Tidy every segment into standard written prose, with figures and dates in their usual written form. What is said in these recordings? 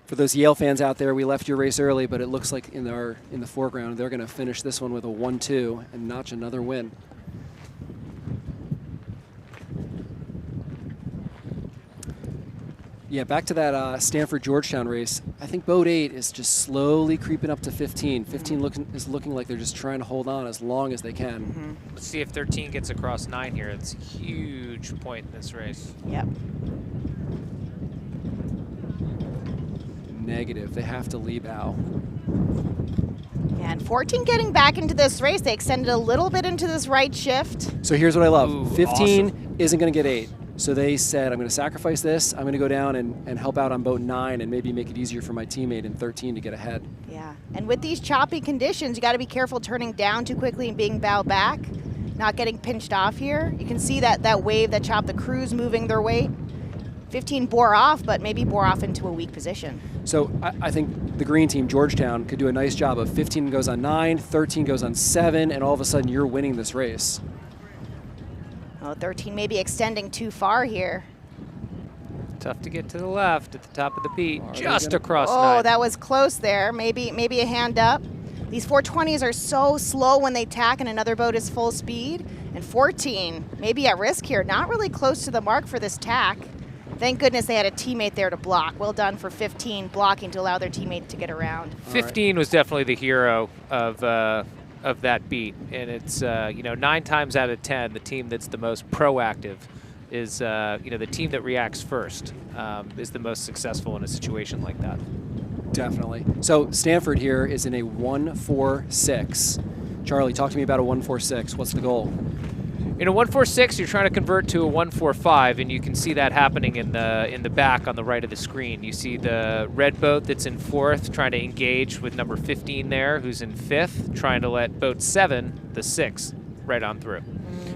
For those Yale fans out there, we left your race early, but it looks like in the foreground, they're going to finish this one with a 1-2 and notch another win. Yeah, back to that Stanford Georgetown race. I think boat 8 is just slowly creeping up to 15. 15 is looking like they're just trying to hold on as long as they can. Let's see if 13 gets across 9 here. It's a huge point in this race. Yep. Negative. They have to lee bow. And 14 getting back into this race. They extended a little bit into this right shift. So here's what I love. Ooh, 15 awesome. Isn't going to get 8. So they said, I'm going to sacrifice this. I'm going to go down and help out on boat 9 and maybe make it easier for my teammate in 13 to get ahead. Yeah. And with these choppy conditions, you got to be careful turning down too quickly and being bow back, not getting pinched off here. You can see that wave that chopped the crews moving their weight. 15 bore off, but maybe bore off into a weak position. So I think the green team, Georgetown, could do a nice job of 15 goes on 9, 13 goes on 7, and all of a sudden you're winning this race. Oh, 13 maybe extending too far here. Tough to get to the left at the top of the beat, Are just across 9. Oh, that was close there. Maybe a hand up. These 420s are so slow when they tack and another boat is full speed. And 14, maybe at risk here. Not really close to the mark for this tack. Thank goodness they had a teammate there to block. Well done for 15 blocking to allow their teammate to get around. 15 was definitely the hero of that beat, and it's 9 times out of 10 the team that's the most proactive is the team that reacts first is the most successful in a situation like that. Definitely. So Stanford here is in a 1-4-6. Charlie, talk to me about a 1-4-6. What's the goal? In a 1-4-6, you're trying to convert to a 1-4-5, and you can see that happening in the back on the right of the screen. You see the red boat that's in 4th trying to engage with number 15 there, who's in 5th, trying to let boat 7, the 6th, right on through.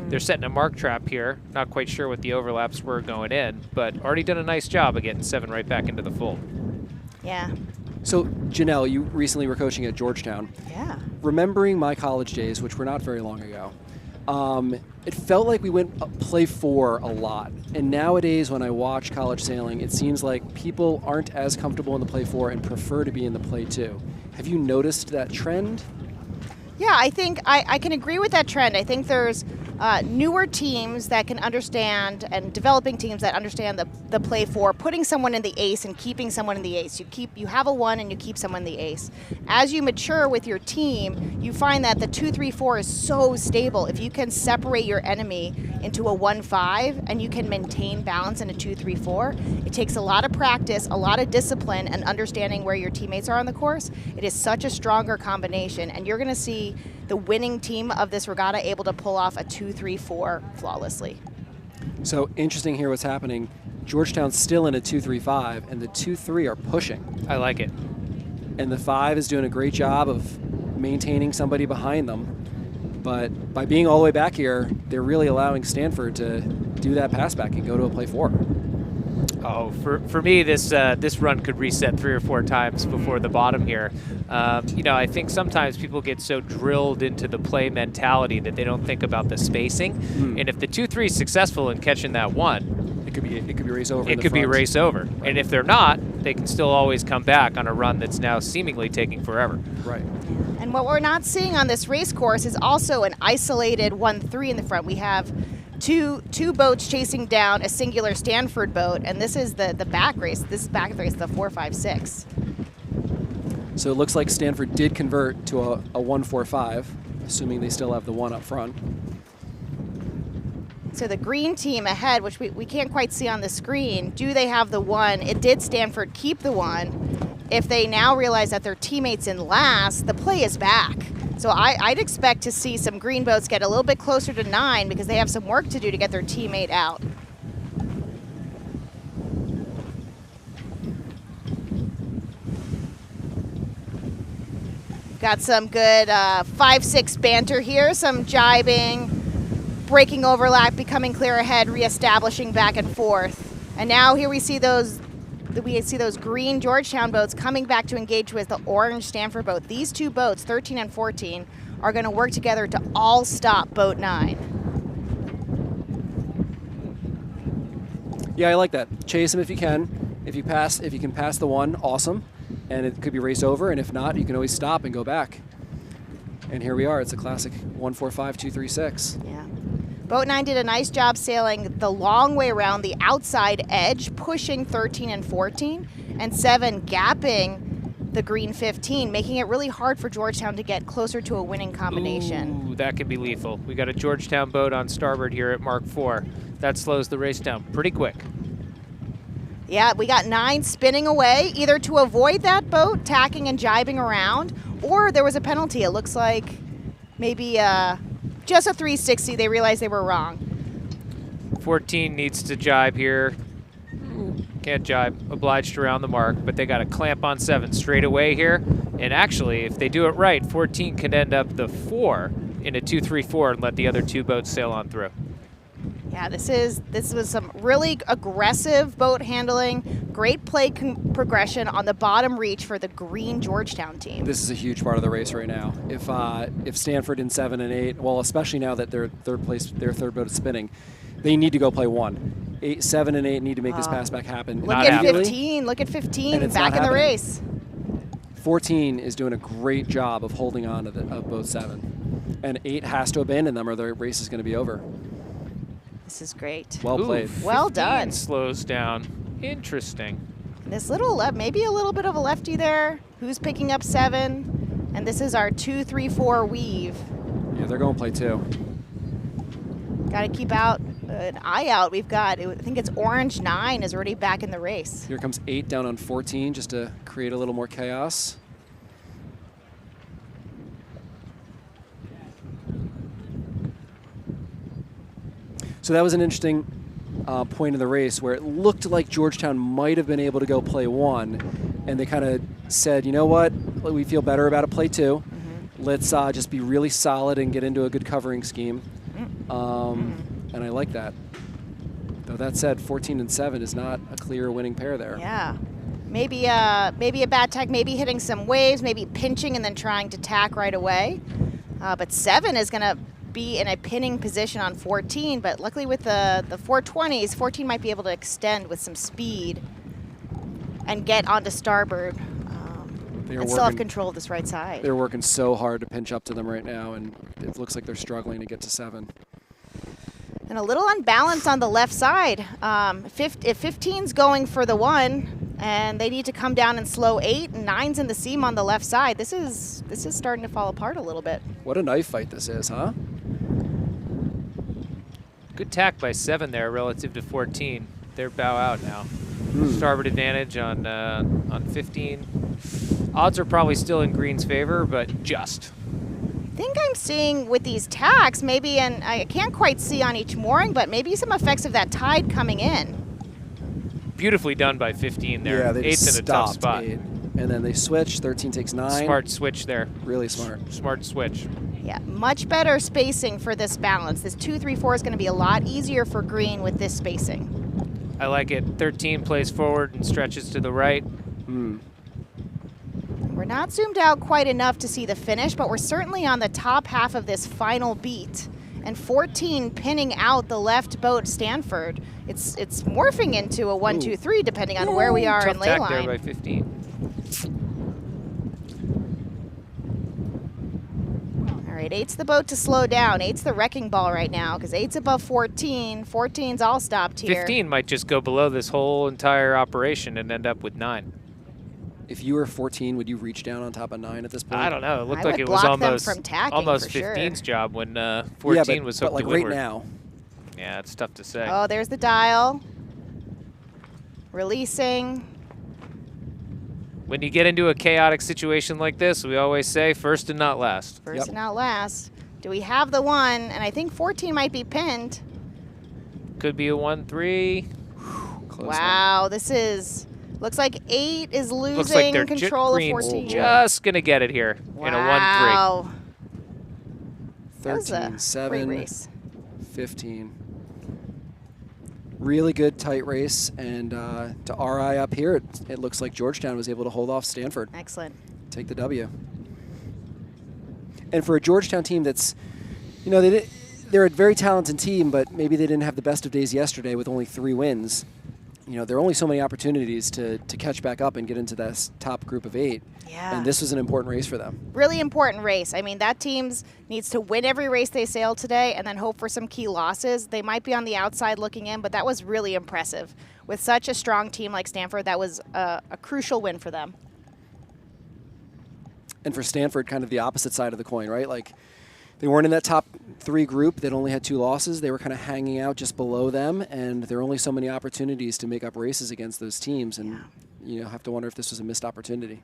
They're setting a mark trap here. Not quite sure what the overlaps were going in, but already done a nice job of getting 7 right back into the fold. Yeah. So, Janelle, you recently were coaching at Georgetown. Yeah. Remembering my college days, which were not very long ago, it felt like we went play 4 a lot. And nowadays, when I watch college sailing, it seems like people aren't as comfortable in the play 4 and prefer to be in the play 2. Have you noticed that trend? Yeah, I think I can agree with that trend. I think there's newer teams that can understand, and developing teams that understand the play 4, putting someone in the ace and keeping someone in the ace. You have a 1 and you keep someone in the ace. As you mature with your team, you find that the 2-3-4 is so stable. If you can separate your enemy into a 1-5 and you can maintain balance in a 2-3-4, it takes a lot of practice, a lot of discipline, and understanding where your teammates are on the course. It is such a stronger combination, and you're going to see the winning team of this regatta able to pull off a 2-3-4 flawlessly. So interesting here what's happening. Georgetown's still in a 2-3-5, and the 2-3 are pushing. I like it. And the 5 is doing a great job of maintaining somebody behind them. But by being all the way back here, they're really allowing Stanford to do that pass back and go to a play 4. Oh, for me, this run could reset 3 or 4 times before the bottom here. I think sometimes people get so drilled into the play mentality that they don't think about the spacing. And if the 2-3 is successful in catching that 1, it could be race over. It could be race over. Right. And if they're not, they can still always come back on a run that's now seemingly taking forever. Right. And what we're not seeing on this race course is also an isolated 1-3 in the front. We have two boats chasing down a singular Stanford boat, and this is the back race. This is back race, the 4-5-6. So it looks like Stanford did convert to a 1-4-5, assuming they still have the 1 up front. So the green team ahead, which we can't quite see on the screen, do they have the 1? It did Stanford keep the 1. If they now realize that their teammate's in last, the play is back. So I'd expect to see some green boats get a little bit closer to 9 because they have some work to do to get their teammate out. Got some good 5-6 banter here, some jibing, breaking overlap, becoming clear ahead, reestablishing back and forth. And now here we see those green Georgetown boats coming back to engage with the orange Stanford boat. These 2 boats, 13 and 14, are going to work together to all stop boat 9. Yeah, I like that. Chase them if you can. If you can pass the 1, awesome, and it could be raced over. And if not, you can always stop and go back. And here we are. It's a classic 145-236. Yeah. Boat 9 did a nice job sailing the long way around the outside edge, pushing 13 and 14, and 7 gapping the green 15, making it really hard for Georgetown to get closer to a winning combination. Ooh, that could be lethal. We got a Georgetown boat on starboard here at Mark 4. That slows the race down pretty quick. Yeah, we got 9 spinning away, either to avoid that boat, tacking and jibing around, or there was a penalty. It looks like maybe just a 360. They realized they were wrong. 14 needs to jibe here. Can't jibe, obliged around the mark, but they got to clamp on 7 straight away here. And actually, if they do it right, 14 can end up the 4 in a 2-3-4 and let the other 2 boats sail on through. Yeah, this was some really aggressive boat handling, great play progression on the bottom reach for the green Georgetown team. This is a huge part of the race right now. If Stanford in 7 and 8, well, especially now that their third boat is spinning, they need to go play 1. 7 and 8 need to make this pass back happen. Look at 15. Look at 15 back in the race. 14 is doing a great job of holding on to boat 7. And 8 has to abandon them or the race is going to be over. This is great. Well played. Well done. Slows down. Interesting. This little maybe a little bit of a lefty there. Who's picking up 7? And this is our 2-3-4 weave. Yeah, they're going to play 2. Got to keep an eye out. We've got, I think it's orange 9 is already back in the race. Here comes 8 down on 14 just to create a little more chaos. So that was an interesting point in the race where it looked like Georgetown might have been able to go play 1, and they kind of said, you know what, we feel better about it, play 2. Let's just be really solid and get into a good covering scheme. And I like that. Though that said, 14 and 7 is not a clear winning pair there. Yeah. Maybe a bad tack, maybe hitting some waves, maybe pinching and then trying to tack right away. But 7 is going to be in a pinning position on 14, but luckily with the 420s, 14 might be able to extend with some speed and get onto starboard and still have control of this right side. They're working so hard to pinch up to them right now, and it looks like they're struggling to get to 7. And a little unbalanced on the left side. If 15's going for the 1, and they need to come down and slow 8, and 9's in the seam on the left side, this is starting to fall apart a little bit. What a knife fight this is, huh? Good tack by 7 there relative to 14. They're bow out now. Starboard advantage on 15. Odds are probably still in green's favor, but just. I think I'm seeing with these tacks, maybe, and I can't quite see on each mooring, but maybe some effects of that tide coming in. Beautifully done by 15 there. Yeah, they 8's in a tough spot. 8. And then they switch. 13 takes 9. Smart switch there. Really smart. Smart switch. Yeah, much better spacing for this balance. This 2-3-4 is going to be a lot easier for green with this spacing. I like it. 13 plays forward and stretches to the right. We're not zoomed out quite enough to see the finish, but we're certainly on the top half of this final beat. And 14 pinning out the left boat, Stanford. It's morphing into a 1-2-3 depending on where we are in ley Tough tack line. there by 15. All right, 8's the boat to slow down. 8's the wrecking ball right now because 8's above 14. 14's all stopped here. 15 might just go below this whole entire operation and end up with 9. If you were 14, would you reach down on top of 9 at this point? I don't know. It looked I like would it was block them almost from tacking, almost for sure. 15's job when 14 was hooked but like to right windward. now. Yeah, it's tough to say. Oh, there's the dial. Releasing. When you get into a chaotic situation like this, we always say first and not last. First and not last. Do we have the 1? And I think 14 might be pinned. Could be a 1-3. Close Wow, this is... Looks like 8 is losing Looks like they're control of Green's 14. just going to get it here in a 1-3. Wow. 13, 7, great race. 15. Really good tight race, and to our eye up here, it looks like Georgetown was able to hold off Stanford. Excellent. Take the W. And for a Georgetown team that's, you know, they're a very talented team, but maybe they didn't have the best of days yesterday with only 3 wins. you know, there are only so many opportunities to catch back up and get into that top group of 8. Yeah. And this was an important race for them. Really important race. I mean, that team needs to win every race they sail today and then hope for some key losses. They might be on the outside looking in, but that was really impressive. With such a strong team like Stanford, that was a crucial win for them. And for Stanford, kind of the opposite side of the coin, right? Like, they weren't in that top 3 group. They'd only had 2 losses. They were kind of hanging out just below them, and there are only so many opportunities to make up races against those teams, and you know, have to wonder if this was a missed opportunity.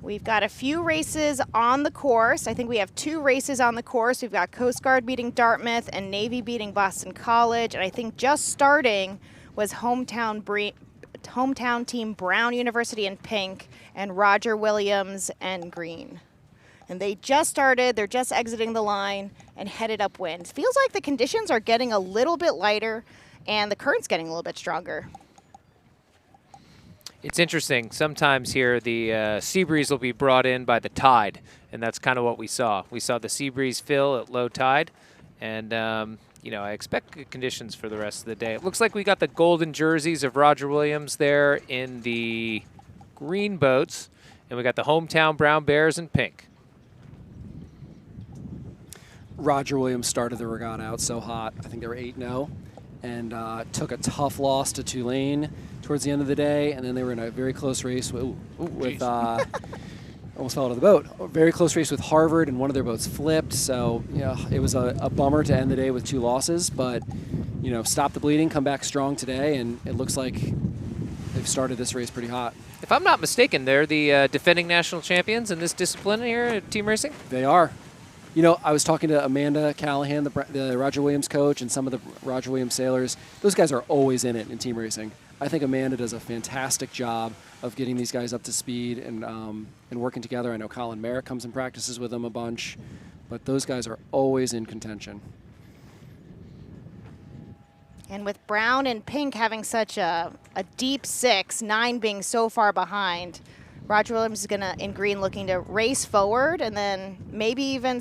We've got a few races on the course. I think we have 2 races on the course. We've got Coast Guard beating Dartmouth and Navy beating Boston College, and I think just starting was hometown team Brown University in pink and Roger Williams and green. And they just started, they're just exiting the line and headed upwind. Feels like the conditions are getting a little bit lighter and the current's getting a little bit stronger. It's interesting. Sometimes here the sea breeze will be brought in by the tide, and that's kind of what we saw. We saw the sea breeze fill at low tide, and you know, I expect good conditions for the rest of the day. It looks like we got the golden jerseys of Roger Williams there in the green boats, and we got the hometown Brown Bears in pink. Roger Williams started the regatta out so hot. I think they were 8-0, and took a tough loss to Tulane towards the end of the day, and then they were in a very close race with almost fell out of the boat. A very close race with Harvard, and one of their boats flipped. So, you know, it was a bummer to end the day with 2 losses, but, you know, stop the bleeding, come back strong today, and it looks like they've started this race pretty hot. If I'm not mistaken, they're the defending national champions in this discipline here at team racing? They are. You know, I was talking to Amanda Callahan, the Roger Williams coach, and some of the Roger Williams sailors. Those guys are always in it in team racing. I think Amanda does a fantastic job of getting these guys up to speed and working together. I know Colin Merritt comes and practices with them a bunch, but those guys are always in contention. And with Brown and pink having such a deep 6, 9 being so far behind, Roger Williams is in green looking to race forward and then maybe even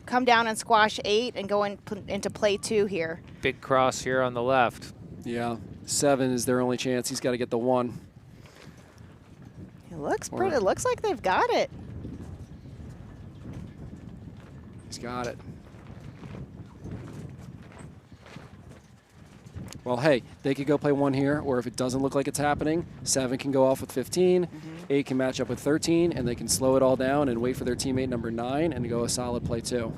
come down and squash 8 and go into play 2 here. Big cross here on the left. Yeah, 7 is their only chance. He's got to get the 1. It looks pretty. It looks like they've got it. He's got it. Well, hey, they could go play 1 here, or if it doesn't look like it's happening, 7 can go off with 15, 8 can match up with 13, and they can slow it all down and wait for their teammate number 9 and go a solid play 2.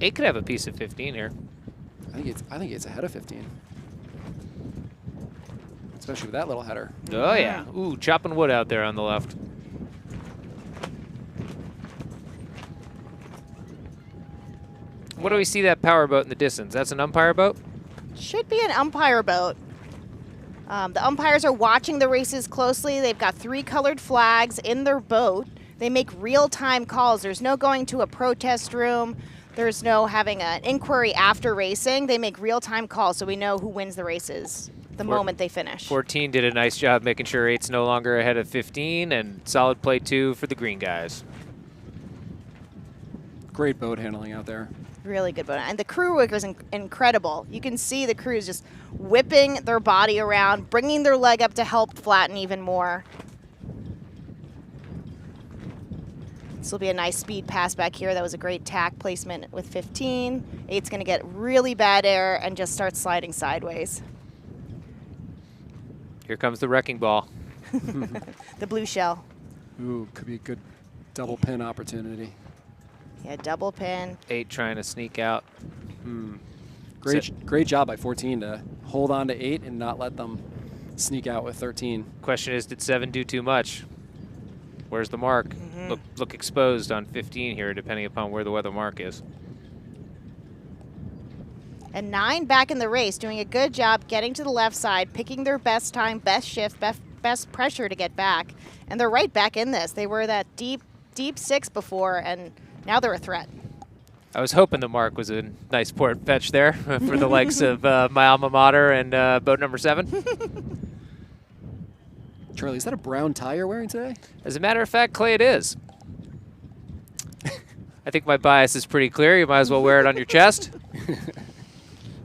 Eight could have a piece of 15 here. I think it's ahead of 15. Especially with that little header. Oh, yeah. Ooh, chopping wood out there on the left. What do we see that power boat in the distance? That's an umpire boat? Should be an umpire boat. The umpires are watching the races closely. They've got 3 colored flags in their boat. They make real-time calls. There's no going to a protest room. There's no having an inquiry after racing. They make real-time calls so we know who wins the races the moment they finish. 14 did a nice job making sure 8's no longer ahead of 15, and solid play 2 for the green guys. Great boat handling out there. Really good boat. And the crew work was incredible. You can see the crews just whipping their body around, bringing their leg up to help flatten even more. This will be a nice speed pass back here. That was a great tack placement with 15. 8's going to get really bad air and just start sliding sideways. Here comes the wrecking ball. The blue shell. Ooh, could be a good double pin opportunity. Yeah, double pin. 8 trying to sneak out. Great job by 14 to hold on to 8 and not let them sneak out with 13. Question is, did 7 do too much? Where's the mark? Look exposed on 15 here, depending upon where the weather mark is. And 9 back in the race, doing a good job getting to the left side, picking their best time, best shift, best pressure to get back. And they're right back in this. They were that deep 6 before, and now they're a threat. I was hoping the mark was a nice port fetch there for the likes of my alma mater and boat number 7. Charlie, is that a brown tie you're wearing today? As a matter of fact, Clay, it is. I think my bias is pretty clear. You might as well wear it on your chest.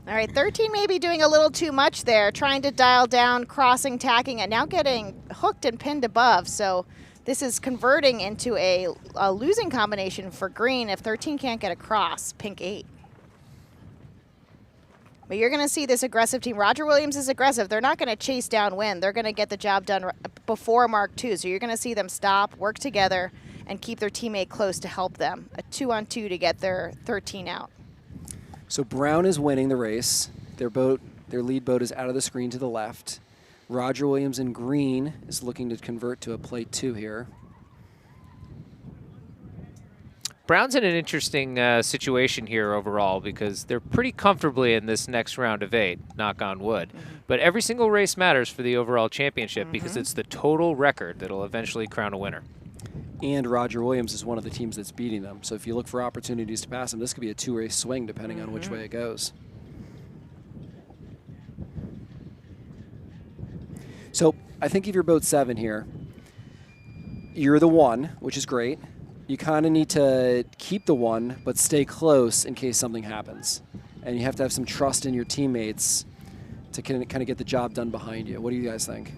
All right, 13 may be doing a little too much there, trying to dial down, crossing, tacking, and now getting hooked and pinned above. So this is converting into a losing combination for green if 13 can't get across, pink 8. But you're going to see this aggressive team. Roger Williams is aggressive. They're not going to chase downwind. They're going to get the job done before Mark 2. So you're going to see them stop, work together, and keep their teammate close to help them. A 2-on-2 to get their 13 out. So Brown is winning the race. Their lead boat is out of the screen to the left. Roger Williams in green is looking to convert to a play 2 here. Brown's in an interesting situation here overall because they're pretty comfortably in this next round of 8, knock on wood. But every single race matters for the overall championship because it's the total record that'll eventually crown a winner. And Roger Williams is one of the teams that's beating them. So if you look for opportunities to pass them, this could be a 2-race swing depending on which way it goes. So I think if you're boat 7 here, you're the 1, which is great. You kind of need to keep the 1, but stay close in case something happens. And you have to have some trust in your teammates to kind of get the job done behind you. What do you guys think?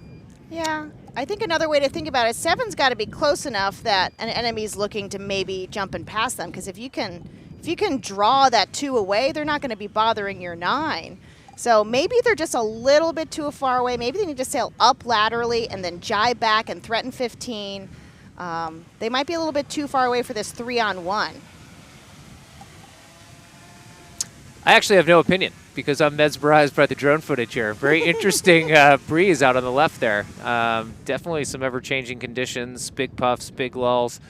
Yeah, I think another way to think about it, 7's got to be close enough that an enemy's looking to maybe jump and pass them. Because if you can draw that 2 away, they're not going to be bothering your 9. So maybe they're just a little bit too far away. Maybe they need to sail up laterally and then jibe back and threaten 15. They might be a little bit too far away for this 3-on-1. I actually have no opinion because I'm mesmerized by the drone footage here. Very interesting breeze out on the left there. Definitely some ever-changing conditions, big puffs, big lulls.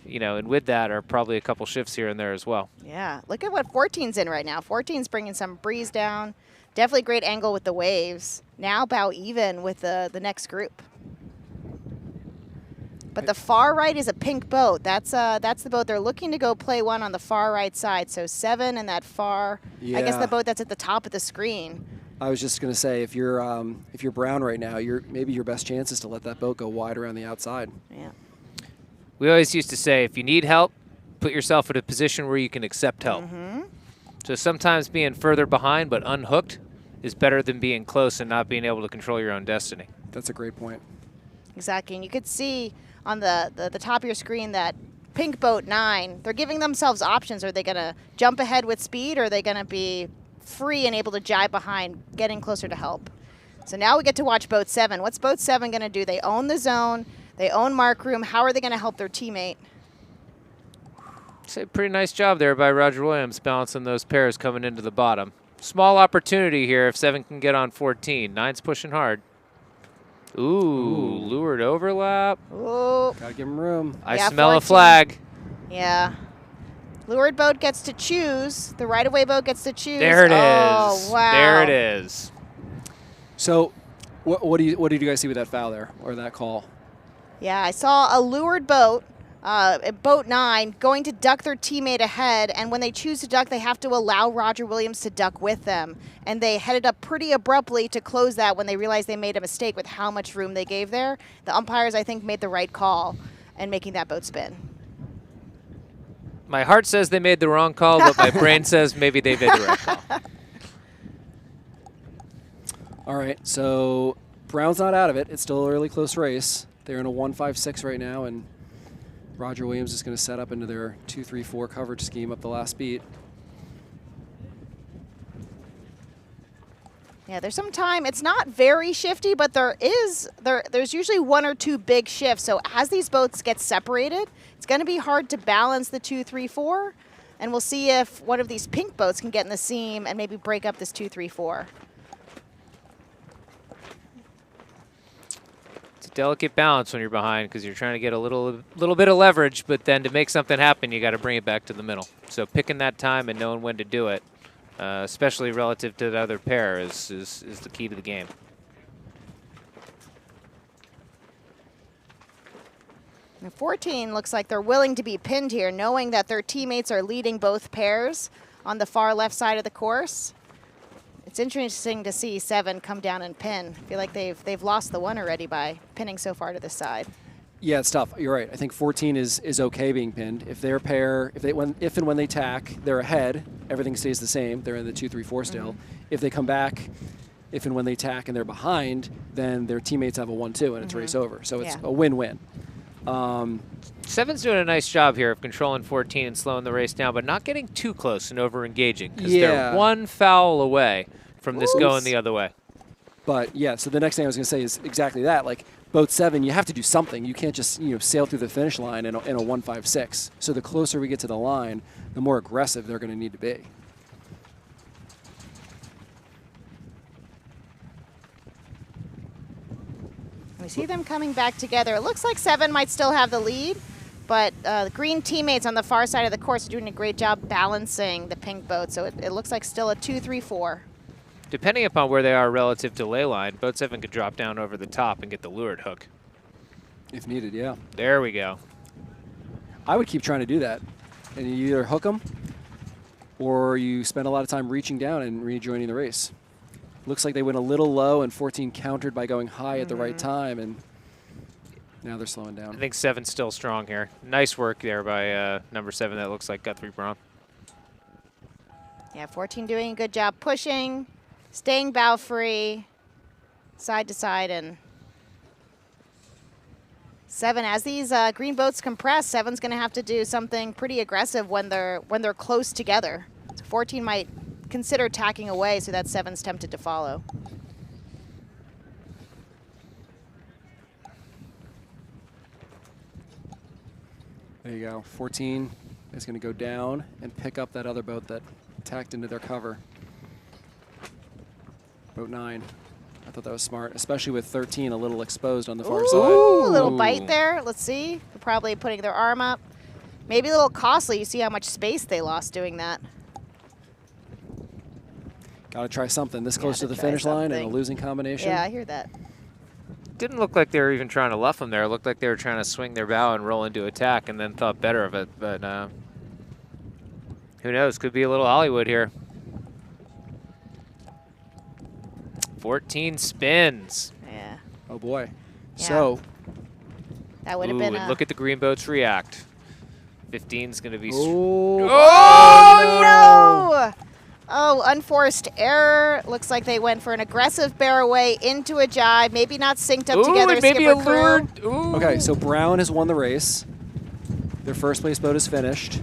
You know, and with that are probably a couple shifts here and there as well. Yeah, look at what 14's in right now. 14's bringing some breeze down. Definitely great angle with the waves. Now bow even with the next group. But the far right is a pink boat. That's the boat they're looking to go play 1 on the far right side. So 7 and that far. Yeah. I guess the boat that's at the top of the screen. I was just going to say, if you're Brown right now, maybe your best chance is to let that boat go wide around the outside. Yeah. We always used to say, if you need help, put yourself in a position where you can accept help. So sometimes being further behind but unhooked is better than being close and not being able to control your own destiny. That's a great point. Exactly, and you could see on the top of your screen that pink boat 9, they're giving themselves options. Are they going to jump ahead with speed, or are they going to be free and able to jibe behind, getting closer to help? So now we get to watch boat 7. What's boat 7 going to do? They own the zone. They own mark room. How are they going to help their teammate? It's a pretty nice job there by Roger Williams balancing those pairs coming into the bottom. Small opportunity here if 7 can get on 14. 9's pushing hard. Ooh, lured overlap. Ooh. Gotta give him room. I smell 14. A flag. Yeah. Lured boat gets to choose. The right-of-way boat gets to choose. There it is. Oh, wow. There it is. So what did you guys see with that foul there, or that call? Yeah, I saw a lured boat, boat 9, going to duck their teammate ahead, and when they choose to duck, they have to allow Roger Williams to duck with them. And they headed up pretty abruptly to close that when they realized they made a mistake with how much room they gave there. The umpires, I think, made the right call in making that boat spin. My heart says they made the wrong call, but my brain says maybe they made the right call. All right, so Brown's not out of it. It's still a really close race. They're in a 1-5-6 right now, and Roger Williams is going to set up into their 2-3-4 coverage scheme up the last beat. Yeah, there's some time. It's not very shifty, but there's usually 1 or 2 big shifts. So as these boats get separated, it's going to be hard to balance the 2-3-4, and we'll see if one of these pink boats can get in the seam and maybe break up this 2-3-4. Delicate balance when you're behind because you're trying to get a little bit of leverage, but then to make something happen, you got to bring it back to the middle. So picking that time and knowing when to do it, especially relative to the other pair, is the key to the game. Now 14 looks like they're willing to be pinned here, knowing that their teammates are leading both pairs on the far left side of the course. It's interesting to see 7 come down and pin. I feel like they've lost the 1 already by pinning so far to the side. Yeah, it's tough. You're right. I think 14 is okay being pinned. If their pair, if and when they tack, they're ahead, everything stays the same. They're in the 2-3-4 still. If they come back, if and when they tack and they're behind, then their teammates have a 1-2 and it's race over. So it's a win-win. 7's doing a nice job here of controlling 14 and slowing the race down, but not getting too close and over-engaging because they're one foul away from this going the other way. But yeah, so the next thing I was going to say is exactly that. Like boat 7, you have to do something. You can't just sail through the finish line in a 1-5-6. So the closer we get to the line, the more aggressive they're going to need to be. We see them coming back together. It looks like 7 might still have the lead, but the green teammates on the far side of the course are doing a great job balancing the pink boat. So it looks like still a 2-3-4. Depending upon where they are relative to ley line, boat 7 could drop down over the top and get the lured hook. If needed, yeah. There we go. I would keep trying to do that. And you either hook them or you spend a lot of time reaching down and rejoining the race. Looks like they went a little low and 14 countered by going high at the right time, and now they're slowing down. I think 7's still strong here. Nice work there by number 7. That looks like Guthrie Braun. Yeah, 14 doing a good job pushing, staying bow free, side to side, and 7, as these green boats compress, 7's going to have to do something pretty aggressive when they're close together. So 14 might consider tacking away so that 7's tempted to follow. There you go. 14 is going to go down and pick up that other boat that tacked into their cover. Boat 9. I thought that was smart, especially with 13 a little exposed on the far side. Ooh, a little bite there. Let's see. They're probably putting their arm up. Maybe a little costly. You see how much space they lost doing that. Got to try something this close to the finish line and a losing combination. Yeah, I hear that. Didn't look like they were even trying to luff them there. It looked like they were trying to swing their bow and roll into attack and then thought better of it. But who knows? Could be a little Hollywood here. 14 spins. Yeah. Oh, boy. Yeah. So. That would have been and look at the green boats react. 15's going to be... Oh, no! Oh, unforced error. Looks like they went for an aggressive bear away into a jibe. Maybe not synced up together. And maybe a lured. Okay, so Brown has won the race. Their first place boat is finished.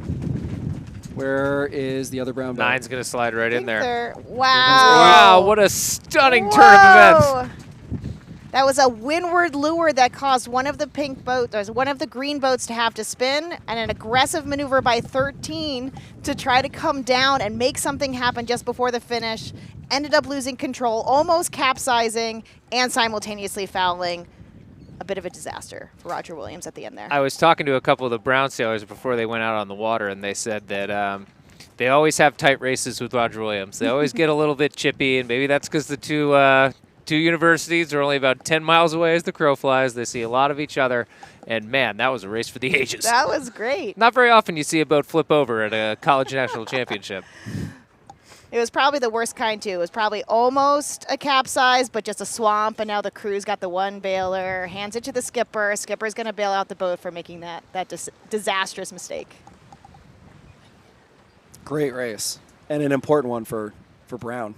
Where is the other brown boat? 9's going to slide right in there. Wow. Wow, what a stunning turn of events. That was a windward lure that caused one of the pink boats, one of the green boats to have to spin, and an aggressive maneuver by 13 to try to come down and make something happen just before the finish. Ended up losing control, almost capsizing, and simultaneously fouling. A bit of a disaster for Roger Williams at the end there. I was talking to a couple of the Brown sailors before they went out on the water, and they said that they always have tight races with Roger Williams. They always get a little bit chippy, and maybe that's because the two universities are only about 10 miles away as the crow flies. They see a lot of each other, and man, that was a race for the ages. That was great. Not very often you see a boat flip over at a college national championship. It was probably the worst kind, too. It was probably almost a capsize, but just a swamp, and now the crew's got the one bailer, hands it to the skipper. Skipper's going to bail out the boat for making that disastrous mistake. Great race, and an important one for Brown.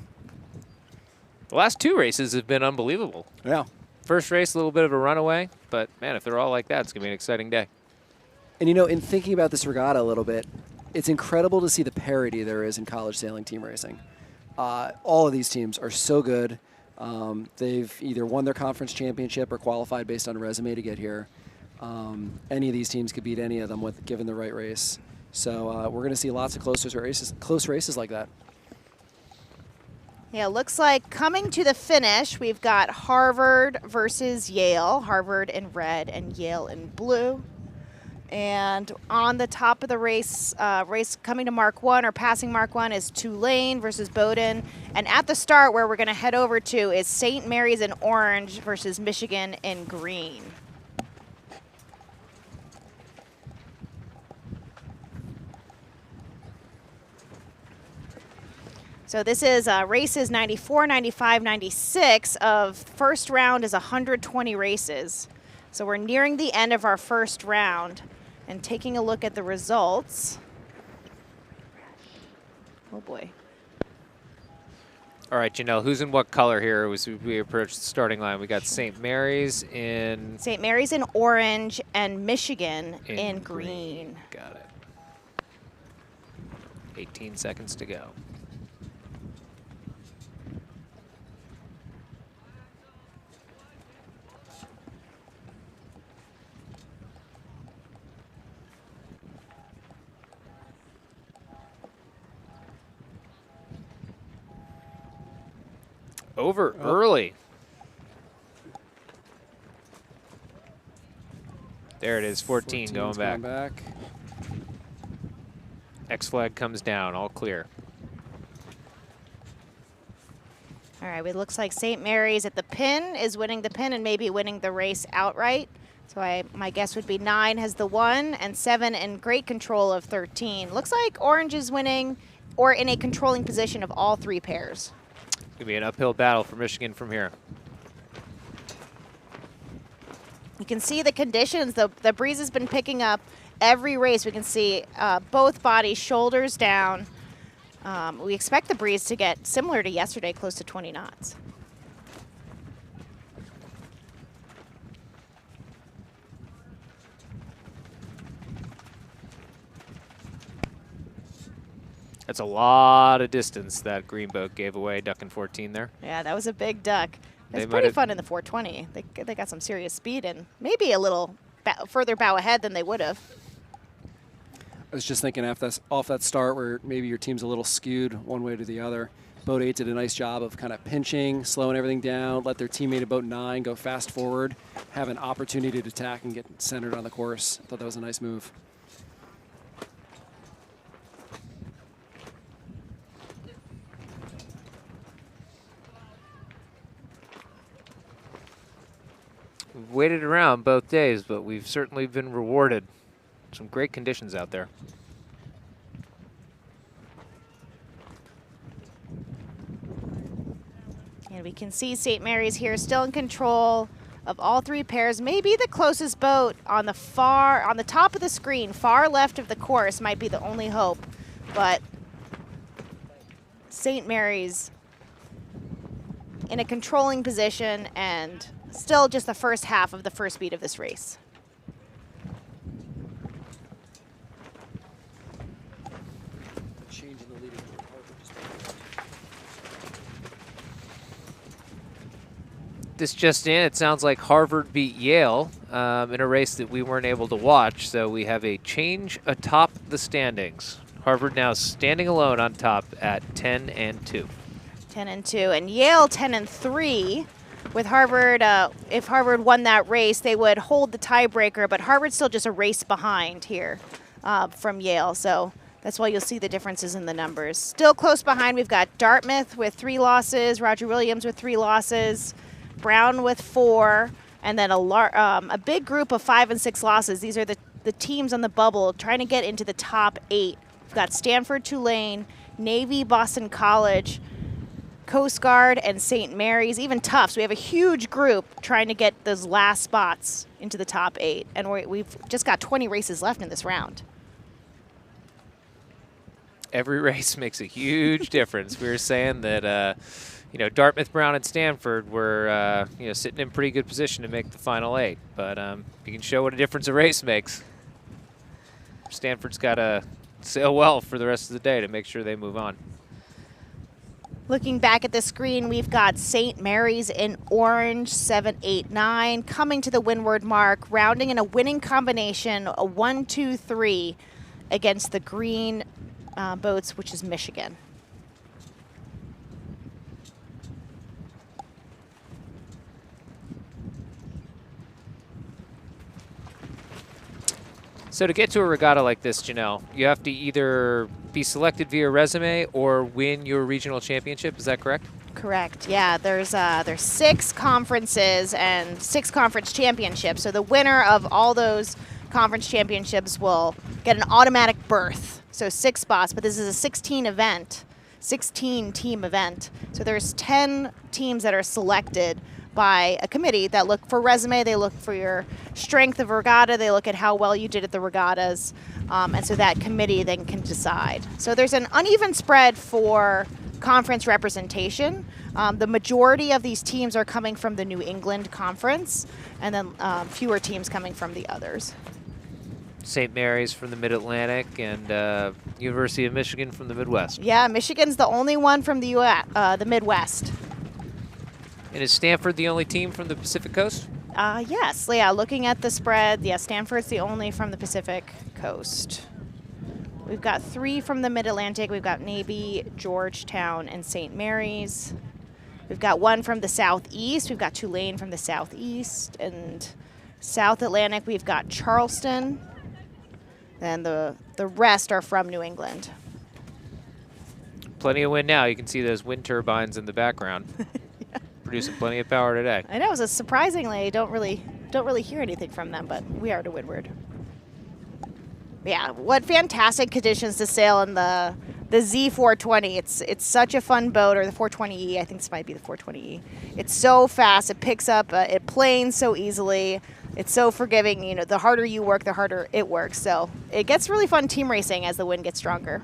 The last 2 races have been unbelievable. Yeah. First race, a little bit of a runaway, but man, if they're all like that, it's going to be an exciting day. And in thinking about this regatta a little bit, it's incredible to see the parity there is in college sailing team racing. All of these teams are so good. They've either won their conference championship or qualified based on resume to get here. Any of these teams could beat any of them given the right race. So we're going to see lots of close races like that. Yeah, looks like coming to the finish, we've got Harvard versus Yale. Harvard in red and Yale in blue. And on the top of the race coming to Mark 1 or passing Mark 1 is Tulane versus Bowdoin. And at the start where we're going to head over to is St. Mary's in orange versus Michigan in green. So this is races 94, 95, 96 of first round is 120 races. So we're nearing the end of our first round and taking a look at the results. Oh boy. All right, Janelle, who's in what color here as we approach the starting line? We got St. Mary's in... St. Mary's in orange and Michigan in green. Got it. 18 seconds to go. Over early. There it is, 14 going back. X flag comes down, all clear. All right, it looks like St. Mary's at the pin is winning the pin and maybe winning the race outright. So my guess would be 9 has the 1 and 7 in great control of 13. Looks like orange is winning or in a controlling position of all 3 pairs. It's going to be an uphill battle for Michigan from here. You can see the conditions. The breeze has been picking up every race. We can see both bodies, shoulders down. We expect the breeze to get similar to yesterday, close to 20 knots. That's a lot of distance that green boat gave away, ducking 14 there. Yeah, that was a big duck. It's pretty fun in the 420. They got some serious speed and maybe a little further bow ahead than they would have. I was just thinking off that start where maybe your team's a little skewed one way to the other. Boat 8 did a nice job of kind of pinching, slowing everything down, let their teammate at boat 9 go fast forward, have an opportunity to attack and get centered on the course. I thought that was a nice move. We've waited around both days, but we've certainly been rewarded. Some great conditions out there. And we can see St. Mary's here still in control of all 3 pairs. Maybe the closest boat on the top of the screen, far left of the course might be the only hope. But St. Mary's in a controlling position and still just the first half of the first beat of this race. This just in, it sounds like Harvard beat Yale in a race that we weren't able to watch, so we have a change atop the standings. Harvard now standing alone on top at 10-2. 10-2, and Yale 10-3. With Harvard, if Harvard won that race, they would hold the tiebreaker, but Harvard's still just a race behind here from Yale, so that's why you'll see the differences in the numbers. Still close behind, we've got Dartmouth with 3 losses, Roger Williams with 3 losses, Brown with 4, and then a big group of 5 and 6 losses. These are the teams on the bubble trying to get into the top 8. We've got Stanford, Tulane, Navy, Boston College, Coast Guard, and St. Mary's, even Tufts. We have a huge group trying to get those last spots into the top 8, and we've just got 20 races left in this round. Every race makes a huge difference. We were saying that, Dartmouth, Brown, and Stanford were, sitting in pretty good position to make the final 8, but you can show what a difference a race makes. Stanford's got to sail well for the rest of the day to make sure they move on. Looking back at the screen, we've got St. Mary's in orange, 7, 8, 9, coming to the windward mark, rounding in a winning combination, a 1, 2, 3 against the green boats, which is Michigan. So to get to a regatta like this, Janelle, you have to either be selected via resume or win your regional championship. Is that correct? Correct. Yeah, there's 6 conferences and 6 conference championships. So the winner of all those conference championships will get an automatic berth. So 6 spots, but this is a 16-team event. So there's 10 teams that are selected by a committee that look for resume, they look for your strength of regatta, they look at how well you did at the regattas, and so that committee then can decide. So there's an uneven spread for conference representation. The majority of these teams are coming from the New England Conference, and then fewer teams coming from the others. St. Mary's from the Mid-Atlantic, and University of Michigan from the Midwest. Yeah, Michigan's the only one from the the Midwest. And is Stanford the only team from the Pacific Coast? Yes, yeah, looking at the spread, yeah, Stanford's the only from the Pacific Coast. We've got 3 from the Mid-Atlantic. We've got Navy, Georgetown, and St. Mary's. We've got 1 from the Southeast. We've got Tulane from the Southeast. And South Atlantic, we've got Charleston. And the rest are from New England. Plenty of wind now. You can see those wind turbines in the background. Yeah. Producing plenty of power today. I know, it's surprisingly, don't really hear anything from them, but we are to windward. Yeah, what fantastic conditions to sail in the Z420. It's such a fun boat, or the 420E. I think this might be the 420E. It's so fast. It picks up. It planes so easily. It's so forgiving. You know, the harder you work, the harder it works. So it gets really fun team racing as the wind gets stronger.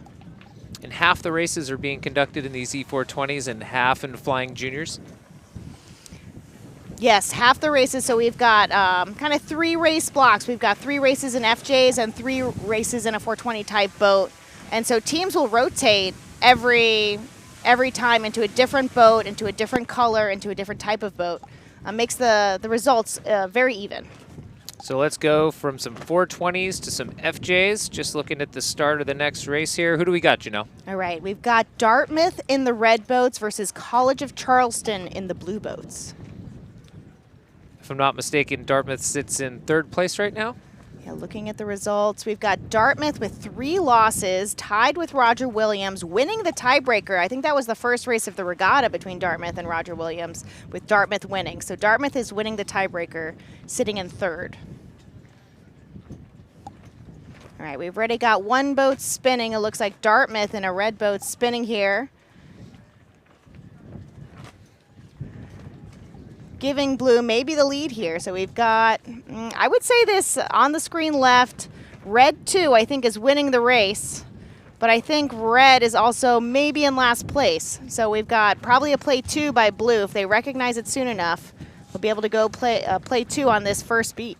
And half the races are being conducted in these Z420s and half in flying juniors? Yes, half the races. So we've got kind of 3 race blocks. We've got 3 races in FJs and 3 races in a 420 type boat. And so teams will rotate every time into a different boat, into a different color, into a different type of boat. Makes the results very even. So let's go from some 420s to some FJs. Just looking at the start of the next race here. Who do we got, Janel? All right, we've got Dartmouth in the red boats versus College of Charleston in the blue boats. If I'm not mistaken, Dartmouth sits in 3rd place right now. Yeah, looking at the results, we've got Dartmouth with 3 losses, tied with Roger Williams, winning the tiebreaker. I think that was the first race of the regatta between Dartmouth and Roger Williams, with Dartmouth winning. So Dartmouth is winning the tiebreaker, sitting in 3rd. All right, we've already got 1 boat spinning. It looks like Dartmouth in a red boat spinning here. Giving blue maybe the lead here. So we've got, I would say this on the screen left, red 2 I think is winning the race, but I think red is also maybe in last place. So we've got probably a play 2 by blue. If they recognize it soon enough, we'll be able to go play 2 on this first beat.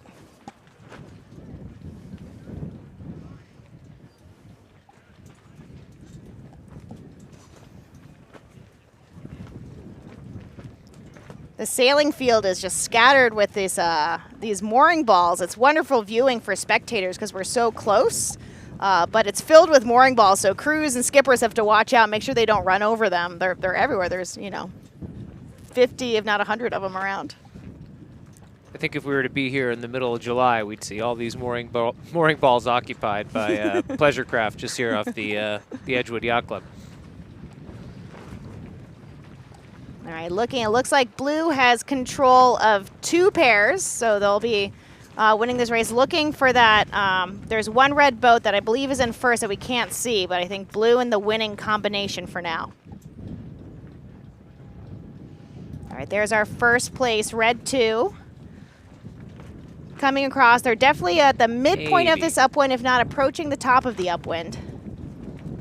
The sailing field is just scattered with these mooring balls. It's wonderful viewing for spectators because we're so close, but it's filled with mooring balls, so crews and skippers have to watch out, make sure they don't run over them. They're everywhere. There's, 50, if not 100 of them around. I think if we were to be here in the middle of July, we'd see all these mooring balls occupied by pleasure craft just here off the Edgewood Yacht Club. All right, it looks like blue has control of 2 pairs, so they'll be winning this race. Looking for that, there's 1 red boat that I believe is in first that we can't see, but I think blue in the winning combination for now. All right, there's our first place, red 2. Coming across, they're definitely at the midpoint of this upwind, if not approaching the top of the upwind.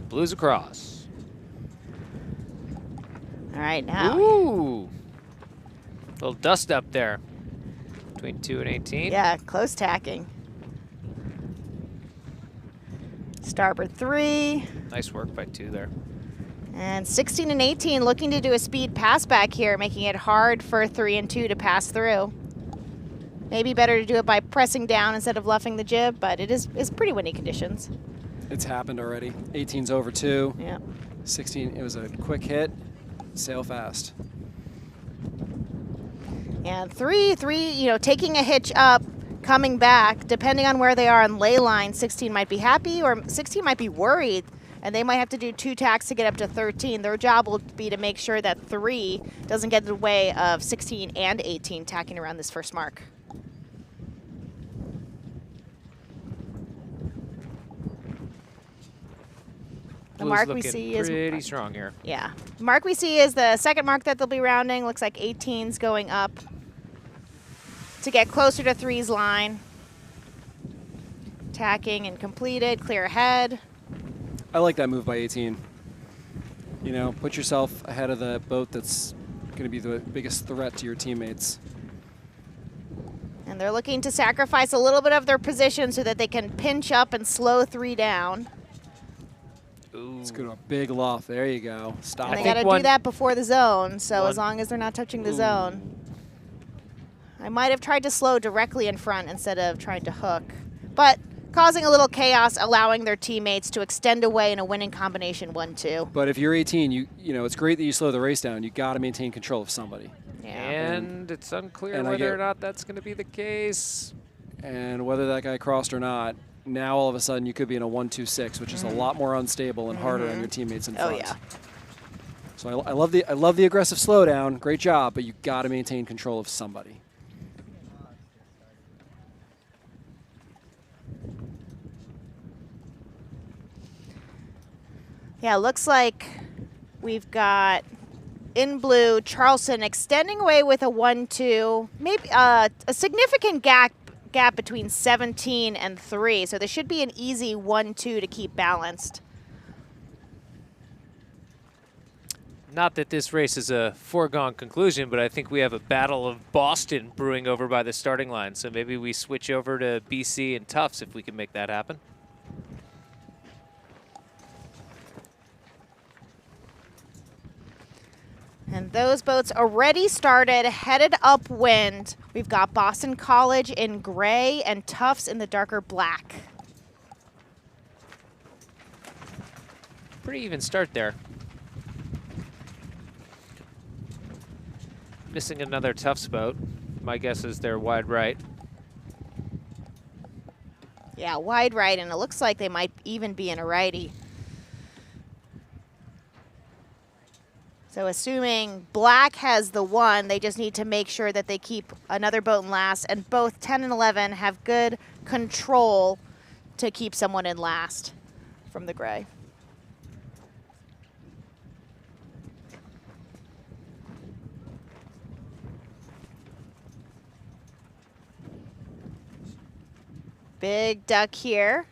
Blue's across. All right, now. Ooh. Little dust up there between 2 and 18. Yeah, close tacking. Starboard 3. Nice work by 2 there. And 16 and 18 looking to do a speed pass back here, making it hard for 3 and 2 to pass through. Maybe better to do it by pressing down instead of luffing the jib, but it's pretty windy conditions. It's happened already. 18's over 2. Yeah. 16, it was a quick hit. Sail fast. And 3, taking a hitch up, coming back, depending on where they are on ley line, 16 might be happy or 16 might be worried, and they might have to do 2 tacks to get up to 13. Their job will be to make sure that 3 doesn't get in the way of 16 and 18 tacking around this first mark. The mark we see is pretty strong here. Yeah. The mark we see is the second mark that they'll be rounding. Looks like 18's going up. to get closer to 3's line. Tacking and completed, clear ahead. I like that move by 18. You know, put yourself ahead of the boat that's going to be the biggest threat to your teammates. And they're looking to sacrifice a little bit of their position so that they can pinch up and slow 3 down. Ooh. Let's go to a big loft. There you go. Stop. And they I got think to do that before the zone, so one- as long as they're not touching the zone. I might have tried to slow directly in front instead of trying to hook. But causing a little chaos, allowing their teammates to extend away in a winning combination 1-2. But if you're 18, you know, it's great that you slow the race down. You got to maintain control of somebody. Yeah. And it's unclear and I whether get- or not that's going to be the case. And whether that guy crossed or not, now all of a sudden you could be in a 1-2-6, which is a lot more unstable and harder on your teammates in Oh, front. yeah. So I love the aggressive slowdown. Great job, but you got to maintain control of somebody. Yeah, looks like we've got in blue Charleston extending away with a 1-2, maybe a significant gap between 17 and 3. So there should be an easy 1-2 to keep balanced. Not that this race is a foregone conclusion, but I think we have a battle of Boston brewing over by the starting line. So maybe we switch over to BC and Tufts if we can make that happen. And those boats already started, headed upwind. We've got Boston College in gray and Tufts in the darker black. Pretty even start there. Missing another Tufts boat. My guess is they're wide right. Yeah, wide right, and it looks like they might even be in a righty. So assuming black has the 1, they just need to make sure that they keep another boat in last, and both 10 and 11 have good control to keep someone in last from the gray. Big duck here.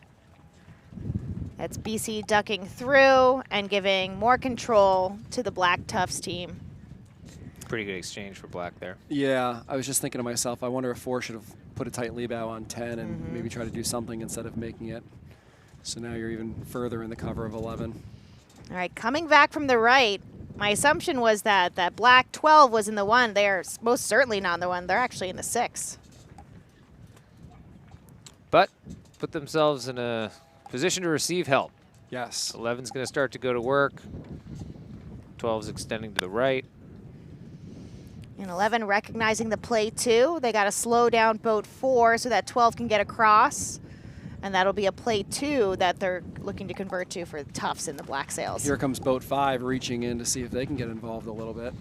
That's BC ducking through and giving more control to the Black Tufts team. Pretty good exchange for black there. Yeah, I was just thinking to myself, I wonder if 4 should have put a tight lee bow on 10 and maybe try to do something instead of making it. So now you're even further in the cover of 11. All right, coming back from the right, my assumption was that Black 12 was in the 1. They're most certainly not in the 1. They're actually in the 6. But put themselves in a position to receive help. Yes. 11's going to start to go to work. 12's extending to the right. And 11 recognizing the play 2. They got to slow down boat 4 so that 12 can get across. And that'll be a play 2 that they're looking to convert to for Tufts in the black sails. Here comes boat 5 reaching in to see if they can get involved a little bit.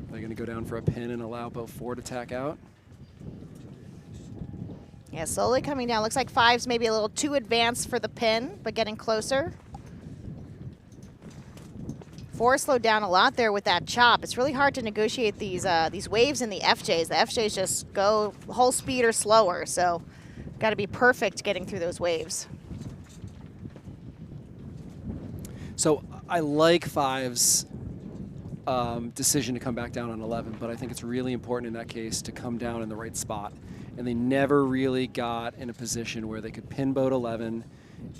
They're going to go down for a pin and allow boat 4 to tack out. Yeah, slowly coming down. Looks like 5's maybe a little too advanced for the pin, but getting closer. 4 slowed down a lot there with that chop. It's really hard to negotiate these waves in the FJs. The FJs just go whole speed or slower, so got to be perfect getting through those waves. So I like 5's decision to come back down on 11, but I think it's really important in that case to come down in the right spot. And they never really got in a position where they could pin boat 11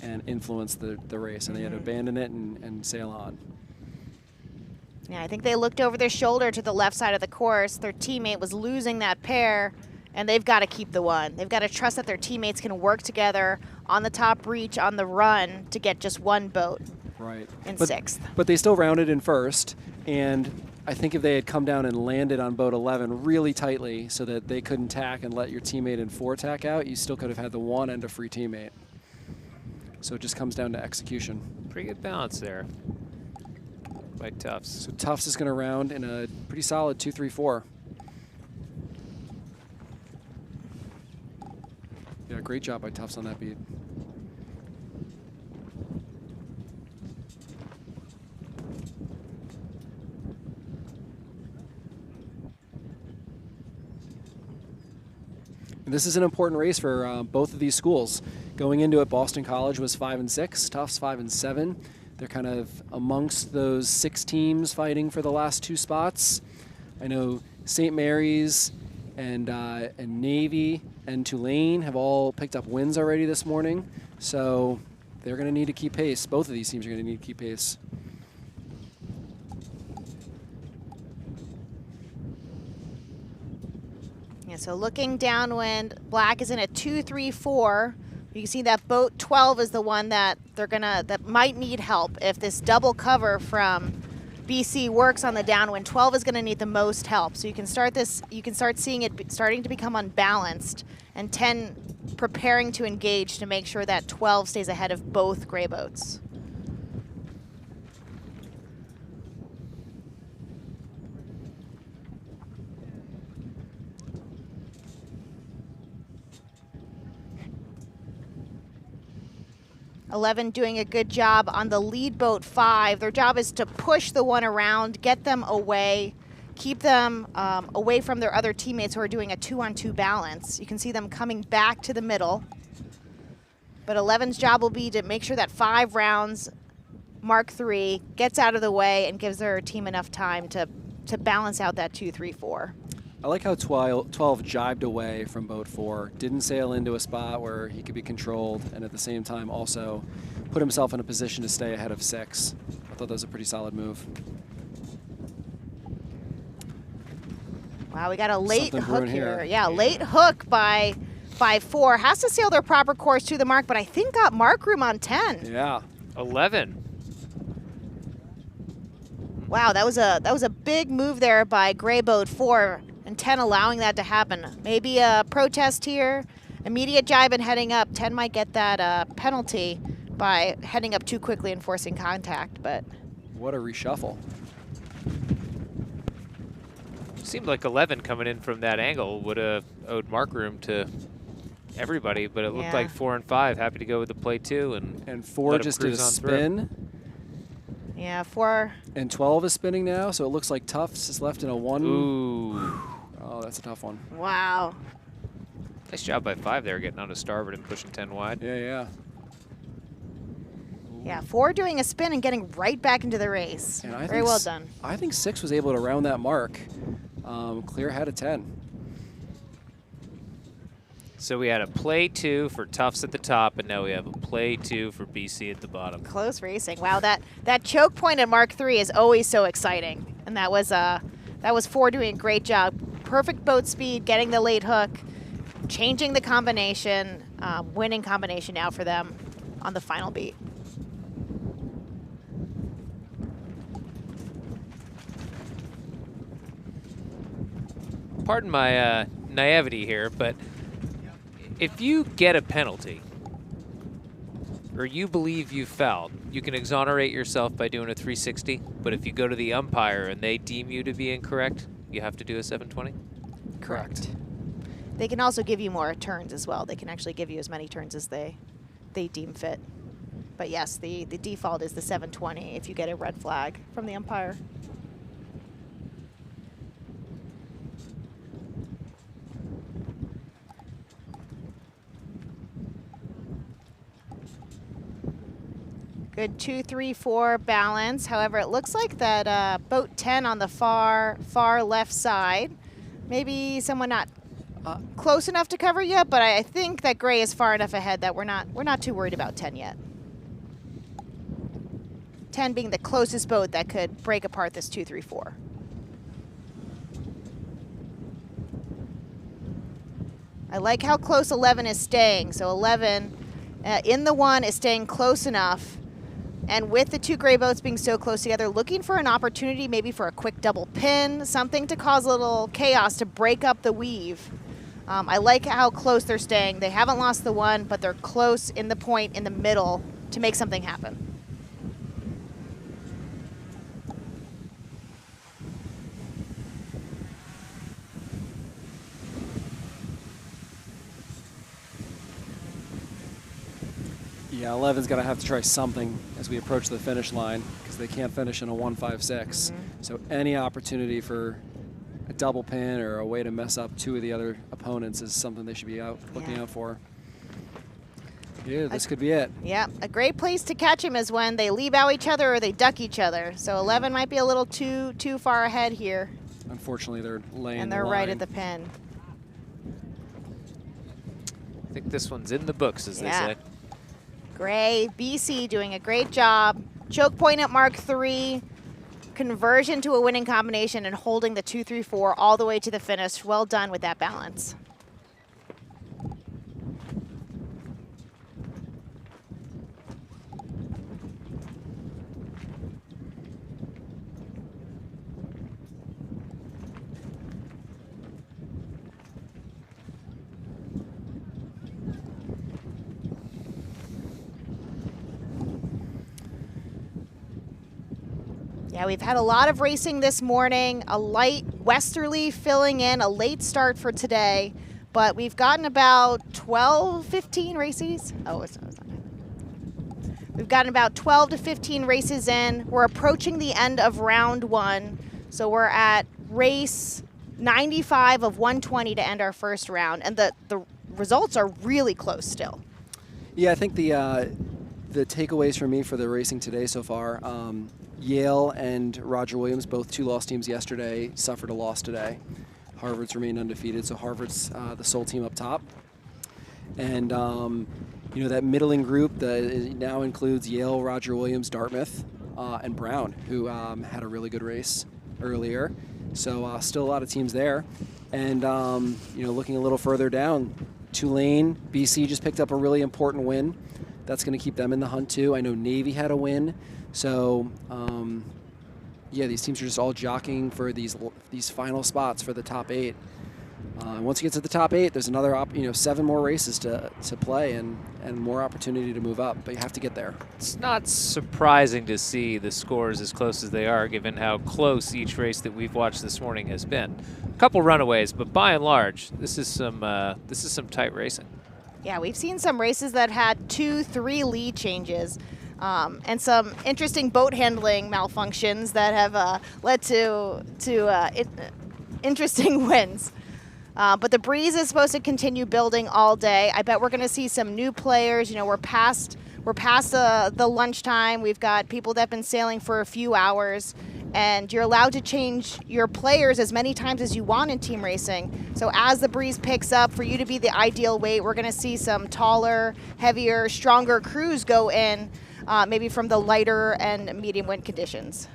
and influence the race, and they had to abandon it and sail on. Yeah, I think they looked over their shoulder to the left side of the course. Their teammate was losing that pair, and they've got to keep the 1. They've got to trust that their teammates can work together on the top reach, on the run, to get just 1 boat Right. in But- 6th. But they still rounded in first, and I think if they had come down and landed on boat 11 really tightly so that they couldn't tack and let your teammate in 4 tack out, you still could have had the 1 and a free teammate. So it just comes down to execution. Pretty good balance there by Tufts. So Tufts is going to round in a pretty solid 2-3-4. Yeah, great job by Tufts on that beat. This is an important race for both of these schools. Going into it, Boston College was 5-6, Tufts 5-7. They're kind of amongst those 6 teams fighting for the last 2 spots. I know St. Mary's and Navy and Tulane have all picked up wins already this morning, so they're going to need to keep pace. Both of these teams are going to need to keep pace. Yeah, so looking downwind, black is in a 2-3-4. You can see that boat 12 is the one that that might need help. If this double cover from BC works on the downwind, 12 is gonna need the most help. So you can start seeing it starting to become unbalanced, and 10 preparing to engage to make sure that 12 stays ahead of both gray boats. Eleven doing a good job on the lead boat 5. Their job is to push the one around, get them away, keep them away from their other teammates who are doing a 2-on-2 balance. You can see them coming back to the middle. But 11's job will be to make sure that 5 rounds, Mark III, gets out of the way and gives their team enough time to balance out that 2-3-4. I like how 12 jibed away from boat 4, didn't sail into a spot where he could be controlled, and at the same time also put himself in a position to stay ahead of 6. I thought that was a pretty solid move. Wow, we got a late Something hook brewing here. Yeah, late hook by 4. Has to sail their proper course to the mark, but I think got mark room on 10. Yeah. 11. Wow, that was a big move there by gray boat 4. And 10 allowing that to happen. Maybe a protest here. Immediate jibe and heading up. 10 might get that penalty by heading up too quickly and forcing contact, but. What a reshuffle. Seemed like 11 coming in from that angle would have owed mark room to everybody, but it looked like 4 and 5 happy to go with the play 2. And 4 just did a spin. Yeah, 4. And 12 is spinning now, so it looks like Tufts is left in a 1. Ooh. Oh, that's a tough one. Wow. Nice job by 5 there, getting onto starboard and pushing 10 wide. Yeah, yeah. Yeah, 4 doing a spin and getting right back into the race. And Very well done. I think 6 was able to round that mark. Clear ahead of 10. So we had a play 2 for Tufts at the top, and now we have a play 2 for BC at the bottom. Close racing. Wow, that choke point at Mark III is always so exciting. And that was 4 doing a great job. Perfect boat speed, getting the late hook, changing the combination, winning combination now for them on the final beat. Pardon my naivety here, but if you get a penalty or you believe you fouled, you can exonerate yourself by doing a 360, but if you go to the umpire and they deem you to be incorrect, you have to do a 720? Correct. They can also give you more turns as well. They can actually give you as many turns as they deem fit. But yes, the default is the 720 if you get a red flag from the umpire. Good 2, 3, 4 balance. However, it looks like that boat 10 on the far left side. Maybe someone not close enough to cover yet, but I think that gray is far enough ahead that we're not too worried about 10 yet. 10 being the closest boat that could break apart this 2, 3, 4. I like how close 11 is staying. So 11 in the 1 is staying close enough. And with the 2 gray boats being so close together, looking for an opportunity maybe for a quick double pin, something to cause a little chaos to break up the weave. I like how close they're staying. They haven't lost the 1, but they're close in the point in the middle to make something happen. Yeah, 11's going to have to try something as we approach the finish line because they can't finish in a 1.56. So any opportunity for a double pin or a way to mess up two of the other opponents is something they should be looking out for. Yeah, this could be it. Yeah, a great place to catch him is when they leave-bow each other or they duck each other. So 11 might be a little too far ahead here. Unfortunately, they're laying And the they're right line. at the pin. I think this one's in the books, as they say. Gray, BC doing a great job. Choke point at Mark 3. Conversion to a winning combination and holding the 2-3-4 all the way to the finish. Well done with that balance. Yeah, we've had a lot of racing this morning, a light westerly filling in, a late start for today, but we've gotten about 12, 15 races. Oh, it's not. We've gotten about 12 to 15 races in. We're approaching the end of round 1, so we're at race 95 of 120 to end our first round, and the results are really close still. Yeah, I think the takeaways for me for the racing today so far, Yale and Roger Williams, both 2 loss teams yesterday, suffered a loss today. Harvard's remained undefeated, so Harvard's the sole team up top. And, that middling group that now includes Yale, Roger Williams, Dartmouth, and Brown, who had a really good race earlier. So still a lot of teams there. And, looking a little further down, Tulane, BC just picked up a really important win. That's going to keep them in the hunt, too. I know Navy had a win. So, these teams are just all jockeying for these final spots for the top 8. Once you get to the top 8, there's another 7 more races to play and more opportunity to move up, but you have to get there. It's not surprising to see the scores as close as they are, given how close each race that we've watched this morning has been. A couple runaways, but by and large, this is some tight racing. Yeah, we've seen some races that had 2, 3 lead changes. And some interesting boat handling malfunctions that have led to interesting wins. But the breeze is supposed to continue building all day. I bet we're going to see some new players. We're past the lunchtime. We've got people that have been sailing for a few hours, and you're allowed to change your players as many times as you want in team racing. So as the breeze picks up, for you to be the ideal weight, we're going to see some taller, heavier, stronger crews go in. Maybe from the lighter and medium wind conditions.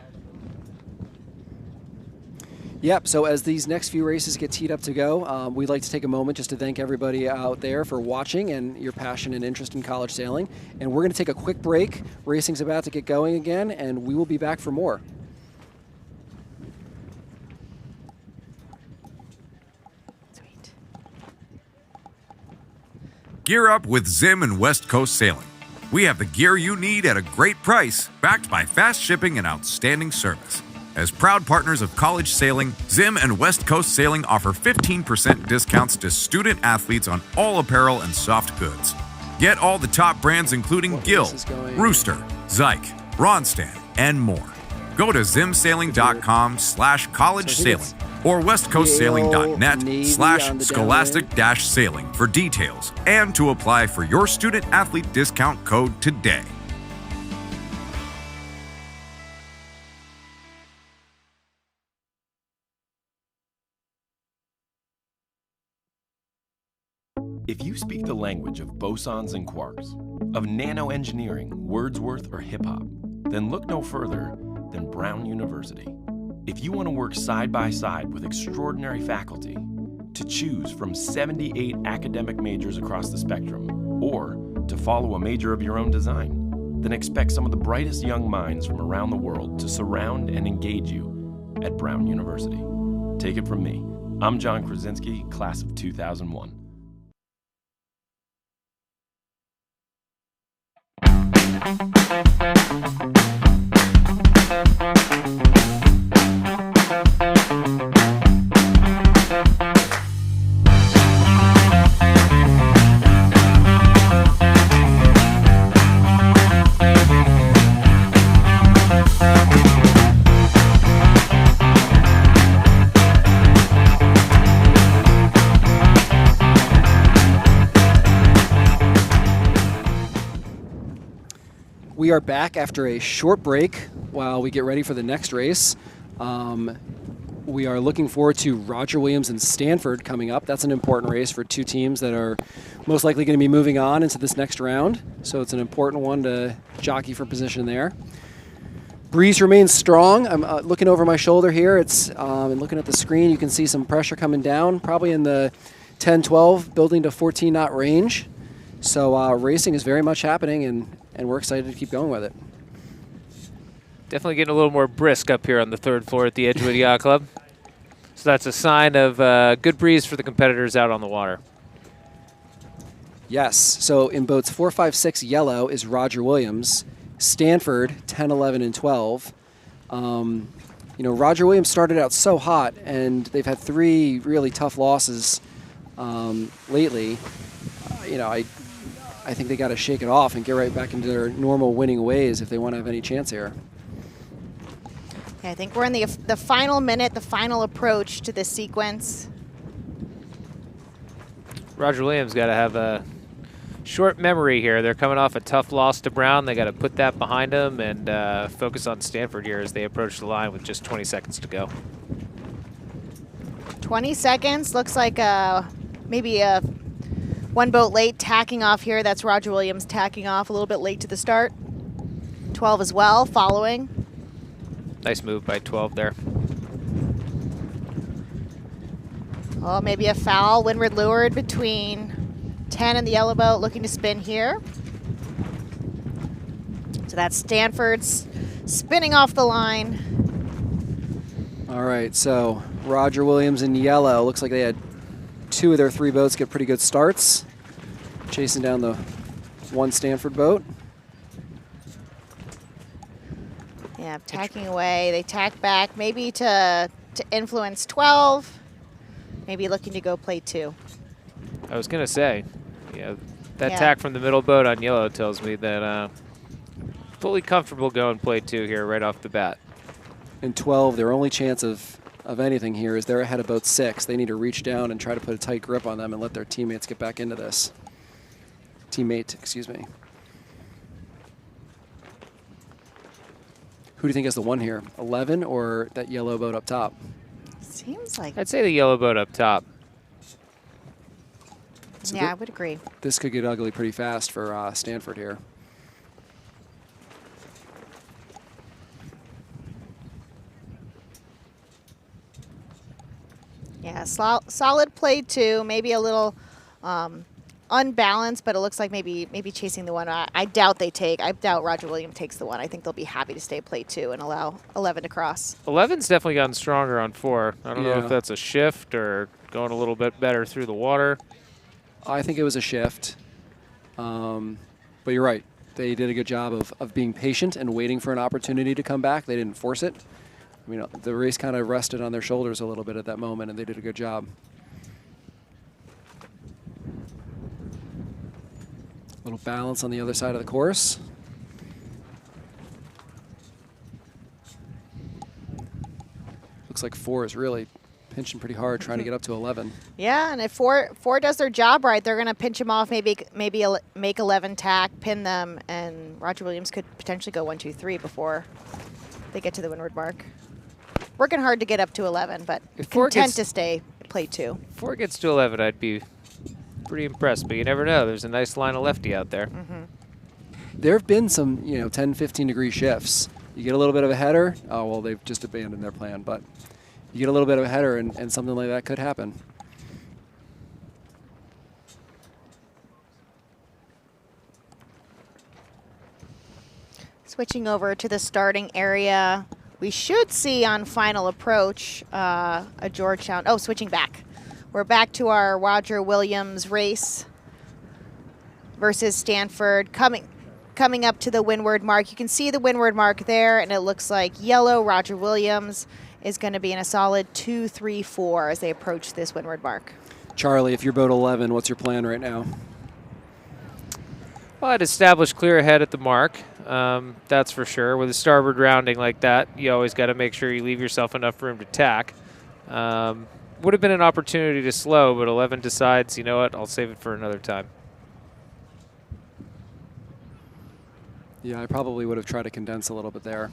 Yep, so as these next few races get teed up to go, we'd like to take a moment just to thank everybody out there for watching and your passion and interest in college sailing. And we're going to take a quick break. Racing's about to get going again, and we will be back for more. Sweet. Gear up with Zim and West Coast Sailing. We have the gear you need at a great price, backed by fast shipping and outstanding service. As proud partners of college sailing, Zim and West Coast Sailing offer 15% discounts to student athletes on all apparel and soft goods. Get all the top brands including Gill, Rooster, Zyke, Ronstadt, and more. Go to zimsailing.com/college sailing or westcoastsailing.net/scholastic-sailing for details and to apply for your student athlete discount code today. If you speak the language of bosons and quarks, of nanoengineering, Wordsworth, or hip-hop, then look no further than Brown University. If you want to work side by side with extraordinary faculty, to choose from 78 academic majors across the spectrum, or to follow a major of your own design, then expect some of the brightest young minds from around the world to surround and engage you at Brown University. Take it from me. I'm John Krasinski, class of 2001. we are back after a short break while we get ready for the next race. We are looking forward to Roger Williams and Stanford coming up. That's an important race for two teams that are most likely going to be moving on into this next round. So it's an important one to jockey for position there. Breeze remains strong. I'm looking over my shoulder here. And looking at the screen, you can see some pressure coming down, probably in the 10-12, building to 14 knot range. So racing is very much happening, and we're excited to keep going with it. Definitely getting a little more brisk up here on the 3rd floor at the Edgewood Yacht Club. So that's a sign of good breeze for the competitors out on the water. Yes. So in boats 4, 5, 6, yellow is Roger Williams. Stanford, 10, 11, and 12. Roger Williams started out so hot, and they've had 3 really tough losses lately. I think they got to shake it off and get right back into their normal winning ways if they want to have any chance here. I think we're in the final minute, the final approach to this sequence. Roger Williams got to have a short memory here. They're coming off a tough loss to Brown. They got to put that behind them and focus on Stanford here as they approach the line with just 20 seconds to go. 20 seconds. Looks like maybe one boat late tacking off here. That's Roger Williams tacking off a little bit late to the start. 12 as well, following. Nice move by 12 there. Oh, maybe a foul. Windward leeward between 10 and the yellow boat, looking to spin here. So that's Stanford's spinning off the line. All right, so Roger Williams in yellow. Looks like they had 2 of their 3 boats get pretty good starts, chasing down the one Stanford boat. Yeah, tacking away. They tack back, maybe to influence 12. Maybe looking to go play 2. I was going to say, that tack from the middle boat on yellow tells me that fully comfortable going play 2 here right off the bat. In 12, their only chance of anything here is they're ahead of boat 6. They need to reach down and try to put a tight grip on them and let their teammates get back into this. Teammate, excuse me. Who do you think has the 1 here? 11 or that yellow boat up top? Seems like. I'd say the yellow boat up top. So yeah, I would agree. This could get ugly pretty fast for Stanford here. Yeah, solid play 2, maybe a little unbalanced, but it looks like maybe chasing the 1. I doubt Roger Williams takes the 1. I think they'll be happy to stay play 2 and allow 11 to cross. 11's definitely gotten stronger on 4. I don't know if that's a shift or going a little bit better through the water. I think it was a shift, but you're right. They did a good job of being patient and waiting for an opportunity to come back. They didn't force it. I mean, the race kind of rested on their shoulders a little bit at that moment, and they did a good job. A little balance on the other side of the course. Looks like 4 is really pinching pretty hard, trying to get up to 11. Yeah, and if 4 does their job right, they're going to pinch them off, maybe make 11 tack, pin them, and Roger Williams could potentially go 1, 2, 3 before they get to the windward mark. Working hard to get up to 11, but content to stay play 2. If 4 gets to 11, I'd be pretty impressed, but you never know. There's a nice line of lefty out there. There have been some, 10, 15-degree shifts. You get a little bit of a header. Oh, well, they've just abandoned their plan, but you get a little bit of a header, and something like that could happen. Switching over to the starting area, we should see on final approach a Georgetown. Oh, switching back. We're back to our Roger Williams race versus Stanford coming up to the windward mark. You can see the windward mark there, and it looks like yellow Roger Williams is going to be in a solid 2, 3, 4 as they approach this windward mark. Charlie, if you're boat 11, what's your plan right now? Well, I'd establish clear ahead at the mark. That's for sure. With a starboard rounding like that, you always got to make sure you leave yourself enough room to tack. Would have been an opportunity to slow, but 11 decides, you know what, I'll save it for another time. Yeah, I probably would have tried to condense a little bit there.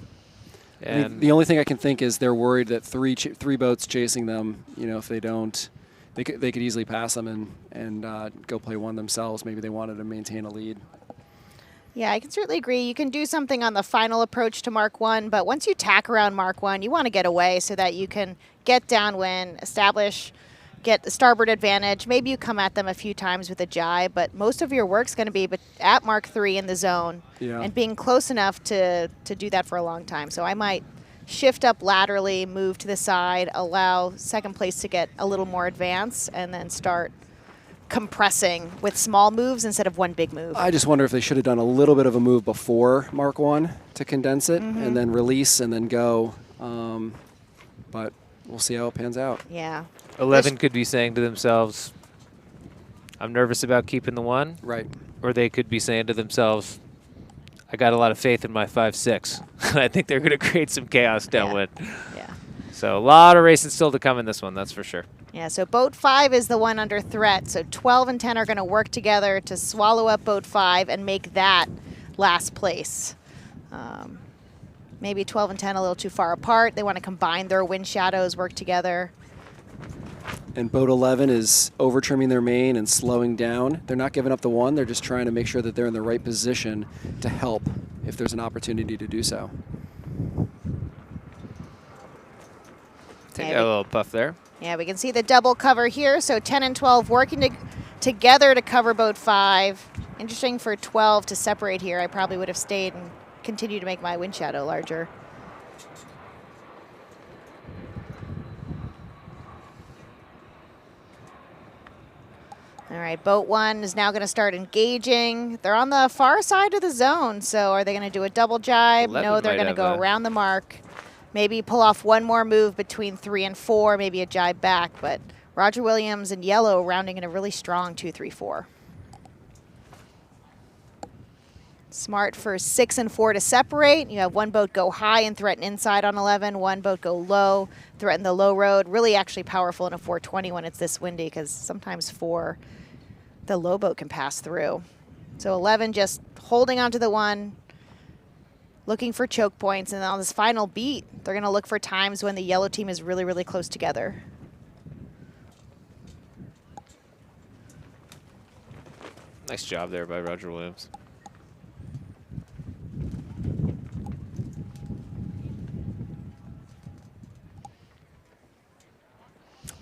And the only thing I can think is they're worried that three boats chasing them, if they don't, they could easily pass them and go play one themselves. Maybe they wanted to maintain a lead. Yeah, I can certainly agree. You can do something on the final approach to Mark 1, but once you tack around Mark 1, you want to get away so that you can get downwind, get the starboard advantage. Maybe you come at them a few times with a jibe, but most of your work's going to be at Mark 3 in the zone and being close enough to do that for a long time. So I might shift up laterally, move to the side, allow second place to get a little more advance, and then start compressing with small moves instead of one big move. I just wonder if they should have done a little bit of a move before Mark 1 to condense it and then release and then go. But we'll see how it pans out. Yeah. 11 could be saying to themselves, I'm nervous about keeping the 1. Right. Or they could be saying to themselves, I got a lot of faith in my 5-6. I think they're going to create some chaos downwind. Yeah. So a lot of racing still to come in this one, that's for sure. Yeah, so boat 5 is the one under threat. So 12 and 10 are going to work together to swallow up boat 5 and make that last place. Maybe 12 and 10 a little too far apart. They want to combine their wind shadows, work together. And boat 11 is over trimming their main and slowing down. They're not giving up the 1. They're just trying to make sure that they're in the right position to help if there's an opportunity to do so. Take a little puff there. Yeah, we can see the double cover here. So 10 and 12 working together to cover boat 5. Interesting for 12 to separate here. I probably would have stayed and continued to make my wind shadow larger. All right, boat 1 is now going to start engaging. They're on the far side of the zone, so are they going to do a double jibe? No, they're going to go around the mark. Maybe pull off one more move between 3 and 4, maybe a jibe back, but Roger Williams and yellow rounding in a really strong 2-3-4. Smart for 6 and 4 to separate. You have one boat go high and threaten inside on 11, one boat go low, threaten the low road. Really actually powerful in a 420 when it's this windy because sometimes 4, the low boat can pass through. So 11 just holding onto the 1, looking for choke points, and on this final beat, they're going to look for times when the yellow team is really, really close together. Nice job there by Roger Williams.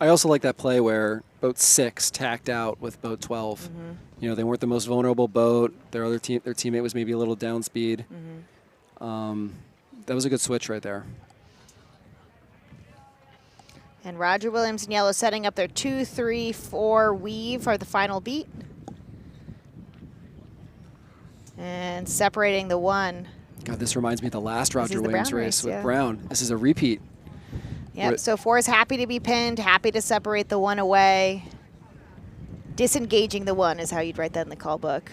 I also like that play where boat 6 tacked out with boat 12. They weren't the most vulnerable boat. Their teammate was maybe a little downspeed. That was a good switch right there. And Roger Williams and yellow setting up their 2-3-4 weave for the final beat. And separating the 1. God, this reminds me of the last Roger the Williams Brown race race, with yeah. Brown. This is a repeat. Yep, so 4 is happy to be pinned, happy to separate the 1 away. Disengaging the 1 is how you'd write that in the call book.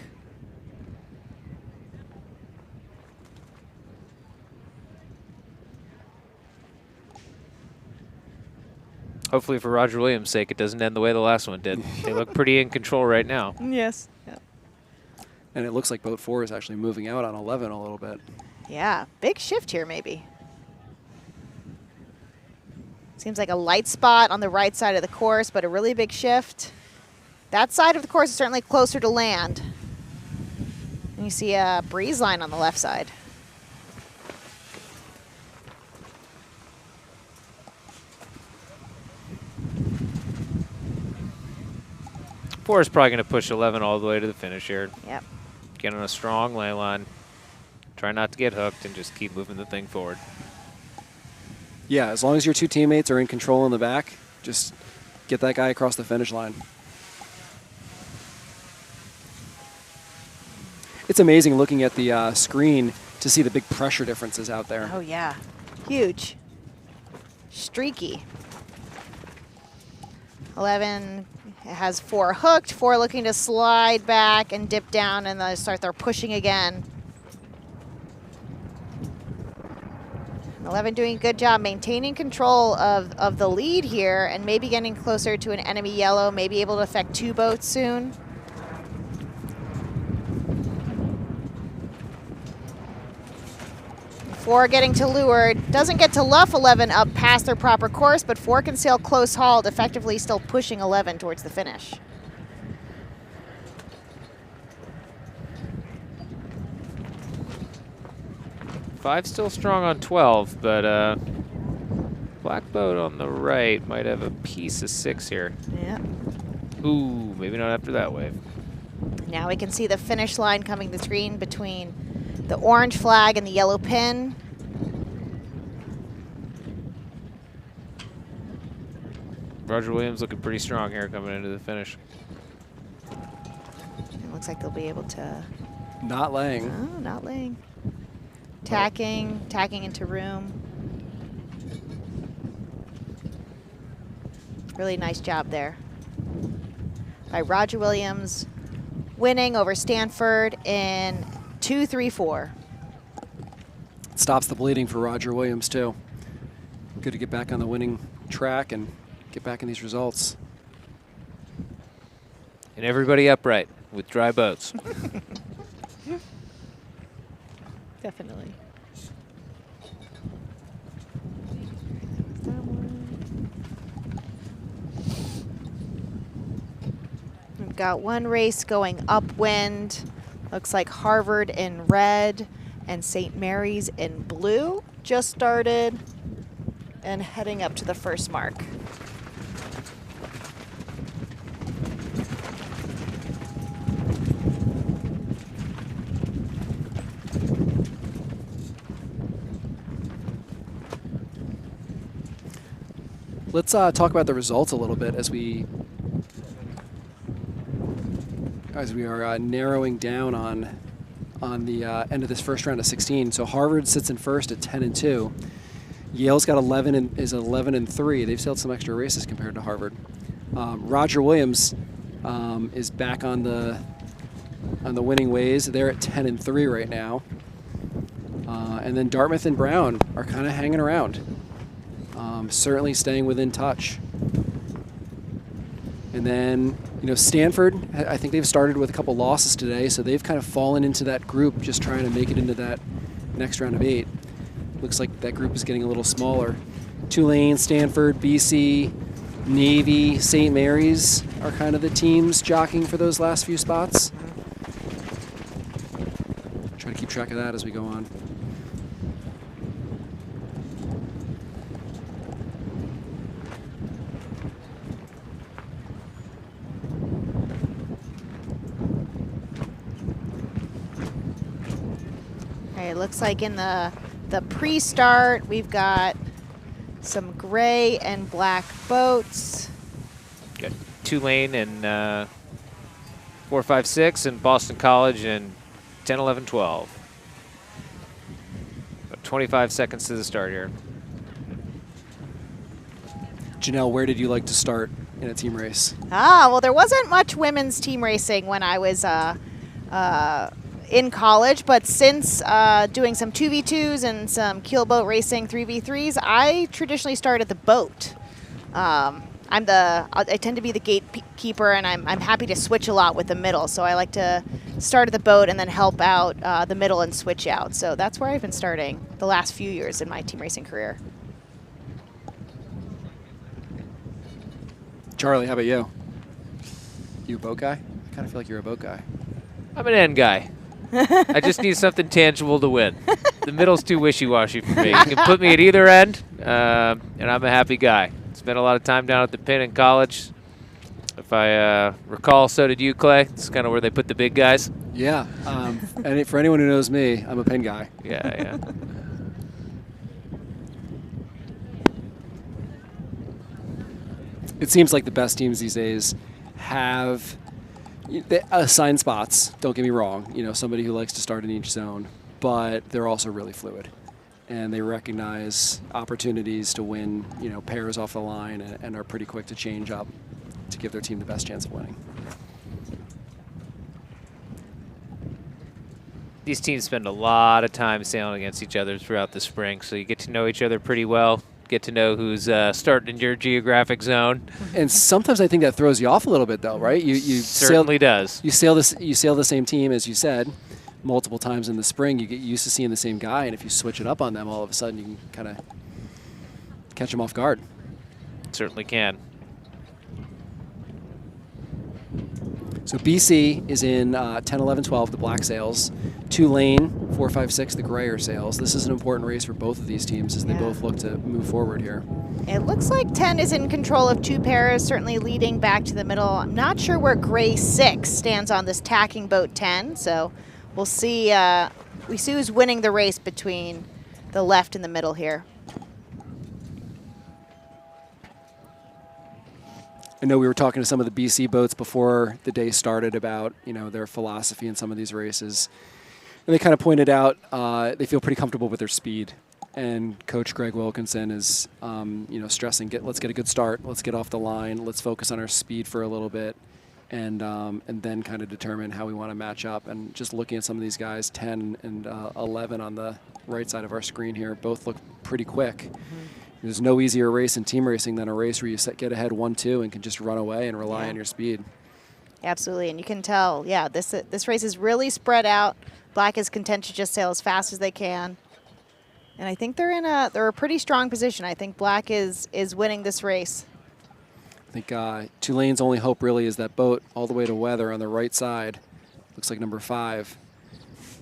Hopefully for Roger Williams' sake, it doesn't end the way the last one did. They look pretty in control right now. Yes. Yep. And it looks like boat 4 is actually moving out on 11 a little bit. Yeah, big shift here maybe. Seems like a light spot on the right side of the course, but a really big shift. That side of the course is certainly closer to land. And you see a breeze line on the left side. Four is probably going to push 11 all the way to the finish here. Yep. Get on a strong lay line. Try not to get hooked and just keep moving the thing forward. Yeah, as long as your 2 teammates are in control in the back, just get that guy across the finish line. It's amazing looking at the screen to see the big pressure differences out there. Oh, yeah. Huge. Streaky. 11 has 4 hooked, 4 looking to slide back and dip down, and then start their pushing again. 11 doing a good job maintaining control of the lead here and maybe getting closer to an enemy yellow, maybe able to affect 2 boats soon. 4 getting to leeward. Doesn't get to luff 11 up past their proper course, but 4 can sail close hauled, effectively still pushing 11 towards the finish. Five still strong on 12, but black boat on the right might have a piece of 6 here. Yeah. Ooh, maybe not after that wave. Now we can see the finish line coming to the screen between the orange flag and the yellow pin. Roger Williams looking pretty strong here coming into the finish. It looks like they'll be able to... Not laying. Oh, not laying. Tacking into room. Really nice job there by Roger Williams, winning over Stanford in 2-3-4. Stops the bleeding for Roger Williams, too. Good to get back on the winning track and get back in these results. And everybody upright with dry boats. Definitely. We've got one race going upwind. Looks like Harvard in red and St. Mary's in blue just started and heading up to the first mark. Let's talk about the results a little bit as we are narrowing down on the end of this first round of 16. So Harvard sits in first at 10-2. Yale's got 11 and is 11-3. They've sailed some extra races compared to Harvard. Roger Williams is back on the winning ways. They're at 10-3 right now. And then Dartmouth and Brown are kind of hanging around. Certainly staying within touch. And then, Stanford, I think they've started with a couple losses today, so they've kind of fallen into that group, just trying to make it into that next round of 8. Looks like that group is getting a little smaller. Tulane, Stanford, BC, Navy, St. Mary's are kind of the teams jockeying for those last few spots. Try to keep track of that as we go on. It looks like in the pre-start, we've got some gray and black boats. Got Tulane and 4, 5, 6, and Boston College in 10, 11, 12. About 25 seconds to the start here. Janelle, where did you like to start in a team race? Well, there wasn't much women's team racing when I was in college, but since doing some 2v2s and some keelboat racing 3v3s, I traditionally start at the boat. I tend to be the gatekeeper, and I'm happy to switch a lot with the middle. So I like to start at the boat and then help out the middle and switch out. So that's where I've been starting the last few years in my team racing career. Charlie, how about you? You a boat guy? I kind of feel like you're a boat guy. I'm an end guy. I just need something tangible to win. The middle's too wishy-washy for me. You can put me at either end, and I'm a happy guy. Spent a lot of time down at the pin in college. If I recall, so did you, Clay. This is kind of where they put the big guys. Yeah, and for anyone who knows me, I'm a pin guy. Yeah. It seems like the best teams these days have assigned spots. Don't get me wrong. Somebody who likes to start in each zone, but they're also really fluid, and they recognize opportunities to win. Pairs off the line, and are pretty quick to change up to give their team the best chance of winning. These teams spend a lot of time sailing against each other throughout the spring, so you get to know each other pretty well. Get to know who's starting in your geographic zone. And sometimes I think that throws you off a little bit, though, right? You certainly does. You sail the same team, as you said, multiple times in the spring, you get used to seeing the same guy, and if you switch it up on them, all of a sudden you can kind of catch them off guard. Certainly can. So BC is in 10, 11, 12, the black sails. Tulane, 4, 5, 6, the grayer sails. This is an important race for both of these teams as they both look to move forward here. It looks like 10 is in control of 2 pairs, certainly leading back to the middle. I'm not sure where gray 6 stands on this tacking boat 10, so we'll see. We see who's winning the race between the left and the middle here. I know we were talking to some of the BC boats before the day started about, you know, their philosophy in some of these races. And they kind of pointed out they feel pretty comfortable with their speed. And Coach Greg Wilkinson is, you know, stressing, let's get a good start. Let's get off the line. Let's focus on our speed for a little bit. And then kind of determine how we want to match up. And just looking at some of these guys, 10 and 11 on the right side of our screen here, both look pretty quick. Mm-hmm. There's no easier race in team racing than a race where you get ahead 1-2 and can just run away and rely on your speed. Absolutely, and you can tell, this race is really spread out. Black is content to just sail as fast as they can. And I think they're a pretty strong position. I think Black is winning this race. I think Tulane's only hope really is that boat all the way to weather on the right side. Looks like number 5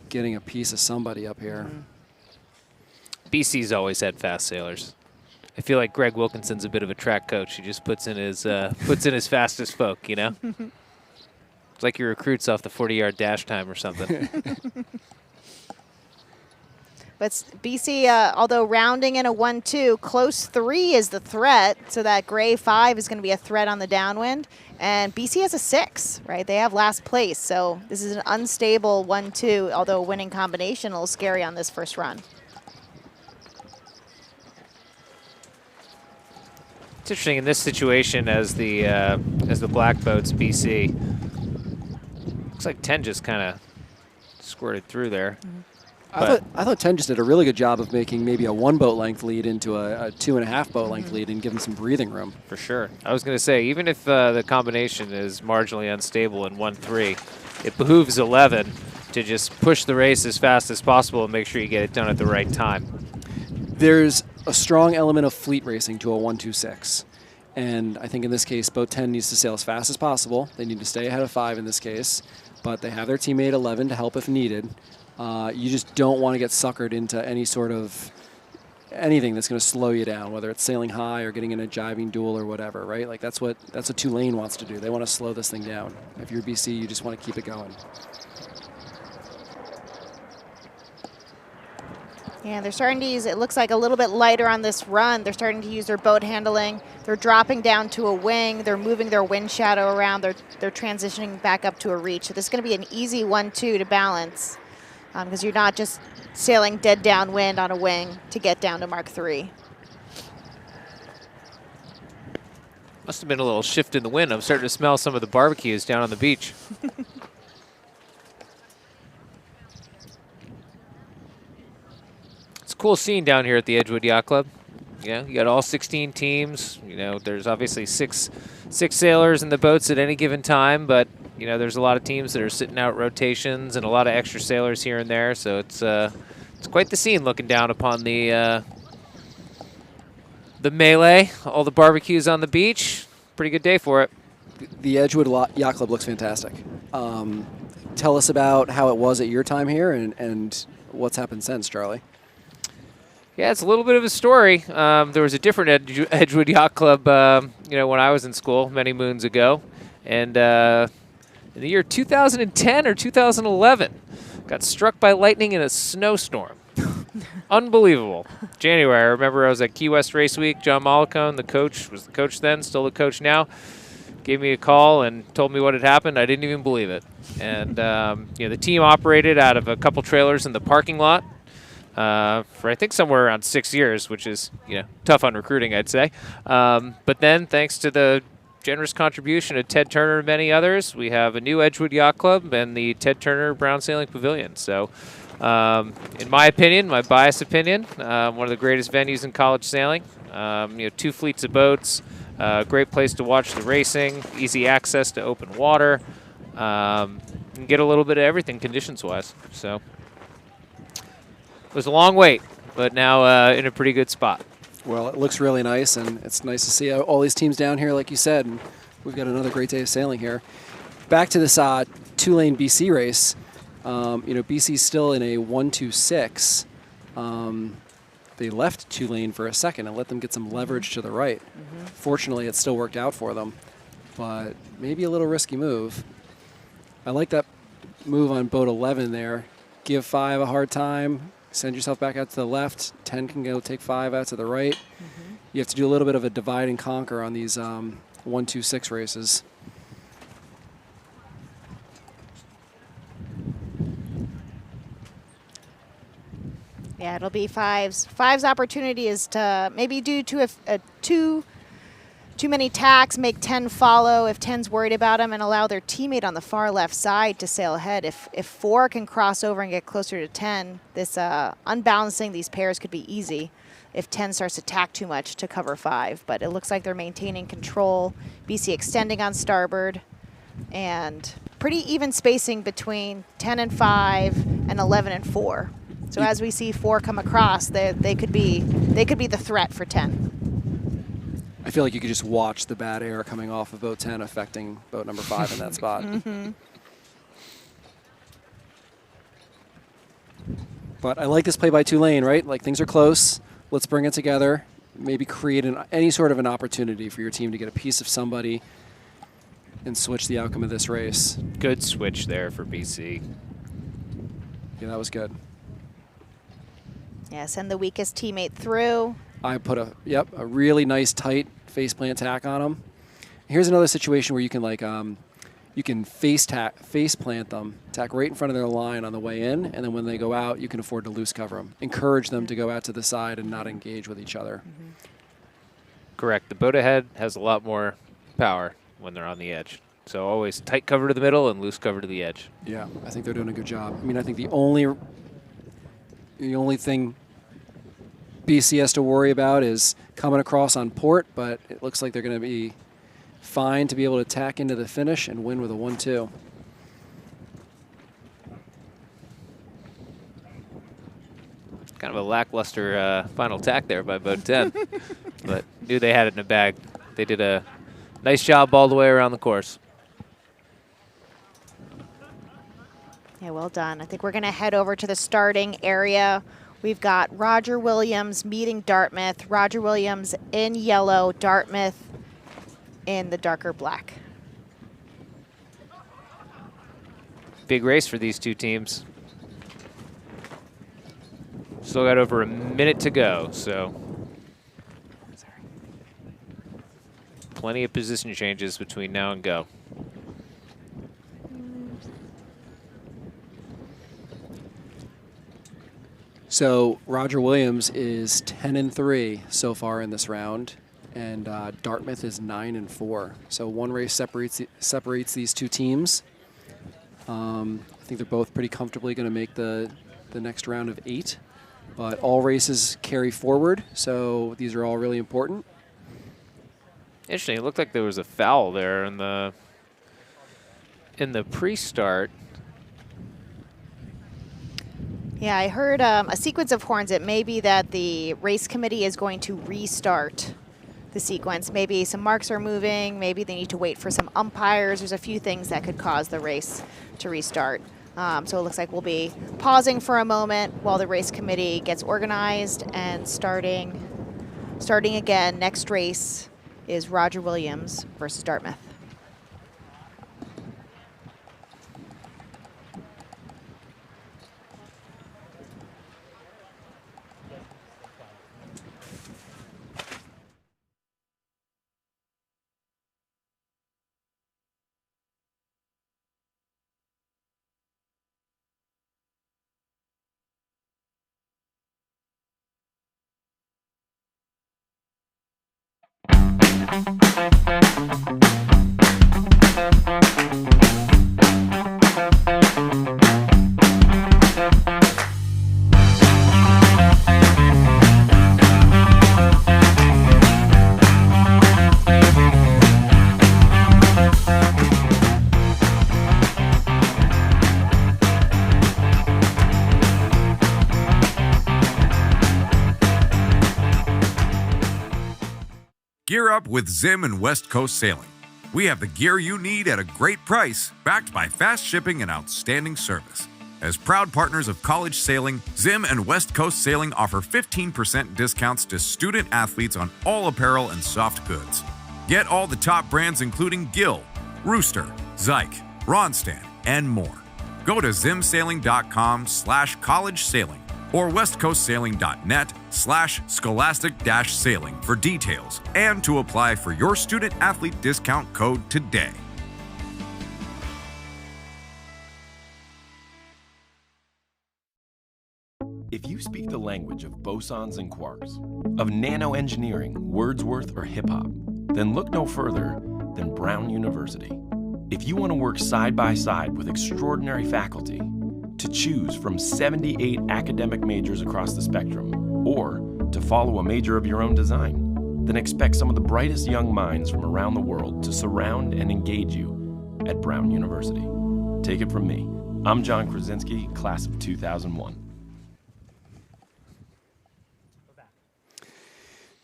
getting a piece of somebody up here. Mm-hmm. BC's always had fast sailors. I feel like Greg Wilkinson's a bit of a track coach. He just puts in his fastest folk, you know? It's like he recruits off the 40-yard dash time or something. But BC, although rounding in a 1-2, close 3 is the threat, so that gray 5 is going to be a threat on the downwind. And BC has a 6, right? They have last place, so this is an unstable 1-2, although a winning combination, a little scary on this first run. It's interesting in this situation as the black boats BC. Looks like 10 just kind of squirted through there. Mm-hmm. I thought 10 just did a really good job of making maybe a 1 boat length lead into a 2.5 boat length lead and giving some breathing room. For sure. I was going to say, even if the combination is marginally unstable in 1-3, it behooves 11 to just push the race as fast as possible and make sure you get it done at the right time. There's a strong element of fleet racing to a 1-2-6. And I think in this case, boat 10 needs to sail as fast as possible. They need to stay ahead of 5 in this case, but they have their teammate 11 to help if needed. You just don't want to get suckered into any sort of anything that's going to slow you down, whether it's sailing high or getting in a jiving duel or whatever, right? Like that's what Tulane wants to do. They want to slow this thing down. If you're BC, you just want to keep it going. Yeah, they're starting to use, it looks like a little bit lighter on this run. They're starting to use their boat handling. They're dropping down to a wing. They're moving their wind shadow around. They're transitioning back up to a reach. So this is going to be an easy 1-2 to balance because you're not just sailing dead downwind on a wing to get down to Mark 3. Must have been a little shift in the wind. I'm starting to smell some of the barbecues down on the beach. Cool scene down here at the Edgewood Yacht Club. Yeah, you got all 16 teams. You know, there's obviously six sailors in the boats at any given time, but you know, there's a lot of teams that are sitting out rotations and a lot of extra sailors here and there. So it's quite the scene looking down upon the melee, all the barbecues on the beach. Pretty good day for it. The Edgewood Yacht Club looks fantastic. Tell us about how it was at your time here and what's happened since, Charlie. Yeah, it's a little bit of a story. There was a different Edgewood Yacht Club, you know, when I was in school many moons ago. And in the year 2010 or 2011, got struck by lightning in a snowstorm. Unbelievable. January, I remember I was at Key West Race Week. John Mollicone, the coach, was the coach then, still the coach now, gave me a call and told me what had happened. I didn't even believe it. And, you know, the team operated out of a couple trailers in the parking lot. For I think somewhere around 6 years, which is, you know, tough on recruiting, I'd say. But then, thanks to the generous contribution of Ted Turner and many others, we have a new Edgewood Yacht Club and the Ted Turner Brown Sailing Pavilion. So, in my opinion, my biased opinion, one of the greatest venues in college sailing. You know, 2 fleets of boats, great place to watch the racing, easy access to open water. You can get a little bit of everything conditions-wise. So it was a long wait, but now in a pretty good spot. Well, it looks really nice, and it's nice to see all these teams down here, like you said, and we've got another great day of sailing here. Back to this Tulane BC race. BC's still in a 1-2-6. They left Tulane for a second and let them get some leverage to the right. Fortunately, it still worked out for them, but maybe a little risky move. I like that move on boat 11 there. Give 5 a hard time. Send yourself back out to the left. 10 can go take 5 out to the right. You have to do a little bit of a divide and conquer on these 1-2-6 races. Yeah, it'll be Five's. Five's opportunity is to maybe do too many tacks, make 10 follow if 10's worried about him, and allow their teammate on the far left side to sail ahead. If 4 can cross over and get closer to 10, this unbalancing these pairs could be easy if 10 starts to tack too much to cover 5. But it looks like they're maintaining control. BC extending on starboard, and pretty even spacing between 10 and 5 and 11 and 4. So as we see 4 come across, they could be the threat for 10. I feel like you could just watch the bad air coming off of boat 10 affecting boat number 5 in that spot. But I like this play by Tulane, right? Like, things are close. Let's bring it together. Maybe create any sort of an opportunity for your team to get a piece of somebody and switch the outcome of this race. Good switch there for BC. Yeah, that was good. Yeah, send the weakest teammate through. I put a really nice tight face plant tack on them. Here's another situation where you can you can face plant them, tack right in front of their line on the way in, and then when they go out, you can afford to loose cover them. Encourage them to go out to the side and not engage with each other. Correct. The boat ahead has a lot more power when they're on the edge. So always tight cover to the middle and loose cover to the edge. Yeah, I think they're doing a good job. I mean, I think the only thing BC has to worry about is coming across on port, but it looks like they're going to be fine to be able to tack into the finish and win with a 1-2. Kind of a lackluster final tack there by boat 10, but knew they had it in a bag. They did a nice job all the way around the course. Yeah, well done. I think we're going to head over to the starting area. We've got Roger Williams meeting Dartmouth. Roger Williams in yellow, Dartmouth in the darker black. Big race for these two teams. Still got over a minute to go, so plenty of position changes between now and go. So Roger Williams is 10-3 so far in this round, and Dartmouth is 9-4. So one race separates these two teams. I think they're both pretty comfortably going to make the next round of 8, but all races carry forward, so these are all really important. Interesting. It looked like there was a foul there in the pre-start. Yeah, I heard a sequence of horns. It may be that the race committee is going to restart the sequence. Maybe some marks are moving. Maybe they need to wait for some umpires. There's a few things that could cause the race to restart. So it looks like we'll be pausing for a moment while the race committee gets organized and starting again. Next race is Roger Williams versus Dartmouth. Gear up with Zim and West Coast Sailing. We have the gear you need at a great price, backed by fast shipping and outstanding service. As proud partners of college sailing, Zim and West Coast Sailing offer 15% discounts to student athletes on all apparel and soft goods. Get all the top brands including Gill, Rooster, Zyke, Ronstadt, and more. Go to zimsailing.com/college sailing or westcoastsailing.net/scholastic-sailing for details and to apply for your student athlete discount code today. If you speak the language of bosons and quarks, of nanoengineering, Wordsworth, or hip-hop, then look no further than Brown University. If you want to work side by side with extraordinary faculty, to choose from 78 academic majors across the spectrum, or to follow a major of your own design, then expect some of the brightest young minds from around the world to surround and engage you at Brown University. Take it from me. I'm John Krasinski, class of 2001.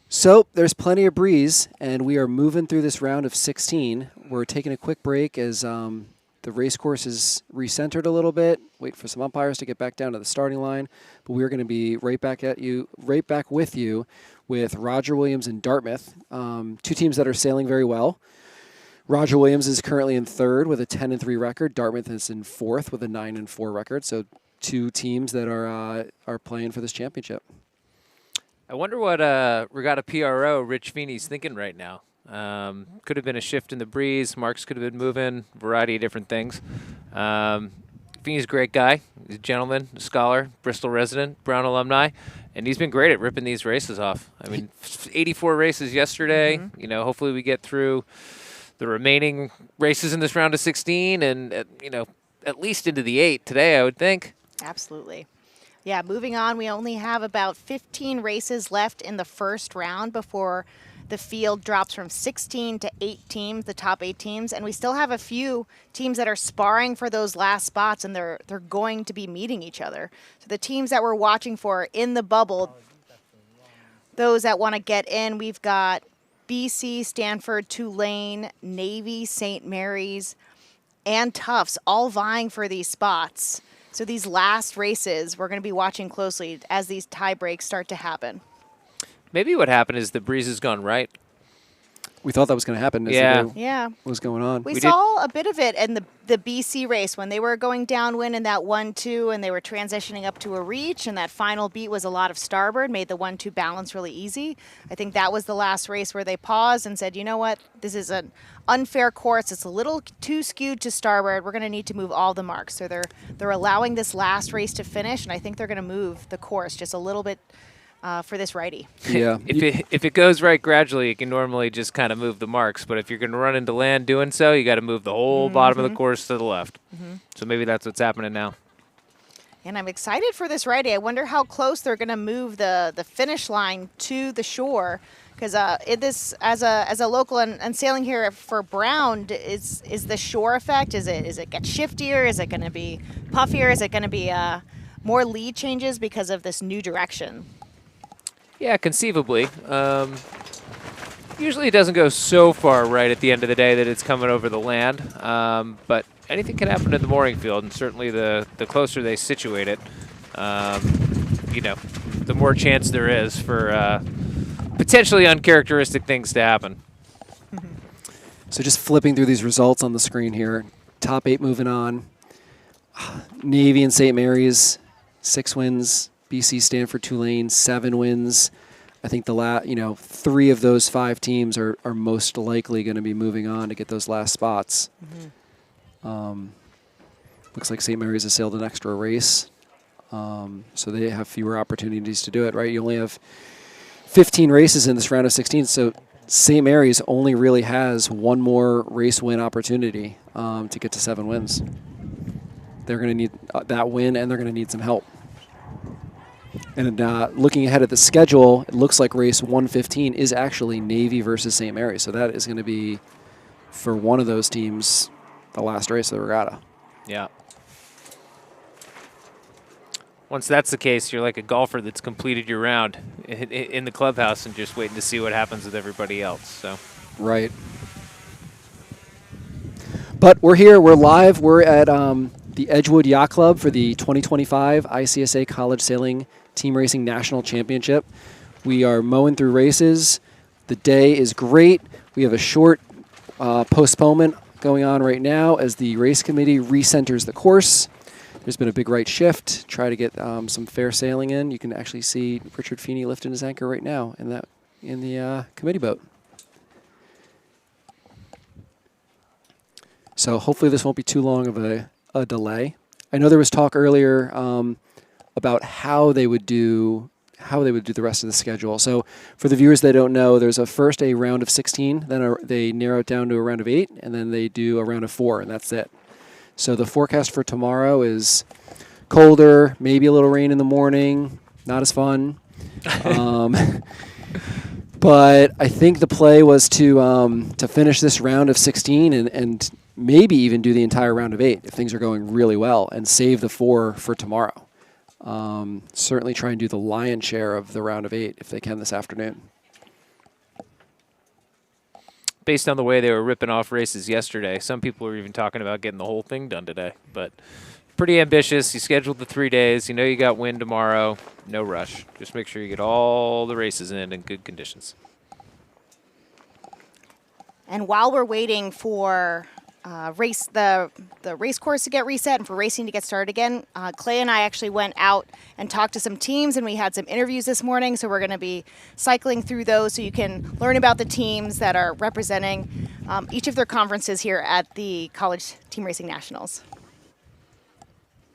So there's plenty of breeze, and we are moving through this round of 16. We're taking a quick break as the race course is recentered a little bit. Wait for some umpires to get back down to the starting line. But we're going to be right back with you with Roger Williams and Dartmouth, two teams that are sailing very well. Roger Williams is currently in third with a 10-3 record. Dartmouth is in fourth with a 9-4 record. So two teams that are playing for this championship. I wonder what Regatta PRO Rich Feeney's thinking right now. Could have been a shift in the breeze. Marks could have been moving. Variety of different things. Feeney's a great guy. He's a gentleman, a scholar, Bristol resident, Brown alumni, and he's been great at ripping these races off. I mean, 84 races yesterday. Mm-hmm. You know, hopefully we get through the remaining races in this round of 16, and at least into the 8 today, I would think. Absolutely. Yeah, moving on, we only have about 15 races left in the first round before the field drops from 16 to 8 teams, the top 8 teams, and we still have a few teams that are sparring for those last spots, and they're going to be meeting each other. So the teams that we're watching for in the bubble, those that want to get in, we've got BC, Stanford, Tulane, Navy, St. Mary's, and Tufts all vying for these spots. So these last races, we're going to be watching closely as these tie breaks start to happen. Maybe what happened is the breeze has gone right. We thought that was going to happen. Yeah. What was going on? We saw a bit of it in the BC race when they were going downwind in that 1-2 and they were transitioning up to a reach, and that final beat was a lot of starboard, made the 1-2 balance really easy. I think that was the last race where they paused and said, you know what, this is an unfair course. It's a little too skewed to starboard. We're going to need to move all the marks. So they're allowing this last race to finish, and I think they're going to move the course just a little bit for this righty. Yeah. if it goes right gradually, you can normally just kind of move the marks. But if you're going to run into land doing so, you got to move the whole bottom of the course to the left. Mm-hmm. So maybe that's what's happening now. And I'm excited for this righty. I wonder how close they're going to move the finish line to the shore. Because this, as a local and sailing here for Brown, is the shore effect? Is it get shiftier? Is it going to be puffier? Is it going to be more lead changes because of this new direction? Yeah, conceivably. Usually it doesn't go so far right at the end of the day that it's coming over the land, but anything can happen in the mooring field, and certainly the closer they situate it, the more chance there is for potentially uncharacteristic things to happen. So just flipping through these results on the screen here, top 8 moving on. Navy and St. Mary's, 6 wins. BC, Stanford, Tulane, 7 wins. I think the 3 of those 5 teams are most likely going to be moving on to get those last spots. Mm-hmm. Looks like St. Mary's has sailed an extra race, so they have fewer opportunities to do it. Right, you only have 15 races in this round of 16, so St. Mary's only really has one more race win opportunity to get to 7 wins. They're going to need that win, and they're going to need some help. And looking ahead at the schedule, it looks like race 115 is actually Navy versus St. Mary's. So that is going to be, for one of those teams, the last race of the regatta. Yeah. Once that's the case, you're like a golfer that's completed your round in the clubhouse and just waiting to see what happens with everybody else. So. Right. But we're here. We're live. We're at the Edgewood Yacht Club for the 2025 ICSA College Sailing Team Racing National Championship. We are mowing through races. The day is great. We have a short postponement going on right now as the race committee recenters the course. There's been a big right shift, try to get some fair sailing in. You can actually see Richard Feeney lifting his anchor right now in the committee boat. So hopefully this won't be too long of a delay. I know there was talk earlier about how they would do the rest of the schedule. So for the viewers that don't know, there's a round of 16, then they narrow it down to a round of 8, and then they do a round of 4, and that's it. So the forecast for tomorrow is colder, maybe a little rain in the morning, not as fun. But I think the play was to finish this round of 16 and maybe even do the entire round of 8 if things are going really well, and save the 4 for tomorrow. Certainly try and do the lion's share of the round of 8 if they can this afternoon. Based on the way they were ripping off races yesterday, some people were even talking about getting the whole thing done today. But pretty ambitious. You scheduled the 3 days. You know you got wind tomorrow. No rush. Just make sure you get all the races in good conditions. And while we're waiting for the race course to get reset and for racing to get started again, Clay and I actually went out and talked to some teams, and we had some interviews this morning, so we're going to be cycling through those so you can learn about the teams that are representing each of their conferences here at the College Team Racing Nationals.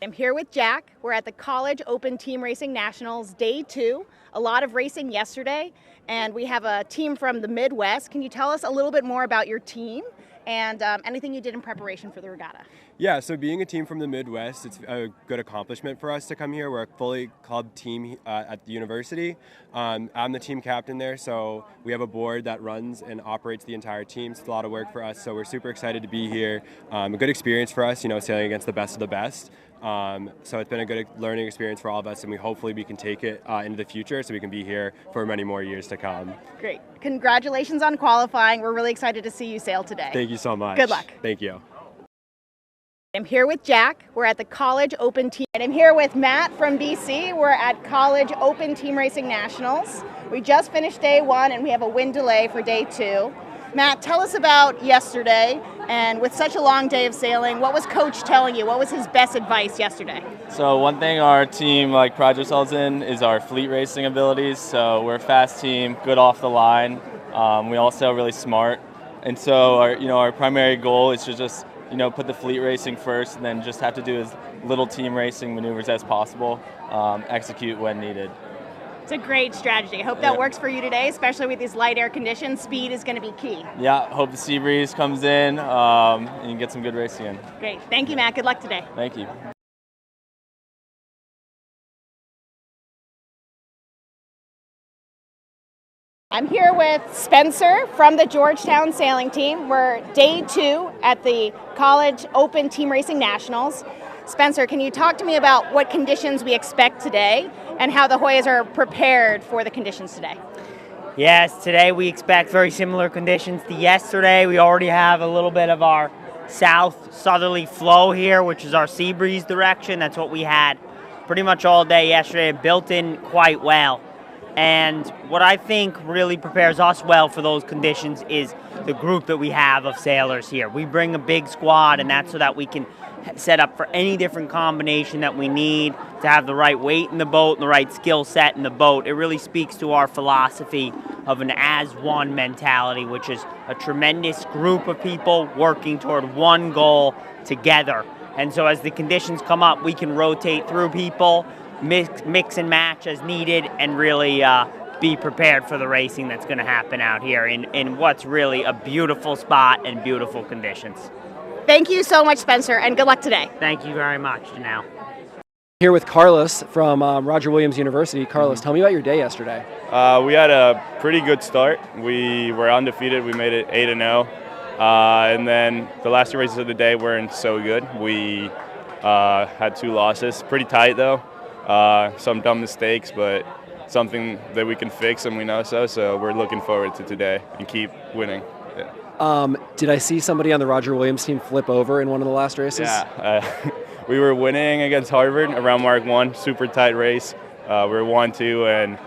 I'm here with Jack. We're at the College Open Team Racing Nationals, Day 2. A lot of racing yesterday, and we have a team from the Midwest. Can you tell us a little bit more about your team and anything you did in preparation for the regatta? Yeah, so being a team from the Midwest, it's a good accomplishment for us to come here. We're a fully club team at the university. I'm the team captain there, so we have a board that runs and operates the entire team. It's a lot of work for us, so we're super excited to be here. A good experience for us, sailing against the best of the best. So it's been a good learning experience for all of us, and hopefully we can take it into the future so we can be here for many more years to come. Great. Congratulations on qualifying. We're really excited to see you sail today. Thank you so much. Good luck. Thank you. I'm here with Jack. We're at the College Open Team. And I'm here with Matt from BC. We're at College Open Team Racing Nationals. We just finished day 1 and we have a wind delay for day 2. Matt, tell us about yesterday, and with such a long day of sailing, what was Coach telling you? What was his best advice yesterday? So one thing our team prides ourselves in is our fleet racing abilities. So we're a fast team, good off the line. We all sail really smart, and so our primary goal is to just put the fleet racing first, and then just have to do as little team racing maneuvers as possible, execute when needed. It's a great strategy. I hope that works for you today, especially with these light air conditions. Speed is going to be key. Yeah, hope the sea breeze comes in and you get some good racing in. Great. Thank you, Matt. Good luck today. Thank you. I'm here with Spencer from the Georgetown sailing team. We're day 2 at the College Open Team Racing Nationals. Spencer, can you talk to me about what conditions we expect today and how the Hoyas are prepared for the conditions today? Yes, today we expect very similar conditions to yesterday. We already have a little bit of our south-southerly flow here, which is our sea breeze direction. That's what we had pretty much all day yesterday, built in quite well. And what I think really prepares us well for those conditions is the group that we have of sailors here. We bring a big squad, and that's so that we can set up for any different combination that we need to have the right weight in the boat and the right skill set in the boat. It really speaks to our philosophy of an as-one mentality, which is a tremendous group of people working toward one goal together. And so as the conditions come up, we can rotate through people, mix and match as needed, and really be prepared for the racing that's going to happen out here in what's really a beautiful spot and beautiful conditions. Thank you so much, Spencer, and good luck today. Thank you very much, Janel. Here with Carlos from Roger Williams University. Carlos, tell me about your day yesterday. We had a pretty good start. We were undefeated. We made it 8-0. And then the last 2 races of the day weren't so good. We had 2 losses. Pretty tight, though. some dumb mistakes, but something that we can fix, and we know so. So we're looking forward to today and keep winning. Yeah. Did I see somebody on the Roger Williams team flip over in one of the last races? Yeah. We were winning against Harvard around Mark 1, super tight race. We were 1-2, and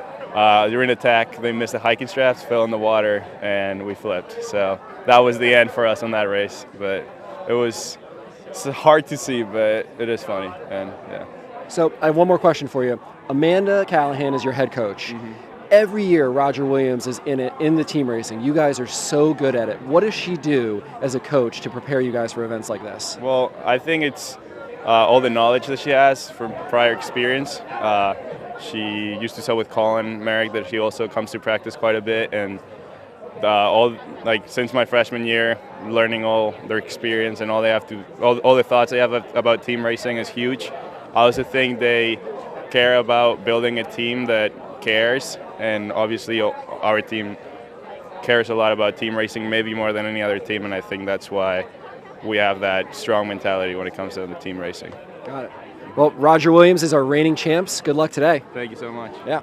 during attack, they missed the hiking straps, fell in the water, and we flipped. So that was the end for us on that race. But it's hard to see, but it is funny. And yeah. So I have one more question for you. Amanda Callahan is your head coach. Every year, Roger Williams is in the team racing. You guys are so good at it. What does she do as a coach to prepare you guys for events like this? Well, I think it's all the knowledge that she has from prior experience. She used to sail with Colin Merrick, that she also comes to practice quite a bit, and since my freshman year, learning all their experience and all the thoughts they have about team racing is huge. I also think they care about building a team that cares, and obviously our team cares a lot about team racing, maybe more than any other team, and I think that's why we have that strong mentality when it comes to the team racing. Got it. Well, Roger Williams is our reigning champs. Good luck today. Thank you so much. Yeah.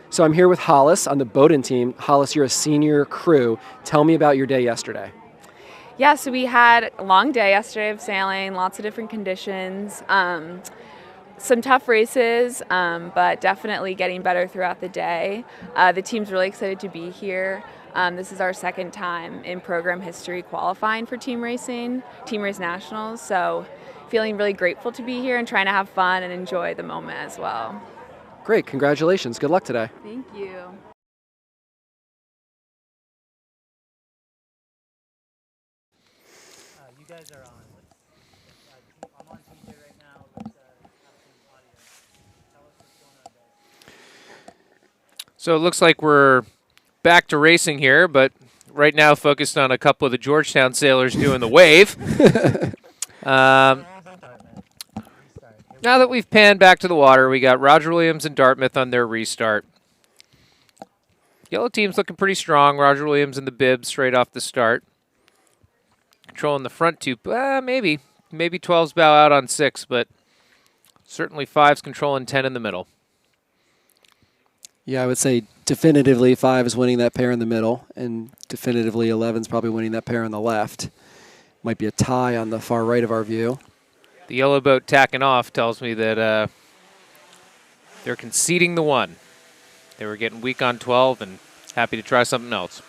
So I'm here with Hollis on the Bowdoin team. Hollis, you're a senior crew. Tell me about your day yesterday. Yeah, so we had a long day yesterday of sailing, lots of different conditions, some tough races, but definitely getting better throughout the day. The team's really excited to be here. This is our second time in program history qualifying for team race nationals, so feeling really grateful to be here and trying to have fun and enjoy the moment as well. Great, congratulations. Good luck today. Thank you. You guys are on. I'm on TJ right now. Let's have some audio. Tell us what's going on there. So it looks like we're back to racing here, but right now focused on a couple of the Georgetown sailors doing the wave. Now that we've panned back to the water, we got Roger Williams and Dartmouth on their restart. Yellow team's looking pretty strong. Roger Williams in the bib straight off the start. Controlling the front two. Maybe 12's bow out on 6, but certainly 5's controlling 10 in the middle. Yeah, I would say definitively 5 is winning that pair in the middle, and definitively 11's probably winning that pair on the left. Might be a tie on the far right of our view. The yellow boat tacking off tells me that they're conceding the 1. They were getting weak on 12 and happy to try something else.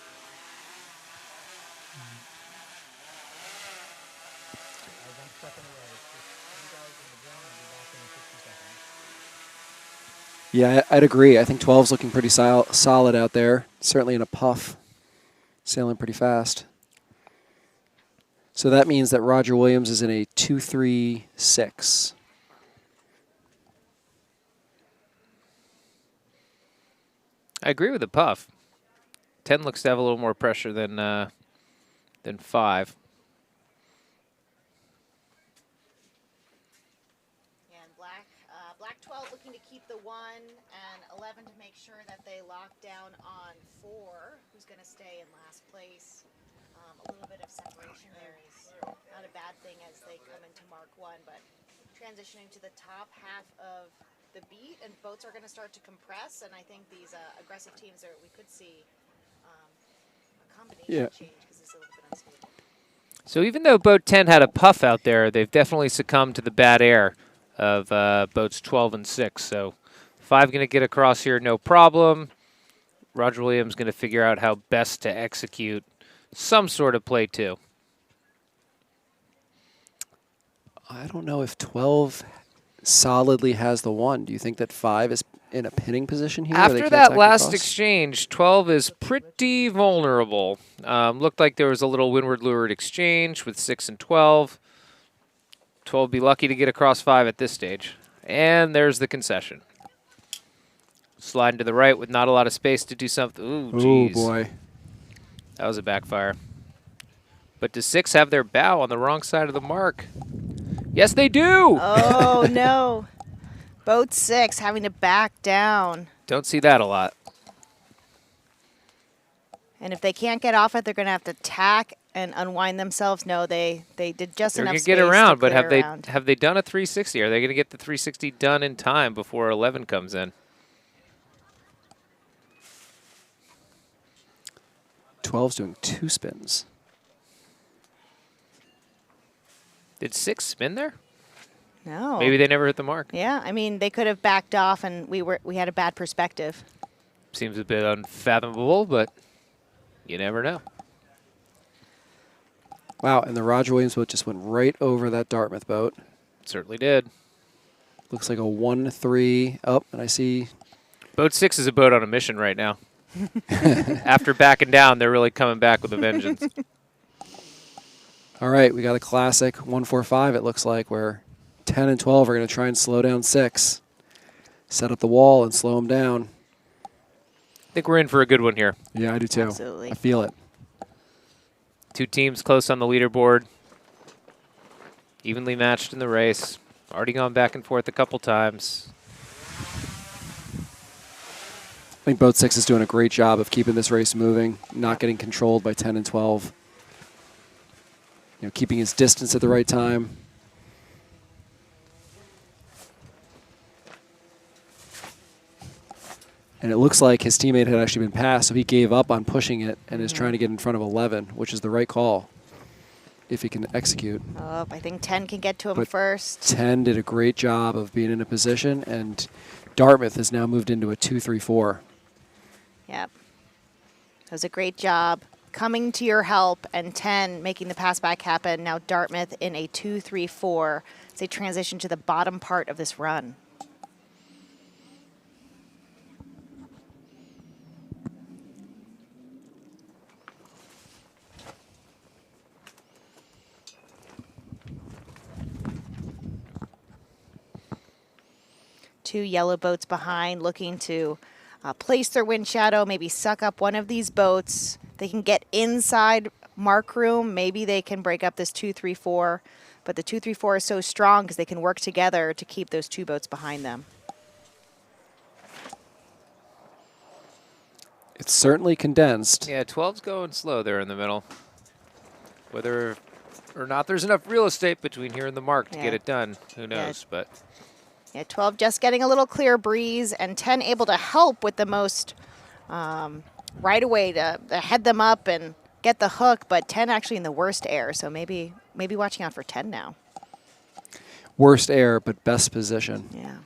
Yeah, I'd agree. I think 12's looking pretty solid out there. Certainly in a puff, sailing pretty fast. So that means that Roger Williams is in a 2-3-6. I agree with the puff. 10 looks to have a little more pressure than 5. And black 12 looking to keep the 1, and 11 to make sure that they lock down on 4, who's going to stay in last place. A little bit of separation there is not a bad thing as they come into Mark 1, but transitioning to the top half of the beat, and boats are going to start to compress, and I think these aggressive teams we could see a combination change because it's a little bit unstable. So even though boat 10 had a puff out there, they've definitely succumbed to the bad air of boats 12 and 6. So 5 going to get across here, no problem. Roger Williams going to figure out how best to execute some sort of play 2. I don't know if 12 solidly has the 1. Do you think that 5 is in a pinning position here? After that last exchange, 12 is pretty vulnerable. Looked like there was a little windward lured exchange with 6 and 12. 12 would be lucky to get across 5 at this stage. And there's the concession. Sliding to the right with not a lot of space to do something. Ooh, geez. Oh, boy. That was a backfire. But does 6 have their bow on the wrong side of the mark? Yes, they do! Oh, no. Boat 6 having to back down. Don't see that a lot. And if they can't get off it, they're going to have to tack and unwind themselves. No, they did just They're enough going to space get around, to but clear have they done a 360? Are they going to get the 360 done in time before 11 comes in? 12's doing 2 spins. Did 6 spin there? No. Maybe they never hit the mark. Yeah, I mean, they could have backed off, and we had a bad perspective. Seems a bit unfathomable, but you never know. Wow, and the Roger Williams boat just went right over that Dartmouth boat. Certainly did. Looks like a 1-3 up, and I see... Boat 6 is a boat on a mission right now. After backing down, they're really coming back with a vengeance. All right, we got a classic 1-4-5, it looks like, where 10 and 12 are going to try and slow down 6. Set up the wall and slow them down. I think we're in for a good one here. Yeah, I do too. Absolutely. I feel it. 2 teams close on the leaderboard. Evenly matched in the race. Already gone back and forth a couple times. I think boat 6 is doing a great job of keeping this race moving, not getting controlled by 10 and 12. You know, keeping his distance at the right time. And it looks like his teammate had actually been passed, so he gave up on pushing it and is trying to get in front of 11, which is the right call if he can execute. Oh, I think 10 can get to him But first. 10 did a great job of being in a position, and Dartmouth has now moved into a 2-3-4. Yep. That was a great job coming to your help, and 10 making the pass back happen. Now Dartmouth in a 2-3-4 as they transition to the bottom part of this run. Two yellow boats behind, looking to place their wind shadow, maybe suck up one of these boats. They can get inside mark room. Maybe they can break up this 2-3-4. But the 2-3-4 is so strong because they can work together to keep those 2 boats behind them. It's certainly condensed. Yeah, 12's going slow there in the middle. Whether or not there's enough real estate between here and the mark to get it done, who knows? But yeah, 12 just getting a little clear breeze, and 10 able to help with the most right away to head them up and get the hook, but 10 actually in the worst air, so maybe watching out for 10 now. Worst air, but best position. Yeah.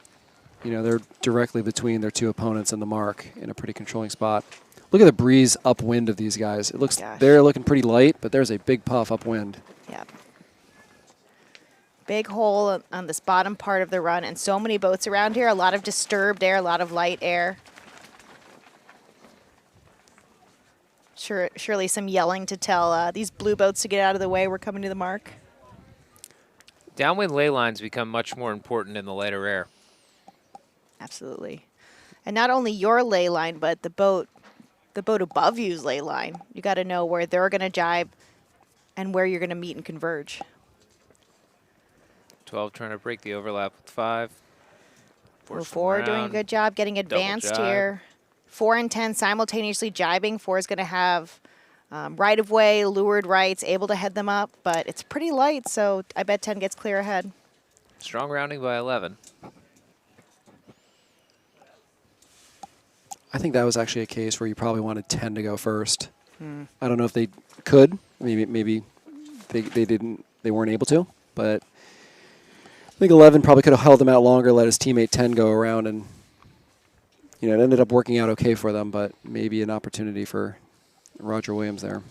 You know, they're directly between their 2 opponents and the mark in a pretty controlling spot. Look at the breeze upwind of these guys. It looks they're looking pretty light, but there's a big puff upwind. Yep. Big hole on this bottom part of the run, and so many boats around here. A lot of disturbed air, a lot of light air. Surely some yelling to tell these blue boats to get out of the way. We're coming to the mark. downwind ley lines become much more important in the lighter air. Absolutely. And not only your ley line, but the boat above you's ley line. You got to know where they're going to jibe and where you're going to meet and converge. 12 trying to break the overlap with 5. 4 doing a good job getting advanced here. 4 and 10 simultaneously jibing. 4 is going to have right of way, lured rights, able to head them up, but it's pretty light, so I bet 10 gets clear ahead. Strong rounding by 11. I think that was actually a case where you probably wanted 10 to go first. I don't know if they could. Maybe they weren't able to, but I think 11 probably could have held them out longer, let his teammate 10 go around, and it ended up working out okay for them, but maybe an opportunity for Roger Williams there.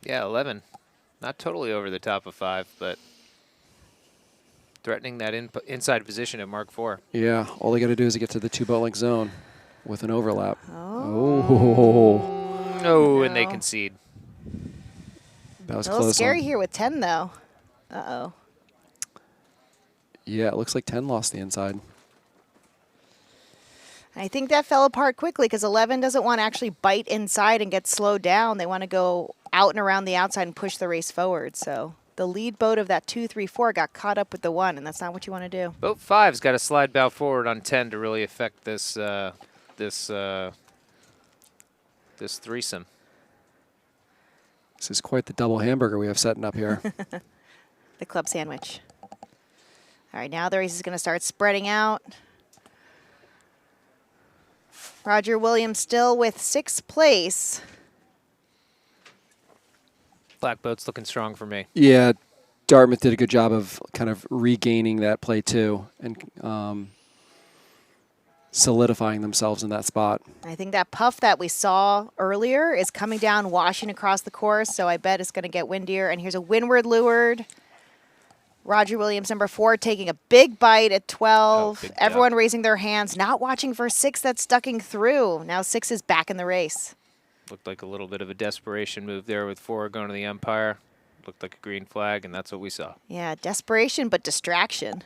Yeah, 11. Not totally over the top of 5, but threatening that inside position at Mark 4. Yeah, all they got to do is get to the 2-boat length zone with an overlap. Oh. No, and they concede. That was a little close. scary here with 10, though. Uh-oh. Yeah, it looks like 10 lost the inside. I think that fell apart quickly because 11 doesn't want to actually bite inside and get slowed down. They want to go out and around the outside and push the race forward. So the lead boat of that 2-3-4 got caught up with the 1, and that's not what you want to do. Boat 5's got to slide bow forward on 10 to really affect this this threesome. This is quite the double hamburger we have setting up here. The club sandwich. All right, now the race is going to start spreading out. Roger Williams still with 6th place. Black boat's looking strong for me. Yeah, Dartmouth did a good job of kind of regaining that play two and solidifying themselves in that spot. I think that puff that we saw earlier is coming down, washing across the course, so I bet it's going to get windier. And here's a windward leeward. Roger Williams, number 4, taking a big bite at 12. Everyone raising their hands, not watching for 6 that's ducking through. Now 6 is back in the race. Looked like a little bit of a desperation move there with 4 going to the umpire. Looked like a green flag, and that's what we saw. Yeah, desperation, but distraction.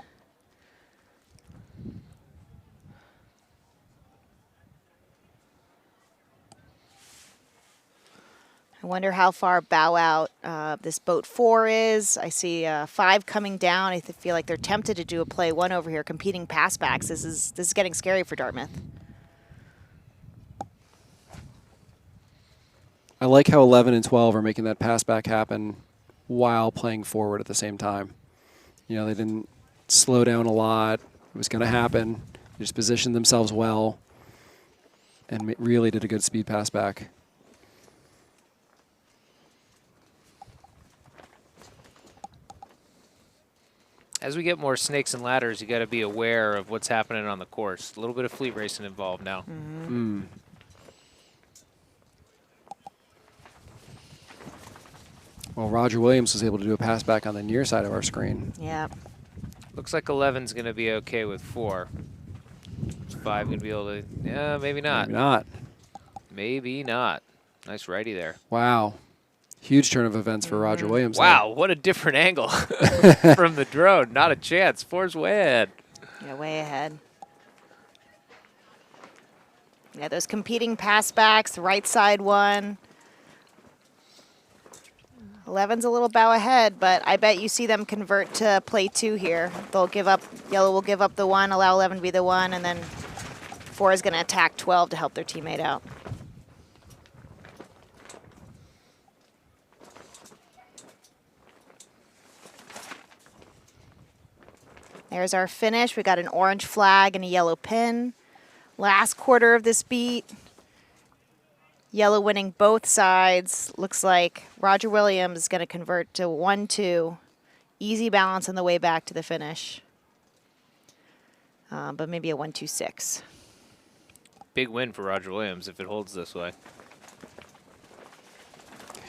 I wonder how far bow out this boat 4 is. I see 5 coming down. I feel like they're tempted to do a play 1 over here, competing pass backs. This is getting scary for Dartmouth. I like how 11 and 12 are making that pass back happen while playing forward at the same time. You know, they didn't slow down a lot. It was going to happen. They just positioned themselves well and really did a good speed pass back. As we get more snakes and ladders, you got to be aware of what's happening on the course. A little bit of fleet racing involved now. Mm. Well, Roger Williams was able to do a pass back on the near side of our screen. Yeah. Looks like 11's going to be okay with 4. Is 5 going to be able to? Yeah, maybe not. Maybe not. Maybe not. Nice righty there. Wow. Huge turn of events for Roger Williams. Wow, what a different angle from the drone. Not a chance. 4's way ahead. Yeah, way ahead. Yeah, those competing pass backs, right side 1. 11's a little bow ahead, but I bet you see them convert to play 2 here. They'll give up, yellow will give up the 1, allow 11 to be the 1, and then 4 is going to attack 12 to help their teammate out. There's our finish. We got an orange flag and a yellow pin. Last quarter of this beat. Yellow winning both sides. Looks like Roger Williams is going to convert to 1-2. Easy balance on the way back to the finish. But maybe a 1-2-6. Big win for Roger Williams if it holds this way.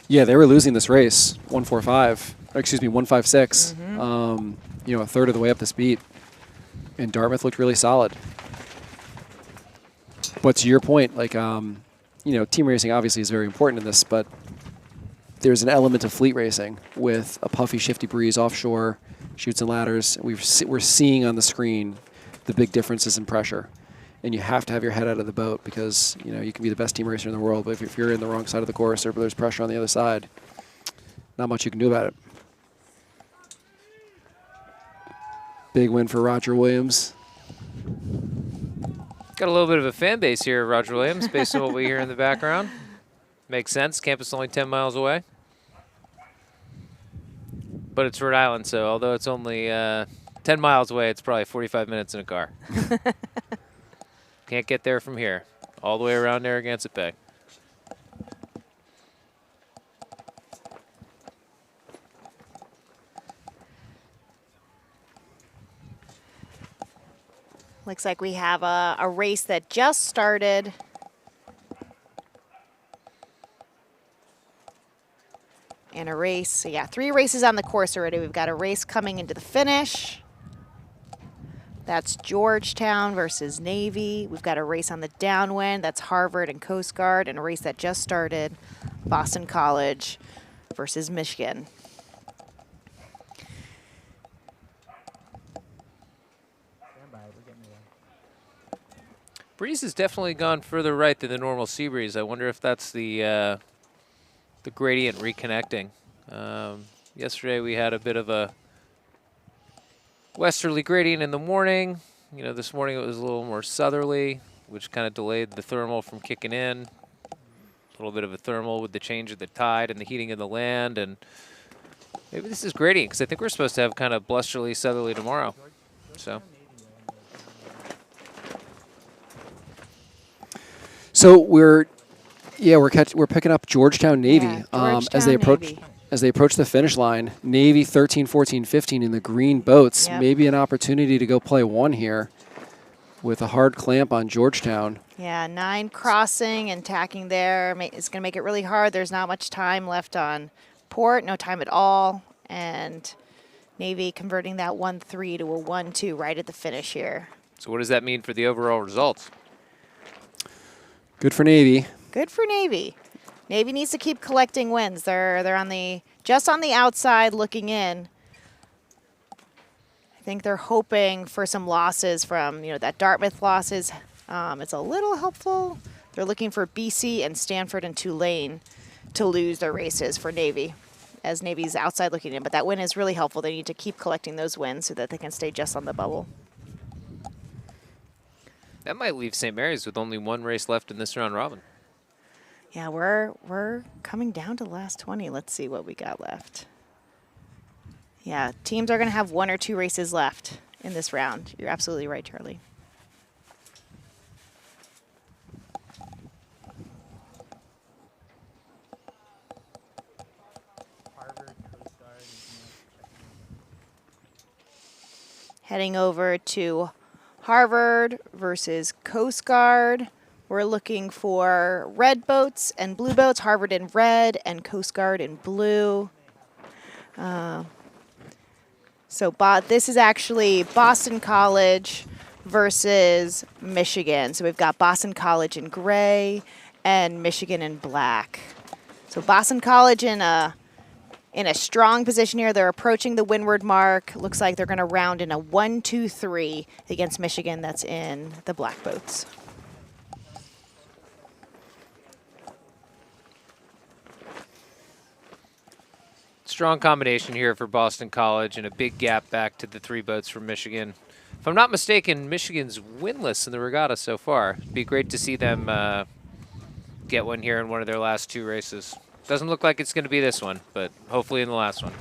Yeah, they were losing this race, 1-4-5. Excuse me, 1-5-6. Mm-hmm. You know, a third of the way up this beat. And Dartmouth looked really solid. But to your point, like, you know, team racing obviously is very important in this, but there's an element of fleet racing with a puffy, shifty breeze offshore, chutes and ladders. We're seeing on the screen the big differences in pressure. And you have to have your head out of the boat because, you know, you can be the best team racer in the world, but if you're in the wrong side of the course or there's pressure on the other side, not much you can do about it. Big win for Roger Williams. Got a little bit of a fan base here, Roger Williams, based on what we hear in the background. Makes sense. Campus only 10 miles away. But it's Rhode Island, so although it's only 10 miles away, it's probably 45 minutes in a car. Can't get there from here. All the way around Narragansett Bay. Looks like we have a race that just started. And a race, so yeah, 3 races on the course already. We've got a race coming into the finish. That's Georgetown versus Navy. We've got a race on the downwind. That's Harvard and Coast Guard. And a race that just started, Boston College versus Michigan. Breeze has definitely gone further right than the normal sea breeze. I wonder if that's the gradient reconnecting. Yesterday we had a bit of a westerly gradient in the morning. You know, this morning it was a little more southerly, which kind of delayed the thermal from kicking in. little bit of a thermal with the change of the tide and the heating of the land. And maybe this is gradient, because I think we're supposed to have kind of blusterly southerly tomorrow. So we're picking up Georgetown Navy, Yeah, as they approach the finish line. Navy 13, 14, 15 in the green boats. Yep. Maybe an opportunity to go play one here with a hard clamp on Georgetown. Yeah, 9 crossing and tacking there. It's going to make it really hard. There's not much time left on port, no time at all. And Navy converting that 1-3 to a 1-2 right at the finish here. So what does that mean for the overall results? Good for Navy. Good for Navy. Navy needs to keep collecting wins. They're on just on the outside looking in. I think they're hoping for some losses from that Dartmouth losses. It's a little helpful. They're looking for BC and Stanford and Tulane to lose their races for Navy, as Navy's outside looking in. But that win is really helpful. They need to keep collecting those wins so that they can stay just on the bubble. That might leave St. Mary's with only 1 race left in this round robin. Yeah, we're coming down to the last 20. Let's see what we got left. Yeah, teams are going to have 1 or 2 races left in this round. You're absolutely right, Charlie. Heading over to Harvard versus Coast Guard. We're looking for red boats and blue boats, Harvard in red and Coast Guard in blue. So this is actually Boston College versus Michigan. So we've got Boston College in gray and Michigan in black. So Boston College in a strong position here. They're approaching the windward mark. Looks like they're going to round in a 1-2-3 against Michigan that's in the black boats. Strong combination here for Boston College and a big gap back to the 3 boats from Michigan. If I'm not mistaken, Michigan's winless in the regatta so far. It'd be great to see them get one here in one of their last 2 races. Doesn't look like it's going to be this one, but hopefully in the last one.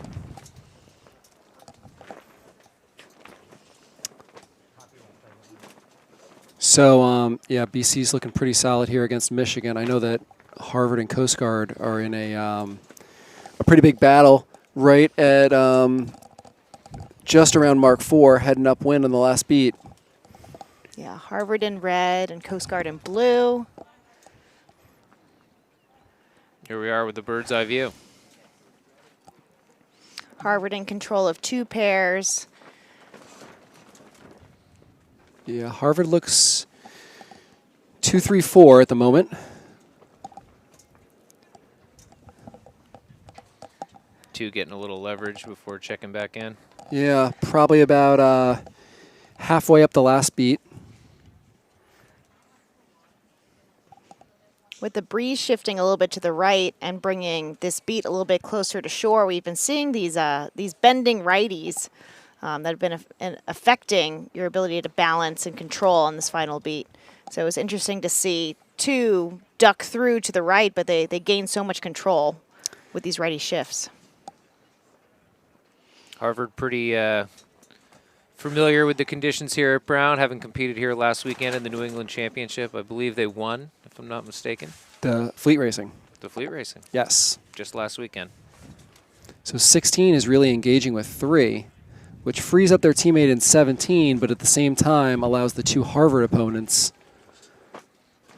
So, yeah, BC's looking pretty solid here against Michigan. I know that Harvard and Coast Guard are in a pretty big battle right at just around Mark 4, heading upwind on the last beat. Yeah, Harvard in red and Coast Guard in blue. Here we are with the bird's eye view. Harvard in control of 2 pairs. Yeah, Harvard looks 2-3-4 at the moment. Two getting a little leverage before checking back in. Yeah, probably about halfway up the last beat. With the breeze shifting a little bit to the right and bringing this beat a little bit closer to shore, we've been seeing these bending righties that have been affecting your ability to balance and control on this final beat. So it was interesting to see 2 duck through to the right, but they gain so much control with these righty shifts. Harvard pretty familiar with the conditions here at Brown, having competed here last weekend in the New England Championship. I believe they won, if I'm not mistaken. The fleet racing. The fleet racing. Yes. Just last weekend. So 16 is really engaging with 3, which frees up their teammate in 17, but at the same time allows the 2 Harvard opponents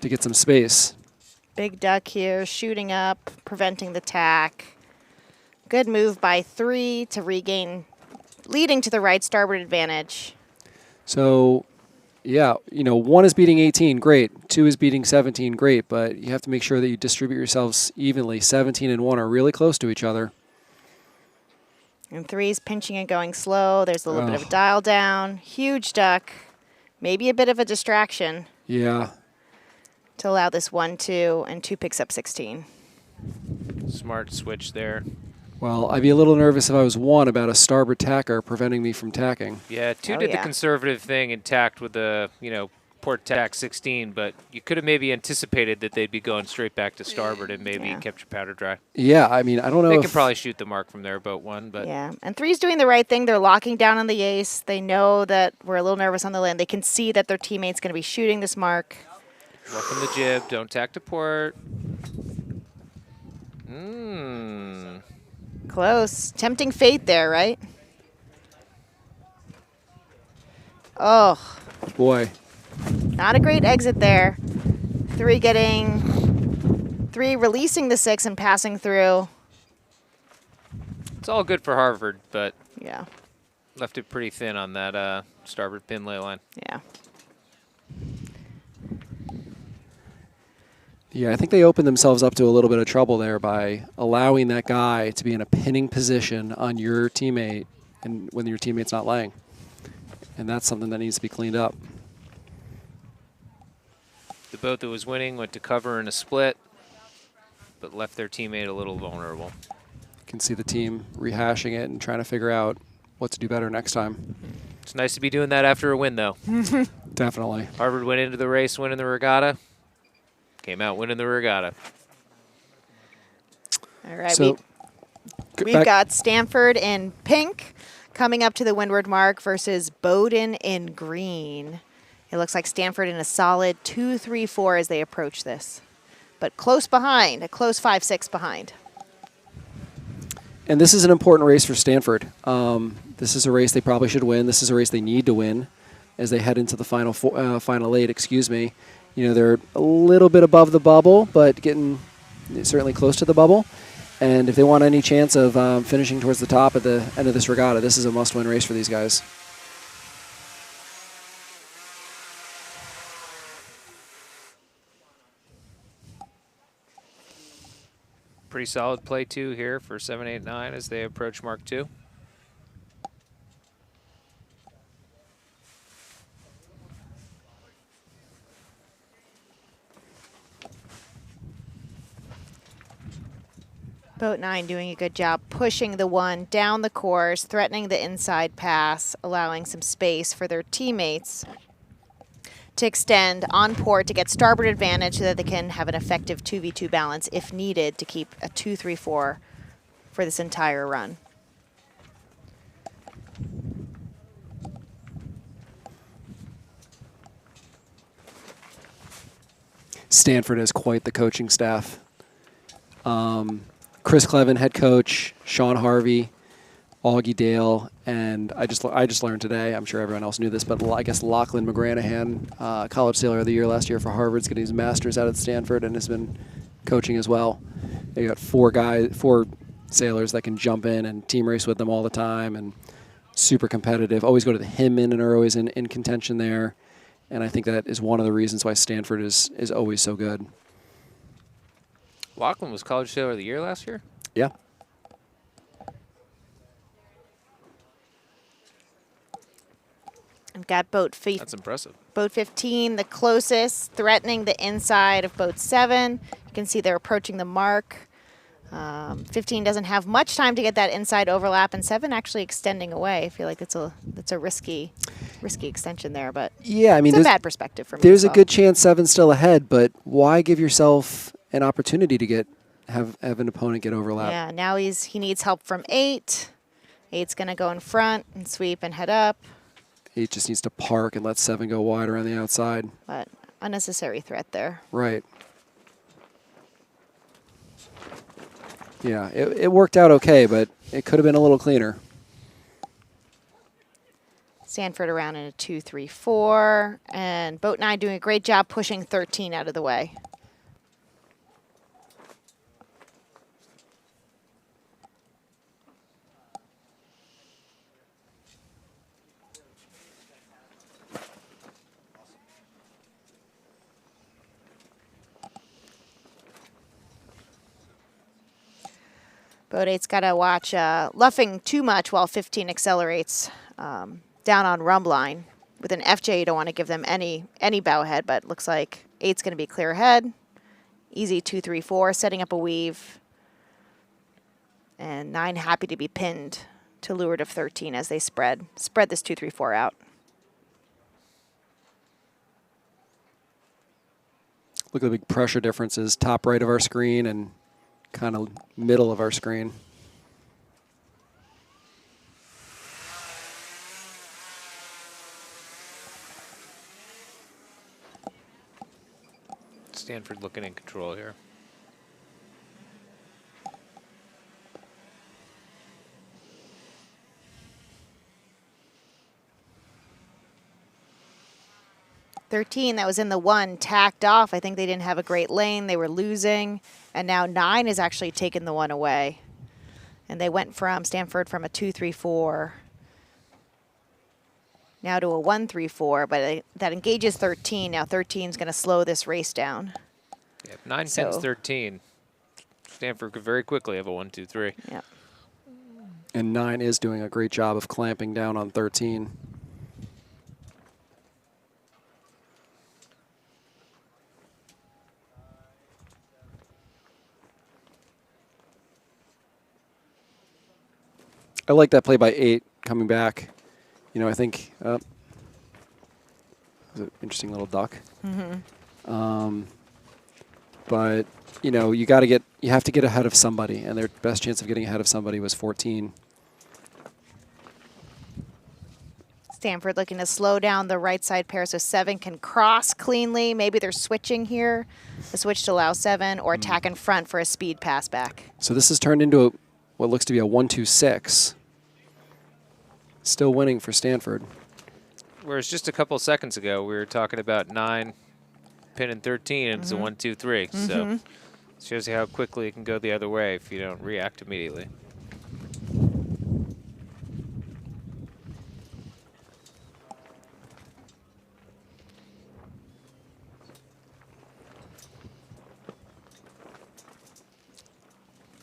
to get some space. Big duck here, shooting up, preventing the tack. Good move by 3 to regain, leading to the right starboard advantage. So, yeah, 1 is beating 18, great. 2 is beating 17, great, but you have to make sure that you distribute yourselves evenly. 17 and 1 are really close to each other. And 3 is pinching and going slow. There's a little bit of a dial down. Huge duck. Maybe a bit of a distraction. Yeah. To allow this 1-2, and 2 picks up 16. Smart switch there. Well, I'd be a little nervous if I was 1 about a starboard tacker preventing me from tacking. Yeah, 2 did the conservative thing and tacked with the, port tack 16, but you could have maybe anticipated that they'd be going straight back to starboard and maybe kept your powder dry. Yeah, I mean, I don't know. They if can probably shoot the mark from there, boat 1, but Yeah, and 3's doing the right thing. They're locking down on the ace. They know that we're a little nervous on the land. They can see that their teammate's going to be shooting this mark. welcome the jib. Don't tack to port. Close. Tempting fate there, right? Oh. Boy. Not a great exit there. 3 releasing the 6 and passing through. It's all good for Harvard, but yeah, left it pretty thin on that starboard pin lay line. Yeah. Yeah, I think they opened themselves up to a little bit of trouble there by allowing that guy to be in a pinning position on your teammate and when your teammate's not laying. And that's something that needs to be cleaned up. The boat that was winning went to cover in a split, but left their teammate a little vulnerable. You can see the team rehashing it and trying to figure out what to do better next time. It's nice to be doing that after a win, though. Definitely. Harvard went into the race winning the regatta. Came out winning the regatta. All right, So, we've got Stanford in pink coming up to the windward mark versus Bowdoin in green. It looks like Stanford in a solid 2-3-4 as they approach this, but close behind, a close 5-6 behind. And this is an important race for Stanford. This is a race they probably should win. This is a race they need to win as they head into the final 8. Excuse me. You know, they're a little bit above the bubble, but getting certainly close to the bubble. And if they want any chance of finishing towards the top at the end of this regatta, this is a must-win race for these guys. Pretty solid play 2 here for 7, 8, 9 as they approach mark 2. Boat 9 doing a good job pushing the 1 down the course, threatening the inside pass, allowing some space for their teammates to extend on port to get starboard advantage so that they can have an effective 2v2 balance if needed to keep a 2-3-4 for this entire run. Stanford has quite the coaching staff. Chris Clevin, head coach, Sean Harvey, Augie Dale, and I just learned today, I'm sure everyone else knew this, but I guess Lachlan McGranahan, College Sailor of the Year last year for Harvard, is getting his master's out at Stanford and has been coaching as well. They got 4 sailors that can jump in and team race with them all the time and super competitive. Always go to the Hinman and are always in contention there. And I think that is one of the reasons why Stanford is always so good. Lachlan was College Sailor of the Year last year? Yeah. I've got boat That's impressive. Boat 15, the closest, threatening the inside of boat 7. You can see they're approaching the mark. 15 doesn't have much time to get that inside overlap, and 7 actually extending away. I feel like that's a risky extension there, but yeah, I mean, it's a bad perspective for me. There's a good chance 7's still ahead, but why give yourself an opportunity to have an opponent get overlap? Yeah, now he needs help from 8. 8's going to go in front and sweep and head up. 8 just needs to park and let 7 go wide around the outside. But unnecessary threat there. Right. Yeah, it worked out okay, but it could have been a little cleaner. Stanford around in a 2-3-4, and boat 9 doing a great job pushing 13 out of the way. Boat 8's got to watch luffing too much while 15 accelerates down on rum line. With an FJ, you don't want to give them any bow head, but looks like 8's going to be clear ahead. Easy 2-3-4, setting up a weave. And 9 happy to be pinned to leeward of 13 as they spread this 2-3-4 out. Look at the big pressure differences, top right of our screen and kind of middle of our screen. Stanford looking in control here. That was in the 1, tacked off. I think they didn't have a great lane. They were losing. And now 9 is actually taking the 1 away. And they went from Stanford from a 2-3-4 now to a 1-3-4. But that engages 13. Now 13 is going to slow this race down. Yeah, 9 pins 13. Stanford could very quickly have a 1-2-3. Yeah. And 9 is doing a great job of clamping down on 13. I like that play by 8 coming back. You know, I think it was an interesting little duck. But you know, you have to get ahead of somebody, and their best chance of getting ahead of somebody was 14. Stanford looking to slow down the right side pair so 7 can cross cleanly. Maybe they're switching here. A switch to allow 7 or attack in front for a speed pass back. So this has turned into what looks to be a 1-2-6. Still winning for Stanford. Whereas just a couple seconds ago, we were talking about 9 pin and 13, and it's a 1-2-3. So it shows you how quickly it can go the other way if you don't react immediately.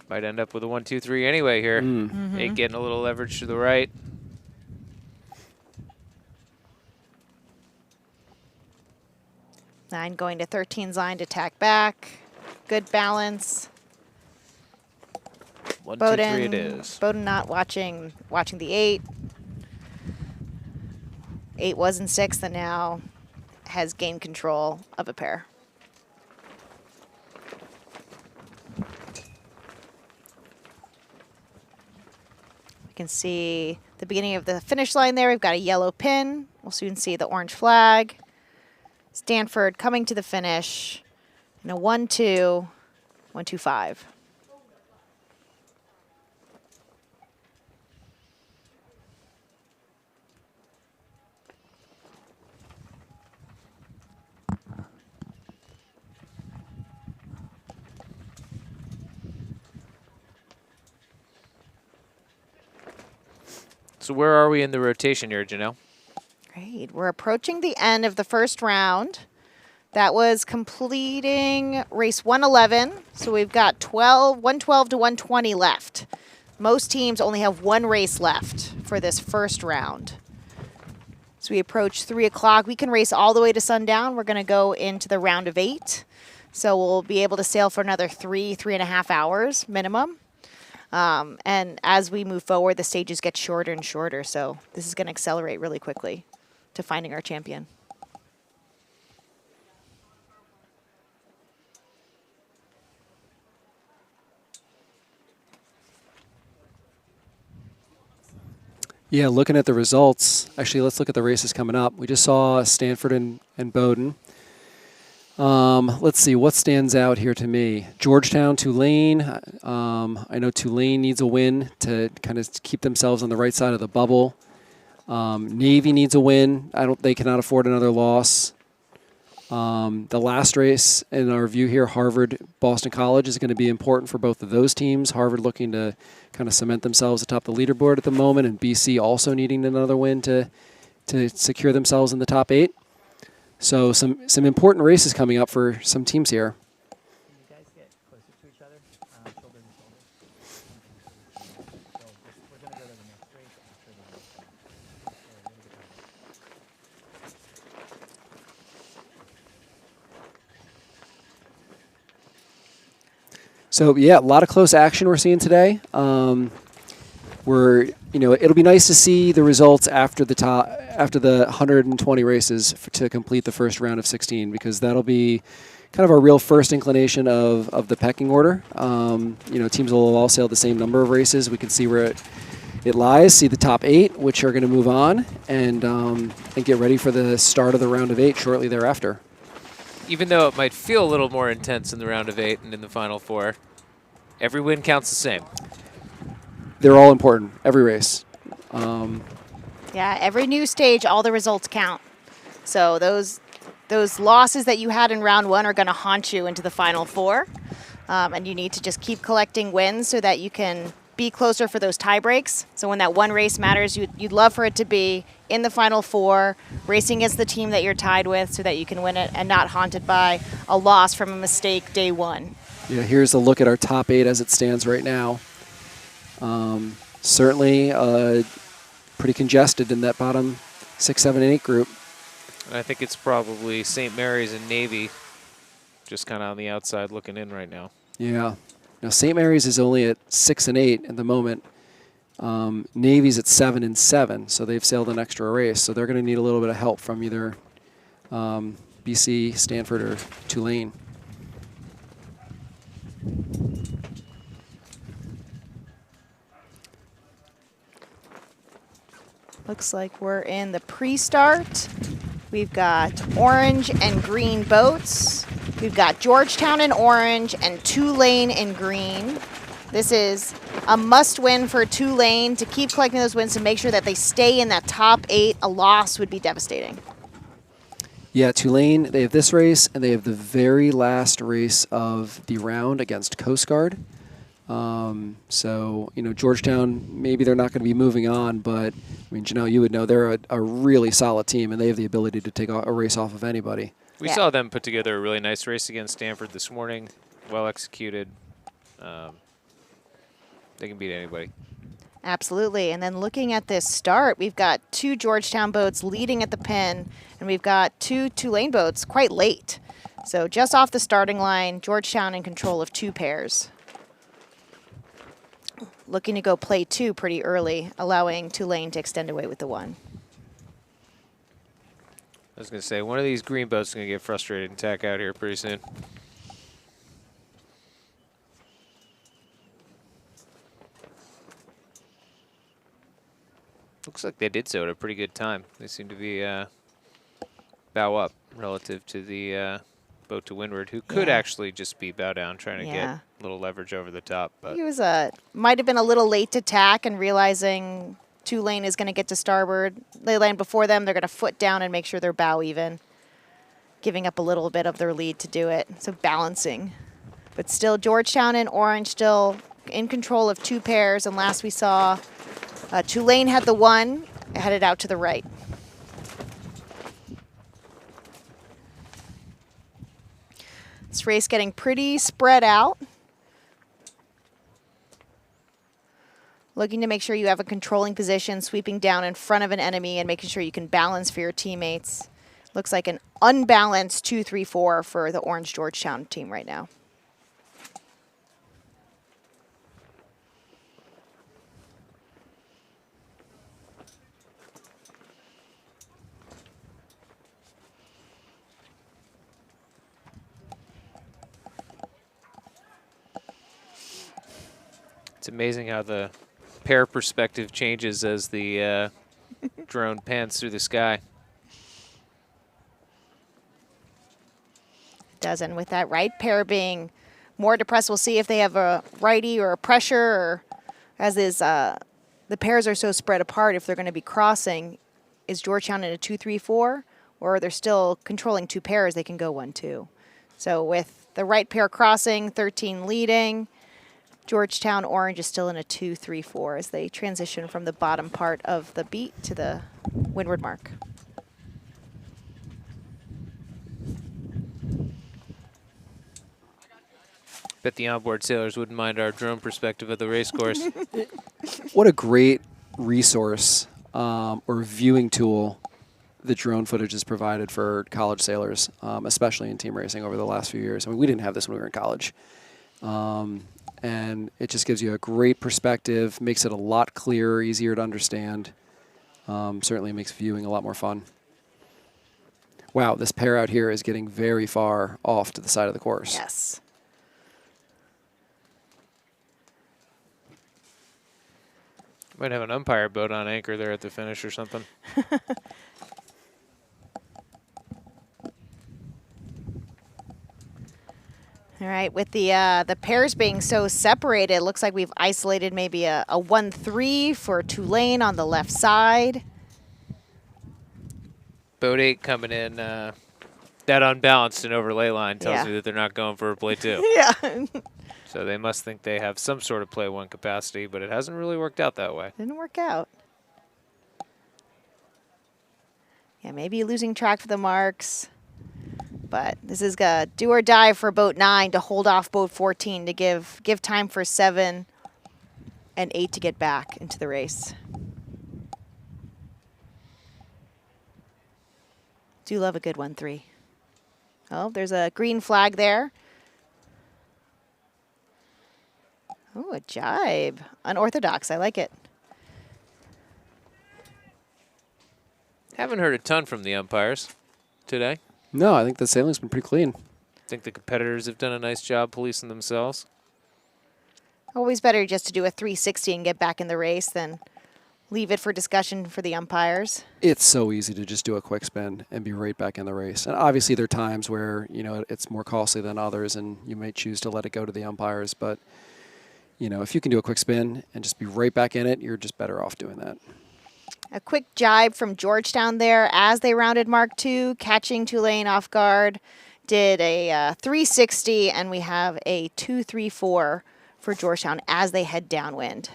Might end up with a 1-2-3 anyway here. 8 getting a little leverage to the right. Nine going to 13's line to tack back. Good balance. 1-2-3 it is. Bowdoin not watching the 8. 8 was in 6th and now has gained control of a pair. We can see the beginning of the finish line there. We've got a yellow pin. We'll soon see the orange flag. Stanford coming to the finish in a 1-2, 1-2-5. So where are we in the rotation here, Janel? Great. We're approaching the end of the first round. That was completing race 111. So we've got 112 to 120 left. Most teams only have 1 race left for this first round. So we approach 3 o'clock. We can race all the way to sundown. We're going to go into the round of 8. So we'll be able to sail for another 3.5 hours minimum. And as we move forward, the stages get shorter and shorter. So this is going to accelerate really quickly to finding our champion. Yeah, looking at the results, actually, let's look at the races coming up. We just saw Stanford and Bowdoin. Let's see, what stands out here to me? Georgetown, Tulane. I know Tulane needs a win to kind of keep themselves on the right side of the bubble. Navy needs a win. They cannot afford another loss. The last race in our view here, Harvard-Boston College, is going to be important for both of those teams. Harvard looking to kind of cement themselves atop the leaderboard at the moment, and BC also needing another win to secure themselves in the top 8. So some important races coming up for some teams here. You guys get closer to each other, shoulder to shoulder. So we're going to go to the next race after the So yeah, a lot of close action we're seeing today. It'll be nice to see the results after the 120 races to complete the first round of 16, because that'll be kind of our real first inclination of the pecking order. Teams will have all sailed the same number of races. We can see where it lies, see the top 8, which are going to move on, and get ready for the start of the round of 8 shortly thereafter. Even though it might feel a little more intense in the round of 8 and in the Final Four, every win counts the same. They're all important, every race. Yeah, every new stage, all the results count. So those losses that you had in round 1 are going to haunt you into the Final Four. And you need to just keep collecting wins so that you can be closer for those tie breaks. So when that one race matters, you'd love for it to be in the Final Four, racing against the team that you're tied with so that you can win it and not haunted by a loss from a mistake day 1. Yeah, here's a look at our top 8 as it stands right now. Certainly pretty congested in that bottom 6, 7, and 8 group. And I think it's probably St. Mary's and Navy just kind of on the outside looking in right now. Yeah. Now, St. Mary's is only at 6 and 8 at the moment. Navy's at 7 and 7, so they've sailed an extra race. So they're going to need a little bit of help from either BC, Stanford, or Tulane. Looks like we're in the pre-start. We've got orange and green boats. We've got Georgetown in orange and Tulane in green. This is a must-win for Tulane to keep collecting those wins to make sure that they stay in that top 8. A loss would be devastating. Yeah, Tulane, they have this race, and they have the very last race of the round against Coast Guard. Georgetown, maybe they're not going to be moving on, but, Janel, you would know they're a really solid team, and they have the ability to take a race off of anybody. We saw them put together a really nice race against Stanford this morning, well executed. They can beat anybody. Absolutely. And then looking at this start, we've got 2 Georgetown boats leading at the pin, and we've got 2 Tulane boats quite late. So just off the starting line, Georgetown in control of 2 pairs. Looking to go play 2 pretty early, allowing Tulane to extend away with the 1. I was going to say, one of these green boats is going to get frustrated and tack out here pretty soon. Looks like they did so at a pretty good time. They seem to be bow up relative to the boat to windward, who could actually just be bow down trying to get a little leverage over the top. But He was might have been a little late to tack and realizing Tulane is going to get to starboard. They land before them. They're going to foot down and make sure they're bow even, giving up a little bit of their lead to do it. So balancing. But still, Georgetown in orange still in control of 2 pairs. And last we saw, Tulane had the 1, headed out to the right. This race getting pretty spread out. Looking to make sure you have a controlling position, sweeping down in front of an enemy and making sure you can balance for your teammates. Looks like an unbalanced 2-3-4 for the Orange Georgetown team right now. it's amazing how the pair perspective changes as the drone pans through the sky. Does, and with that right pair being more depressed, we'll see if they have a righty or a pressure, or as is the pairs are so spread apart, if they're going to be crossing, is Georgetown in a 2-3-4, or they're still controlling 2 pairs, they can go 1-2. So with the right pair crossing, 13 leading, Georgetown Orange is still in a 2-3-4 as they transition from the bottom part of the beat to the windward mark. Bet the onboard sailors wouldn't mind our drone perspective of the race course. What a great resource or viewing tool the drone footage has provided for college sailors, especially in team racing over the last few years. I mean, we didn't have this when we were in college. And it just gives you a great perspective, makes it a lot clearer, easier to understand. Certainly makes viewing a lot more fun. wow, this pair out here is getting very far off to the side of the course. Yes. Might have an umpire boat on anchor there at the finish or something. All right, with the pairs being so separated, it looks like we've isolated maybe a 1-3 for Tulane on the left side. Boat 8 coming in. That unbalanced and overlay line tells Yeah. me that they're not going for a play 2. Yeah. So they must think they have some sort of play 1 capacity, but it hasn't really worked out that way. Didn't work out. Yeah, maybe losing track for the marks. But this is a do or die for boat 9 to hold off boat 14 to give time for 7 and 8 to get back into the race. Do love a good 1-3. Oh, there's a green flag there. Oh, a jibe. Unorthodox. I like it. Haven't heard a ton from the umpires today. No, I think the sailing's been pretty clean. Think the competitors have done a nice job policing themselves. Always better just to do a 360 and get back in the race than leave it for discussion for the umpires. It's so easy to just do a quick spin and be right back in the race. And obviously there are times where, it's more costly than others and you may choose to let it go to the umpires. But, if you can do a quick spin and just be right back in it, you're just better off doing that. A quick jibe from Georgetown there as they rounded Mark II, catching Tulane off guard. Did a 360, and we have a 2-3-4 for Georgetown as they head downwind.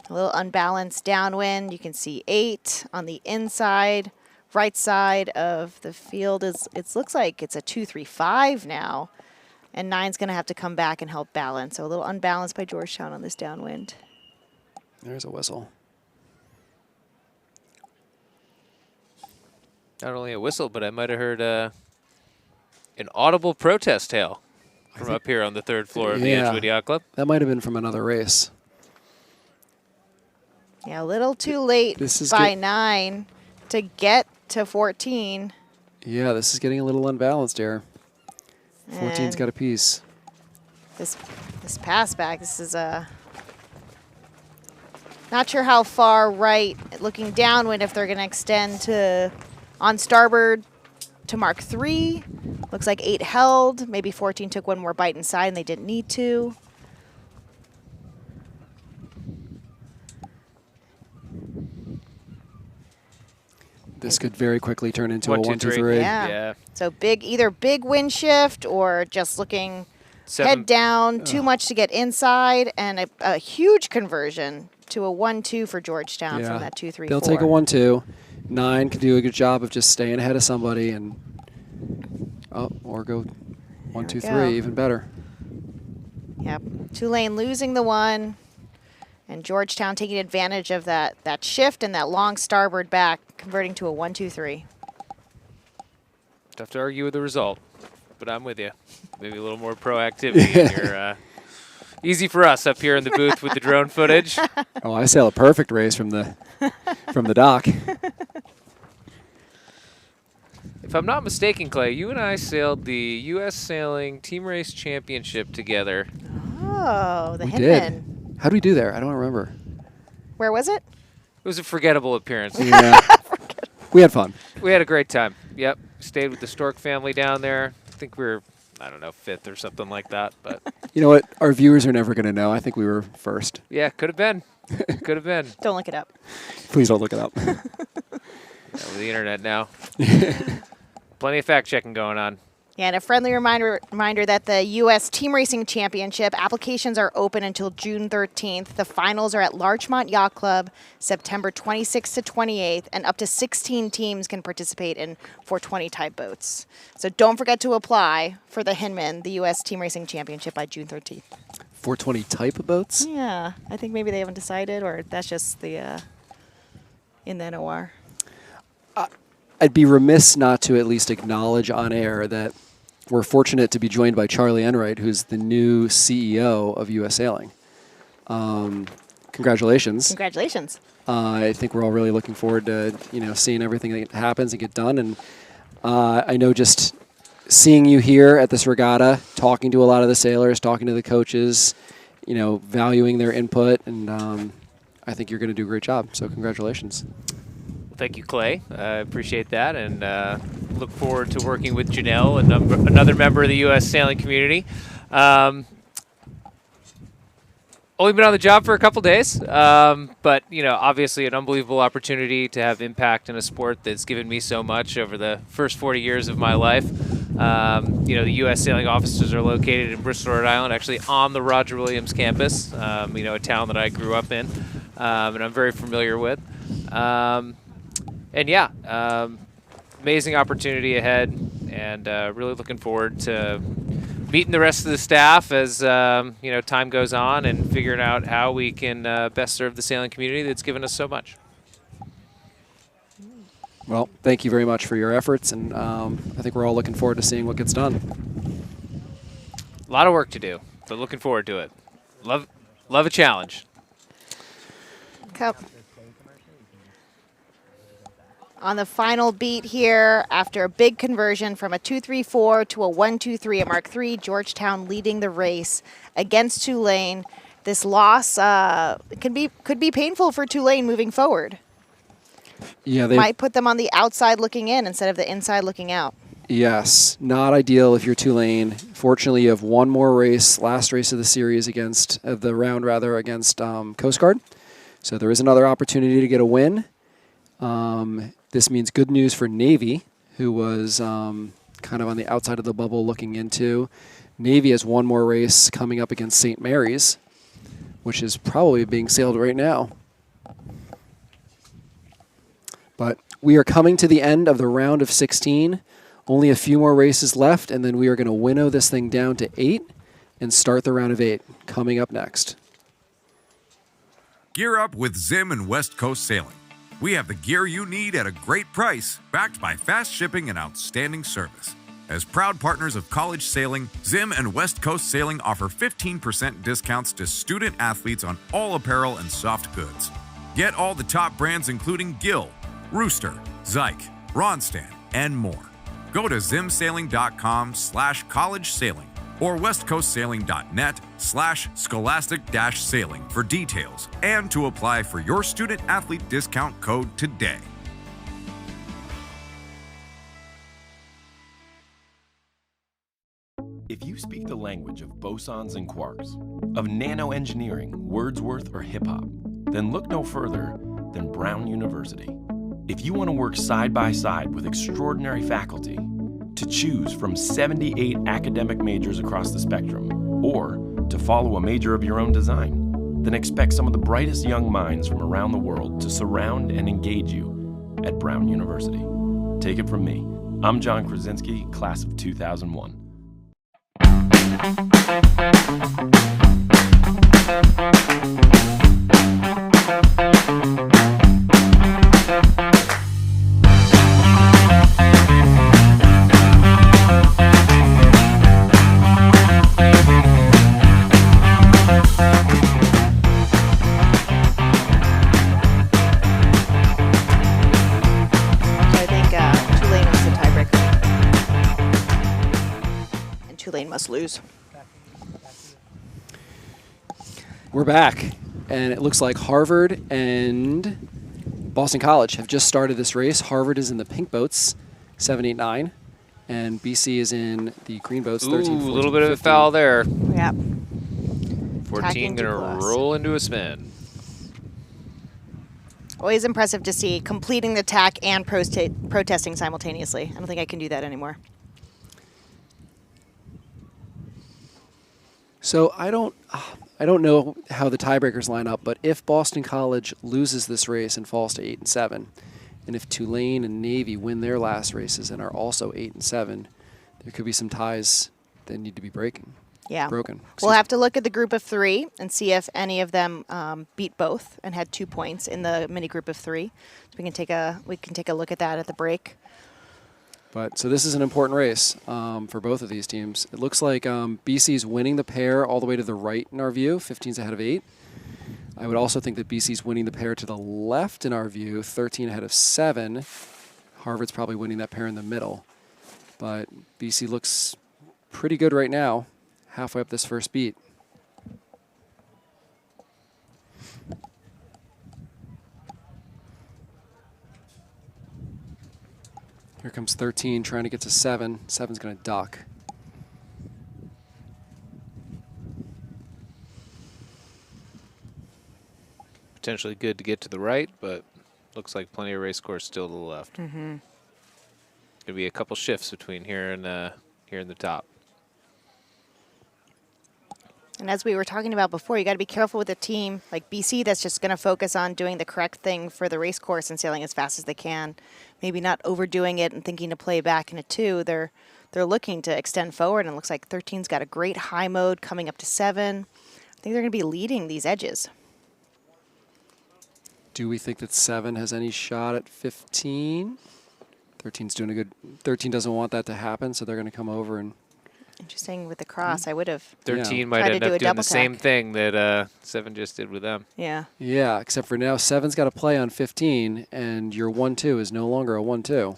A little unbalanced downwind. You can see 8 on the inside. Right side of the field it looks like it's a 2-3-5 now, and 9's going to have to come back and help balance. So a little unbalanced by Georgetown on this downwind. There's a whistle. Not only a whistle, but I might have heard an audible protest hail from up here on the 3rd floor of the Edgewood Yacht Club. That might have been from another race. Yeah, a little too late by 9 to get to 14. Yeah, this is getting a little unbalanced here. 14's got a piece. This pass back, this is not sure how far right, looking downwind, if they're going to extend to on starboard to Mark III. Looks like 8 held. Maybe 14 took one more bite inside and they didn't need to. This could very quickly turn into a 1-2-3. Yeah. So either big wind shift or just looking head down, too much to get inside, and a huge conversion to a 1-2 for Georgetown from that 2-3-4. They'll take a 1-2. 9 can do a good job of just staying ahead of somebody and or go 1-2-3, even better. Yep. Tulane losing the 1. And Georgetown taking advantage of that shift and that long starboard back, converting to a 1-2-3. Tough to argue with the result, but I'm with you. Maybe a little more proactivity here. Easy for us up here in the booth with the drone footage. Oh, I sail a perfect race from the dock. If I'm not mistaken, Clay, you and I sailed the U.S. Sailing Team Race Championship together. Oh, the we Hinman. did. How did we do there? I don't remember. Where was it? It was a forgettable appearance. Yeah. We had fun. We had a great time. Yep. Stayed with the Stork family down there. I think we were, 5th or something like that. But you know what? Our viewers are never going to know. I think we were first. Yeah, could have been. Could have been. Don't look it up. Please don't look it up. With the internet now. Plenty of fact checking going on. Yeah, and a friendly reminder that the U.S. Team Racing Championship applications are open until June 13th. The finals are at Larchmont Yacht Club, September 26th to 28th, and up to 16 teams can participate in 420 type boats. So don't forget to apply for the Hinman, the U.S. Team Racing Championship, by June 13th. 420 type of boats? Yeah, I think maybe they haven't decided, or that's just the in the NOR. I'd be remiss not to at least acknowledge on air that we're fortunate to be joined by Charlie Enright, who's the new CEO of U.S. Sailing. Congratulations. Congratulations. I think we're all really looking forward to seeing everything that happens and get done. And I know just seeing you here at this regatta, talking to a lot of the sailors, talking to the coaches, valuing their input, and I think you're going to do a great job. So congratulations. Thank you, Clay. I appreciate that, and look forward to working with Janel, another member of the U.S. sailing community. Only been on the job for a couple days, but obviously an unbelievable opportunity to have impact in a sport that's given me so much over the first 40 years of my life. The U.S. sailing offices are located in Bristol, Rhode Island, actually on the Roger Williams campus. A town that I grew up in, and I'm very familiar with. Amazing opportunity ahead, and really looking forward to meeting the rest of the staff as time goes on and figuring out how we can best serve the sailing community that's given us so much. Well, thank you very much for your efforts, and I think we're all looking forward to seeing what gets done. A lot of work to do, but looking forward to it. Love a challenge. On the final beat here, after a big conversion from a 2-3-4 to a 1-2-3 at Mark III, Georgetown leading the race against Tulane. This loss could be painful for Tulane moving forward. Yeah, they might put them on the outside looking in instead of the inside looking out. Yes, not ideal if you're Tulane. Fortunately, you have one more race, last race of the series against Coast Guard. So there is another opportunity to get a win. This means good news for Navy, who was kind of on the outside of the bubble looking into. Navy has one more race coming up against St. Mary's, which is probably being sailed right now. But we are coming to the end of the round of 16. Only a few more races left, and then we are going to winnow this thing down to 8 and start the round of 8 coming up next. Gear up with Zim and West Coast Sailing. We have the gear you need at a great price, backed by fast shipping and outstanding service. As proud partners of college sailing, Zim and West Coast Sailing offer 15% discounts to student athletes on all apparel and soft goods. Get all the top brands including Gill, Rooster, Zyke, Ronstadt, and more. Go to zimsailing.com/college sailing or westcoastsailing.net/scholastic-sailing for details and to apply for your student athlete discount code today. If you speak the language of bosons and quarks, of nanoengineering, Wordsworth, or hip-hop, then look no further than Brown University. If you want to work side by side with extraordinary faculty, to choose from 78 academic majors across the spectrum, or to follow a major of your own design, then expect some of the brightest young minds from around the world to surround and engage you at Brown University. Take it from me. I'm John Krasinski, class of 2001. Must lose. We're back, and it looks like Harvard and Boston College have just started this race. Harvard is in the pink boats, 7-8-9, and BC is in the green boats, 13-14. Ooh, a little bit of a foul there. Yep. 14 going to roll into a spin. Always impressive to see completing the tack and protesting simultaneously. I don't think I can do that anymore. So I don't know how the tiebreakers line up, but if Boston College loses this race and falls to 8-7, and if Tulane and Navy win their last races and are also 8-7, there could be some ties that need to be broken. We'll have to look at the group of 3 and see if any of them beat both and had 2 points in the mini group of 3. So we can take a look at that at the break. But so this is an important race for both of these teams. It looks like BC's winning the pair all the way to the right in our view. 15's ahead of 8. I would also think that BC's winning the pair to the left in our view, 13 ahead of 7. Harvard's probably winning that pair in the middle. But BC looks pretty good right now, halfway up this first beat. Here comes 13 trying to get to 7. 7's going to duck. Potentially good to get to the right, but looks like plenty of race course still to the left. Mm-hmm. Gonna be a couple shifts between here and the top. And as we were talking about before, you got to be careful with a team like BC that's just going to focus on doing the correct thing for the race course and sailing as fast as they can. Maybe not overdoing it and thinking to play back in a 2. They're looking to extend forward, and it looks like 13's got a great high mode coming up to 7. I think they're going to be leading these edges. Do we think that 7 has any shot at 15? 13's doing a good. 13 doesn't want that to happen, so they're going to come over and. Interesting with the cross. I would have 13 might tried end to do up a doing double the same tack. thing that 7 just did with them. Yeah. Yeah, except for now 7's got to play on 15, and your 1-2 is no longer a 1-2.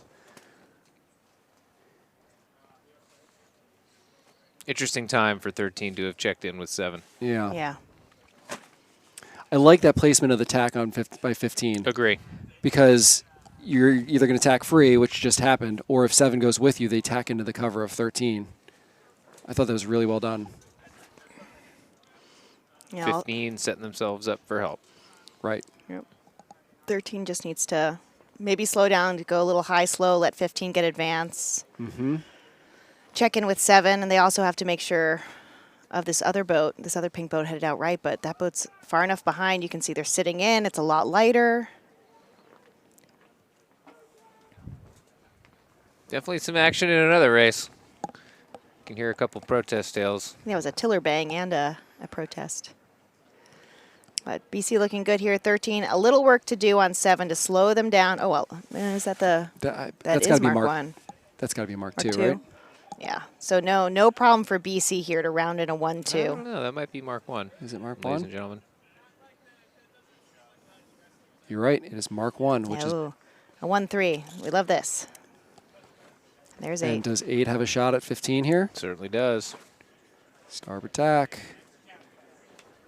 Interesting time for 13 to have checked in with 7. Yeah. Yeah. I like that placement of the tack on by 15. Agree. Because you're either going to tack free, which just happened, or if 7 goes with you, they tack into the cover of 13. I thought that was really well done. Yeah, 15 setting themselves up for help. Right. Yep. 13 just needs to maybe slow down, to go a little high, slow, let 15 get advance. Mm-hmm. Check in with 7, and they also have to make sure of this other boat, this other pink boat headed out right, but that boat's far enough behind. You can see they're sitting in. It's a lot lighter. Definitely some action in another race. Can hear a couple protest tales. That was a tiller bang and a protest. But BC looking good here at 13. A little work to do on 7 to slow them down. Oh, well, is that the... That's that is gotta be Mark 1. That's got to be Mark 2, 2, right? Yeah. So no problem for BC here to round in a I 1-2. don't know. That might be Mark 1. Is it Mark 1? Ladies and gentlemen. You're right. It is Mark 1, which is... Ooh, a 1-3. We love this. There's 8. And does 8 have a shot at 15 here? Certainly does. Starboard tack.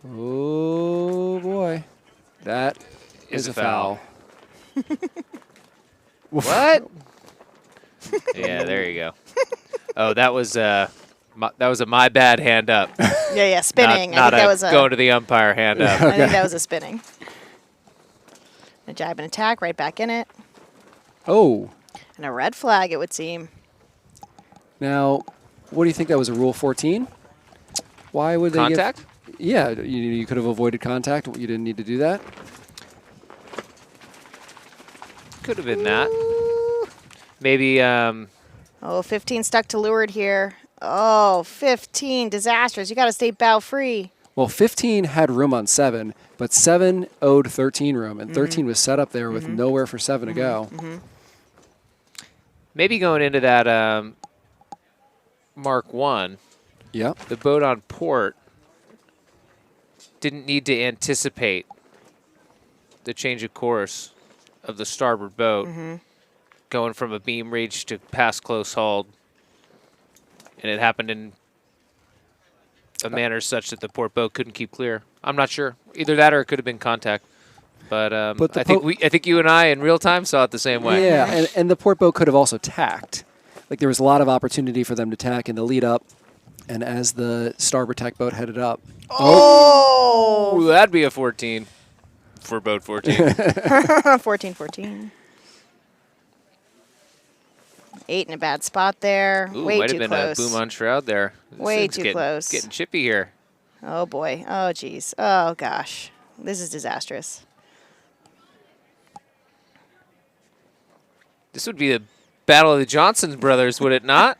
Oh, boy. That is a foul. What? Yeah, there you go. Oh, that was a my bad hand up. Yeah, spinning. Not I think that was a going to the umpire hand up. I think that was a spinning. A jibe and attack, right back in it. Oh. And a red flag, it would seem. Now, what do you think? That was a Rule 14? Why would they Contact? Yeah, you could have avoided contact. You didn't need to do that. Could have been that. Maybe. Oh, 15 stuck to leeward here. Oh, 15, disastrous. You got to stay bow free. Well, 15 had room on 7, but 7 owed 13 room, and 13 was set up there with nowhere for 7 to go. Maybe going into that Mark 1, Yep. the boat on port didn't need to anticipate the change of course of the starboard boat, going from a beam reach to past close hauled, and it happened in a manner such that the port boat couldn't keep clear. I'm not sure. Either that or it could have been contact. But I think you and I in real time saw it the same way. Yeah, and the port boat could have also tacked. Like there was a lot of opportunity for them to tack in the lead up, and as the starboard tack boat headed up. Oh, that'd be a 14 for boat 14. 14-14. 8 in a bad spot there. Ooh, Way might too have been close. a boom on shroud there. Way This too thing's close. Getting chippy here. Oh, boy. Oh, geez. Oh, gosh. This is disastrous. This would be the Battle of the Johnson brothers, would it not?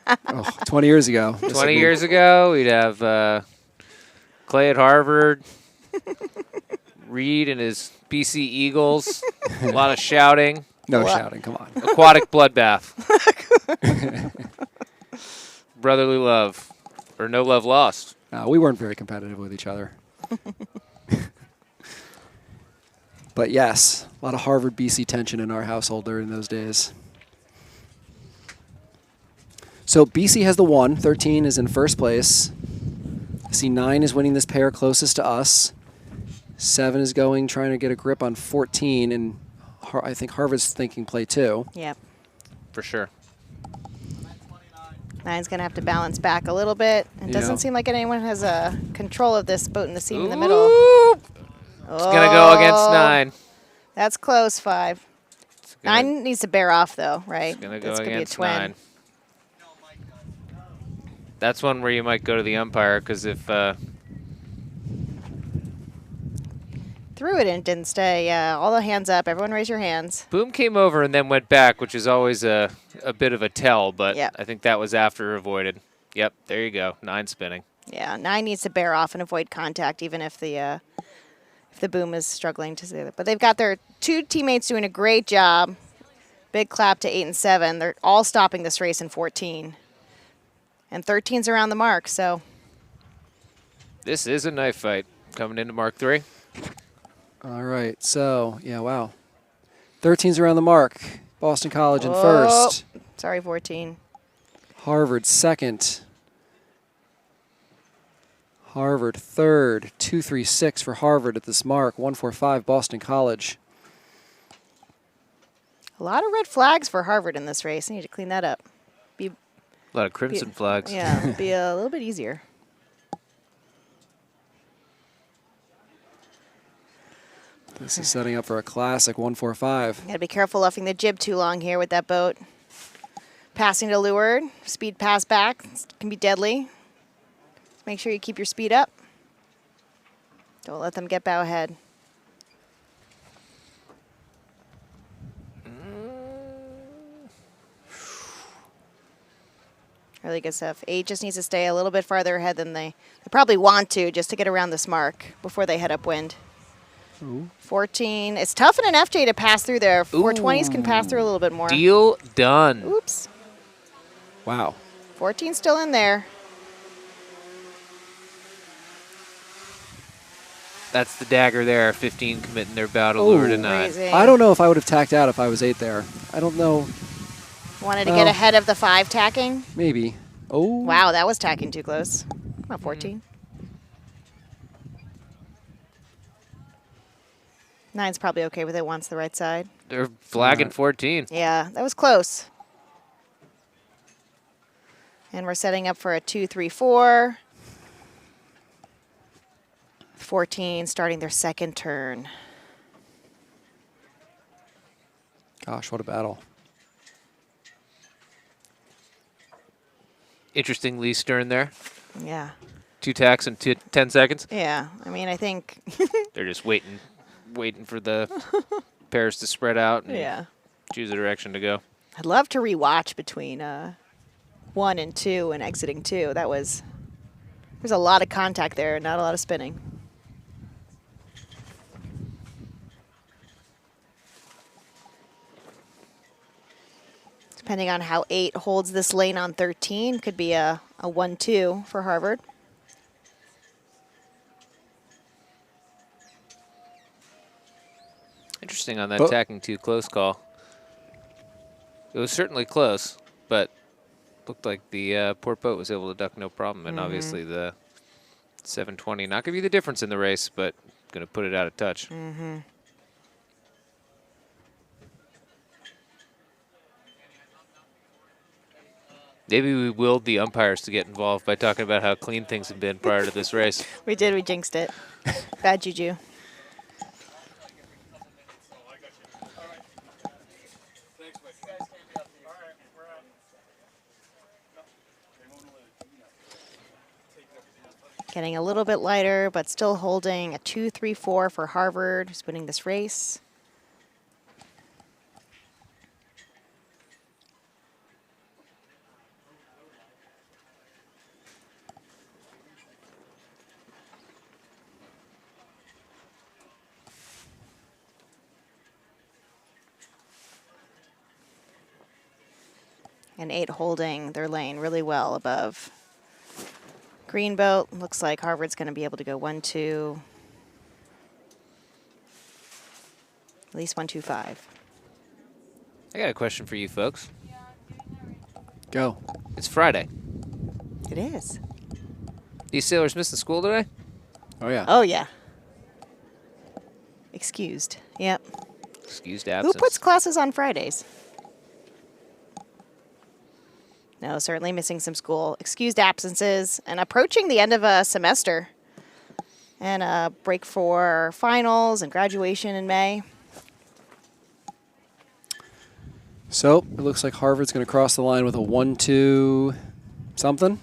20 years ago. 20 years ago, we'd have Clay at Harvard, Reed and his BC Eagles, a lot of shouting. No shouting, come on. Aquatic bloodbath. Brotherly love, or no love lost. We weren't very competitive with each other. But yes, a lot of Harvard BC tension in our household during those days. So BC has the 1. 13 is in first place. I see 9 is winning this pair closest to us. 7 is trying to get a grip on 14, and I think Harvard's thinking play 2. Yep. For sure. 9's going to have to balance back a little bit. It doesn't seem like anyone has control of this boat in the seam in the middle. It's going to go against 9. That's close, 5. 9 needs to bear off, though, right? It's going to go This could be a against twin. 9. That's one where you might go to the umpire, because if... Threw it and didn't stay. Yeah, all the hands up. Everyone raise your hands. Boom came over and then went back, which is always a bit of a tell, but Yep. I think that was after avoided. Yep, there you go. 9 spinning. Yeah, 9 needs to bear off and avoid contact, even if the boom is struggling to say that. But they've got their 2 teammates doing a great job. Big clap to 8 and 7. They're all stopping this race in 14. And 13's around the mark, so. This is a knife fight coming into Mark 3. All right, so, yeah, wow. 13's around the mark. Boston College in first. Sorry, 14. Harvard second. Harvard third. 236 for Harvard at this mark. 145 Boston College. A lot of red flags for Harvard in this race. I need to clean that up. A lot of crimson flags. Yeah, be a little bit easier. This is setting up for a classic 145. Got to be careful luffing the jib too long here with that boat. Passing to leeward, speed pass back can be deadly. Make sure you keep your speed up. Don't let them get bow ahead. Really good stuff. 8 just needs to stay a little bit farther ahead than they probably want to, just to get around this mark before they head upwind. Ooh. 14. It's tough in an FJ to pass through there. 420s can pass through a little bit more. Deal done. Oops. Wow. 14 still in there. That's the dagger there. 15 committing their bow to lure to 9. Crazy. I don't know if I would have tacked out if I was 8 there. I don't know. Wanted to get ahead of the 5 tacking. Maybe. Oh. Wow, that was tacking too close. Come on, 14. 9's probably okay with it once the right side. They're flagging 14. Yeah, that was close. And we're setting up for a 2-3-4. 14 starting their second turn. Gosh, what a battle. Interesting lee stern there. Yeah. 2 tacks in 10 seconds. Yeah, I mean, I think. They're just waiting for the pairs to spread out and choose a direction to go. I'd love to rewatch between 1 and 2 and exiting 2. There's a lot of contact there, not a lot of spinning. Depending on how 8 holds this lane on 13, could be a 1-2 for Harvard. Interesting on that tacking too close call. It was certainly close, but looked like the port boat was able to duck no problem, and obviously the 720 not going to be the difference in the race, but going to put it out of touch. Maybe we willed the umpires to get involved by talking about how clean things have been prior to this race. We did. We jinxed it. Bad juju. Getting a little bit lighter, but still holding a 2-3-4 for Harvard, who's winning this race. And 8 holding their lane really well above. Green boat, looks like Harvard's going to be able to go 1-2. At least 125. I got a question for you folks. Go. It's Friday. It is. These sailors missing school today? Oh, yeah. Oh, yeah. Excused. Yep. Excused Who absence. puts classes on Fridays? No, certainly missing some school. Excused absences and approaching the end of a semester. And a break for finals and graduation in May. So it looks like Harvard's going to cross the line with a 1-2 something.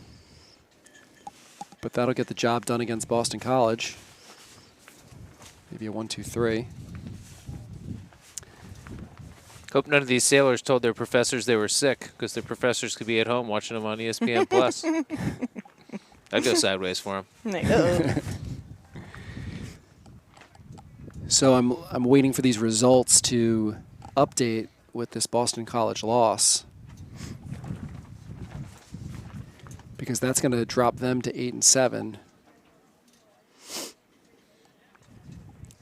But that'll get the job done against Boston College. Maybe a 1-2-3. Hope none of these sailors told their professors they were sick, because their professors could be at home watching them on ESPN Plus. I'd go sideways for them. So I'm waiting for these results to update with this Boston College loss, because that's going to drop them to 8-7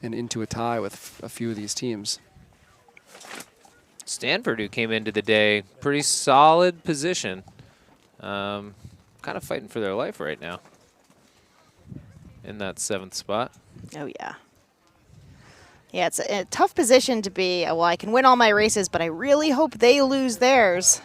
and into a tie with a few of these teams. Stanford, who came into the day pretty solid position, kind of fighting for their life right now in that 7th spot. Oh, yeah. Yeah, it's a tough position to be. Well, I can win all my races, but I really hope they lose theirs.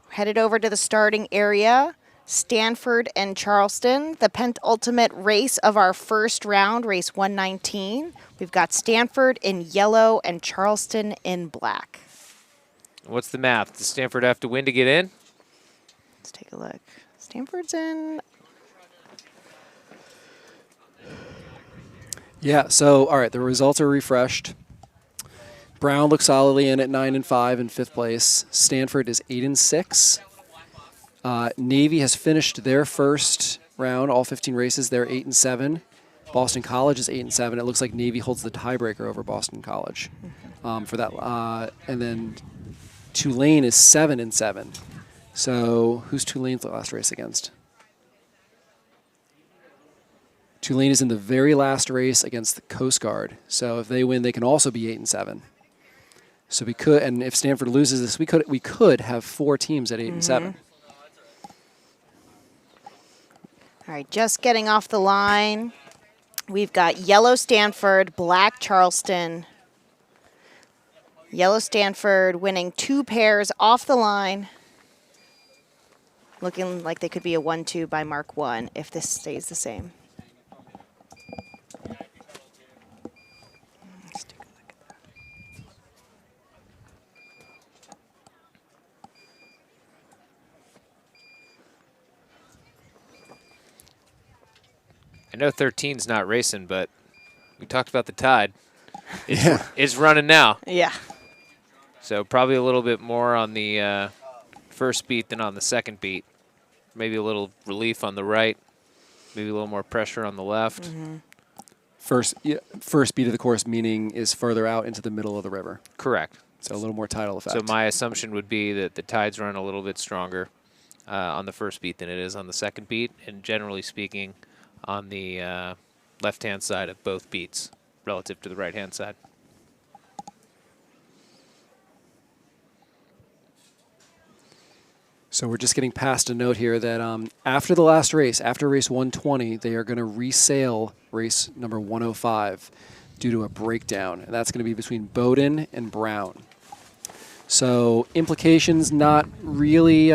Headed over to the starting area, Stanford and Charleston, the penultimate race of our first round, race 119. We've got Stanford in yellow and Charleston in black. What's the math? Does Stanford have to win to get in? Let's take a look. Stanford's in. Yeah, so, all right, the results are refreshed. Brown looks solidly in at 9-5 in 5th place. Stanford is 8-6. Navy has finished their first round, all 15 races. They're 8-7. Boston College is 8-7. It looks like Navy holds the tiebreaker over Boston College for that. And then Tulane is 7-7. So who's Tulane's last race against? Tulane is in the very last race against the Coast Guard. So if they win, they can also be 8-7. So we could, and if Stanford loses this, we could have 4 teams at 8-7. All right, just getting off the line. We've got yellow Stanford, black Charleston. Yellow Stanford winning 2 pairs off the line. Looking like they could be a 1-2 by Mark 1 if this stays the same. Let's take a look at that. I know 13's not racing, but we talked about the tide. Yeah. It's running now. Yeah. So probably a little bit more on the first beat than on the second beat. Maybe a little relief on the right. Maybe a little more pressure on the left. First beat of the course, meaning is further out into the middle of the river. Correct. So a little more tidal effect. So my assumption would be that the tides run a little bit stronger on the first beat than it is on the second beat, and generally speaking, on the left-hand side of both beats relative to the right-hand side. So we're just getting past a note here that after the last race, after race 120, they are going to resail race number 105 due to a breakdown, and that's going to be between Bowdoin and Brown. So implications not really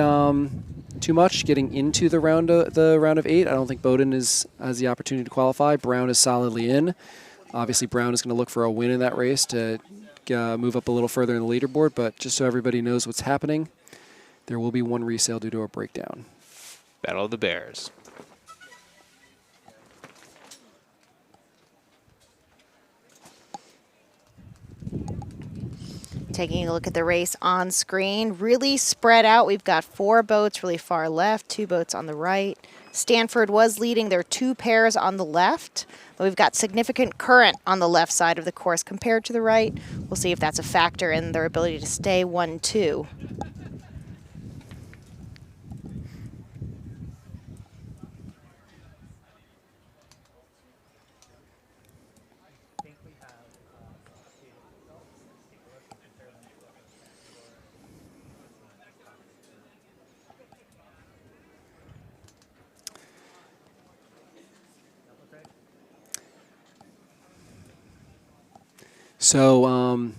too much getting into the round of 8. I don't think Bowdoin has the opportunity to qualify. Brown is solidly in. Obviously, Brown is going to look for a win in that race to move up a little further in the leaderboard, but just so everybody knows what's happening, there will be one resale due to a breakdown. Battle of the Bears. Taking a look at the race on screen, really spread out. We've got 4 boats really far left, 2 boats on the right. Stanford was leading their 2 pairs on the left, but we've got significant current on the left side of the course compared to the right. We'll see if that's a factor in their ability to stay 1-2. So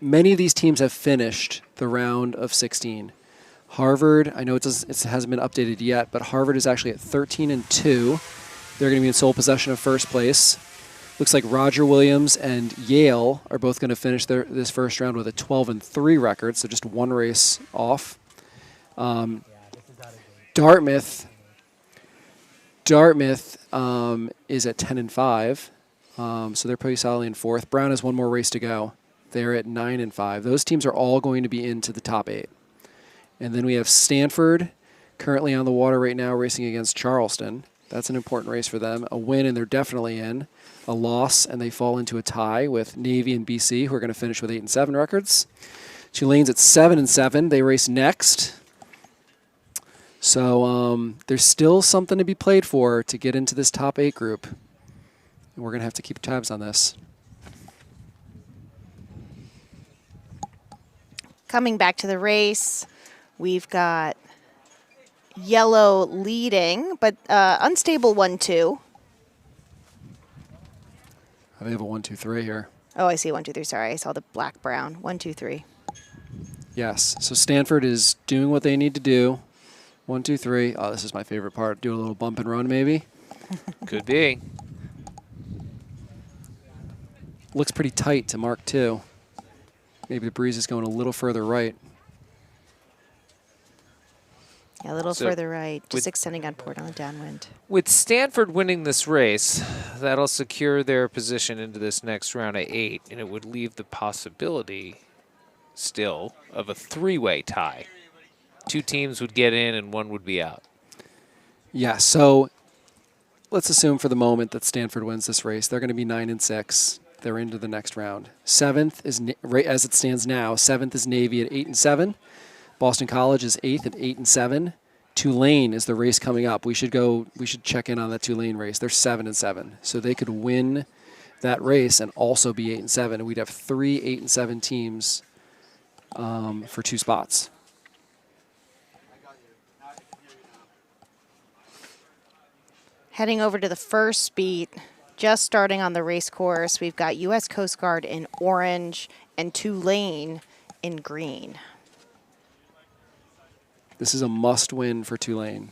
many of these teams have finished the round of 16. Harvard, I know it hasn't been updated yet, but Harvard is actually at 13-2. They're going to be in sole possession of first place. Looks like Roger Williams and Yale are both going to finish this first round with a 12-3 record, so just one race off. Dartmouth is at 10-5, so they're pretty solidly in fourth. Brown has one more race to go. They're at 9-5. Those teams are all going to be into the top 8. And then we have Stanford currently on the water right now racing against Charleston. That's an important race for them. A win, and they're definitely in. A loss, and they fall into a tie with Navy and BC, who are going to finish with 8-7 records. Tulane's at 7-7. They race next. So there's still something to be played for to get into this top 8 group. And we're going to have to keep tabs on this. Coming back to the race, we've got yellow leading, but unstable 1-2. They have a 1-2-3 here. Oh, I see 1-2-3. Sorry, I saw the black-brown. 1-2-3. Yes. So Stanford is doing what they need to do. 1-2-3. Oh, this is my favorite part. Do a little bump and run, maybe. Could be. Looks pretty tight to mark 2. Maybe the breeze is going a little further right. Yeah, a little further right, just extending on port on the downwind. With Stanford winning this race, that'll secure their position into this next round of 8, and it would leave the possibility still of a 3-way tie. 2 teams would get in and 1 would be out. Yeah, so let's assume for the moment that Stanford wins this race. They're going to be 9-6. They're into the next round. 7th is, as it stands now, 7th is Navy at 8-7. Boston College is 8th at 8-7. Tulane is the race coming up. We should check in on that Tulane race. They're 7-7, so they could win that race and also be 8-7, and we'd have 3 8-7 teams for 2 spots. Heading over to the first beat, just starting on the race course, we've got U.S. Coast Guard in orange and Tulane in green. This is a must-win for Tulane.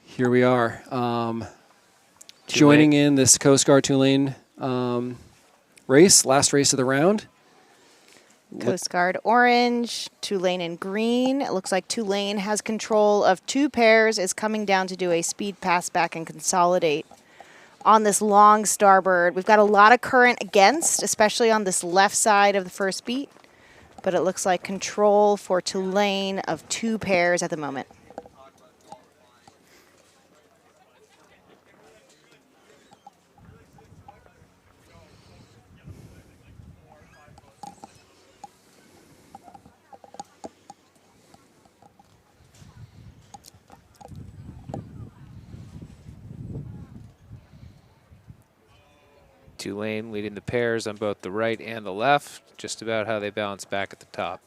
Here we are, joining in this Coast Guard Tulane race, last race of the round. Coast Guard orange, Tulane in green. It looks like Tulane has control of 2 pairs, is coming down to do a speed pass back and consolidate on this long starboard. We've got a lot of current against, especially on this left side of the first beat, but it looks like control for Tulane of 2 pairs at the moment. Tulane leading the pairs on both the right and the left, just about how they balance back at the top.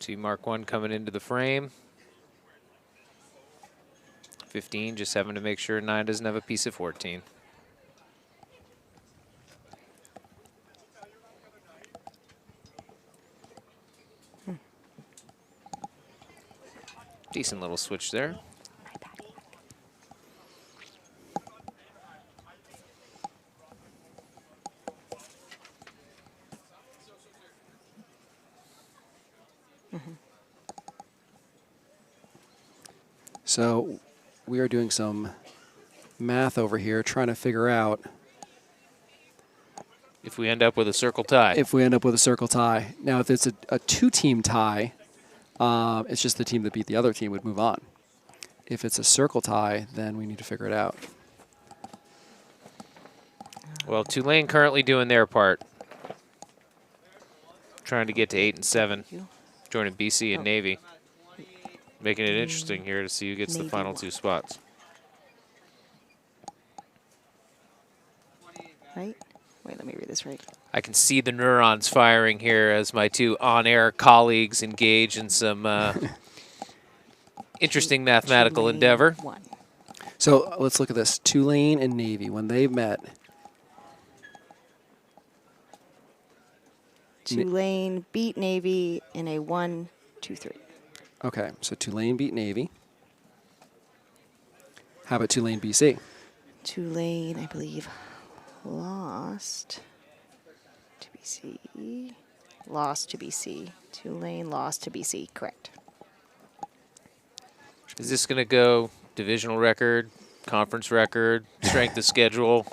See Mark 1 coming into the frame. 15 just having to make sure 9 doesn't have a piece of 14. Decent little switch there. So we are doing some math over here, trying to figure out if we end up with a circle tie. If we end up with a circle tie. Now, if it's a 2-team tie, it's just the team that beat the other team would move on. If it's a circle tie, then we need to figure it out. Well, Tulane currently doing their part. Trying to get to 8 and 7, joining BC and Navy. Making it interesting here to see who gets the final 2 spots. Right? Wait, let me read this right. I can see the neurons firing here as my 2 on-air colleagues engage in some interesting mathematical endeavor. So let's look at this. Tulane and Navy, when they met. Tulane beat Navy in a 1-2-3. Okay, so Tulane beat Navy. How about Tulane BC? Tulane, I believe, lost to BC. Lost to BC. Tulane lost to BC, correct. Is this going to go divisional record, conference record, strength of schedule?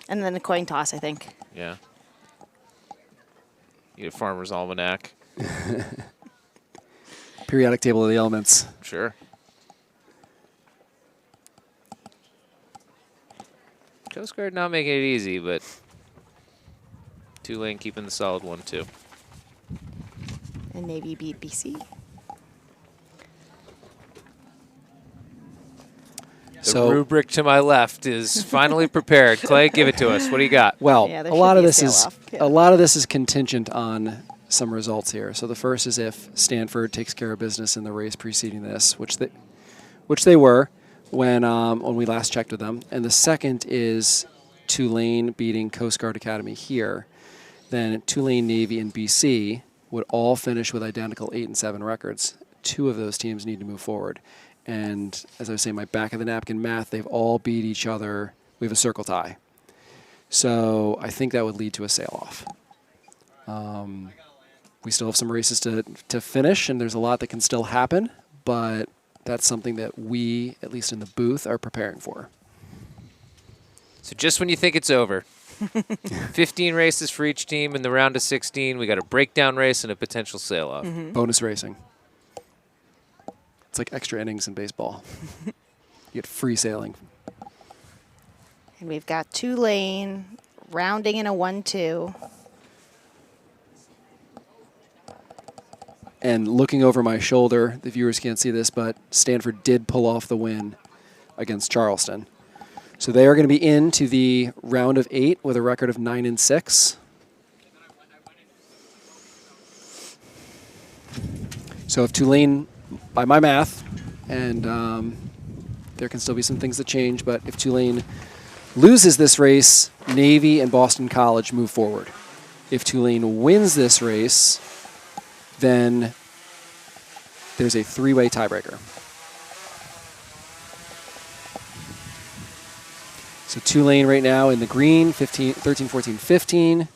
And then a coin toss, I think. Yeah. You get a Farmer's Almanac. Periodic table of the elements. Sure. Coast Guard not making it easy, but Tulane keeping the solid 1-2. And Navy beat BC. The rubric to my left is finally prepared. Clay, give it to us. What do you got? Well, a lot of this is contingent on some results here. So the first is if Stanford takes care of business in the race preceding this, which they were when we last checked with them. And the second is Tulane beating Coast Guard Academy here. Then Tulane, Navy, and BC would all finish with identical 8 and 7 records. 2 of those teams need to move forward. And as I was saying, my back of the napkin math, they've all beat each other. We have a circle tie. So I think that would lead to a sail-off. We still have some races to finish, and there's a lot that can still happen, but that's something that we, at least in the booth, are preparing for. So just when you think it's over, 15 races for each team in the round of 16. We got a breakdown race and a potential sail-off. Bonus racing. It's like extra innings in baseball. You get free sailing. And we've got Tulane rounding in a 1-2. And looking over my shoulder, the viewers can't see this, but Stanford did pull off the win against Charleston. So they are going to be into the round of 8 with a record of 9 and 6. So if Tulane, by my math, and there can still be some things that change, but if Tulane loses this race, Navy and Boston College move forward. If Tulane wins this race, then there's a 3-way tiebreaker. So Tulane right now in the green, 13, 14, 15.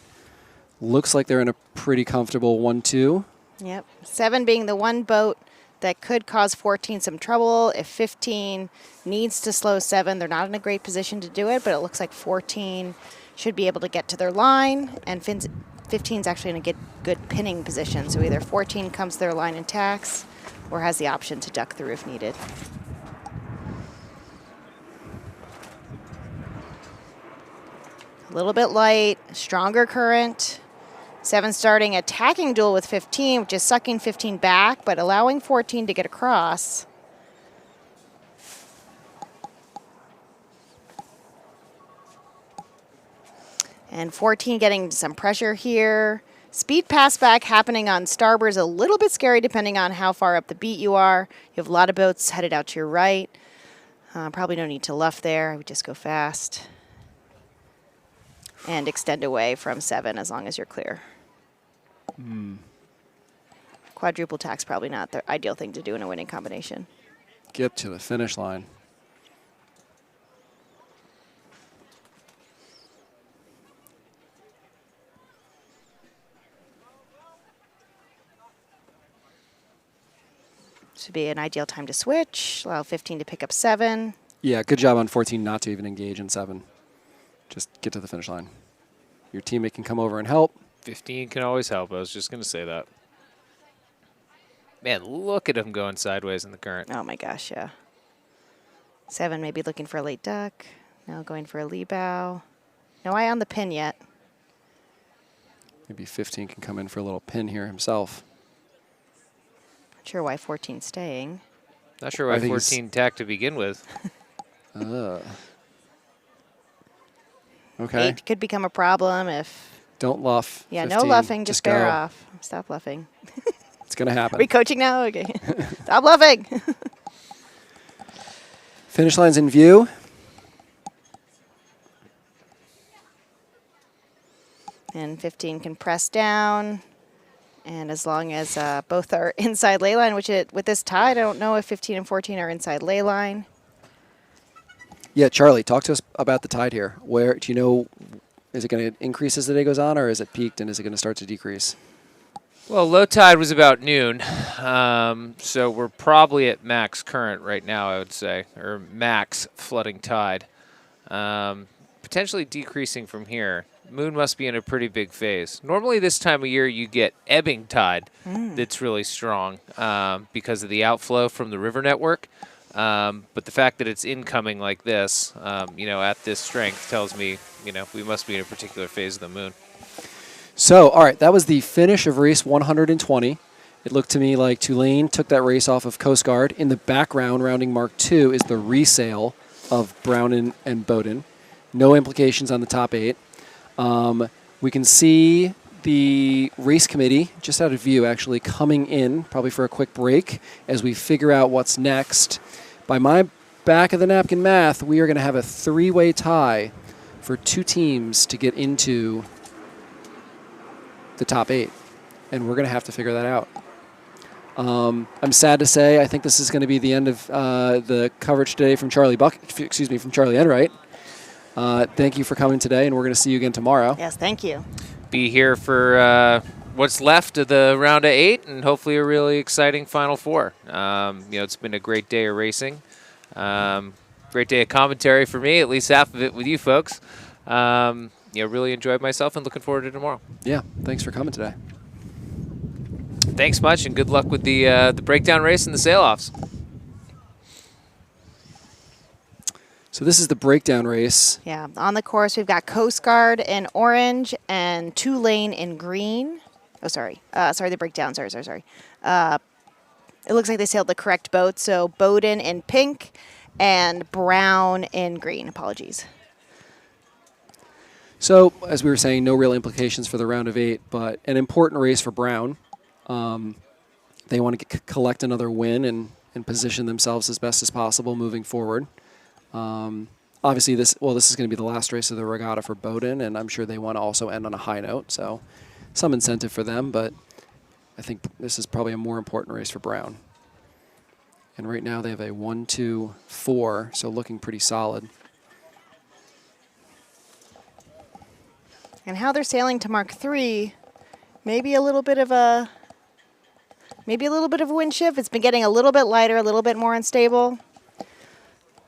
Looks like they're in a pretty comfortable 1-2. Yep. 7 being the one boat that could cause 14 some trouble. If 15 needs to slow 7, they're not in a great position to do it, but it looks like 14 should be able to get to their line, and 15 is actually in a good pinning position. So either 14 comes to their line and tacks, or has the option to duck through if needed. A little bit light, stronger current. 7 starting attacking duel with 15, which is sucking 15 back, but allowing 14 to get across. And 14 getting some pressure here. Speed pass back happening on starboard is a little bit scary depending on how far up the beat you are. You have a lot of boats headed out to your right. Probably no need to luff there. I would just go fast. And extend away from 7 as long as you're clear. Quadruple tack's probably not the ideal thing to do in a winning combination. Get to the finish line. This would be an ideal time to switch, allow 15 to pick up 7. Yeah, good job on 14 not to even engage in 7. Just get to the finish line. Your teammate can come over and help. 15 can always help. I was just going to say that. Man, look at him going sideways in the current. Oh my gosh, yeah. 7 maybe looking for a late duck. Now going for a lee bow. No eye on the pin yet. Maybe 15 can come in for a little pin here himself. Not sure why 14's staying. Not sure why 14 tacked to begin with. Okay. 8 could become a problem if... Don't luff. Yeah, 15. no luffing, just bear go. off. Stop luffing. It's going to happen. Are we coaching now? Okay. Stop luffing. Finish line's in view. And 15 can press down. And as long as both are inside ley line, which with this tide, I don't know if 15 and 14 are inside ley line. Yeah, Charlie, talk to us about the tide here. Where do you know, is it going to increase as the day goes on, or is it peaked and is it going to start to decrease? Well, low tide was about noon, so we're probably at max current right now, I would say, or max flooding tide. Potentially decreasing from here. Moon must be in a pretty big phase. Normally this time of year you get ebbing tide that's really strong because of the outflow from the river network. But the fact that it's incoming like this, at this strength tells me, we must be in a particular phase of the moon. So, all right, that was the finish of race 120. It looked to me like Tulane took that race off of Coast Guard. In the background, rounding Mark 2, is the resale of Brown and Bowdoin. No implications on the top 8. We can see the race committee, just out of view actually, coming in, probably for a quick break, as we figure out what's next. By my back of the napkin math, we are going to have a 3-way tie for 2 teams to get into the top 8, and we're going to have to figure that out. I'm sad to say I think this is going to be the end of the coverage today from from Charlie Enright. Thank you for coming today, and we're going to see you again tomorrow. Yes, thank you. Be here for what's left of the round of 8 and hopefully a really exciting Final Four. It's been a great day of racing. Great day of commentary for me, at least half of it with you folks. Really enjoyed myself and looking forward to tomorrow. Yeah, thanks for coming today. Thanks much, and good luck with the breakdown race and the sail-offs. So this is the breakdown race. Yeah, on the course we've got Coast Guard in orange and Tulane in green. Oh, sorry. Sorry, the breakdown. Sorry. It looks like they sailed the correct boat. So Bowdoin in pink and Brown in green. Apologies. So, as we were saying, no real implications for the round of 8, but an important race for Brown. They want to collect another win and position themselves as best as possible moving forward. Obviously, this is going to be the last race of the regatta for Bowdoin, and I'm sure they want to also end on a high note, so some incentive for them, but I think this is probably a more important race for Brown. And right now they have a 1-2-4, so looking pretty solid. And how they're sailing to Mark 3, maybe a little bit of a wind shift. It's been getting a little bit lighter, a little bit more unstable.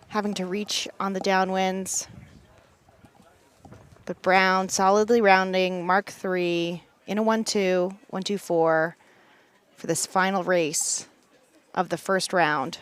Having to reach on the downwinds. But Brown solidly rounding Mark 3 in a 1-2, 1-2-4 for this final race of the first round.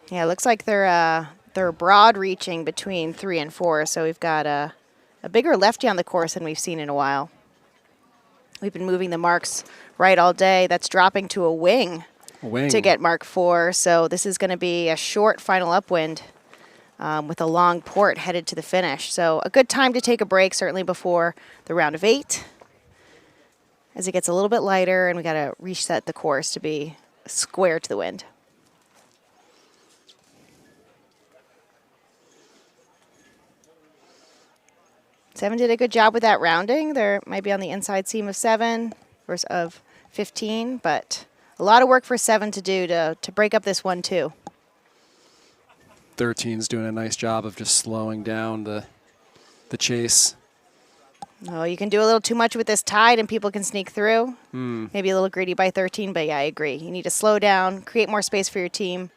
Yeah, it looks like they're broad reaching between 3 and 4, so we've got a bigger lefty on the course than we've seen in a while. We've been moving the marks right all day. That's dropping to a wing to get Mark 4, so this is going to be a short final upwind with a long port headed to the finish. So a good time to take a break, certainly before the round of 8, as it gets a little bit lighter and we got to reset the course to be square to the wind. 7 did a good job with that rounding. There might be on the inside seam of 7 versus of 15, but a lot of work for 7 to do to break up this 1-2. 13's doing a nice job of just slowing down the chase. Oh, you can do a little too much with this tide and people can sneak through. Maybe a little greedy by 13, but yeah, I agree. You need to slow down, create more space for your team.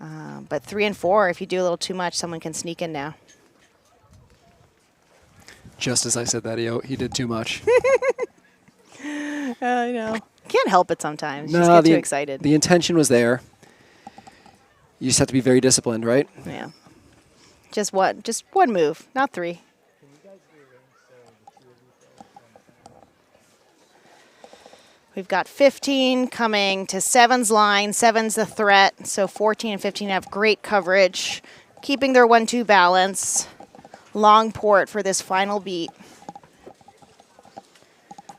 But 3 and 4, if you do a little too much, someone can sneak in now. Just as I said that, he did too much. I know. Can't help it sometimes. You No, just get too excited. The intention was there. You just have to be very disciplined, right? Yeah. Just one move, not 3. We've got 15 coming to 7's line. 7's the threat, so 14 and 15 have great coverage, keeping their 1-2 balance. Long port for this final beat,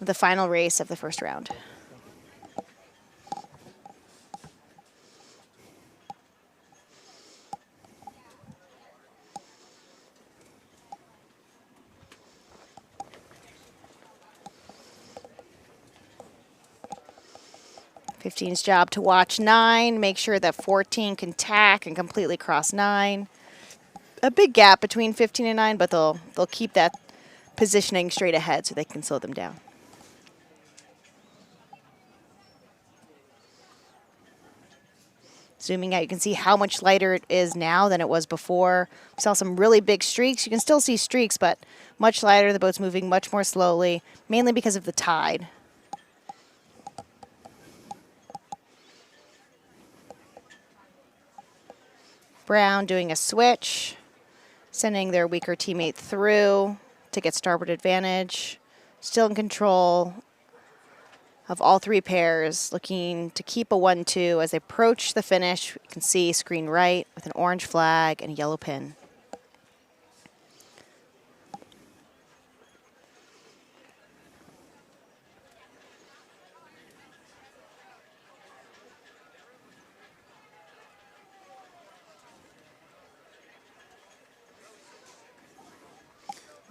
the final race of the first round. Fifteen's job to watch 9, make sure that 14 can tack and completely cross 9. A big gap between 15 and 9, but they'll keep that positioning straight ahead so they can slow them down. Zooming out, you can see how much lighter it is now than it was before. We saw some really big streaks. You can still see streaks, but much lighter. The boat's moving much more slowly, mainly because of the tide. Brown doing a switch, sending their weaker teammate through to get starboard advantage. Still in control of all 3 pairs, looking to keep a 1-2 as they approach the finish. You can see screen right with an orange flag and a yellow pin.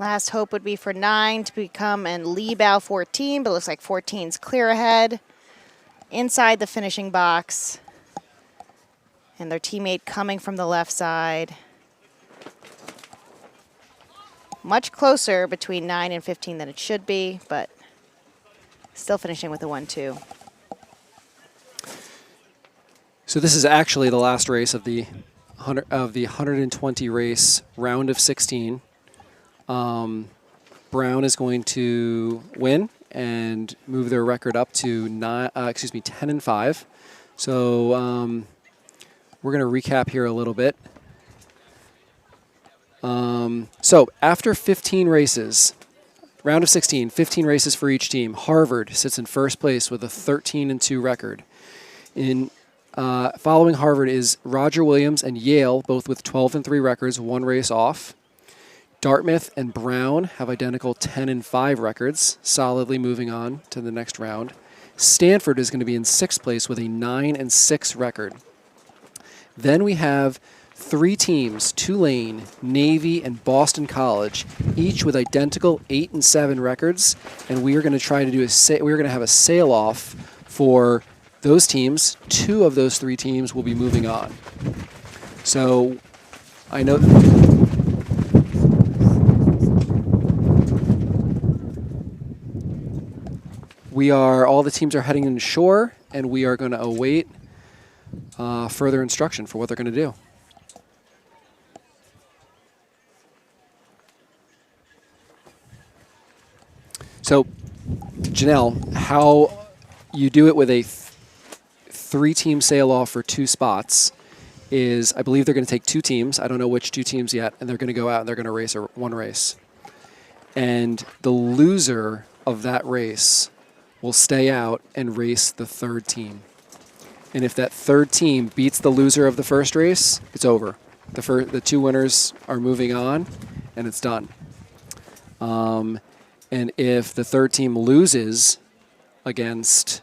Last hope would be for 9 to become an lee bow 14, but it looks like 14's clear ahead. Inside the finishing box. And their teammate coming from the left side. Much closer between 9 and 15 than it should be, but still finishing with a 1-2. So this is actually the last race of the 120 race round of 16. Brown is going to win and move their record up to 10 and 5. So we're going to recap here a little bit. So after 15 races, round of 16, 15 races for each team, Harvard sits in first place with a 13 and 2 record. Following Harvard is Roger Williams and Yale, both with 12 and 3 records, 1 race off. Dartmouth and Brown have identical 10 and 5 records, solidly moving on to the next round. Stanford is going to be in 6th place with a 9 and 6 record. Then we have 3 teams, Tulane, Navy, and Boston College, each with identical 8 and 7 records, and we are going to try to have a sail-off for those teams. 2 of those 3 teams will be moving on. So I know all the teams are heading in shore, and we are going to await further instruction for what they're going to do. So, Janel, how you do it with a 3-team sail-off for 2 spots is, I believe they're going to take 2 teams. I don't know which 2 teams yet, and they're going to go out and they're going to race one race. And the loser of that race will stay out and race the 3rd team. And if that 3rd team beats the loser of the first race, it's over. The 2 winners are moving on, and it's done. And if the 3rd team loses against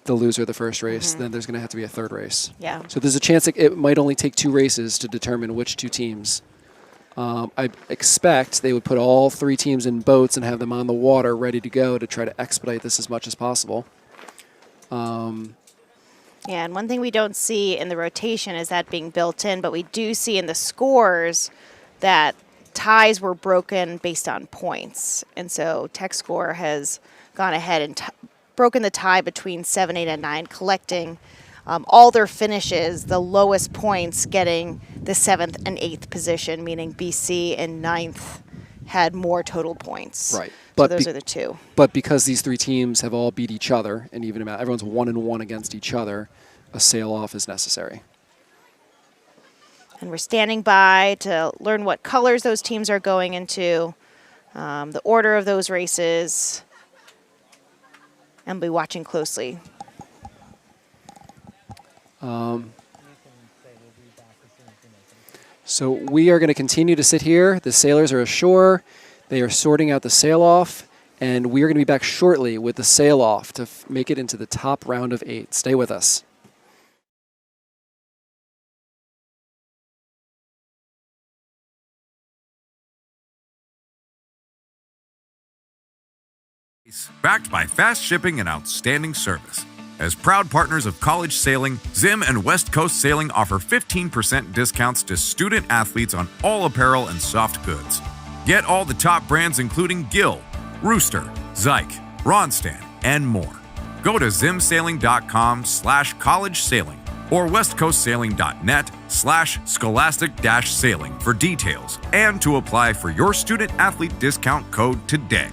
the loser of the first race, then there's going to have to be a 3rd race. Yeah. So there's a chance that it might only take 2 races to determine which 2 teams. I expect they would put all 3 teams in boats and have them on the water ready to go to try to expedite this as much as possible. Yeah, and one thing we don't see in the rotation is that being built in, but we do see in the scores that ties were broken based on points. And so TechScore has gone ahead and broken the tie between 7, 8, and 9, collecting all their finishes, the lowest points getting the 7th and 8th position, meaning BC and 9th had more total points. Right. So those are the two. But because these three teams have all beat each other, and even everyone's 1-1 against each other, a sail-off is necessary. And we're standing by to learn what colors those teams are going into, the order of those races, and be watching closely. So we are going to continue to sit here. The sailors are ashore. They are sorting out the sail-off, and we are going to be back shortly with the sail-off to make it into the top round of 8. Stay with us. Backed by fast shipping and outstanding service. As proud partners of college sailing, Zim and West Coast Sailing offer 15% discounts to student athletes on all apparel and soft goods. Get all the top brands including Gill, Rooster, Zyke, Ronstadt, and more. Go to zimsailing.com/college sailing or westcoastsailing.net/scholastic-sailing for details and to apply for your student athlete discount code today.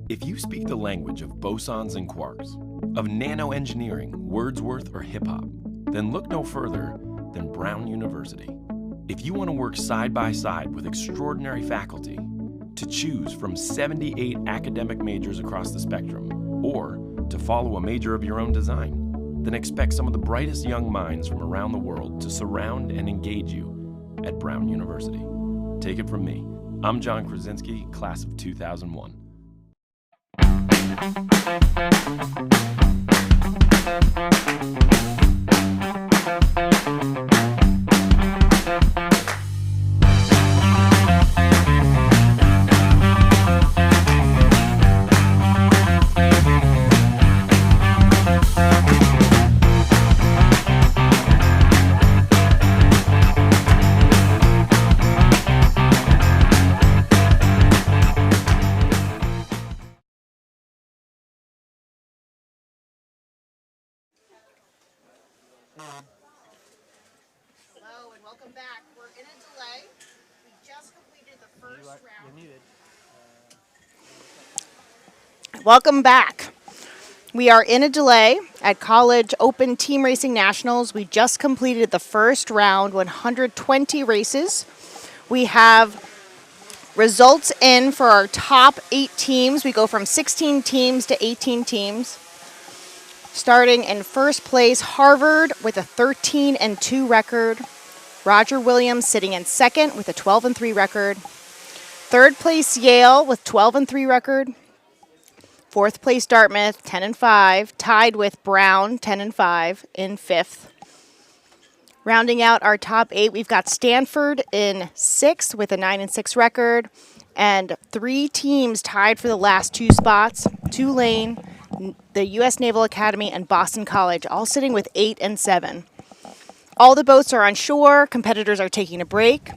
If you speak the language of bosons and quarks, of nanoengineering, Wordsworth, or hip-hop, then look no further than Brown University. If you want to work side by side with extraordinary faculty, to choose from 78 academic majors across the spectrum, or to follow a major of your own design, then expect some of the brightest young minds from around the world to surround and engage you at Brown University. Take it from me. I'm John Krasinski, class of 2001. Hello and welcome back. We're in a delay. We just completed the first round. Welcome back. We are in a delay at College Open Team Racing Nationals. We just completed the first round, 120 races. We have results in for our top 8 teams. We go from 16 teams to 18 teams. Starting in first place, Harvard with a 13-2 record. Roger Williams sitting in second with a 12-3 record. Third place, Yale with 12-3 record. Fourth place, Dartmouth, 10-5, tied with Brown, 10-5 in fifth. Rounding out our top 8, we've got Stanford in sixth with a 9-6 record, and 3 teams tied for the last 2 spots: Tulane, the U.S. Naval Academy, and Boston College, all sitting with 8 and 7. All the boats are on shore. Competitors are taking a break.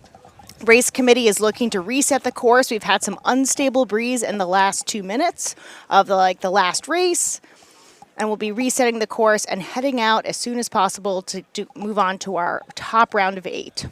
Race committee is looking to reset the course. We've had some unstable breeze in the last 2 minutes of the last race, and we'll be resetting the course and heading out as soon as possible to move on to our top round of 8.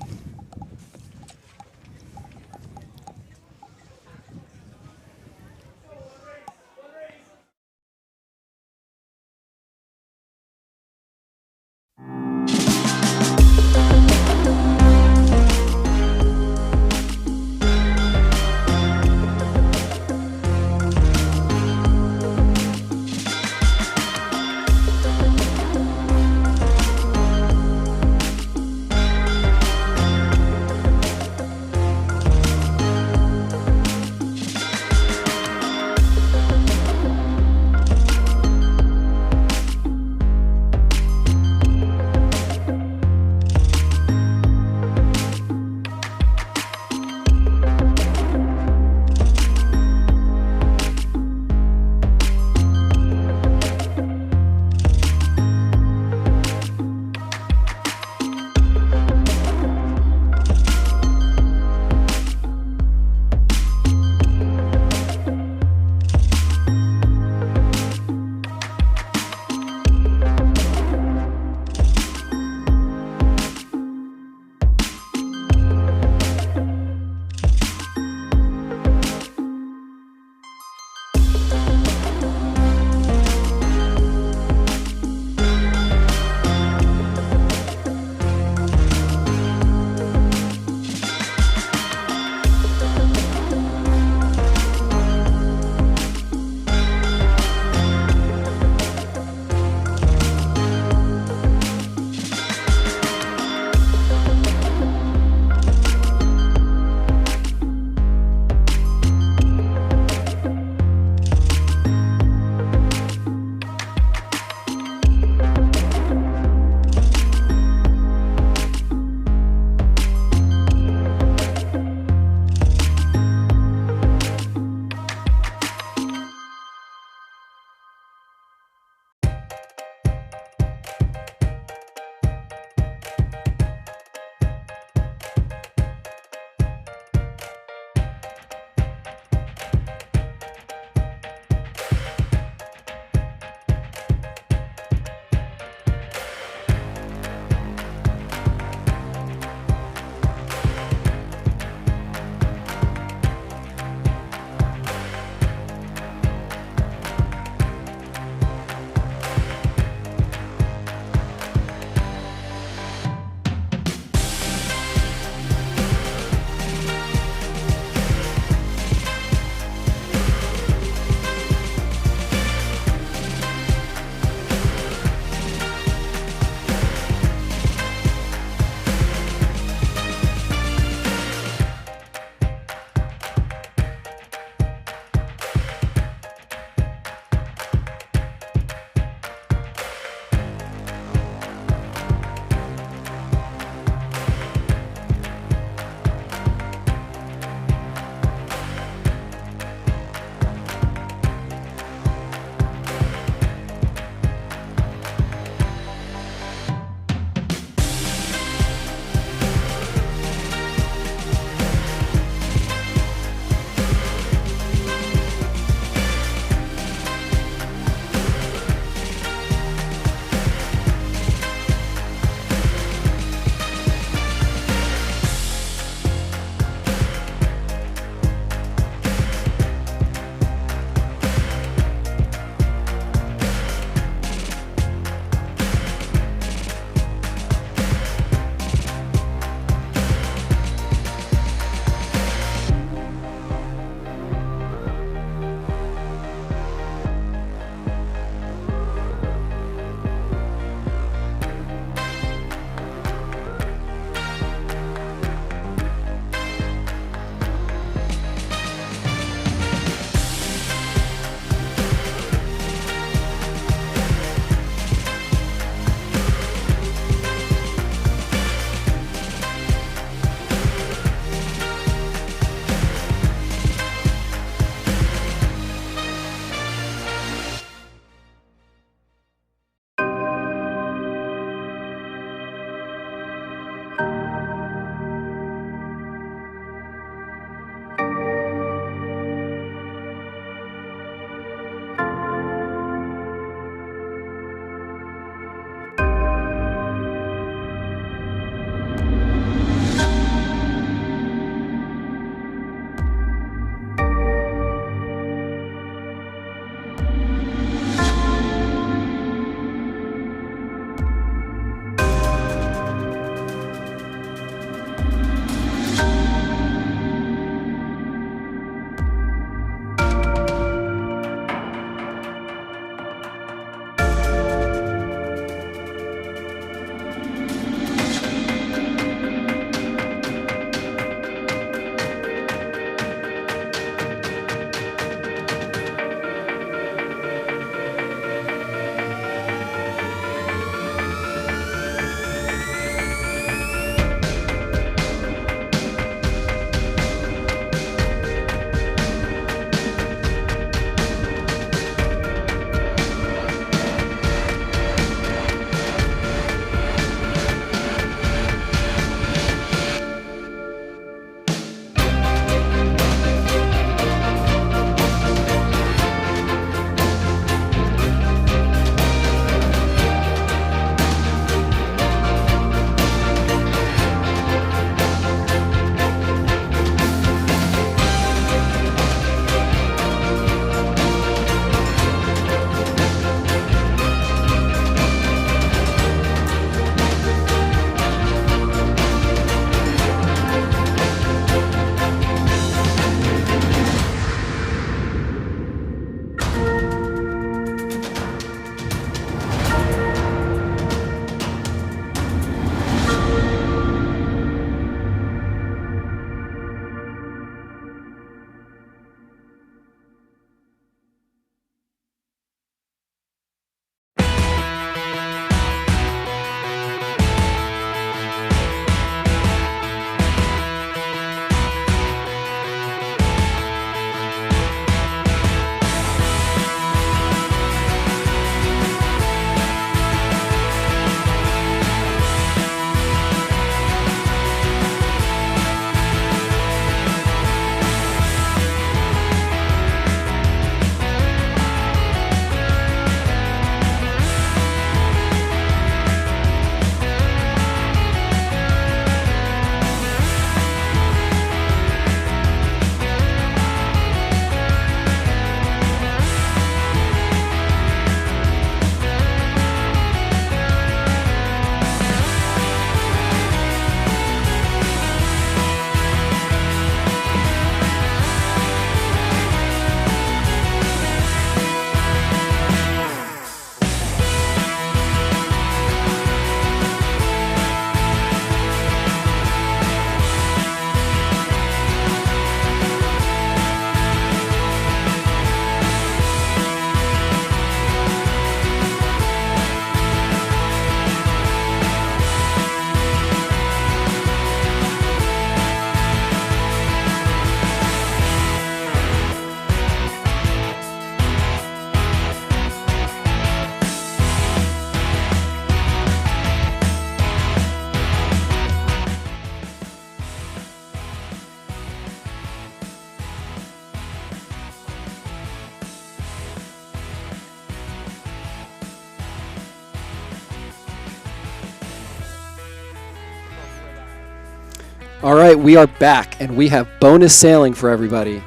All right, we are back, and we have bonus sailing for everybody.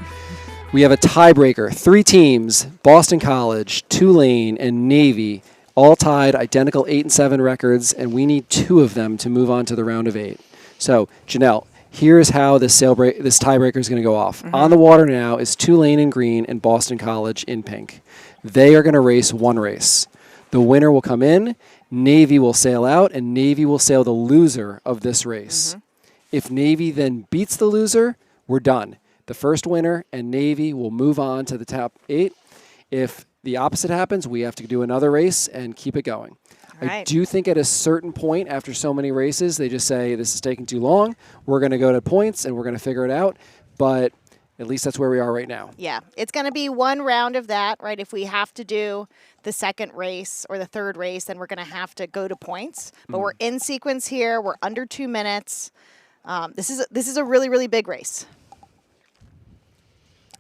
We have a tiebreaker. 3 teams, Boston College, Tulane, and Navy, all tied, identical 8-7 records, and we need 2 of them to move on to the round of 8. So, Janelle, here's how this tiebreaker is going to go off. On the water now is Tulane in green and Boston College in pink. They are going to race 1 race. The winner will come in, Navy will sail out, and Navy will sail the loser of this race. If Navy then beats the loser, we're done. The first winner and Navy will move on to the top 8. If the opposite happens, we have to do another race and keep it going. I do think at a certain point after so many races, they just say, this is taking too long. We're going to go to points and we're going to figure it out. But at least that's where we are right now. Yeah, it's going to be 1 round of that, right? If we have to do the second race or the third race, then we're going to have to go to points. But we're in sequence here. We're under 2 minutes. This is a really, really big race.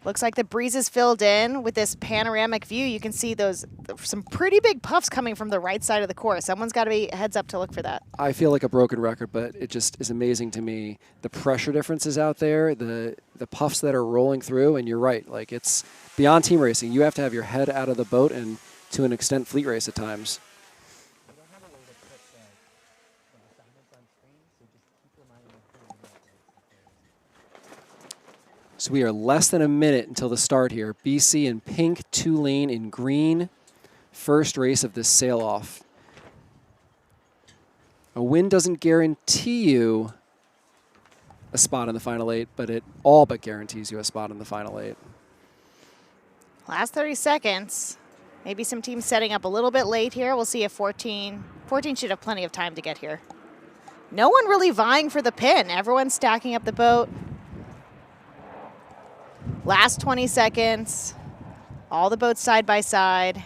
Looks like the breeze is filled in with this panoramic view. You can see some pretty big puffs coming from the right side of the course. Someone's got to be heads up to look for that. I feel like a broken record, but it just is amazing to me. The pressure differences out there, the puffs that are rolling through, and you're right. Like, it's beyond team racing. You have to have your head out of the boat and, to an extent, fleet race at times. So we are less than a minute until the start here. BC in pink, Tulane in green. First race of this sail-off. A win doesn't guarantee you a spot in the final 8, but it all but guarantees you a spot in the final 8. Last 30 seconds. Maybe some teams setting up a little bit late here. We'll see if 14 should have plenty of time to get here. No one really vying for the pin. Everyone's stacking up the boat. Last 20 seconds, all the boats side by side.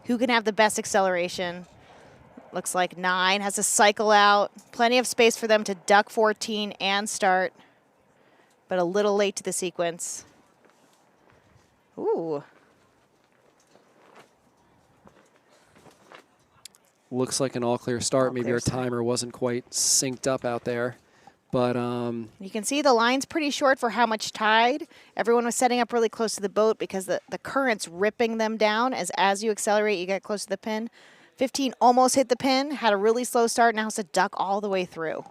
Who can have the best acceleration? Looks like 9 has to cycle out. Plenty of space for them to duck 14 and start, but a little late to the sequence. Ooh. Looks like an all-clear start. All Maybe clear our start. timer wasn't quite synced up out there. But you can see the line's pretty short for how much tide. Everyone was setting up really close to the boat because the current's ripping them down. As you accelerate, you get close to the pin. 15 almost hit the pin, had a really slow start, now has to duck all the way through.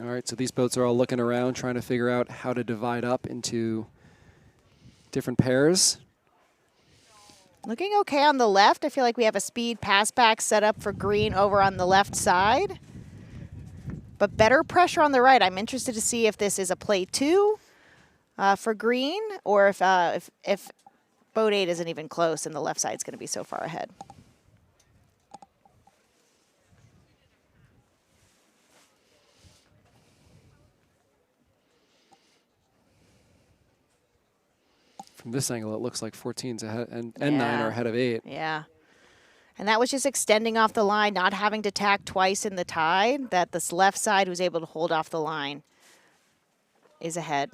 all right, so these boats are all looking around, trying to figure out how to divide up into different pairs. Looking okay on the left. I feel like we have a speed pass back set up for green over on the left side. But better pressure on the right. I'm interested to see if this is a play 2 for green, or if boat 8 isn't even close and the left side's going to be so far ahead. From this angle, it looks like 14's ahead, and 9 are ahead of 8. Yeah. And that was just extending off the line, not having to tack twice in the tide, that this left side was able to hold off the line is ahead.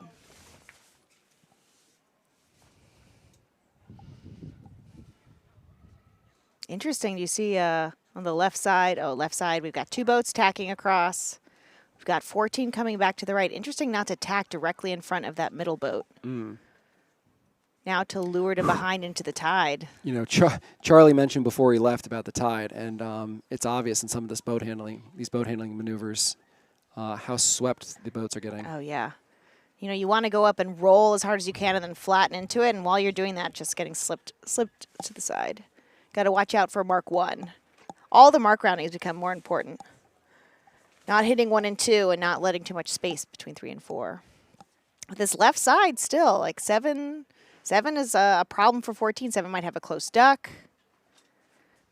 Interesting. You see on the left side, we've got 2 boats tacking across. We've got 14 coming back to the right. Interesting not to tack directly in front of that middle boat. Now to lure to behind into the tide. You know, Charlie mentioned before he left about the tide, and it's obvious in some of these boat handling maneuvers, how swept the boats are getting. Oh, yeah. You know, you want to go up and roll as hard as you can and then flatten into it, and while you're doing that, just getting slipped to the side. Got to watch out for Mark 1. All the mark roundings become more important. Not hitting 1 and 2 and not letting too much space between 3 and 4. This left side still, like 7 is a problem for 14. 7 might have a close duck.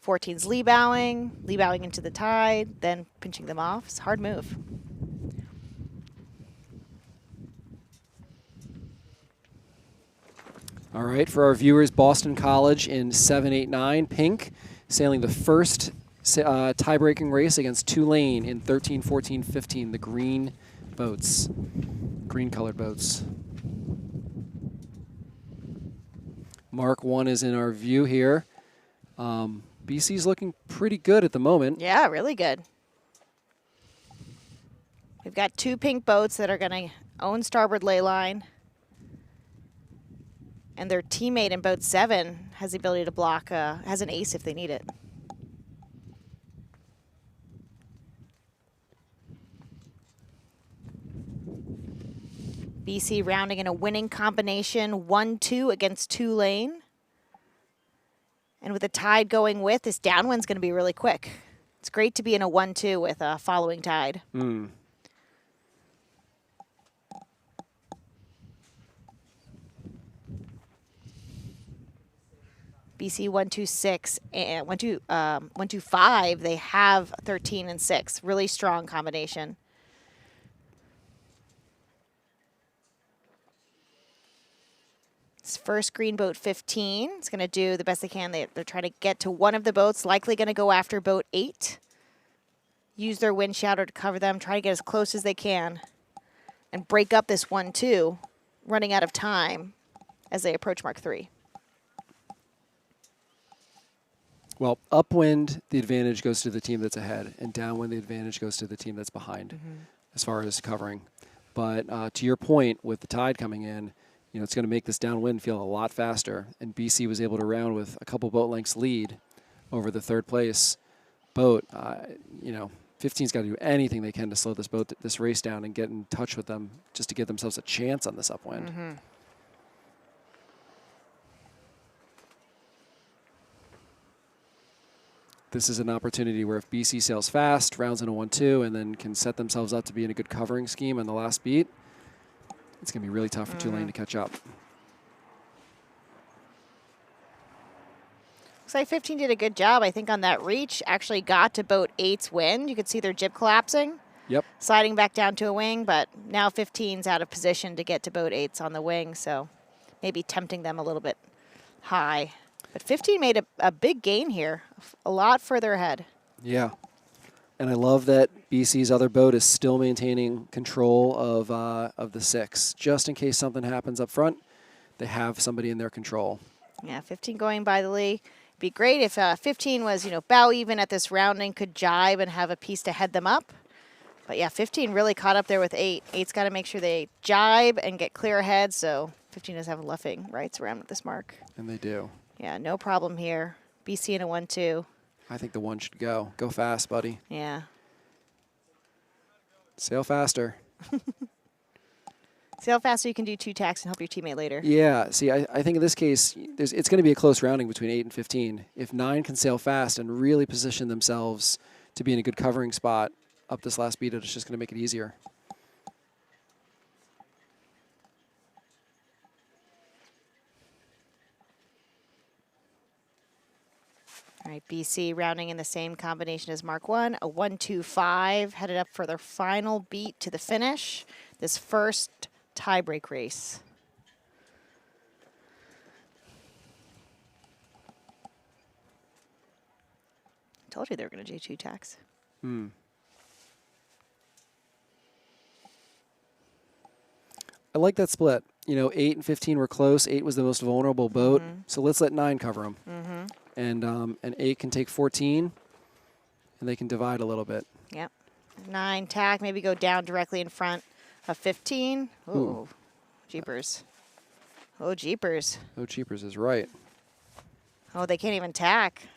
14's lee bowing into the tide, then pinching them off. It's a hard move. All right, for our viewers, Boston College in 7-8-9, pink, sailing the first tie-breaking race against Tulane in 13-14-15, the green boats, green-colored boats. Mark 1 is in our view here. BC's looking pretty good at the moment. Yeah, really good. We've got 2 pink boats that are going to own starboard ley line. And their teammate in boat 7 has the ability to block, has an ace if they need it. BC rounding in a winning combination, 1-2 against Tulane. And with the tide going with, this downwind's going to be really quick. It's great to be in a 1-2 with a following tide. BC 1-2-6 and 1-2-5. They have 13 and 6. Really strong combination. It's first green boat 15. It's going to do the best they can. They're trying to get to one of the boats, likely going to go after boat 8. Use their wind shadow to cover them, try to get as close as they can, and break up this 1-2, running out of time as they approach Mark 3. Well, upwind, the advantage goes to the team that's ahead, and downwind, the advantage goes to the team that's behind as far as covering. But to your point, with the tide coming in, you know, it's going to make this downwind feel a lot faster, and BC was able to round with a couple boat lengths lead over the third place boat. You know, 15's got to do anything they can to slow this race down and get in touch with them just to give themselves a chance on this upwind. This is an opportunity where if BC sails fast, rounds in a 1-2, and then can set themselves up to be in a good covering scheme on the last beat, it's going to be really tough for Tulane to catch up. Looks like 15 did a good job, I think, on that reach. Actually got to boat 8's wind. You could see their jib collapsing. Yep. Sliding back down to a wing, but now 15's out of position to get to boat 8's on the wing, so maybe tempting them a little bit high. But 15 made a big gain here, a lot further ahead. Yeah. And I love that BC's other boat is still maintaining control of the 6. Just in case something happens up front, they have somebody in their control. Yeah, 15 going by the lee. It'd be great if 15 was, you know, bow even at this rounding, could jibe and have a piece to head them up. But yeah, 15 really caught up there with 8. 8's got to make sure they jibe and get clear ahead, so 15 does have luffing rights around at this mark. And they do. Yeah, no problem here. BC in a 1-2. I think the 1 should go. Go fast, buddy. Yeah. Sail faster. Sail fast so you can do 2 tacks and help your teammate later. Yeah, see, I think in this case, it's going to be a close rounding between 8 and 15. If 9 can sail fast and really position themselves to be in a good covering spot up this last beat, it's just going to make it easier. All right, BC rounding in the same combination as Mark 1, a 1-2-5, headed up for their final beat to the finish, this first tiebreak race. Told you they were going to do 2 tacks. I like that split. You know, 8 and 15 were close. 8 was the most vulnerable boat, so let's let 9 cover them. And 8 can take 14, and they can divide a little bit. Yep. 9 tack, maybe go down directly in front of 15. Ooh, jeepers. Oh, jeepers. Oh, jeepers is right. Oh, they can't even tack.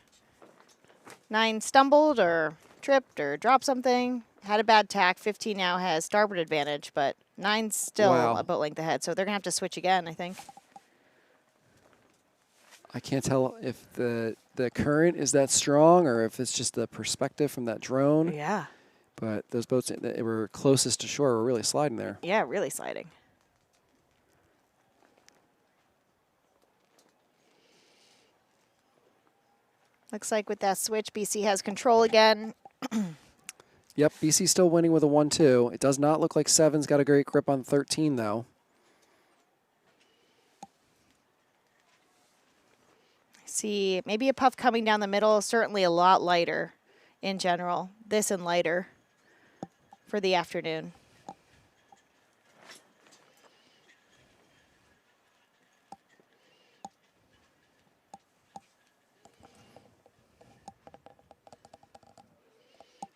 9 stumbled or tripped or dropped something. Had a bad tack. 15 now has starboard advantage, but 9's still a boat length ahead, so they're going to have to switch again, I think. I can't tell if the current is that strong or if it's just the perspective from that drone. Yeah. But those boats that were closest to shore were really sliding there. Yeah, really sliding. Looks like with that switch, BC has control again. Yep, BC's still winning with a 1-2. It does not look like 7's got a great grip on 13, though. See, maybe a puff coming down the middle, certainly a lot lighter in general. This and lighter for the afternoon.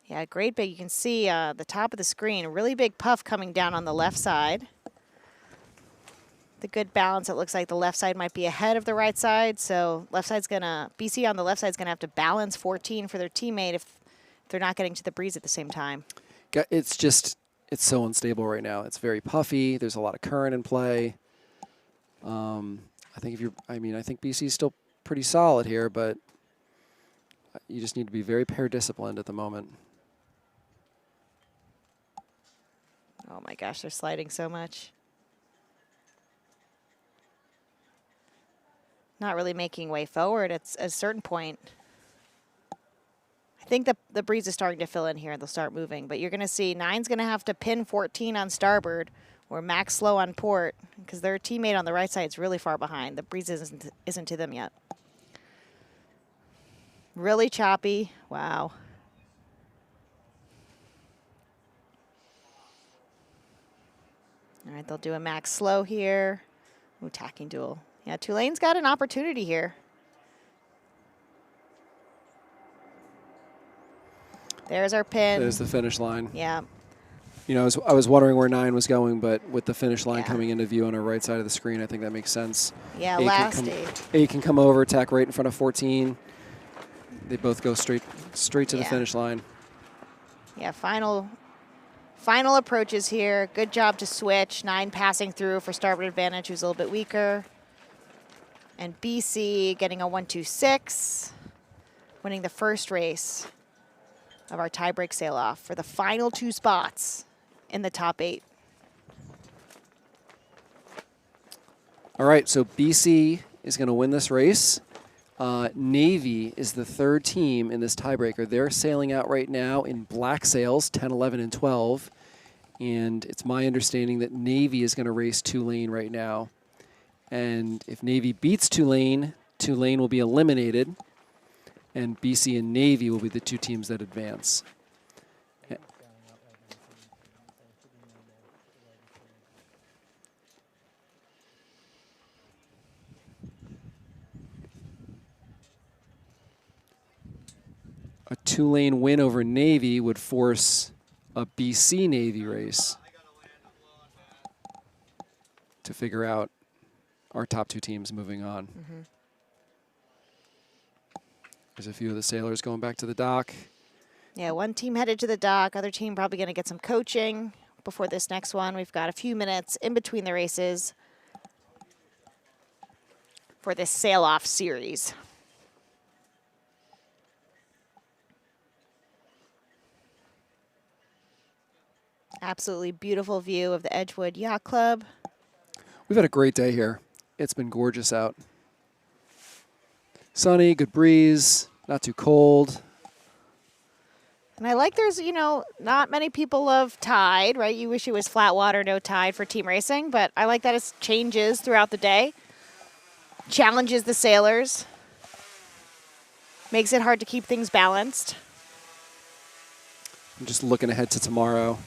Yeah, great big. You can see the top of the screen, a really big puff coming down on the left side. The good balance, it looks like the left side might be ahead of the right side, so left side's gonna, BC on the left side's gonna have to balance 14 for their teammate if they're not getting to the breeze at the same time. It's so unstable right now. It's very puffy. There's a lot of current in play. I think BC's still pretty solid here, but you just need to be very pair disciplined at the moment. Oh my gosh, they're sliding so much. Not really making way forward at a certain point. I think the breeze is starting to fill in here and they'll start moving, but you're going to see 9's going to have to pin 14 on starboard or max slow on port because their teammate on the right side is really far behind. The breeze isn't to them yet. Really choppy. Wow. All right, they'll do a max slow here. Ooh, tacking duel. Yeah, Tulane's got an opportunity here. There's our pin. There's the finish line. Yeah. You know, I was wondering where 9 was going, but with the finish line coming into view on our right side of the screen, I think that makes sense. Yeah, last 8 can come over, tack right in front of 14. They both go straight to the finish line. Yeah, final approaches here. Good job to switch. 9 passing through for starboard advantage, who's a little bit weaker. And BC getting a 1-2-6, winning the first race of our tiebreak sail-off for the final 2 spots in the top 8. All right, so BC is going to win this race. Navy is the 3rd team in this tiebreaker. They're sailing out right now in black sails, 10, 11, and 12. And it's my understanding that Navy is going to race Tulane right now. And if Navy beats Tulane, Tulane will be eliminated. And BC and Navy will be the 2 teams that advance. A Tulane win over Navy would force a BC Navy race to figure out our top 2 teams moving on. Mm-hmm. There's a few of the sailors going back to the dock. Yeah, one team headed to the dock, other team probably going to get some coaching before this next one. We've got a few minutes in between the races for this sail-off series. Absolutely beautiful view of the Edgewood Yacht Club. We've had a great day here. It's been gorgeous out. Sunny, good breeze, not too cold. And I like there's, you know, not many people love tide, right? You wish it was flat water, no tide for team racing, but I like that it changes throughout the day. Challenges the sailors. Makes it hard to keep things balanced. I'm just looking ahead to tomorrow.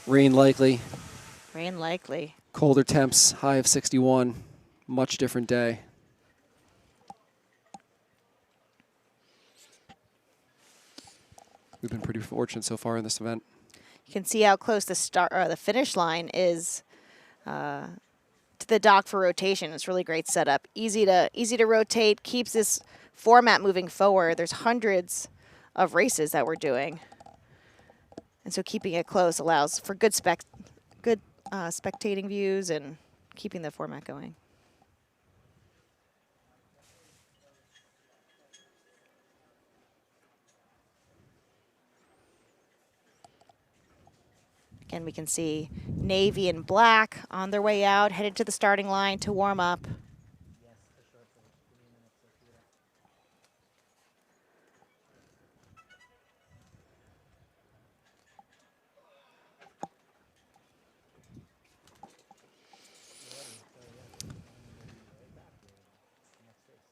Rain likely. Rain likely. Colder temps, high of 61. Much different day. We've been pretty fortunate so far in this event. You can see how close the finish line is to the dock for rotation. It's really great setup. Easy to rotate. Keeps this format moving forward. There's hundreds of races that we're doing, and so keeping it close allows for good spectating views and keeping the format going. Again, we can see Navy in black on their way out, headed to the starting line to warm up.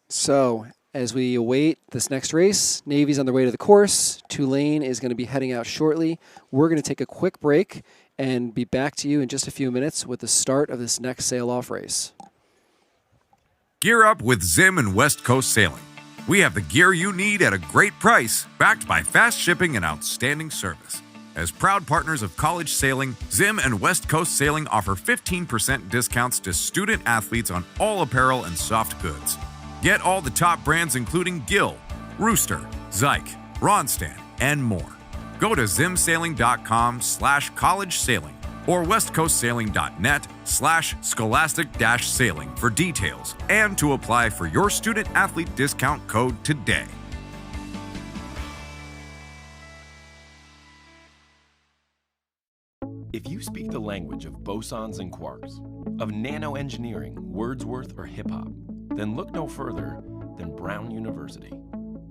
So, as we await this next race, Navy's on their way to the course. Tulane is going to be heading out shortly. We're going to take a quick break and be back to you in just a few minutes with the start of this next sail-off race. Gear up with Zim and West Coast Sailing. We have the gear you need at a great price, backed by fast shipping and outstanding service. As proud partners of College Sailing, Zim and West Coast Sailing offer 15% discounts to student athletes on all apparel and soft goods. Get all the top brands including Gill, Rooster, Zyke, Ronstadt, and more. Go to zimsailing.com/college sailing or westcoastsailing.net/scholastic-sailing for details and to apply for your student athlete discount code today. If you speak the language of bosons and quarks, of nanoengineering, Wordsworth, or hip-hop, then look no further than Brown University.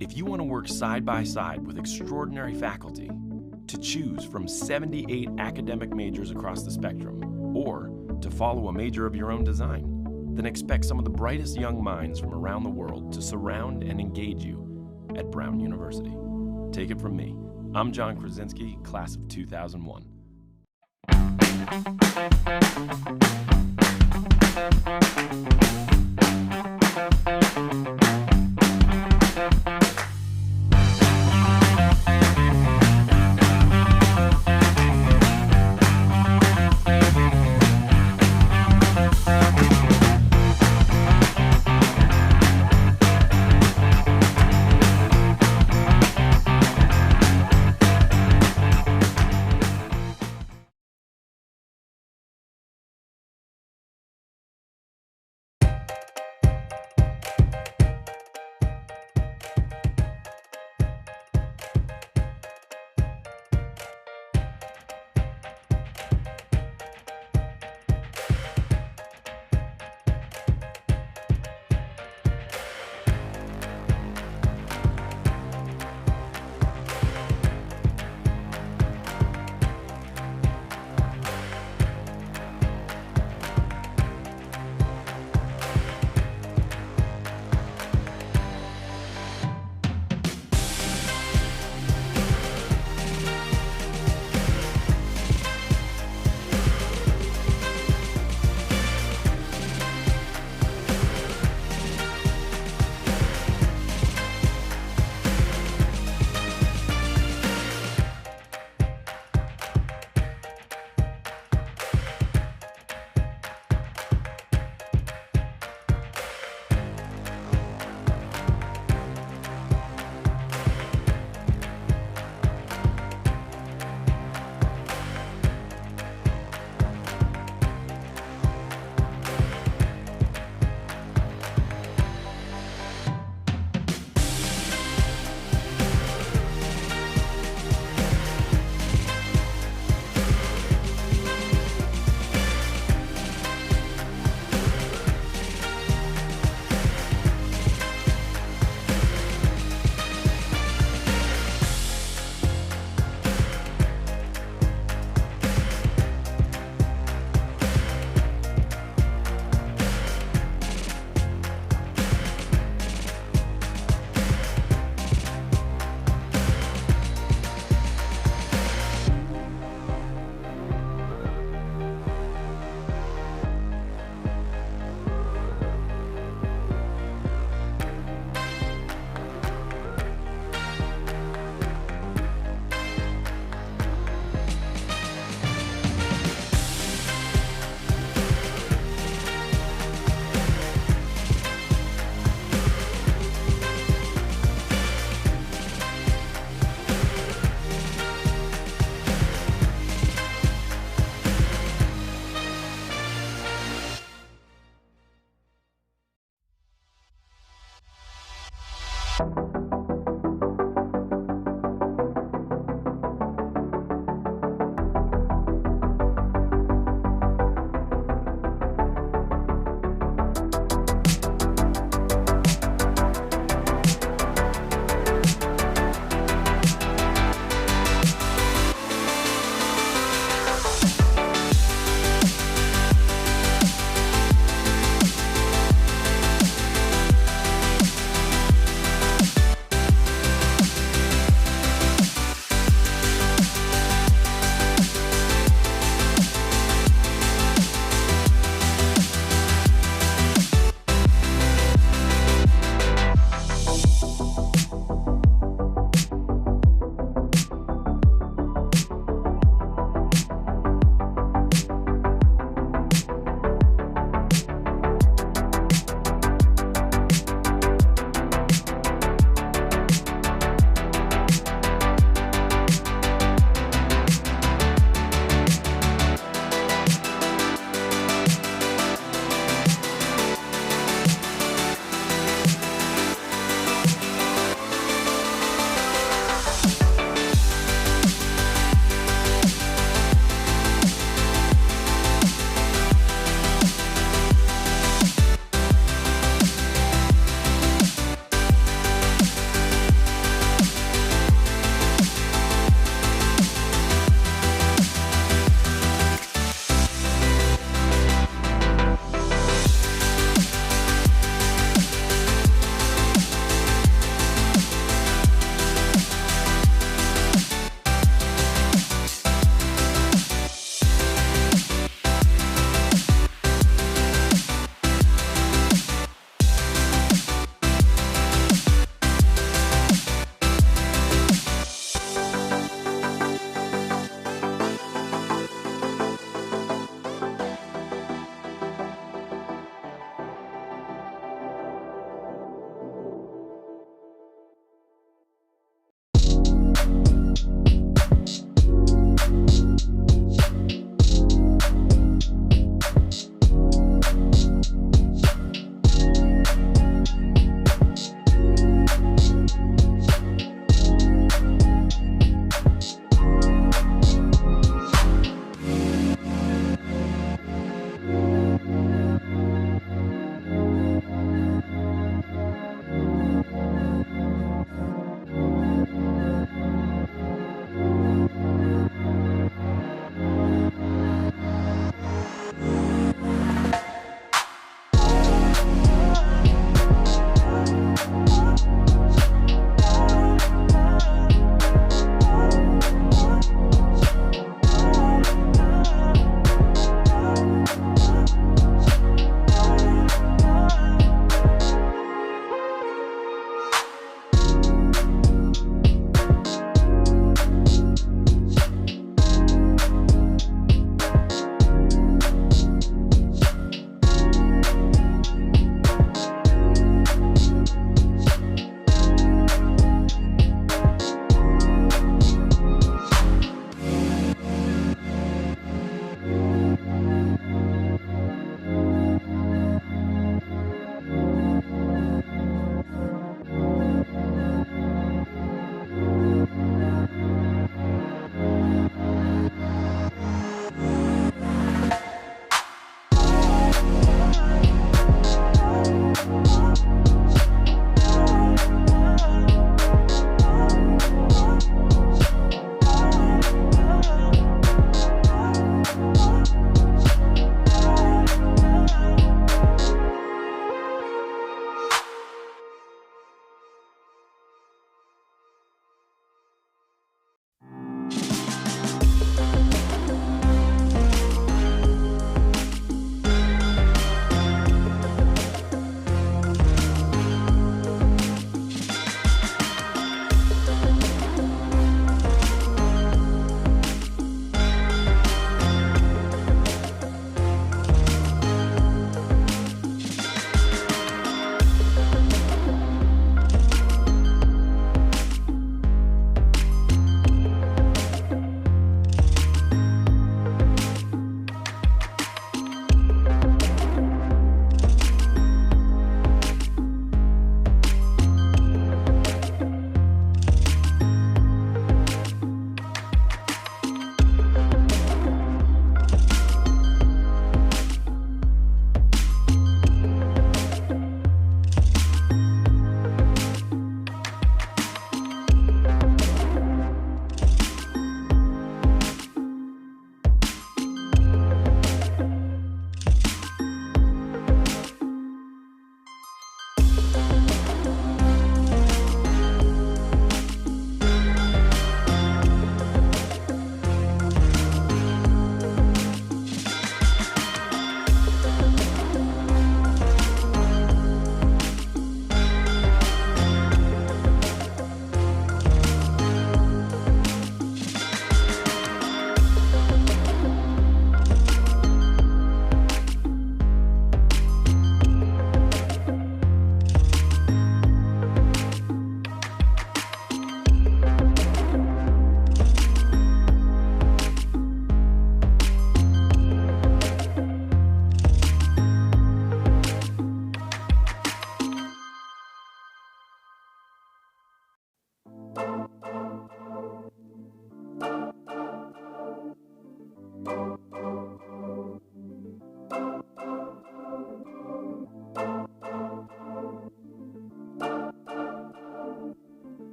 If you want to work side by side with extraordinary faculty, to choose from 78 academic majors across the spectrum, or to follow a major of your own design, then expect some of the brightest young minds from around the world to surround and engage you at Brown University. Take it from me. I'm John Krasinski, class of 2001.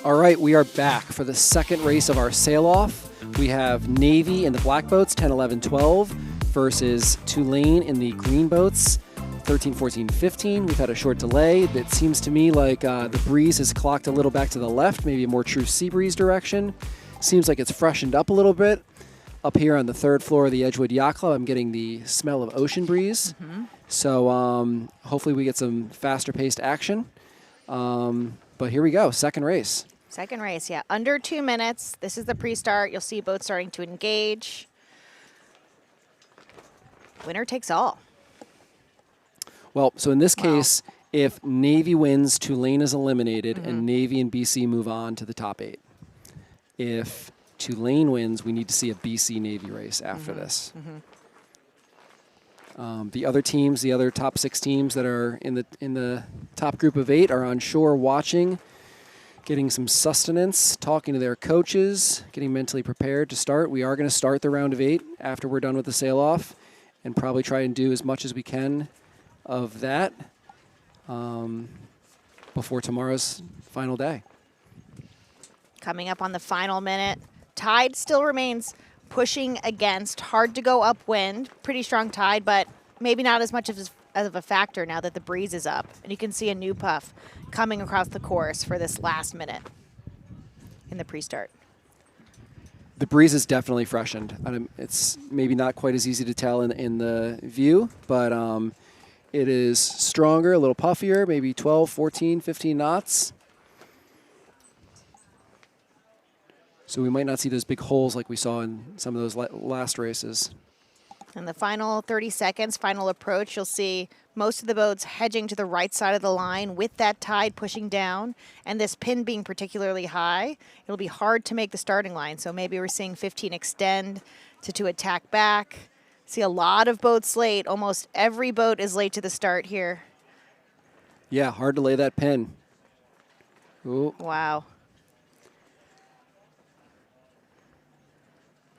All right, we are back for the second race of our sail-off. We have Navy in the black boats, 10, 11, 12, versus Tulane in the green boats, 13, 14, 15. We've had a short delay. It seems to me like the breeze has clocked a little back to the left, maybe a more true sea breeze direction. Seems like it's freshened up a little bit. Up here on the third floor of the Edgewood Yacht Club, I'm getting the smell of ocean breeze. So hopefully we get some faster paced action. But here we go, second race. Second race, yeah. Under 2 minutes. This is the pre-start. You'll see boats starting to engage. Winner takes all. Well, so in this case, if Navy wins, Tulane is eliminated, and Navy and BC move on to the top 8. If Tulane wins, we need to see a BC-Navy race after this. The other teams, the other top 6 teams that are in the top group of 8 are on shore watching, getting some sustenance, talking to their coaches, getting mentally prepared to start. We are going to start the round of 8 after we're done with the sail-off and probably try and do as much as we can of that before tomorrow's final day. Coming up on the final minute, tide still remains pushing against. Hard to go upwind. Pretty strong tide, but maybe not as much of a factor now that the breeze is up. And you can see a new puff coming across the course for this last minute in the pre-start. The breeze is definitely freshened. It's maybe not quite as easy to tell in the view, but it is stronger, a little puffier, maybe 12, 14, 15 knots. So we might not see those big holes like we saw in some of those last races. In the final 30 seconds, final approach, you'll see most of the boats hedging to the right side of the line with that tide pushing down and this pin being particularly high. It'll be hard to make the starting line, so maybe we're seeing 15 extend to attack back. See a lot of boats late. Almost every boat is late to the start here. Yeah, hard to lay that pin. Ooh. Wow.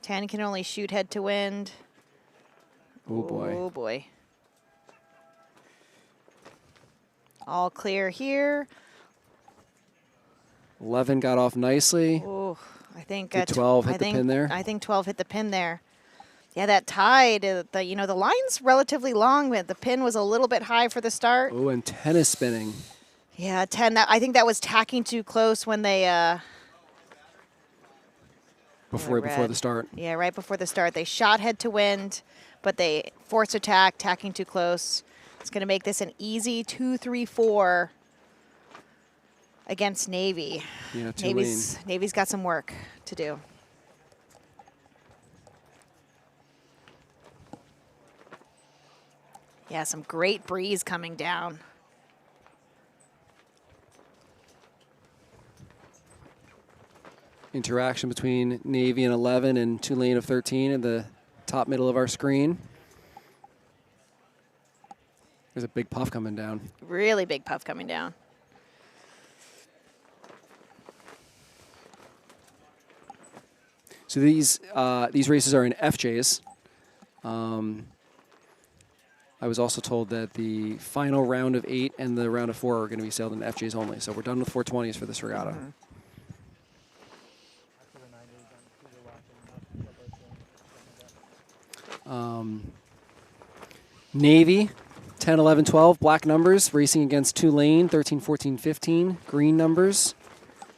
10 can only shoot head to wind. Oh, boy. Oh, boy. All clear here. 11 got off nicely. Oh, I think 12 hit the pin there. I think 12 hit the pin there. Yeah, that tide, the line's relatively long, but the pin was a little bit high for the start. Oh, and 10 is spinning. Yeah, 10. I think that was tacking too close when they before the start. Yeah, right before the start. They shot head to wind, but they forced attack, tacking too close. It's going to make this an easy 2-3-4 against Navy. Yeah, Tulane. Navy's got some work to do. Yeah, some great breeze coming down. Interaction between Navy and 11 and Tulane of 13 in the top middle of our screen. There's a big puff coming down. Really big puff coming down. So these races are in FJs. I was also told that the final round of 8 and the round of 4 are going to be sailed in FJs only. So we're done with 420s for this regatta. Navy, 10, 11, 12, black numbers, racing against Tulane, 13, 14, 15, green numbers.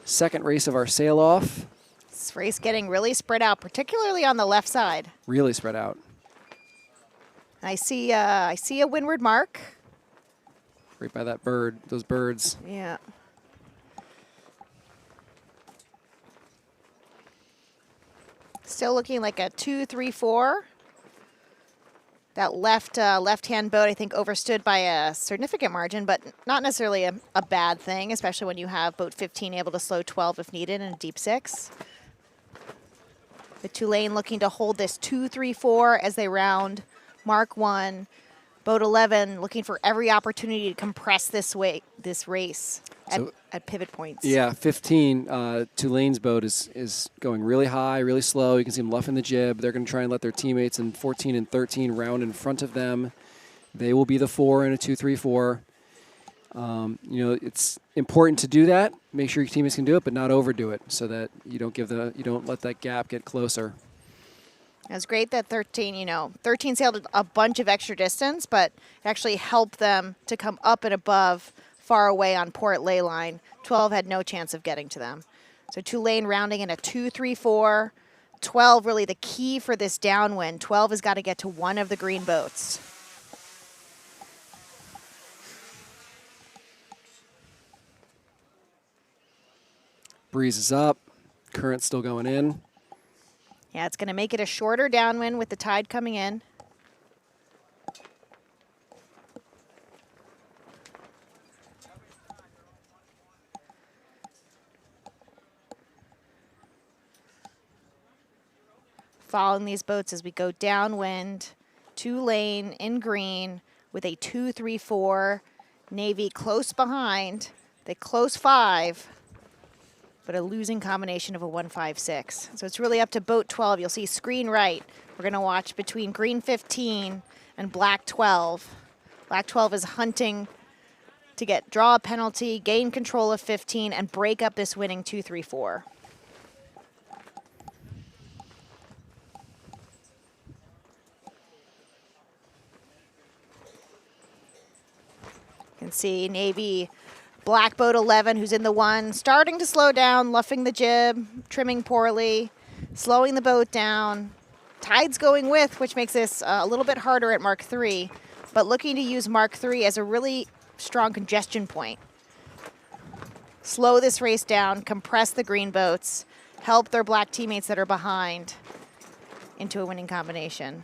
Second race of our sail-off. This race getting really spread out, particularly on the left side. Really spread out. I see a windward mark. Right by that bird, those birds. Yeah. Still looking like a 2-3-4. That left-hand boat, I think, overstood by a significant margin, but not necessarily a bad thing, especially when you have boat 15 able to slow 12 if needed in a deep 6. The Tulane looking to hold this 2-3-4 as they round Mark 1. Boat 11 looking for every opportunity to compress this race at pivot points. Yeah, 15, Tulane's boat is going really high, really slow. You can see them luffing the jib. They're going to try and let their teammates in 14 and 13 round in front of them. They will be the 4 in a 2-3-4. It's important to do that make sure your teammates can do it, but not overdo it, so that you don't let that gap get closer. It was great that 13 sailed a bunch of extra distance, but it actually helped them to come up and above far away on port ley line. 12 had no chance of getting to them. So Tulane rounding in a 2-3-4. 12 really the key for this downwind. 12 has got to get to one of the green boats. Breeze is up. Current still going in. Yeah, it's going to make it a shorter downwind with the tide coming in. Following these boats as we go downwind, Tulane in green with a 2-3-4. Navy close behind. They close 5. But a losing combination of a 1-5-6. So it's really up to boat 12. You'll see screen right. We're going to watch between green 15 and black 12. Black 12 is hunting to draw a penalty, gain control of 15, and break up this winning 2-3-4. You can see Navy black boat 11, who's in the 1, starting to slow down, luffing the jib, trimming poorly, slowing the boat down. Tide's going with, which makes this a little bit harder at Mark 3, but looking to use Mark 3 as a really strong congestion point. Slow this race down, compress the green boats, help their black teammates that are behind into a winning combination.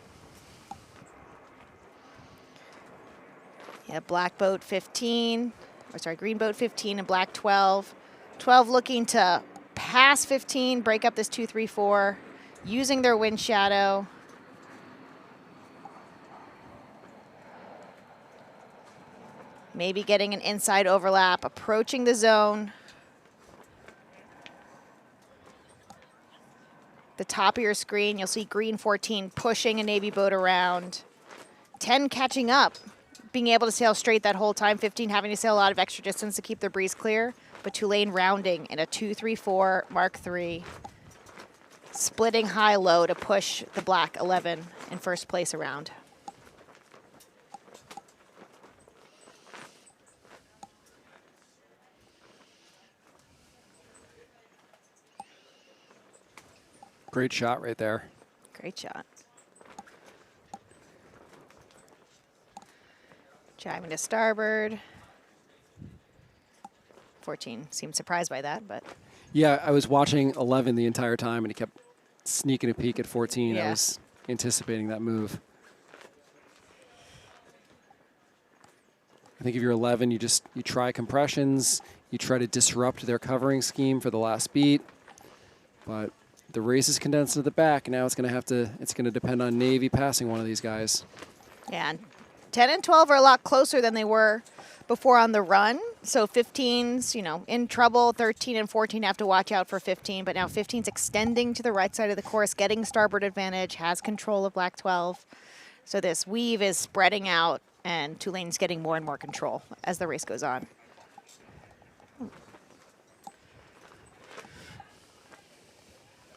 Yeah, black boat 15. Green boat 15 and black 12. 12 looking to pass 15, break up this 2-3-4, using their wind shadow. Maybe getting an inside overlap, approaching the zone. The top of your screen, you'll see green 14 pushing a Navy boat around. 10 catching up. Being able to sail straight that whole time, 15 having to sail a lot of extra distance to keep their breeze clear, but Tulane rounding in a 2-3-4 Mark 3, splitting high-low to push the black 11 in first place around. Great shot right there. Great shot. Driving to starboard. 14 seemed surprised by that, but. Yeah, I was watching 11 the entire time, and he kept sneaking a peek at 14. Yeah. I was anticipating that move. I think if you're 11, you try compressions, you try to disrupt their covering scheme for the last beat, but the race is condensed to the back. Now it's going to depend on Navy passing one of these guys. Yeah, and 10 and 12 are a lot closer than they were before on the run. So 15's, in trouble. 13 and 14 have to watch out for 15. But now 15's extending to the right side of the course, getting starboard advantage, has control of black 12. So this weave is spreading out, and Tulane's getting more and more control as the race goes on.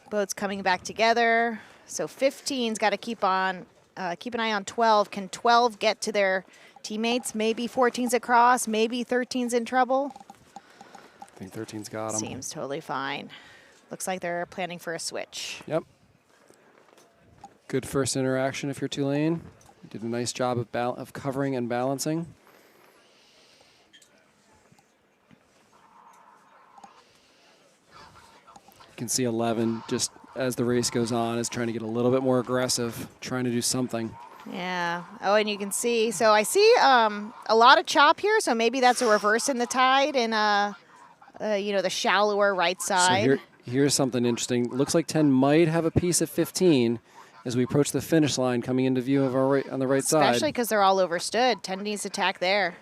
Boats coming back together. So 15's got to keep an eye on 12. Can 12 get to their teammates? Maybe 14's across. Maybe 13's in trouble. I think 13's got him. Seems totally fine. Looks like they're planning for a switch. Yep. Good first interaction if you're Tulane. You did a nice job of covering and balancing. You can see 11 just as the race goes on is trying to get a little bit more aggressive, trying to do something. Yeah. Oh, and you can see. So I see a lot of chop here. So maybe that's a reverse in the tide in the shallower right side. So here's something interesting. Looks like 10 might have a piece of 15 as we approach the finish line coming into view of our on the right side. Especially because they're all overstood. 10 needs to tack there.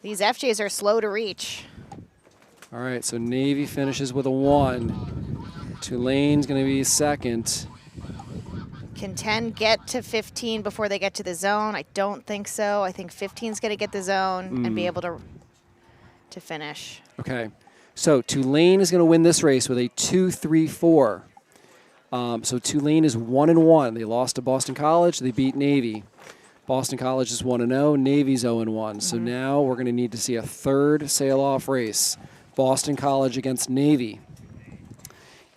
These FJs are slow to reach. All right, so Navy finishes with a 1. Tulane's going to be second. Can 10 get to 15 before they get to the zone? I don't think so. I think 15's going to get the zone and be able to to finish. Okay. So Tulane is going to win this race with a 2-3-4. So Tulane is 1-1. They lost to Boston College. They beat Navy. Boston College is 1-0. Navy's 0-1. So now we're going to need to see a third sail-off race. Boston College against Navy.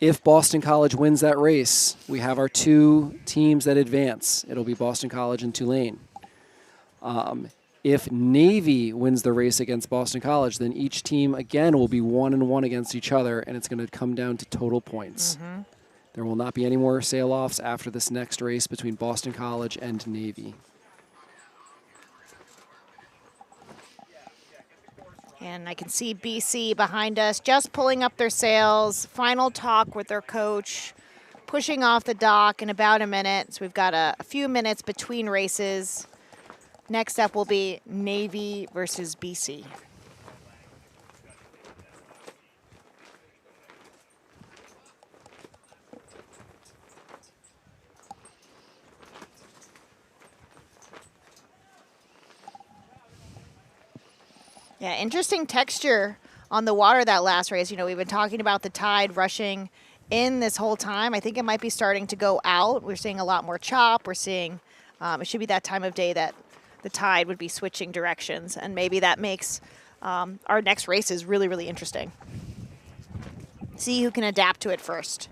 If Boston College wins that race, we have our two teams that advance. It'll be Boston College and Tulane. If Navy wins the race against Boston College, then each team, again, will be 1-1 against each other, and it's going to come down to total points. There will not be any more sail-offs after this next race between Boston College and Navy. And I can see BC behind us just pulling up their sails. Final talk with their coach, pushing off the dock in about a minute. So we've got a few minutes between races. Next up will be Navy versus BC. Yeah, interesting texture on the water that last race. You know, we've been talking about the tide rushing in this whole time. I think it might be starting to go out. We're seeing a lot more chop. We're seeing, it should be that time of day that the tide would be switching directions. And maybe that makes our next races really, really interesting. See who can adapt to it first.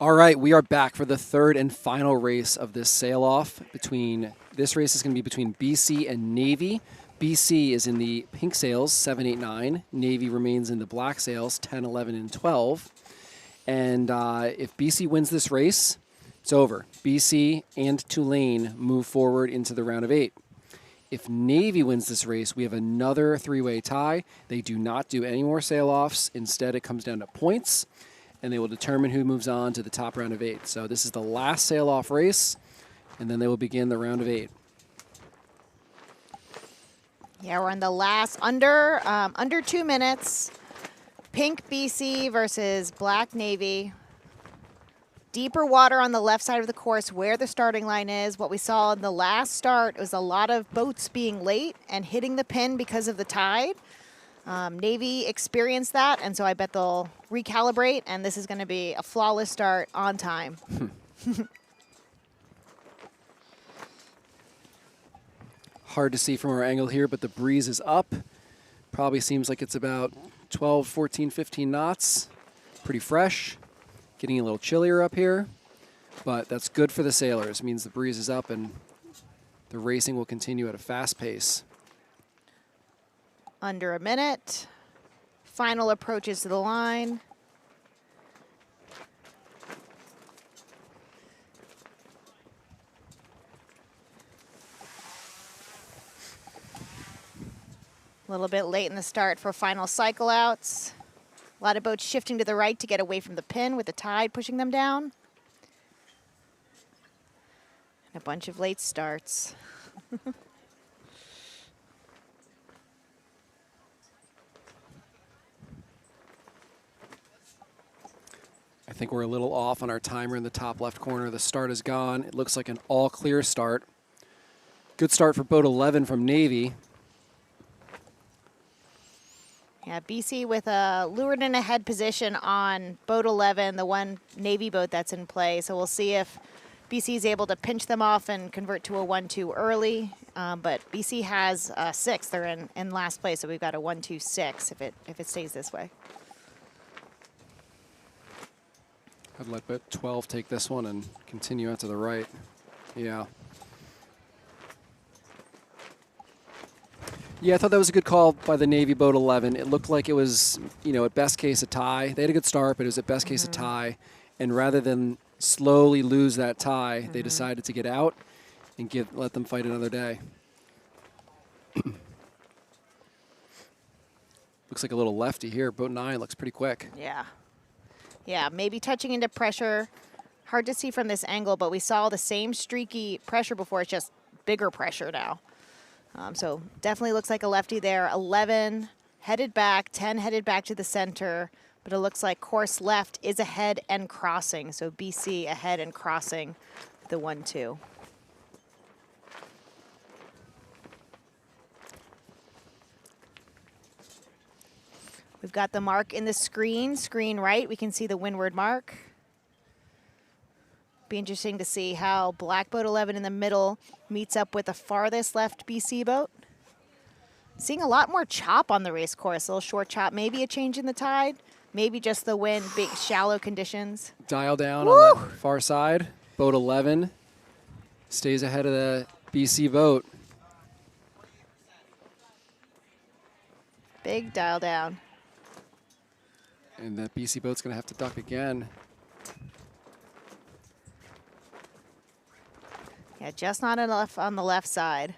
All right, we are back for the third and final race of this sail-off. This race is going to be between BC and Navy. BC is in the pink sails, 7, 8, 9. Navy remains in the black sails, 10, 11, and 12. And if BC wins this race, it's over. BC and Tulane move forward into the round of 8. If Navy wins this race, we have another 3-way tie. They do not do any more sail-offs. Instead, it comes down to points, and they will determine who moves on to the top round of 8. So this is the last sail-off race, and then they will begin the round of 8. Yeah, we're in the last under 2 minutes. Pink BC versus black Navy. Deeper water on the left side of the course where the starting line is. What we saw in the last start was a lot of boats being late and hitting the pin because of the tide. Navy experienced that, and so I bet they'll recalibrate, and this is going to be a flawless start on time. Hard to see from our angle here, but the breeze is up. Probably seems like it's about 12, 14, 15 knots. Pretty fresh. Getting a little chillier up here, but that's good for the sailors. It means the breeze is up and the racing will continue at a fast pace. Under a minute. Final approaches to the line. A little bit late in the start for final cycle outs. A lot of boats shifting to the right to get away from the pin with the tide pushing them down. And a bunch of late starts. I think we're a little off on our timer in the top left corner. The start is gone. It looks like an all clear start. Good start for boat 11 from Navy. Yeah, BC with a lured in a head position on boat 11, the one Navy boat that's in play. So we'll see if BC is able to pinch them off and convert to a 1-2 early. But BC has 6. They're in last place, so we've got a 1-2-6 if it stays this way. I'd let boat 12 take this one and continue out to the right. Yeah. Yeah, I thought that was a good call by the Navy boat 11. It looked like it was, at best case a tie. They had a good start, but it was at best case a tie. And rather than slowly lose that tie, they decided to get out and let them fight another day. Looks like a little lefty here. Boat 9 looks pretty quick. Yeah. Yeah, maybe touching into pressure. Hard to see from this angle, but we saw the same streaky pressure before. It's just bigger pressure now. So definitely looks like a lefty there. 11 headed back, 10 headed back to the center, but it looks like course left is ahead and crossing. So BC ahead and crossing the 1-2. We've got the mark in the screen right. We can see the windward mark. Be interesting to see how black boat 11 in the middle meets up with the farthest left BC boat. Seeing a lot more chop on the race course, a little short chop, maybe a change in the tide, maybe just the wind, big shallow conditions. Dial down on that far side. Boat 11 stays ahead of the BC boat. Big dial down. And that BC boat's going to have to duck again. Yeah, just not enough on the left side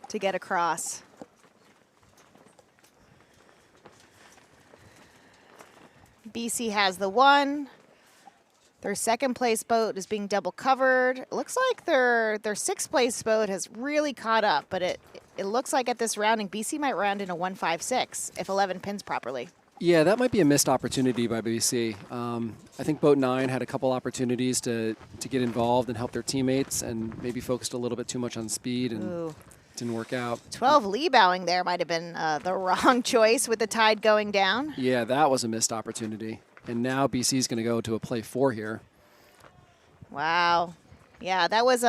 to get across. BC has the 1. Their second place boat is being double covered. It looks like their sixth place boat has really caught up, but it looks like at this rounding, BC might round in a 1-5-6 if 11 pins properly. Yeah, that might be a missed opportunity by BC. I think boat 9 had a couple opportunities to get involved and help their teammates and maybe focused a little bit too much on speed and didn't work out. 12 lee bowing there might have been the wrong choice with the tide going down. Yeah, that was a missed opportunity. And now BC is going to go to a play 4 here. Wow. Yeah, that was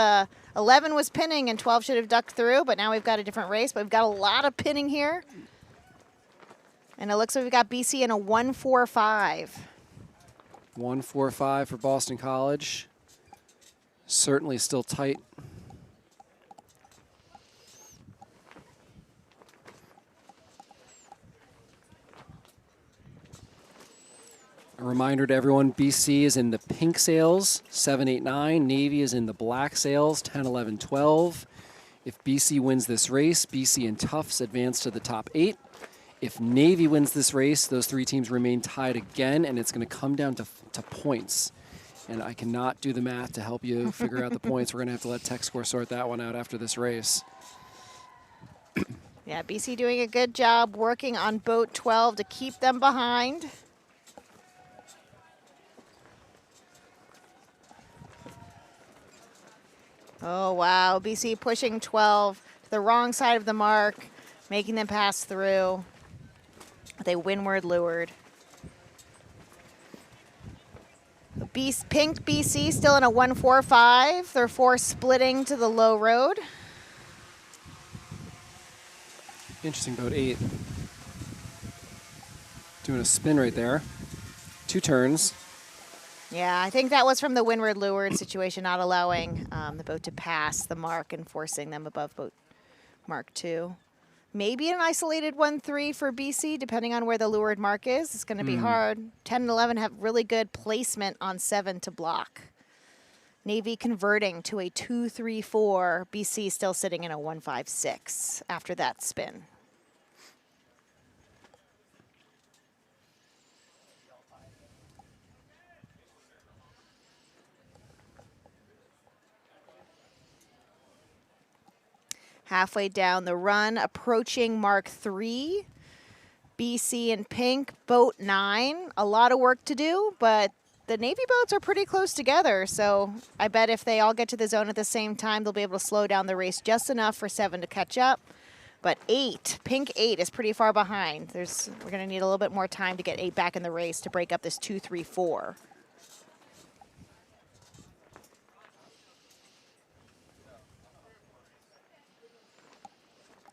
11 was pinning and 12 should have ducked through, but now we've got a different race. But we've got a lot of pinning here. And it looks like we've got BC in a 1-4-5. 1-4-5 for Boston College. Certainly still tight. A reminder to everyone, BC is in the pink sails, 7, 8, 9. Navy is in the black sails, 10, 11, 12. If BC wins this race, BC and Tufts advance to the top 8. If Navy wins this race, those 3 teams remain tied again, and it's going to come down to points. And I cannot do the math to help you figure out the points. We're going to have to let Tech Score sort that one out after this race. Yeah, BC doing a good job working on boat 12 to keep them behind. Oh, wow. BC pushing 12 to the wrong side of the mark, making them pass through. They windward lured. Pink BC still in a 1-4-5. They're 4 splitting to the low road. Interesting, boat 8. Doing a spin right there. 2 turns. Yeah, I think that was from the windward leeward situation, not allowing the boat to pass the mark and forcing them above boat mark 2. Maybe an isolated 1-3 for BC, depending on where the leeward mark is. It's going to be hard. 10 and 11 have really good placement on 7 to block. Navy converting to a 2-3-4. BC still sitting in a 1-5-6 after that spin. Halfway down the run, approaching mark 3. BC in pink, boat 9. A lot of work to do, but the Navy boats are pretty close together, so I bet if they all get to the zone at the same time, they'll be able to slow down the race just enough for 7 to catch up. But 8, pink 8 is pretty far behind. We're going to need a little bit more time to get 8 back in the race to break up this 2-3-4.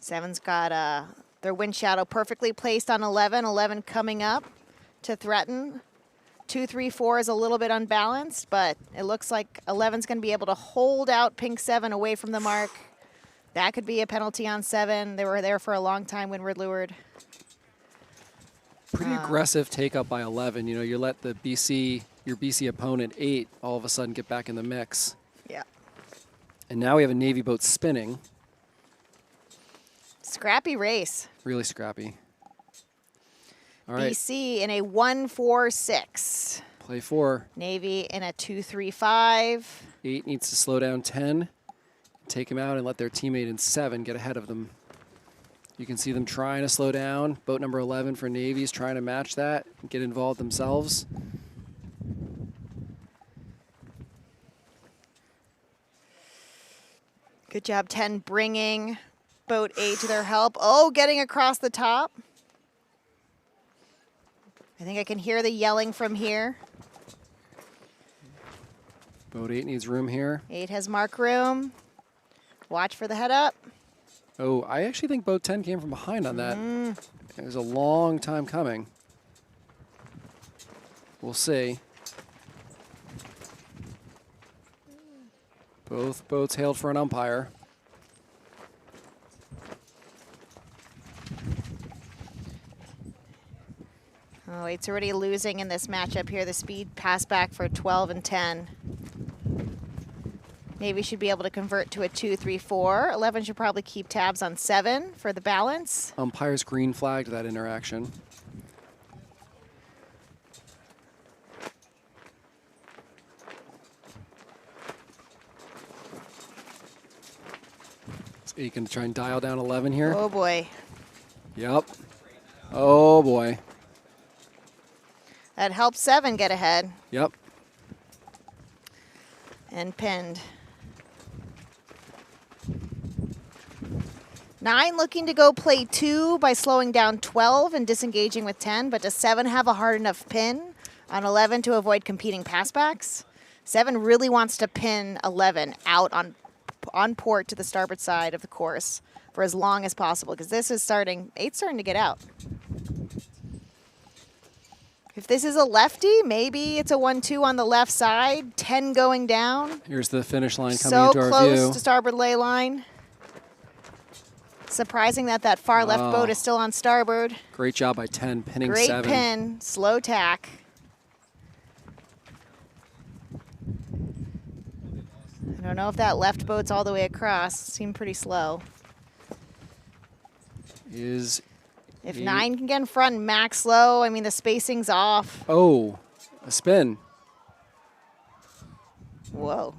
Seven's got their wind shadow perfectly placed on 11. 11 coming up to threaten. 2-3-4 is a little bit unbalanced, but it looks like 11's going to be able to hold out pink 7 away from the mark. That could be a penalty on 7. They were there for a long time, windward leeward. Pretty aggressive take up by 11. You know, you let your BC opponent 8 all of a sudden get back in the mix. Yeah. And now we have a Navy boat spinning. Scrappy race. Really scrappy. All right. BC in a 1-4-6. Play 4. Navy in a 2-3-5. 8 needs to slow down 10, take him out, and let their teammate in 7 get ahead of them. You can see them trying to slow down. Boat number 11 for Navy is trying to match that and get involved themselves. Good job, 10 bringing boat 8 to their help. Oh, getting across the top. I think I can hear the yelling from here. Boat 8 needs room here. 8 has mark room. Watch for the head up. Oh, I actually think boat 10 came from behind on that. It was a long time coming. We'll see. Both boats hailed for an umpire. Oh, 8's already losing in this matchup here. The speed pass back for 12 and 10. Navy should be able to convert to a 2-3-4. 11 should probably keep tabs on 7 for the balance. Umpires green flagged that interaction. Is 8 going to try and dial down 11 here? Oh, boy. Yep. Oh, boy. That helps 7 get ahead. Yep. And pinned. 9 looking to go play 2 by slowing down 12 and disengaging with 10, but does 7 have a hard enough pin on 11 to avoid competing passbacks? 7 really wants to pin 11 out on port to the starboard side of the course for as long as possible, because this is 8's starting to get out. If this is a lefty, maybe it's a 1-2 on the left side, 10 going down. Here's the finish line coming So into our close view. to starboard ley line. Surprising that far left boat is still on starboard. Great job by 10, pinning Great 7. pin, slow tack. I don't know if that left boat's all the way across. Seemed pretty slow. Is If 9 can get in front and max low, I mean, the spacing's off. Oh, a spin. Whoa.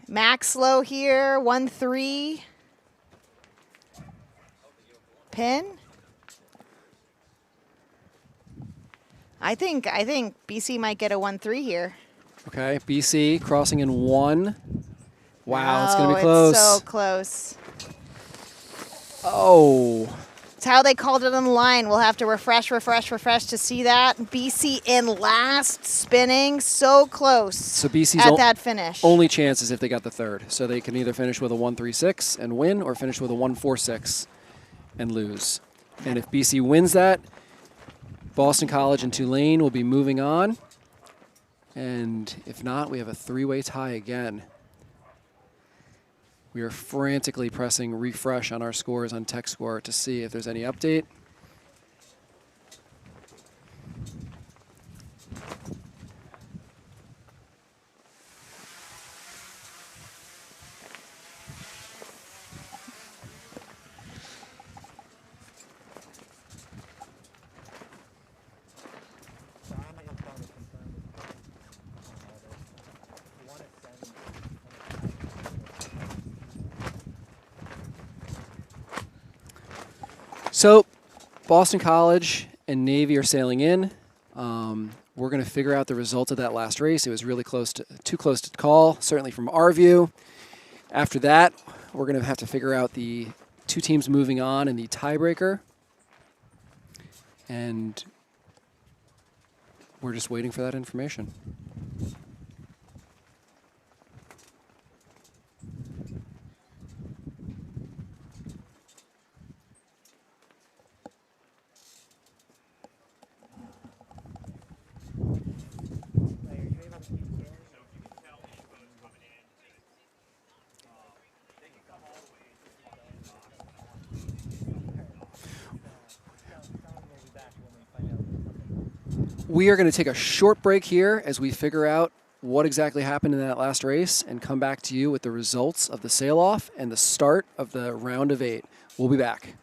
Max low here, 1-3. Pin. I think BC might get a 1-3 here. Okay, BC crossing in 1. Wow, it's going to be Oh, close. It's so close. Oh. It's how they called it on the line. We'll have to refresh to see that. BC in last, spinning, so close So BC's at that finish. only chance is if they got the third. So they can either finish with a 1-3-6 and win or finish with a 1-4-6 and lose. And if BC wins that, Boston College and Tulane will be moving on. And if not, we have a 3-way tie again. We are frantically pressing refresh on our scores on TechScore to see if there's any update. So Boston College and Navy are sailing in. We're going to figure out the results of that last race. It was really too close to call, certainly from our view. After that, we're going to have to figure out the 2 teams moving on in the tiebreaker. And we're just waiting for that information. We are going to take a short break here as we figure out what exactly happened in that last race and come back to you with the results of the sail-off and the start of the round of 8. We'll be back.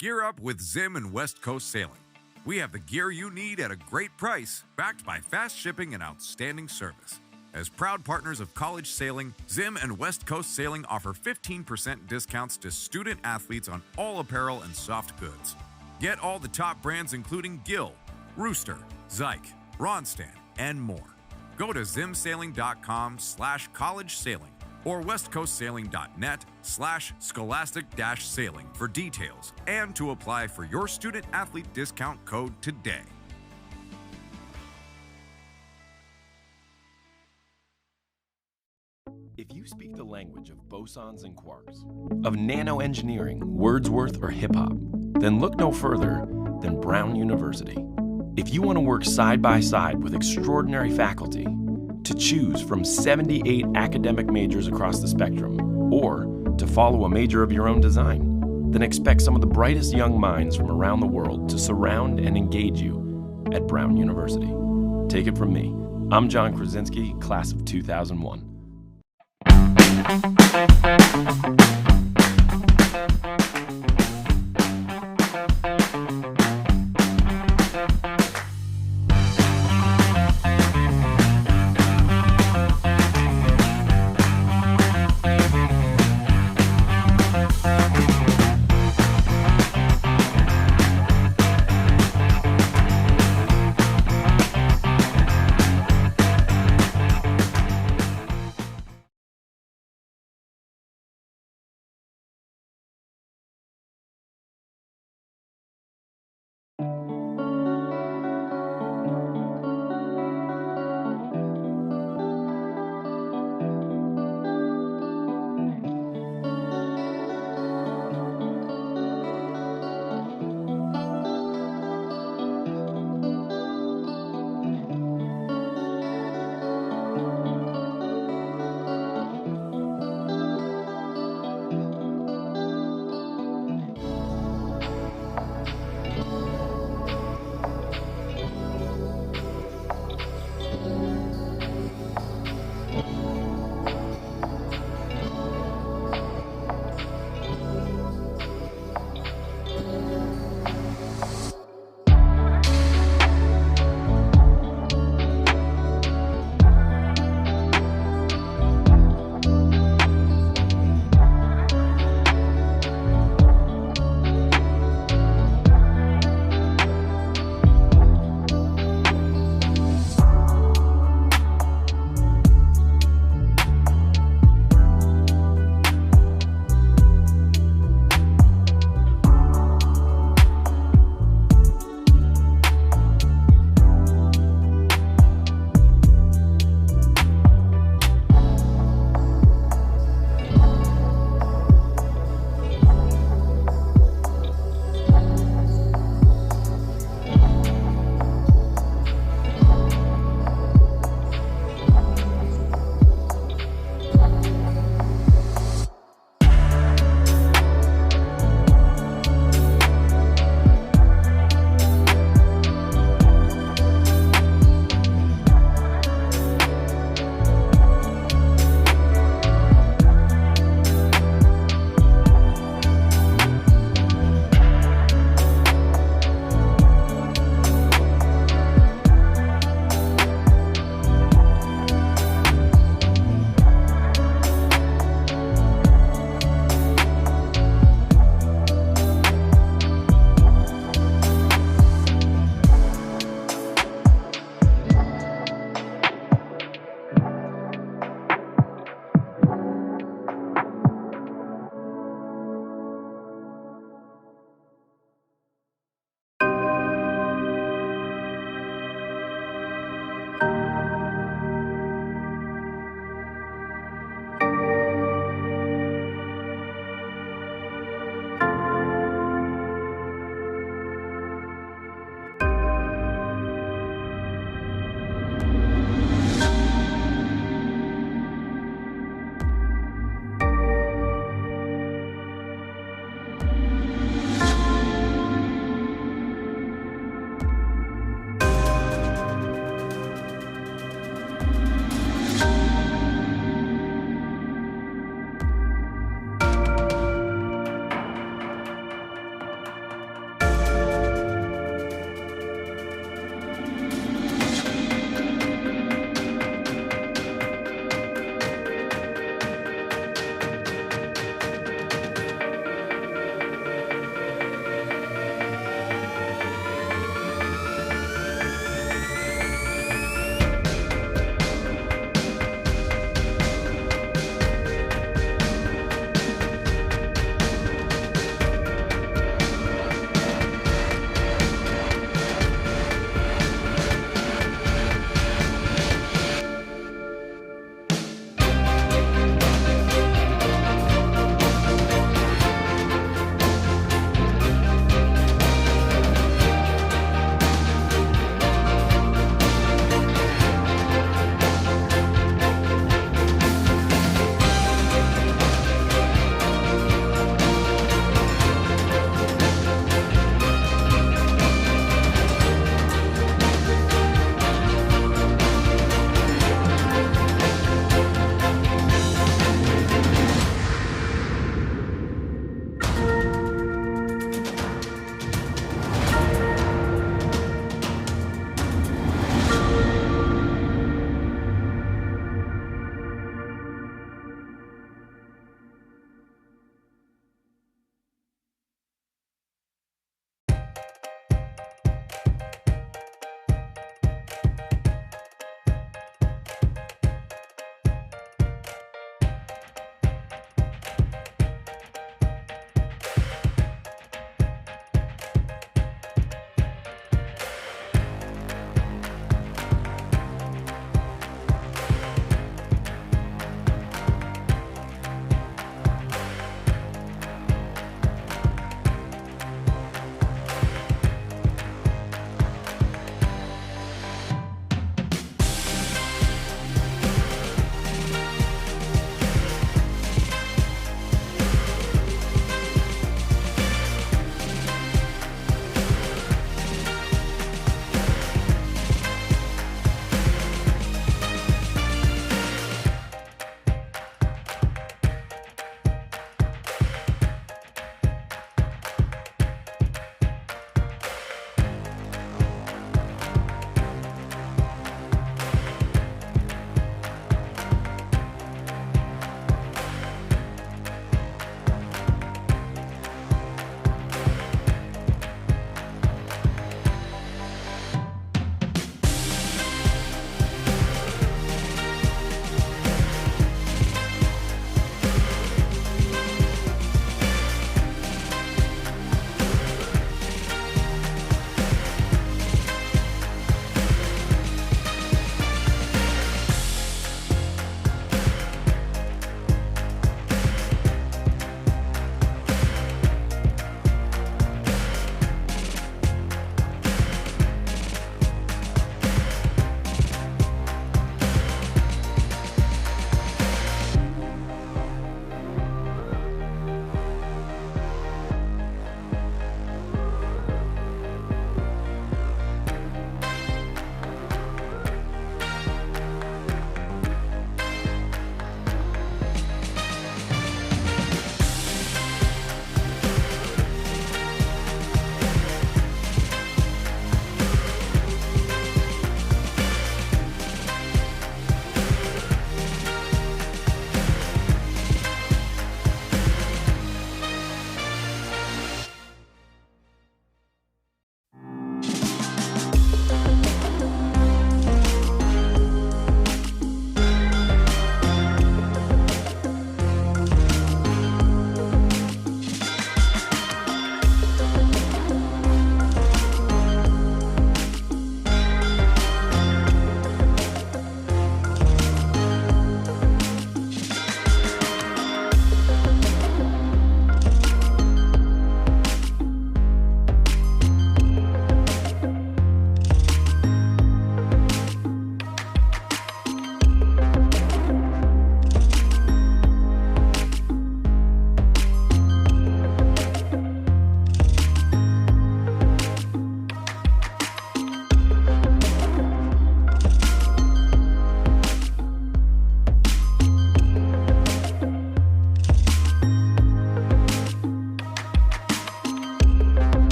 Gear up with Zim and West Coast Sailing. We have the gear you need at a great price, backed by fast shipping and outstanding service. As proud partners of college sailing, Zim and West Coast Sailing offer 15% discounts to student athletes on all apparel and soft goods. Get all the top brands including Gill, Rooster, Zyke, Ronstadt, and more. Go to zimsailing.com/college sailing or westcoastsailing.net/scholastic-sailing for details and to apply for your student athlete discount code today. If you speak the language of bosons and quarks, of nanoengineering, Wordsworth, or hip-hop, then look no further than Brown University. If you want to work side by side with extraordinary faculty, to choose from 78 academic majors across the spectrum, or to follow a major of your own design, then expect some of the brightest young minds from around the world to surround and engage you at Brown University. Take it from me. I'm John Krasinski, class of 2001.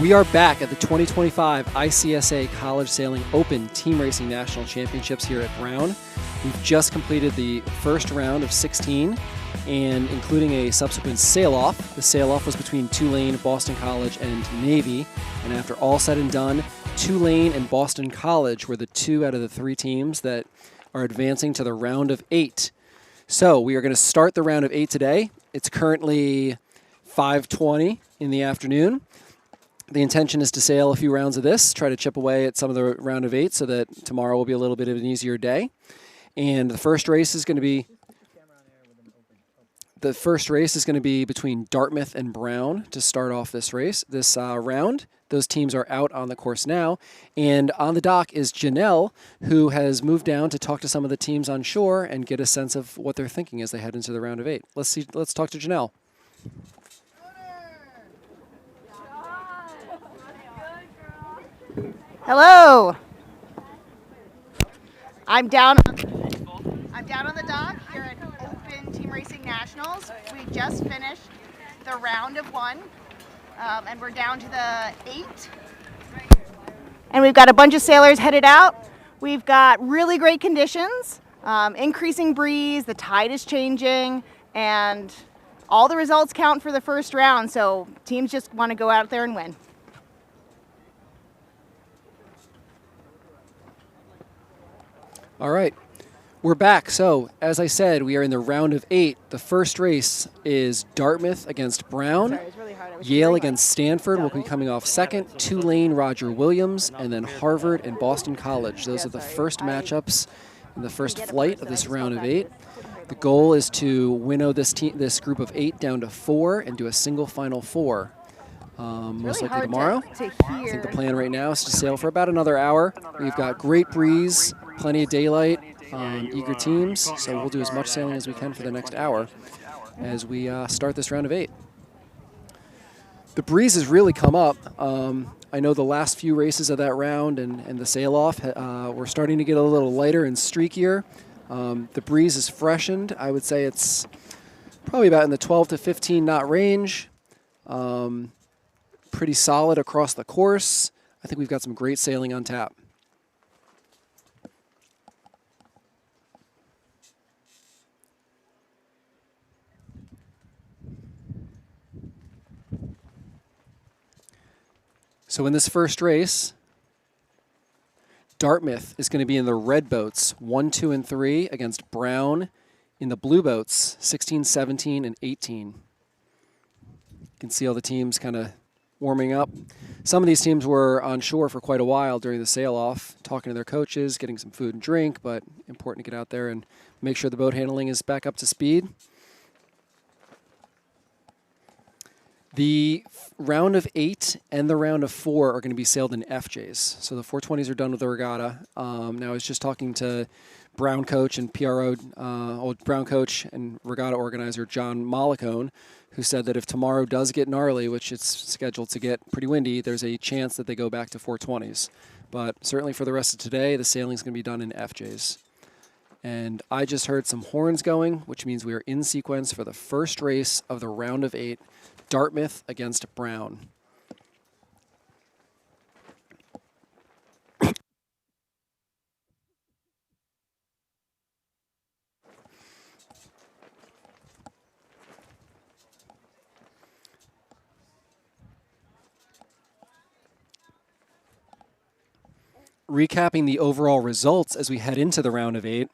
We are back at the 2025 ICSA College Sailing Open Team Racing National Championships here at Brown. We've just completed the first round of 16, and including a subsequent sail-off. The sail-off was between Tulane, Boston College, and Navy, and after all said and done, Tulane and Boston College were the 2 out of the 3 teams that are advancing to the round of 8. So we are going to start the round of 8 today. It's currently 5:20 in the afternoon. The intention is to sail a few rounds of this, try to chip away at some of the round of 8 so that tomorrow will be a little bit of an easier day. And the first race is going to be between Dartmouth and Brown to start off this round. Those teams are out on the course now. And on the dock is Janel, who has moved down to talk to some of the teams on shore and get a sense of what they're thinking as they head into the round of 8. Let's talk to Janel. Hello. I'm down on the dock here at Open Team Racing Nationals. We just finished the round of 1, and we're down to the 8. And we've got a bunch of sailors headed out. We've got really great conditions, increasing breeze, the tide is changing, and all the results count for the first round, so teams just want to go out there and win. All right, we're back. So, as I said, we are in the round of 8. The first race is Dartmouth against Brown. Yale against Stanford will be coming off second. Tulane, Roger Williams, and then Harvard and Boston College. Those are the first matchups in the first flight of this round of 8. The goal is to winnow this group of 8 down to 4 and do a single final 4. Most likely tomorrow. I think the plan right now is to sail for about another hour. We've got great breeze, plenty of daylight, eager teams, so we'll do as much sailing as we can for the next hour as we start this round of 8. The breeze has really come up. I know the last few races of that round and the sail-off, we're starting to get a little lighter and streakier. The breeze is freshened. I would say it's probably about in the 12 to 15 knot range. Pretty solid across the course. I think we've got some great sailing on tap. So in this first race, Dartmouth is going to be in the red boats, 1, 2, and 3, against Brown in the blue boats, 16, 17, and 18. You can see all the teams kind of warming up. Some of these teams were on shore for quite a while during the sail-off, talking to their coaches, getting some food and drink, but important to get out there and make sure the boat handling is back up to speed. The round of 8 and the round of 4 are going to be sailed in FJs. So the 420s are done with the regatta. Now I was just talking to Brown coach and PRO, Brown coach and regatta organizer John Mollicone, who said that if tomorrow does get gnarly, which it's scheduled to get pretty windy, there's a chance that they go back to 420s. But certainly for the rest of today, the sailing's going to be done in FJs. And I just heard some horns going, which means we are in sequence for the first race of the round of 8, Dartmouth against Brown. Recapping the overall results as we head into the round of 8,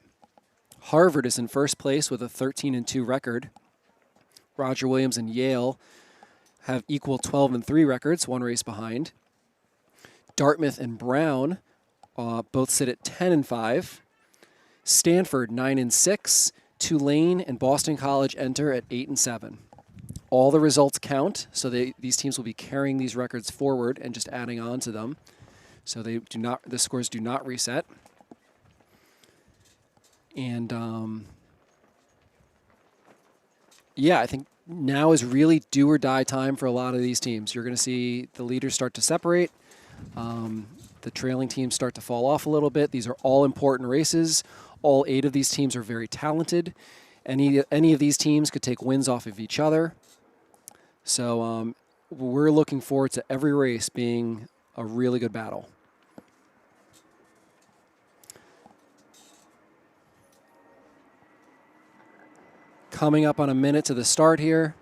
Harvard is in first place with a 13-2 record. Roger Williams and Yale have equal 12-3 records, one race behind. Dartmouth and Brown both sit at 10-5. Stanford 9-6. Tulane and Boston College enter at 8-7. All the results count, so these teams will be carrying these records forward and just adding on to them. So the scores do not reset. And yeah, I think now is really do or die time for a lot of these teams. You're going to see the leaders start to separate. The trailing teams start to fall off a little bit. These are all important races. All 8 of these teams are very talented. Any of these teams could take wins off of each other. So we're looking forward to every race being a really good battle. Coming up on a minute to the start here.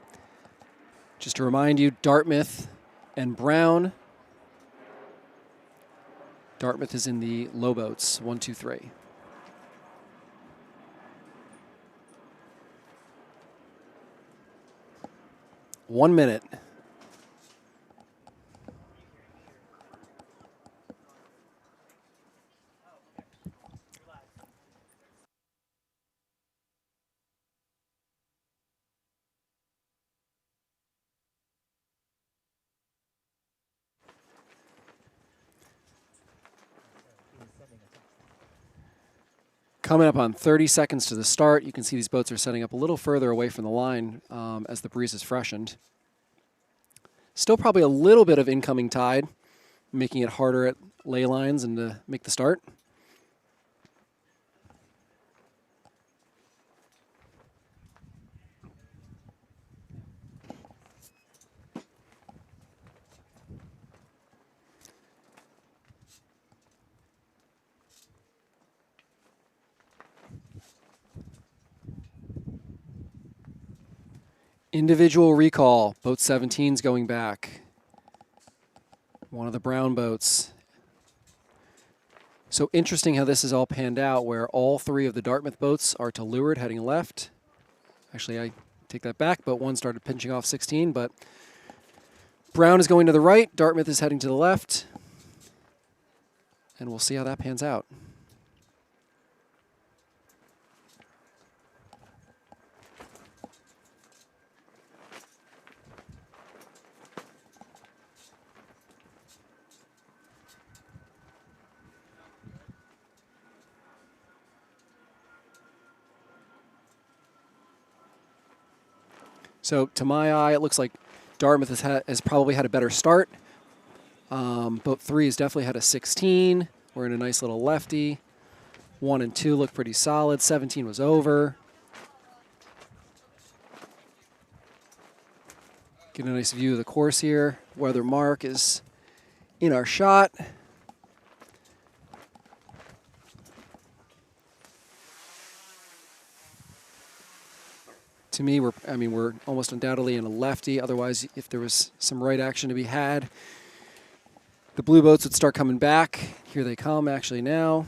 Just to remind you, Dartmouth and Brown. Dartmouth is in the low boats, 1, 2, 3. One minute. Coming up on 30 seconds to the start, you can see these boats are setting up a little further away from the line as the breeze has freshened. Still probably a little bit of incoming tide, making it harder at lay lines and to make the start. Individual recall, boat 17's going back. One of the Brown boats. So interesting how this is all panned out, where all 3 of the Dartmouth boats are to leeward heading left. Actually, I take that back, but one started pinching off 16, but Brown is going to the right, Dartmouth is heading to the left, and we'll see how that pans out. So to my eye, it looks like Dartmouth has probably had a better start. Boat 3 has definitely had a 16. We're in a nice little lefty. 1 and 2 look pretty solid. 17 was over. Get a nice view of the course here. Weather mark is in our shot. To me, we're almost undoubtedly in a lefty. Otherwise, if there was some right action to be had, the blue boats would start coming back. Here they come actually now.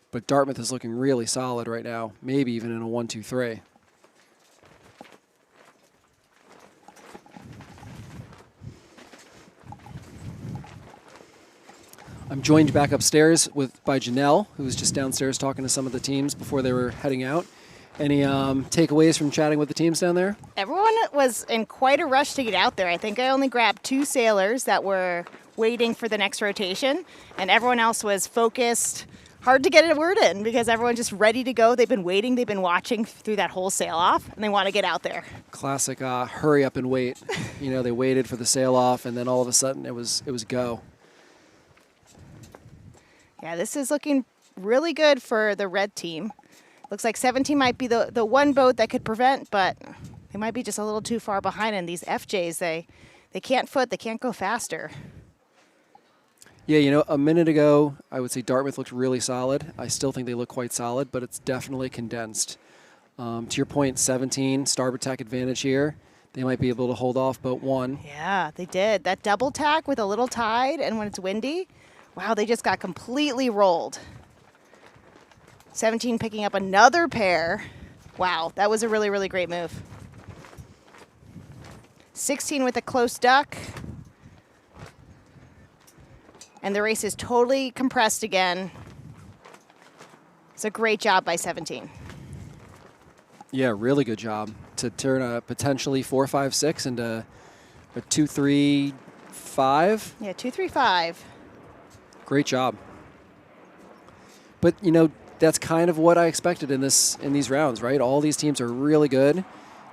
But Dartmouth is looking really solid right now, maybe even in a 1, 2, 3. I'm joined back upstairs by Janel, who was just downstairs talking to some of the teams before they were heading out. Any takeaways from chatting with the teams down there? Everyone was in quite a rush to get out there. I think I only grabbed 2 sailors that were waiting for the next rotation, and everyone else was focused. Hard to get a word in because everyone's just ready to go. They've been waiting. They've been watching through that whole sail-off, and they want to get out there. Classic hurry up and wait. You know, they waited for the sail-off, and then all of a sudden it was go. Yeah, this is looking really good for the red team. Looks like 17 might be the one boat that could prevent, but they might be just a little too far behind. And these FJs, they can't they can't go faster. Yeah, you know, a minute ago, I would say Dartmouth looked really solid. I still think they look quite solid, but it's definitely condensed. To your point, 17, starboard tack advantage here. They might be able to hold off boat 1. Yeah, they did. That double tack with a little tide and when it's windy, wow, they just got completely rolled. 17 picking up another pair. Wow, that was a really, really great move. 16 with a close duck. And the race is totally compressed again. It's a great job by 17. Yeah, really good job to turn a potentially 4-5-6 into a 2-3-5. Yeah, 2-3-5. Great job. But, you know, that's kind of what I expected in these rounds, right? All these teams are really good.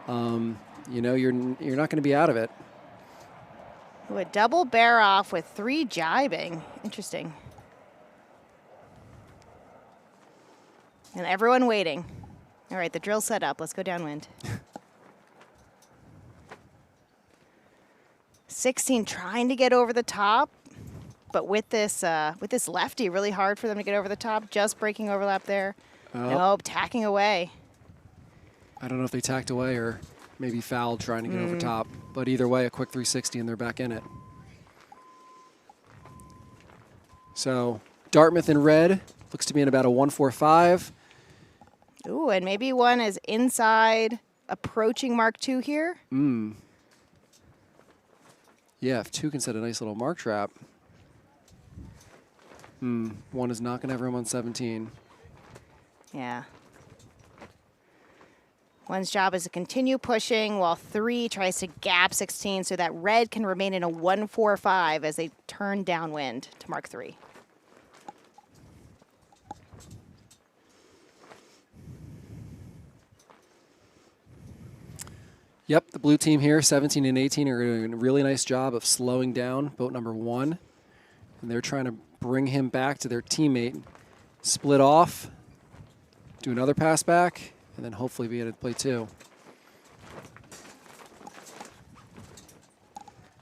You know, you're not going to be out of it. Ooh, a double bear off with 3 jibing. Interesting. And everyone waiting. All right, the drill's set up. Let's go downwind. 16 trying to get over the top, but with this lefty, really hard for them to get over the top. Just breaking overlap there. Nope, tacking away. I don't know if they tacked away or maybe fouled trying to get over top, but either way, a quick 360 and they're back in it. So Dartmouth in red looks to be in about a 145. Ooh, and maybe one is inside, approaching Mark II here. Yeah, if 2 can set a nice little mark trap. 1 is not going to have room on 17. Yeah. 1's job is to continue pushing while 3 tries to gap 16 so that red can remain in a 145 as they turn downwind to Mark III. Yep, the blue team here, 17 and 18, are doing a really nice job of slowing down boat number 1. And they're trying to bring him back to their teammate. Split off, do another pass back, and then hopefully be able to play 2.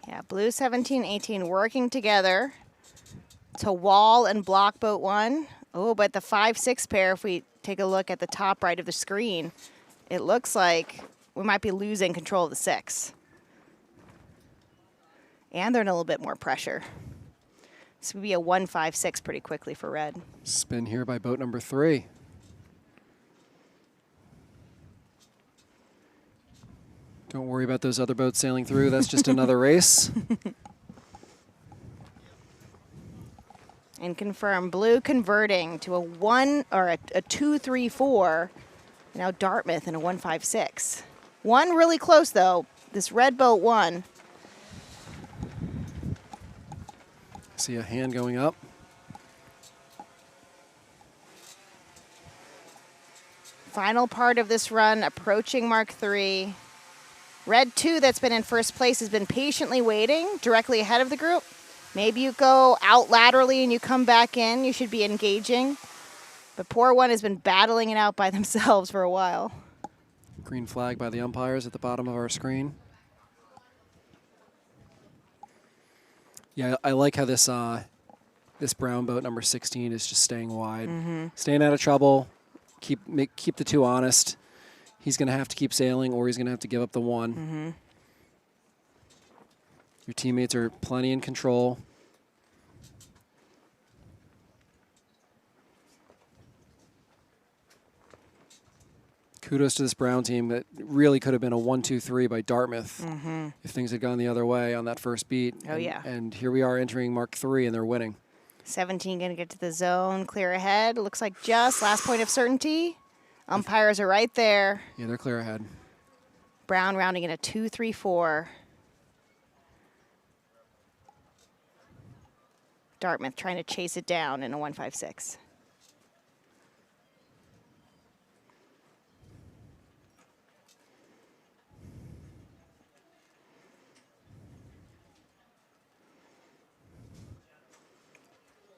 Yeah, blue 17, 18 working together to wall and block boat 1. Oh, but the 5-6 pair, if we take a look at the top right of the screen, it looks like we might be losing control of the 6. And they're in a little bit more pressure. This would be a 1-5-6 pretty quickly for red. Spin here by boat number 3. Don't worry about those other boats sailing through. That's just another race. And confirm blue converting to a 1 or a 2-3-4. Now Dartmouth in a 1-5-6. 1 really close though. This red boat 1. See a hand going up. Final part of this run approaching Mark III. Red 2 that's been in first place has been patiently waiting directly ahead of the group. Maybe you go out laterally and you come back in. You should be engaging. But poor 1 has been battling it out by themselves for a while. Green flag by the umpires at the bottom of our screen. Yeah, I like how this this brown boat number 16 is just staying wide, staying out of trouble. Keep the 2 honest. He's going to have to keep sailing, or he's going to have to give up the 1. Your teammates are plenty in control. Kudos to this brown team that really could have been a 1-2-3 by Dartmouth if things had gone the other way on that first beat. Oh, yeah. And here we are entering Mark III, and they're winning. 17 going to get to the zone, clear ahead. Looks like just last point of certainty. Umpires are right there. Yeah, they're clear ahead. Brown rounding in a 2-3-4. Dartmouth trying to chase it down in a 1-5-6.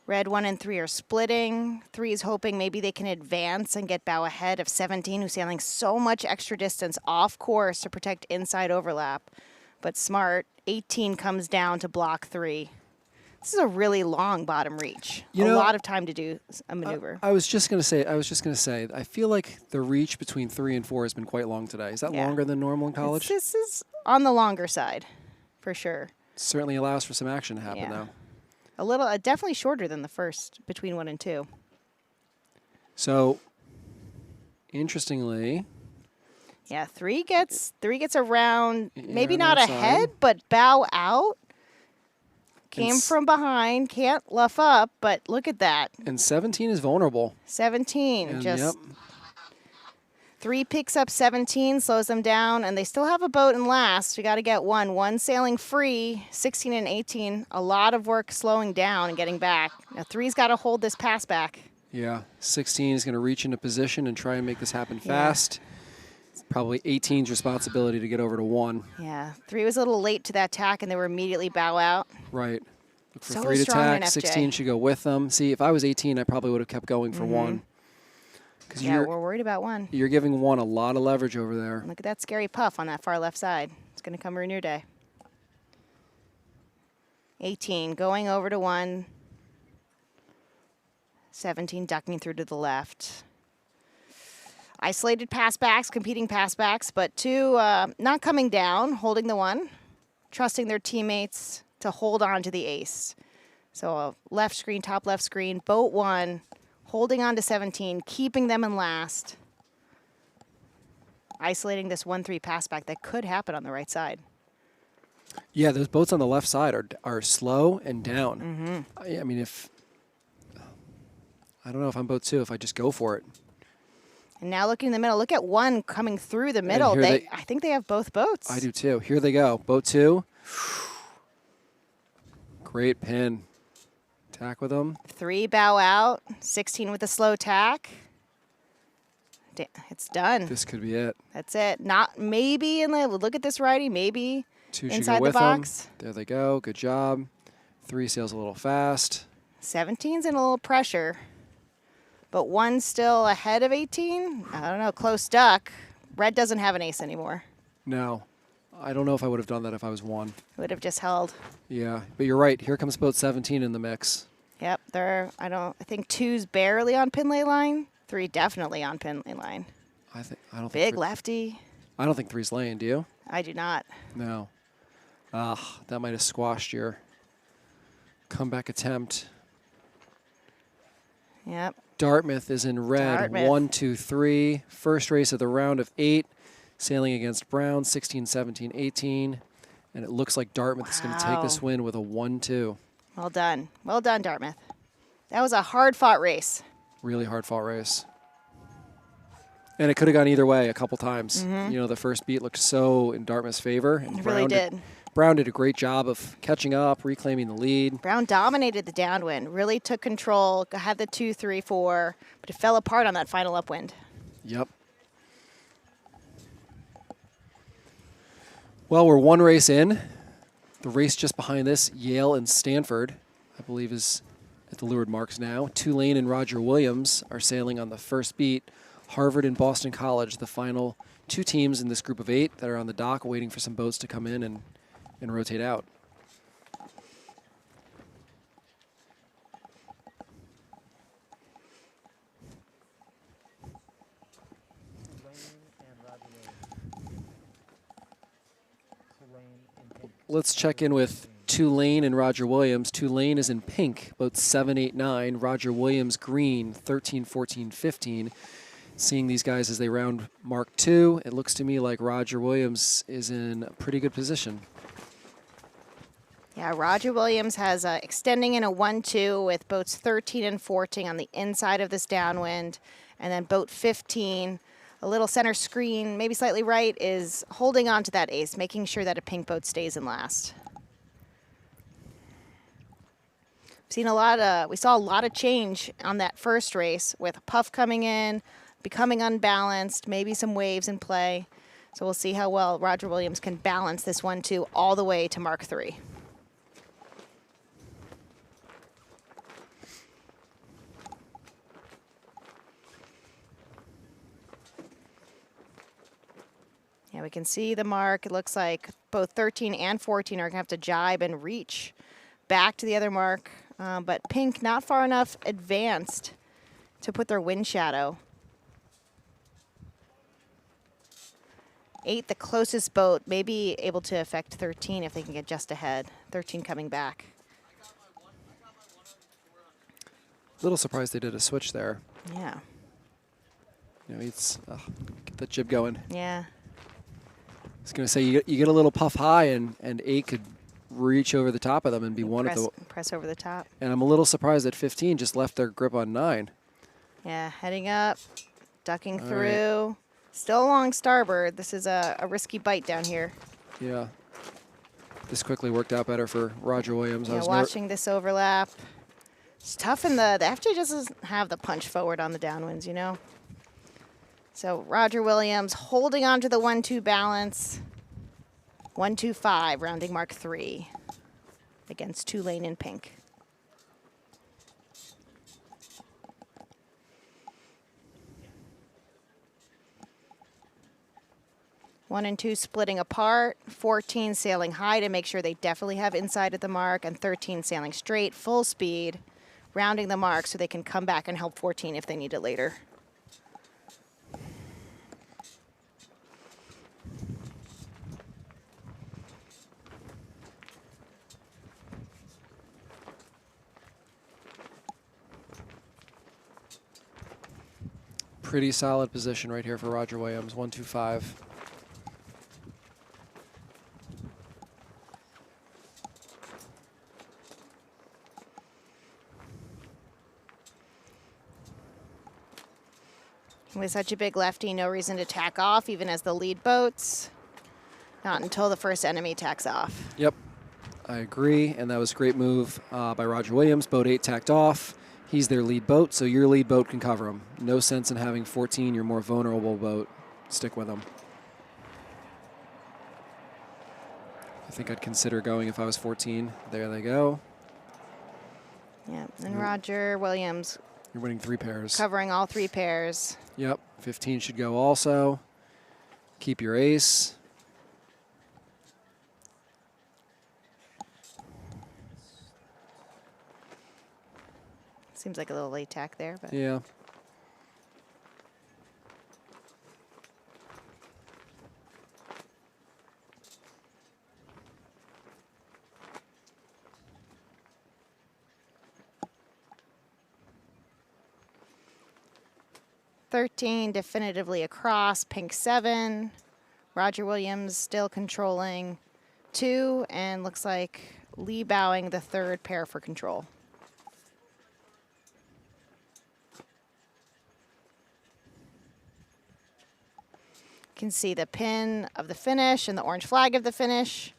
Red 1 and 3 are splitting. 3 is hoping maybe they can advance and get bow ahead of 17, who's sailing so much extra distance off course to protect inside overlap. But smart, 18 comes down to block 3. This is a really long bottom reach. A lot of time to do a maneuver. I was just going to say, I feel like the reach between 3 and 4 has been quite long today. Is that longer than normal in college? This is on the longer side, for sure. Certainly allows for some action to happen, though. A little, definitely shorter than the first between 1 and 2. So, interestingly, yeah, 3 gets around, maybe not outside. ahead, but bow out. Came from behind, can't luff up, but look at that. And 17 is vulnerable. 17, And just 3 picks up 17, slows them down, and they still have a boat in last. We got to get 1. 1 sailing free, 16 and 18. A lot of work slowing down and getting back. Now 3's got to hold this pass back. Yeah, 16 is going to reach into position and try and make this happen fast. It's probably 18's responsibility to get over to 1. Yeah, 3 was a little late to that tack, and they were immediately bow out. Right. Look for So 3 to strong in tack. FJ. 16 should go with them. See, if I was 18, I probably would have kept going for 1. Yeah, we're worried about 1. You're giving 1 a lot of leverage over there. Look at that scary puff on that far left side. It's going to come ruin your day. 18 going over to 1. 17 ducking through to the left. Isolated pass backs, competing pass backs, but 2 not coming down, holding the 1, trusting their teammates to hold on to the ace. So left screen, top left screen, boat 1, holding on to 17, keeping them in last. Isolating this 1-3 pass back that could happen on the right side. Yeah, those boats on the left side are slow and down. I mean, I don't know if I'm boat 2, if I just go for it. And now looking in the middle, look at 1 coming through the middle. I think they have both boats. I do too. Here they go. Boat 2. Great pin. Tack with them. 3 bow out. 16 with a slow tack. It's done. This could be it. That's it. Not maybe in the look at this righty. Maybe 2 should inside go with the box. them. There they go. Good job. 3 sails a little fast. 17's in a little pressure, but 1's still ahead of 18. I don't know. Close duck. Red doesn't have an ace anymore. No. I don't know if I would have done that if I was 1. Would have just held. Yeah, but you're right. Here comes boat 17 in the mix. Yep. I think 2's barely on pin lay line. 3 definitely on pin lay line. I don't think Big lefty. I don't think 3's laying. Do you? I do not. No. That might have squashed your comeback attempt. Yep. Dartmouth is in red. Dartmouth. 1, 2, 3. First race of the round of 8. Sailing against Brown, 16, 17, 18. And it looks like Dartmouth is going to take this win with a 1-2. Well done. Well done, Dartmouth. That was a hard-fought race. Really hard-fought race. And it could have gone either way a couple times. You know, the first beat looked so in Dartmouth's favor. And It really did. Brown did a great job of catching up, reclaiming the lead. Brown dominated the downwind, really took control, had the 2, 3, 4, but it fell apart on that final upwind. Yep. Well, we're 1 race in. The race just behind this, Yale and Stanford, I believe is at the leeward marks now. Tulane and Roger Williams are sailing on the first beat. Harvard and Boston College, the final 2 teams in this group of 8 that are on the dock waiting for some boats to come in and rotate out. Let's check in with Tulane and Roger Williams. Tulane is in pink, boats 7, 8, 9. Roger Williams green, 13, 14, 15. Seeing these guys as they round Mark 2, it looks to me like Roger Williams is in a pretty good position. Yeah, Roger Williams has extending in a 1-2 with boats 13 and 14 on the inside of this downwind. And then boat 15, a little center screen, maybe slightly right, is holding on to that ace, making sure that a pink boat stays in last. We saw a lot of change on that first race with puff coming in, becoming unbalanced, maybe some waves in play. So we'll see how well Roger Williams can balance this 1-2 all the way to Mark 3. Yeah, we can see the mark. It looks like both 13 and 14 are going to have to jibe and reach back to the other mark. But pink not far enough advanced to put their wind shadow. 8, the closest boat, may be able to affect 13 if they can get just ahead. 13 coming back. A little surprised they did a switch there. Yeah. You know, get the jib going. Yeah. I was going to say, you get a little puff high, and 8 could reach over the top of them and be one of the... Press over the top. And I'm a little surprised that 15 just left their grip on 9. Yeah, heading up, ducking through. Right. Still along starboard. This is a risky bite down here. Yeah. This quickly worked out better for Roger Williams. Yeah, watching this overlap. It's tough in the FJ doesn't have the punch forward on the downwinds, you know? So Roger Williams holding on to the 1-2 balance. 1-2-5, rounding Mark 3 against Tulane in pink. 1 and 2 splitting apart, 14 sailing high to make sure they definitely have inside at the mark, and 13 sailing straight, full speed, rounding the mark so they can come back and help 14 if they need it later. Pretty solid position right here for Roger Williams, 1-2-5. With such a big lefty, no reason to tack off, even as the lead boats. Not until the first enemy tacks off. Yep, I agree, and that was a great move by Roger Williams. Boat 8 tacked off. He's their lead boat, so your lead boat can cover him. No sense in having 14, your more vulnerable boat. Stick with him. I think I'd consider going if I was 14. There they go. Yeah, and Roger Williams. You're winning 3 pairs. Covering all 3 pairs. Yep, 15 should go also. Keep your ace. Seems like a little late tack there, but yeah. $13 definitively across, pink 7. Roger Williams still controlling 2, and looks like Lee bowing the 3rd pair for control. You can see the pin of the finish and the orange flag of the finish.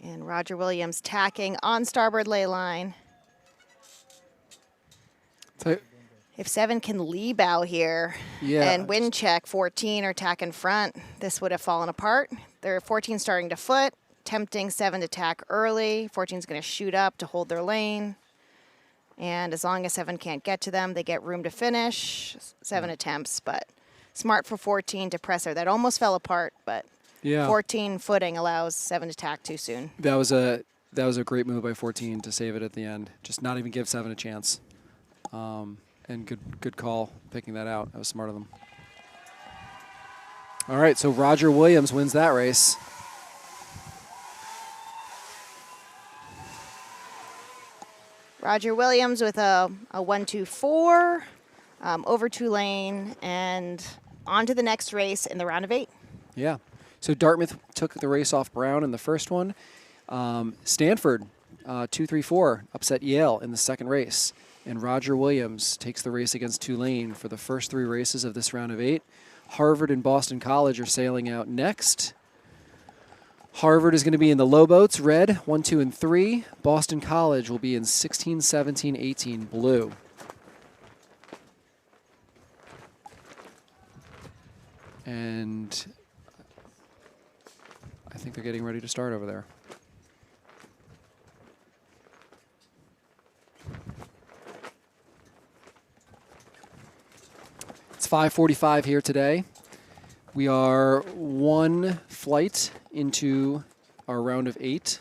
And Roger Williams tacking on starboard ley line. If 7 can lee bow here and wind check 14 or tack in front, this would have fallen apart. They're 14 starting to foot, tempting 7 to tack early. 14 is going to shoot up to hold their lane. And as long as 7 can't get to them, they get room to finish. 7 attempts, but smart for 14 to press her. That almost fell apart, but 14 footing allows 7 to tack too soon. That was a great move by 14 to save it at the end. Just not even give 7 a chance. And good call picking that out. That was smart of them. All right, so Roger Williams wins that race. Roger Williams with a 1-2-4 over Tulane and on to the next race in the round of 8. Yeah. So Dartmouth took the race off Brown in the first one. Stanford, 2-3-4, upset Yale in the second race. And Roger Williams takes the race against Tulane for the first 3 races of this round of 8. Harvard and Boston College are sailing out next. Harvard is going to be in the low boats, red, 1, 2, and 3. Boston College will be in 16, 17, 18, blue. And I think they're getting ready to start over there. It's 5:45 here today. We are 1 flight into our round of 8.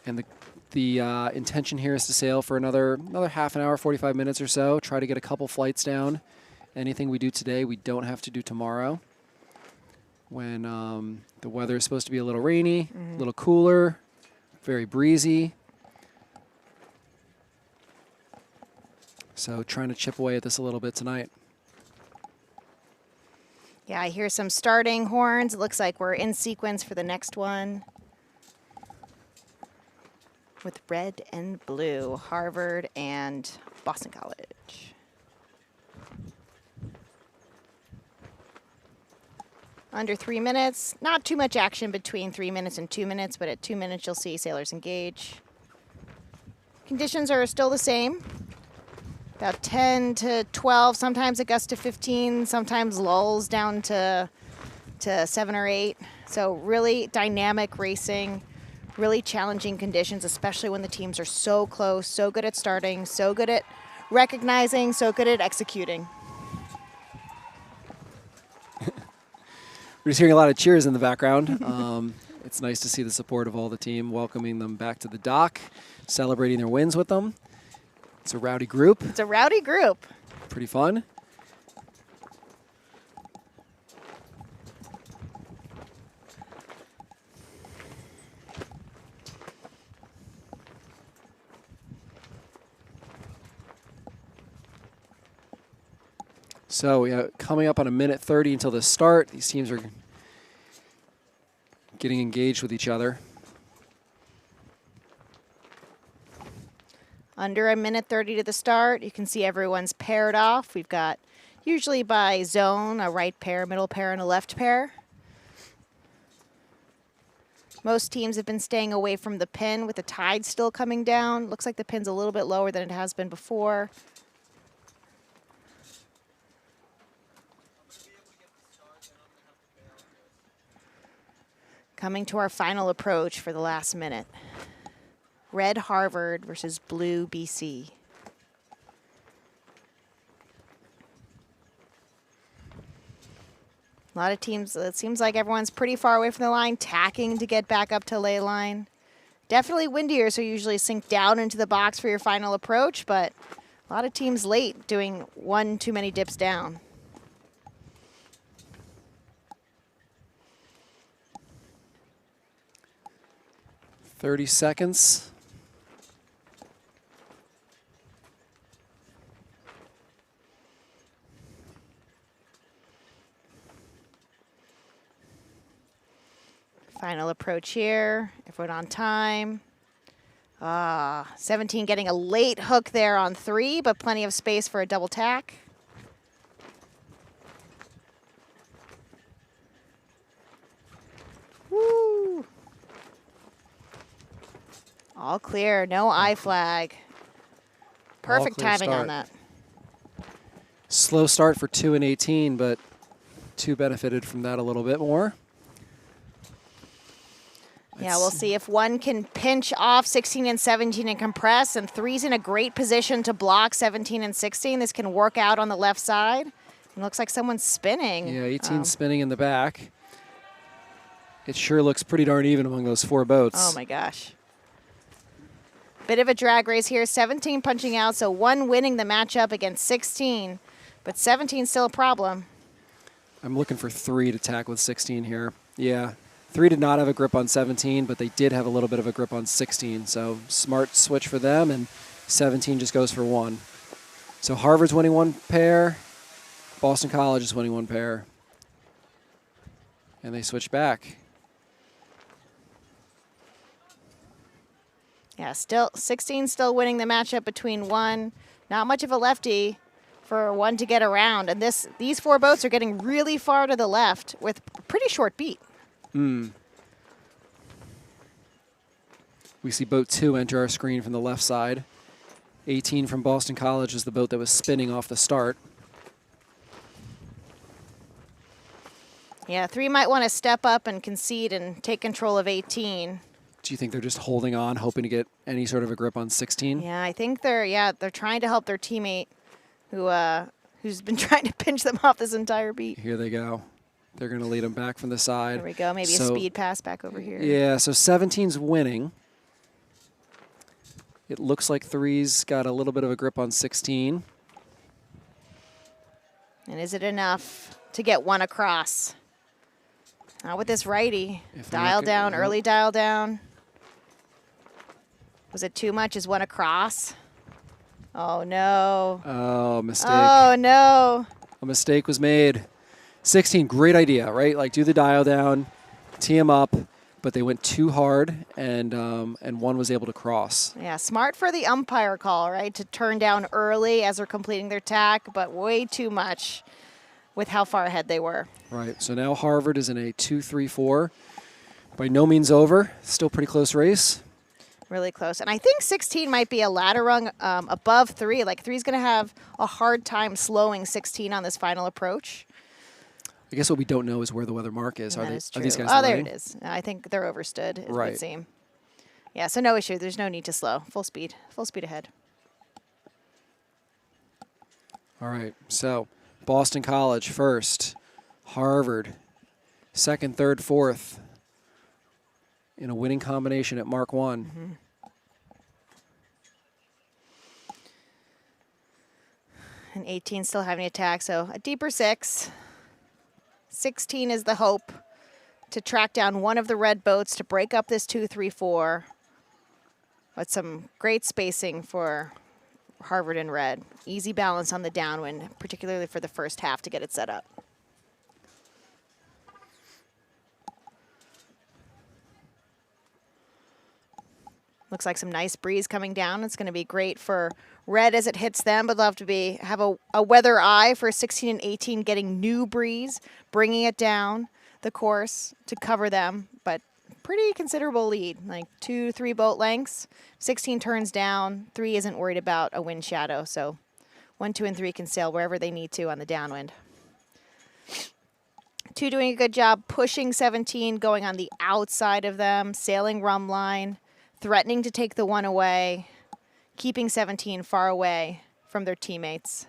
And the intention here is to sail for another half an hour, 45 minutes or so. Try to get a couple flights down. Anything we do today, we don't have to do tomorrow. When the weather is supposed to be a little rainy, a little cooler, very breezy. So trying to chip away at this a little bit tonight. Yeah, I hear some starting horns. It looks like we're in sequence for the next one. With red and blue, Harvard and Boston College. Under 3 minutes. Not too much action between 3 minutes and 2 minutes, but at 2 minutes you'll see sailors engage. Conditions are still the same. about 10 to 12. Sometimes it goes to 15. Sometimes lulls down to 7 or 8. So really dynamic racing, really challenging conditions, especially when the teams are so close, so good at starting, so good at recognizing, so good at executing. We're just hearing a lot of cheers in the background. It's nice to see the support of all the team, welcoming them back to the dock, celebrating their wins with them. It's a rowdy group. It's a rowdy group. Pretty fun. So coming up on 1:30 until the start. These teams are getting engaged with each other. Under 1:30 to the start. You can see everyone's paired off. We've got, usually by zone, a right pair, middle pair, and a left pair. Most teams have been staying away from the pin with the tide still coming down. Looks like the pin's a little bit lower than it has been before. Coming to our final approach for the last minute. Red Harvard versus blue BC. A lot of teams, it seems like everyone's pretty far away from the line, tacking to get back up to lay line. Definitely windier, so you usually sink down into the box for your final approach, but a lot of teams late doing one too many dips down. "30 seconds. Final approach here. Everyone on time. 17 getting a late hook there on 3, but plenty of space for a double tack. Woo! All clear, no eye flag. Perfect clear timing on start. that. Slow start for 2 and 18, but 2 benefited from that a little bit more. Yeah, we'll see if 1 can pinch off 16 and 17 and compress, and 3's in a great position to block 17 and 16. This can work out on the left side. It looks like someone's spinning. Yeah, 18 spinning in the back. It sure looks pretty darn even among those 4 boats. Oh my gosh. Bit of a drag race here. 17 punching out, so 1 winning the matchup against 16, but 17 still a problem. I'm looking for 3 to tack with 16 here. Yeah, 3 did not have a grip on 17, but they did have a little bit of a grip on 16. So smart switch for them, and 17 just goes for 1. So Harvard's winning 1 pair. Boston College is winning 1 pair. And they switch back. Yeah, still 16 still winning the matchup between 1. Not much of a lefty for 1 to get around. And these 4 boats are getting really far to the left with a pretty short beat. We see boat 2 enter our screen from the left side. 18 from Boston College is the boat that was spinning off the start. Yeah, 3 might want to step up and concede and take control of 18. Do you think they're just holding on, hoping to get any sort of a grip on 16? Yeah, I think they're trying to help their teammate who's been trying to pinch them off this entire beat. Here they go. They're going to lead them back from the side. There we go. Maybe a speed pass back over here. Yeah, so 17's winning. It looks like 3's got a little bit of a grip on 16. And is it enough to get 1 across? Not with this righty. Dial down, early dial down. Was it too much? Is 1 across? Oh, no. Oh, mistake. Oh, no. A mistake was made. 16, great idea, right? Like, do the dial down, tee him up, but they went too hard, and 1 was able to cross. Yeah, smart for the umpire call, right? To turn down early as they're completing their tack, but way too much with how far ahead they were. Right, so now Harvard is in a 2-3-4. By no means over, still pretty close race. Really close. And I think 16 might be a ladder rung above 3. Like 3's going to have a hard time slowing 16 on this final approach. I guess what we don't know is where the weather mark is. That is true. Are these guys there delaying? it is. I think they're overstood, it Right. would seem. Yeah, so no issue. There's no need to slow. Full speed ahead. All right, so Boston College first, Harvard second, third, fourth in a winning combination at Mark 1. And 18 still having an attack, so a deeper 6. 16 is the hope to track down one of the red boats to break up this 2-3-4. With some great spacing for Harvard and red. Easy balance on the downwind, particularly for the first half to get it set up. Looks like some nice breeze coming down. It's going to be great for red as it hits them, but love to have a weather eye for 16 and 18 getting new breeze, bringing it down the course to cover them, but pretty considerable lead, like 2-3 boat lengths. 16 turns down, 3 isn't worried about a wind shadow, so 1, 2, and 3 can sail wherever they need to on the downwind. 2 doing a good job pushing 17, going on the outside of them, sailing rum line, threatening to take the 1 away, keeping 17 far away from their teammates.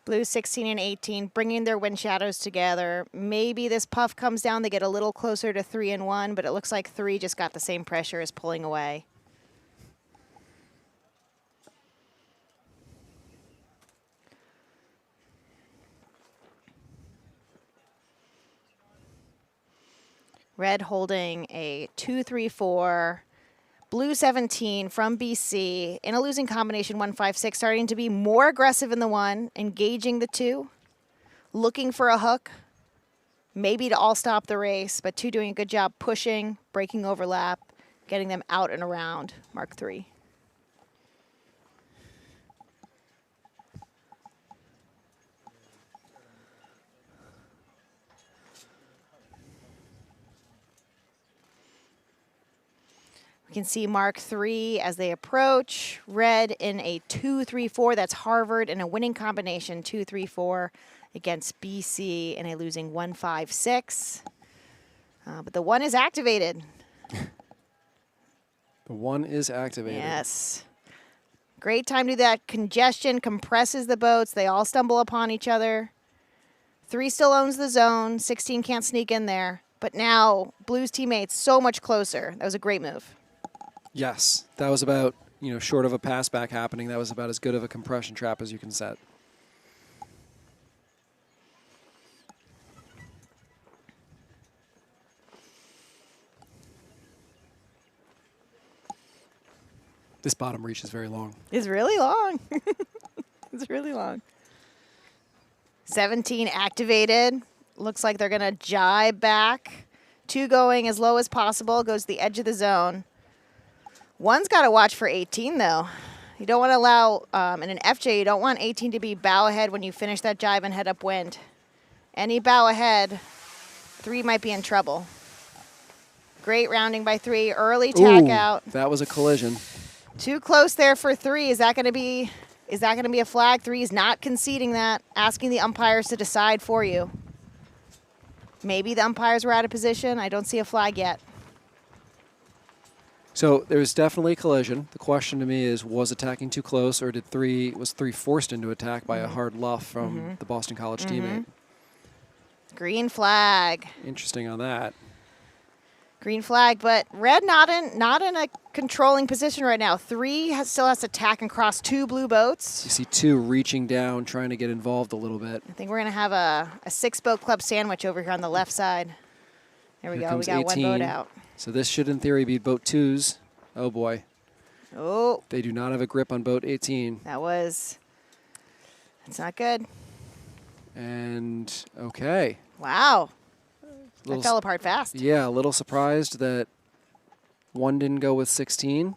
Blue 16 and 18 bringing their wind shadows together. Maybe this puff comes down, they get a little closer to 3 and 1, but it looks like 3 just got the same pressure as pulling away. Red holding a 2-3-4. Blue 17 from BC in a losing combination 1-5-6, starting to be more aggressive in the 1, engaging the 2, looking for a hook, maybe to all stop the race, but 2 doing a good job pushing, breaking overlap, getting them out and around Mark 3. You can see Mark 3 as they approach. Red in a 2-3-4. That's Harvard in a winning combination 2-3-4 against BC in a losing 1-5-6. But the 1 is activated. The 1 is activated. Yes. Great time to do that. Congestion compresses the boats. They all stumble upon each other. 3 still owns the zone. 16 can't sneak in there. But now Blue's teammates so much closer. That was a great move. Yes, that was about, short of a pass back happening, that was about as good of a compression trap as you can set. This bottom reach is very long. It's really long. It's really long. 17 activated. Looks like they're going to jibe back. 2 going as low as possible. Goes to the edge of the zone. 1's got to watch for 18, though. You don't want to allow, in an FJ, you don't want 18 to be bow ahead when you finish that jibe and head upwind. Any bow ahead, 3 might be in trouble. Great rounding by 3. Early tack out. That was a collision. Too close there for 3. Is that going to be a flag? 3 is not conceding that, asking the umpires to decide for you. Maybe the umpires were out of position. I don't see a flag yet. So there's definitely a collision. The question to me is, was attacking too close, or was 3 forced into attack by a hard luff from the Boston College teammate? Green flag. Interesting on that. Green flag, but red not in a controlling position right now. 3 still has to tack and cross 2 blue boats. You see 2 reaching down, trying to get involved a little bit. I think we're going to have a 6-boat club sandwich over here on the left side. There we go. We got 1 boat out. So this should, in theory, be boat 2's. Oh, boy. Oh. They do not have a grip on boat 18. That's not good. And, okay. Wow. That fell apart fast. Yeah, a little surprised that 1 didn't go with 16.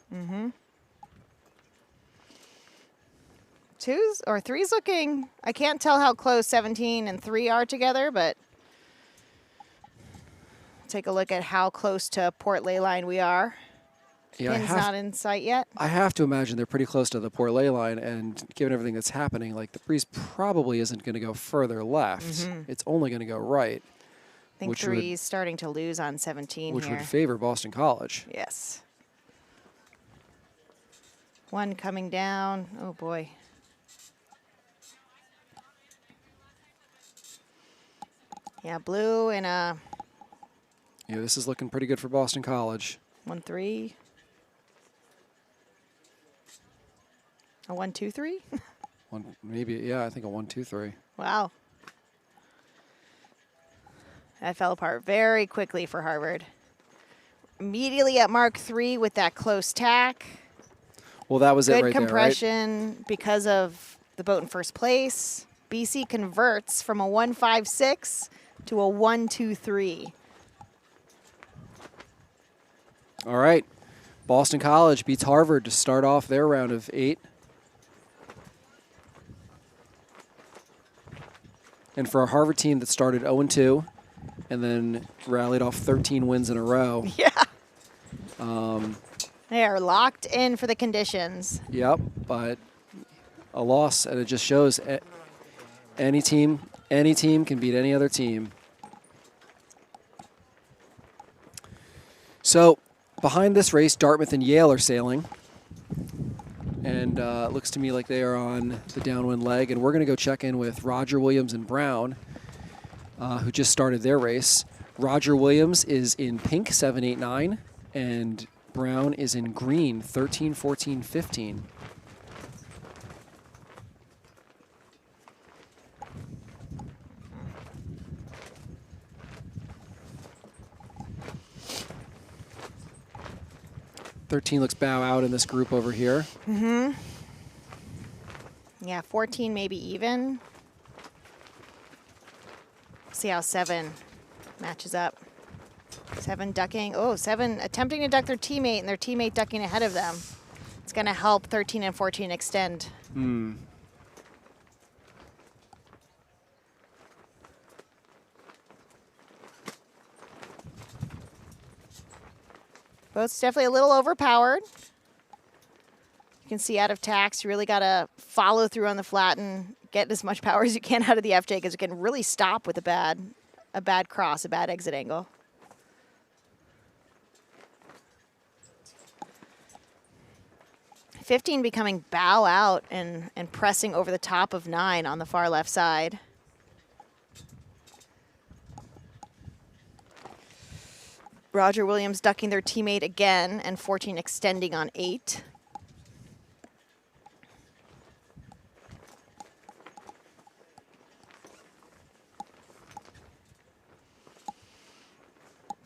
Three's looking, I can't tell how close 17 and 3 are together, but take a look at how close to port ley line we are. Yeah, Pin's not in sight yet. I have to imagine they're pretty close to the port ley line, and given everything that's happening, like the breeze probably isn't going to go further left. It's only going to go right. I think 3's starting to lose on 17 which here. would favor Boston College. Yes. 1 coming down. Oh, boy. Yeah, blue and a Yeah, this is looking pretty good for Boston College. 1-3. A 1-2-3. Maybe, yeah, I think a 1-2-3. Wow. That fell apart very quickly for Harvard. Immediately at Mark 3 with that close tack. Well, that was it Good right compression because of the boat in first place. BC converts from a 1-5-6 to a 1-2-3. All right. Boston College beats Harvard to start off their round of 8. And for a Harvard team that started 0-2 and then rallied off 13 wins in a row. Yeah. They are locked in for the conditions. Yep, but a loss, and it just shows any team can beat any other team. So behind this race, Dartmouth and Yale are sailing. And it looks to me like they are on the downwind leg. And we're going to go check in with Roger Williams and Brown, who just started their race. Roger Williams is in pink, 7-8-9, and Brown is in green, 13-14-15. "13 looks bow out in this group over here. Yeah, 14 maybe even. See how 7 matches up. 7 ducking. Oh, 7 attempting to duck their teammate and their teammate ducking ahead of them. It's going to help 13 and 14 extend. Boat's definitely a little overpowered. You can see out of tacks, you really got to follow through on the flat and get as much power as you can out of the FJ because it can really stop with a bad cross, a bad exit angle. "15 becoming bow out and pressing over the top of 9 on the far left side. Roger Williams ducking their teammate again and 14 extending on 8.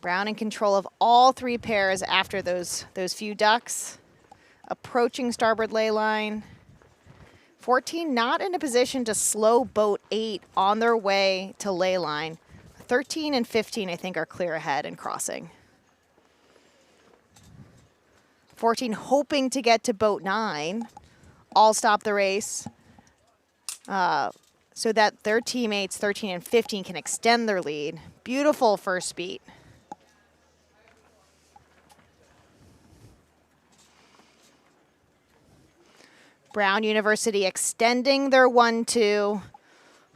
Brown in control of all 3 pairs after those few ducks. Approaching starboard ley line. 14 not in a position to slow boat 8 on their way to ley line. 13 and 15, I think, are clear ahead and crossing. 14 hoping to get to boat 9. All stop the race so that their teammates, 13 and 15, can extend their lead. Beautiful first beat. Brown University extending their 1-2.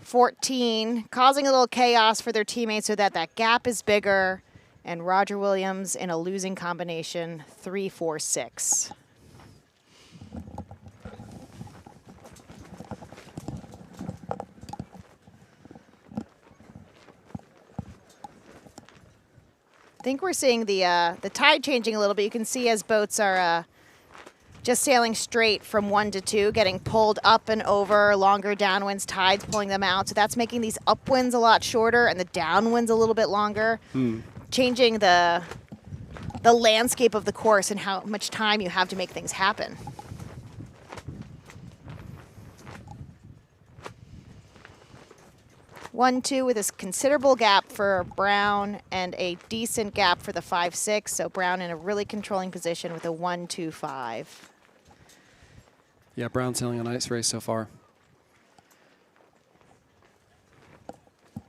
14 causing a little chaos for their teammates so that gap is bigger. And Roger Williams in a losing combination, 3-4-6. I think we're seeing the tide changing a little bit. You can see as boats are just sailing straight from 1 to 2, getting pulled up and over, longer downwinds, tides pulling them out. So that's making these upwinds a lot shorter and the downwinds a little bit longer, changing the landscape of the course and how much time you have to make things happen. One, 2 with a considerable gap for Brown and a decent gap for the 5-6. So Brown in a really controlling position with a 1-2-5. Yeah, Brown sailing a nice race so far.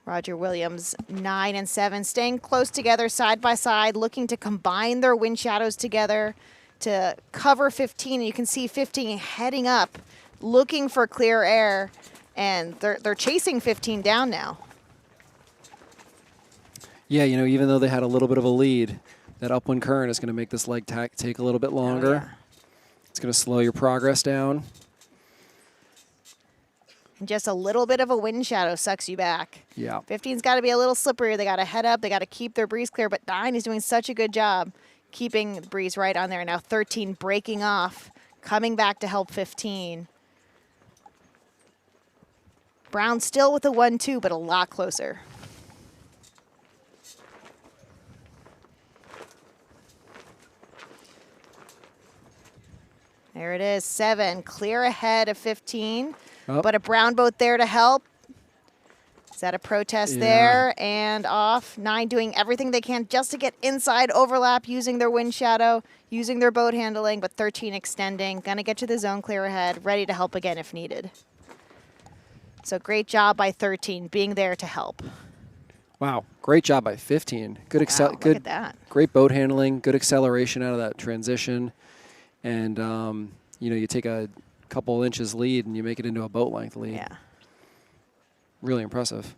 Roger Williams, 9 and 7, staying close together side by side, looking to combine their wind shadows together to cover 15. And you can see 15 heading up, looking for clear air, and they're chasing 15 down now. Yeah, you know, even though they had a little bit of a lead, that upwind current is going to make this leg take a little bit longer. Oh, yeah. It's going to slow your progress down. And just a little bit of a wind shadow sucks you back. Yeah. 15's got to be a little slippery. They got to head up. They got to keep their breeze clear. But 9 is doing such a good job keeping the breeze right on there. Now 13 breaking off, coming back to help 15. Brown still with a 1-2, but a lot closer. There it is, 7, clear ahead of 15. Oh. But a brown boat there to help. Is that a protest there? And off. 9 doing everything they can just to get inside overlap, using their wind shadow, using their boat handling, but 13 extending. Going to get to the zone clear ahead, ready to help again if needed. So great job by 13, being there to help. Wow, great job by 15. Good Look at that. Great boat handling, good acceleration out of that transition. And, you know, you take a couple inches lead and you make it into a boat length lead. Yeah. Really impressive.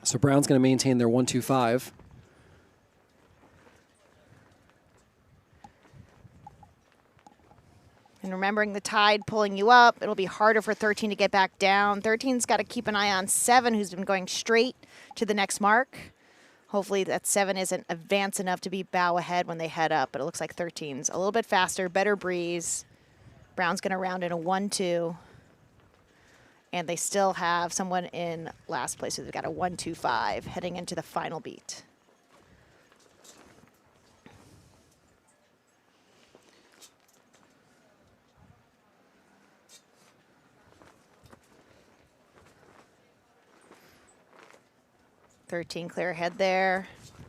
So Brown's going to maintain their 1-2-5. And remembering the tide pulling you up, it'll be harder for 13 to get back down. 13's got to keep an eye on 7, who's been going straight to the next mark. Hopefully that 7 isn't advanced enough to be bow ahead when they head up, but it looks like 13's a little bit faster, better breeze. Brown's going to round in a 1-2. And they still have someone in last place, so they've got a 1-2-5 heading into the final beat. $13 clear ahead there.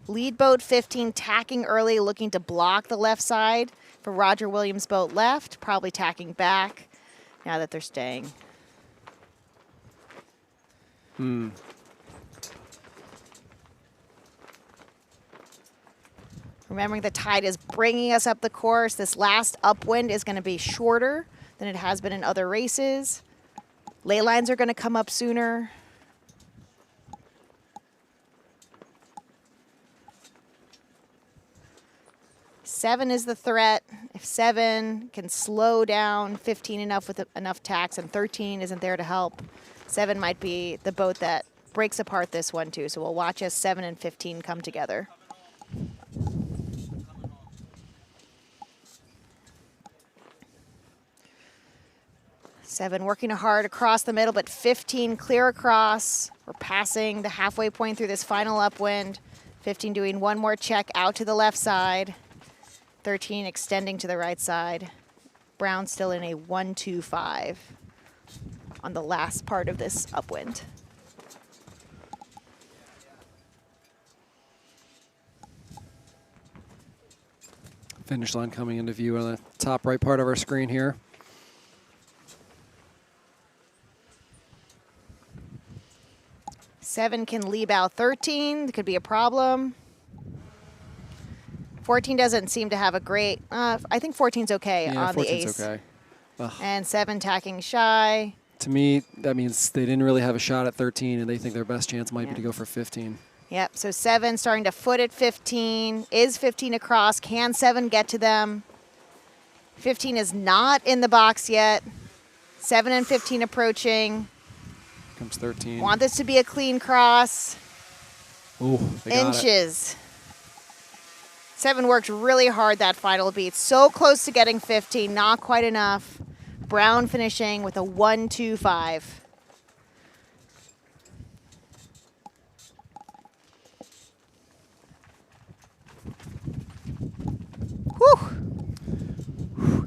Lead boat 15 tacking early, looking to block the left side for Roger Williams' boat left, probably tacking back now that they're staying. Remembering the tide is bringing us up the course. This last upwind is going to be shorter than it has been in other races. Ley lines are going to come up sooner. Seven is the threat. If 7 can slow down 15 enough with enough tacks and 13 isn't there to help, 7 might be the boat that breaks apart this one too. So we'll watch as 7 and 15 come together. Seven working hard across the middle, but 15 clear across. We're passing the halfway point through this final upwind. 15 doing one more check out to the left side. 13 extending to the right side. Brown still in a 1-2-5 on the last part of this upwind. Finish line coming into view on the top right part of our screen here. Seven can leave out 13. It could be a problem. 14 doesn't seem to have a great, I think 14's okay on the ace. 14's okay. Ugh. And 7 tacking shy. To me, that means they didn't really have a shot at 13, and they think their best chance might be to go for 15. Yep, so 7 starting to foot at 15. Is 15 across? Can 7 get to them? 15 is not in the box yet. 7 and 15 approaching. Comes 13. Want this to be a clean cross. Ooh, they got Inches. 7 worked really hard that final beat. So close to getting 15, not quite enough. Brown finishing with a 1-2-5. Whew.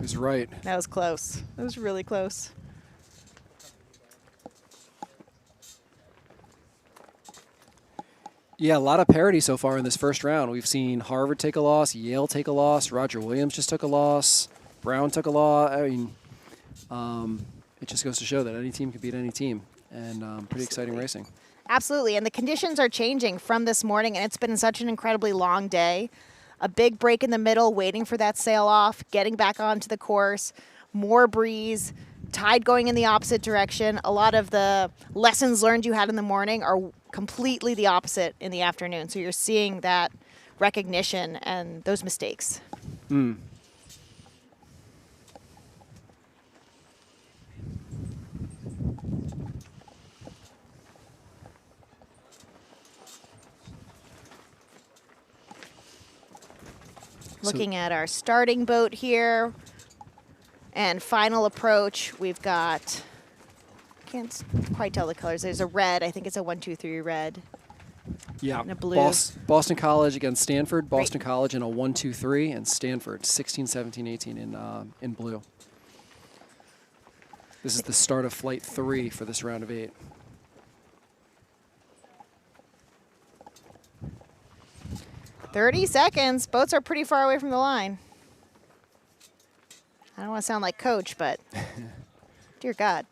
He's right. That was close. That was really close. Yeah, a lot of parity so far in this first round. We've seen Harvard take a loss, Yale take a loss, Roger Williams just took a loss. Brown took a loss. I mean, it just goes to show that any team can beat any team, and pretty exciting racing. Absolutely, and the conditions are changing from this morning, and it's been such an incredibly long day. A big break in the middle, waiting for that sail off, getting back onto the course, more breeze, tide going in the opposite direction. A lot of the lessons learned you had in the morning are completely the opposite in the afternoon, so you're seeing that recognition and those mistakes. Looking at our starting boat here and final approach, we've got, can't quite tell the colors. There's a red, I think it's a 1, 2, 3 red. Yeah, And a blue. Boston College against Stanford. Boston College in a 1, 2, 3, and Stanford 16, 17, 18 in blue. This is the start of flight 3 for this round of 8. "30 seconds. Boats are pretty far away from the line. I don't want to sound like Coach, but dear God.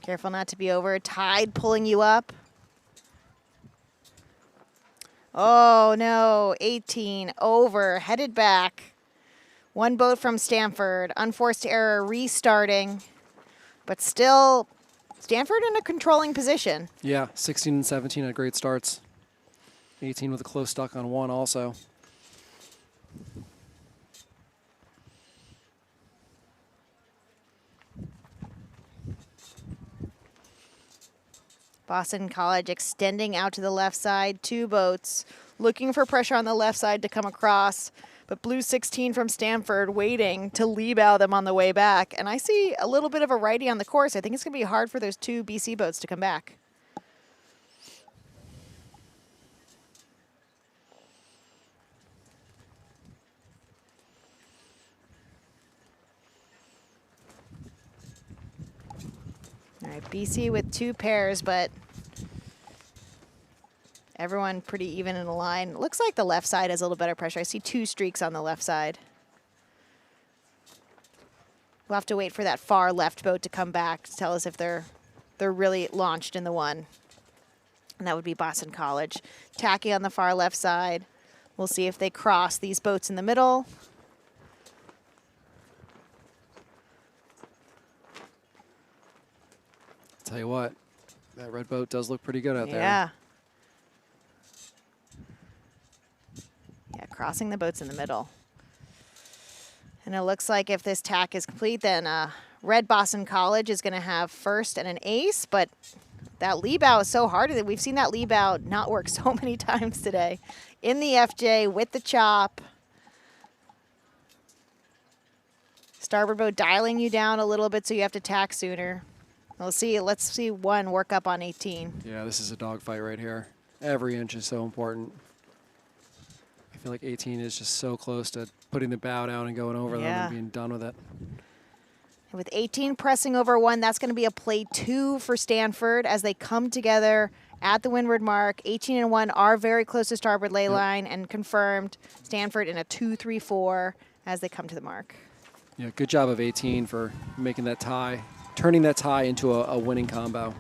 Careful not to be over. Tide pulling you up. Oh, no. 18 over, headed back. One boat from Stanford. Unforced error, restarting. But still, Stanford in a controlling position. Yeah, 16 and 17 had great starts. 18 with a close stuck on 1 also. Boston College extending out to the left side. 2 boats looking for pressure on the left side to come across. But blue 16 from Stanford waiting to lee bow them on the way back. And I see a little bit of a righty on the course. I think it's going to be hard for those 2 BC boats to come back. All right, BC with 2 pairs, but everyone pretty even in a line. Looks like the left side has a little better pressure. I see 2 streaks on the left side. We'll have to wait for that far left boat to come back to tell us if they're really launched in the one. And that would be Boston College. Tacky on the far left side. We'll see if they cross these boats in the middle. Tell you what, that red boat does look pretty good out there. Yeah, crossing the boats in the middle. And it looks like if this tack is complete, then red Boston College is going to have first and an ace, but that lee bow is so hard that we've seen that lee bow not work so many times today. In the FJ with the chop. Starboard boat dialing you down a little bit so you have to tack sooner. Let's see 1 work up on 18. Yeah, this is a dogfight right here. Every inch is so important. I feel like 18 is just so close to putting the bow down and going over them and being done with it. And with 18 pressing over 1, that's going to be a play 2 for Stanford as they come together at the windward mark. 18 and 1 are very close to starboard ley line and confirmed. Stanford in a 2-3-4 as they come to the mark. Yeah, good job of 18 for making that tie, turning that tie into a winning combo.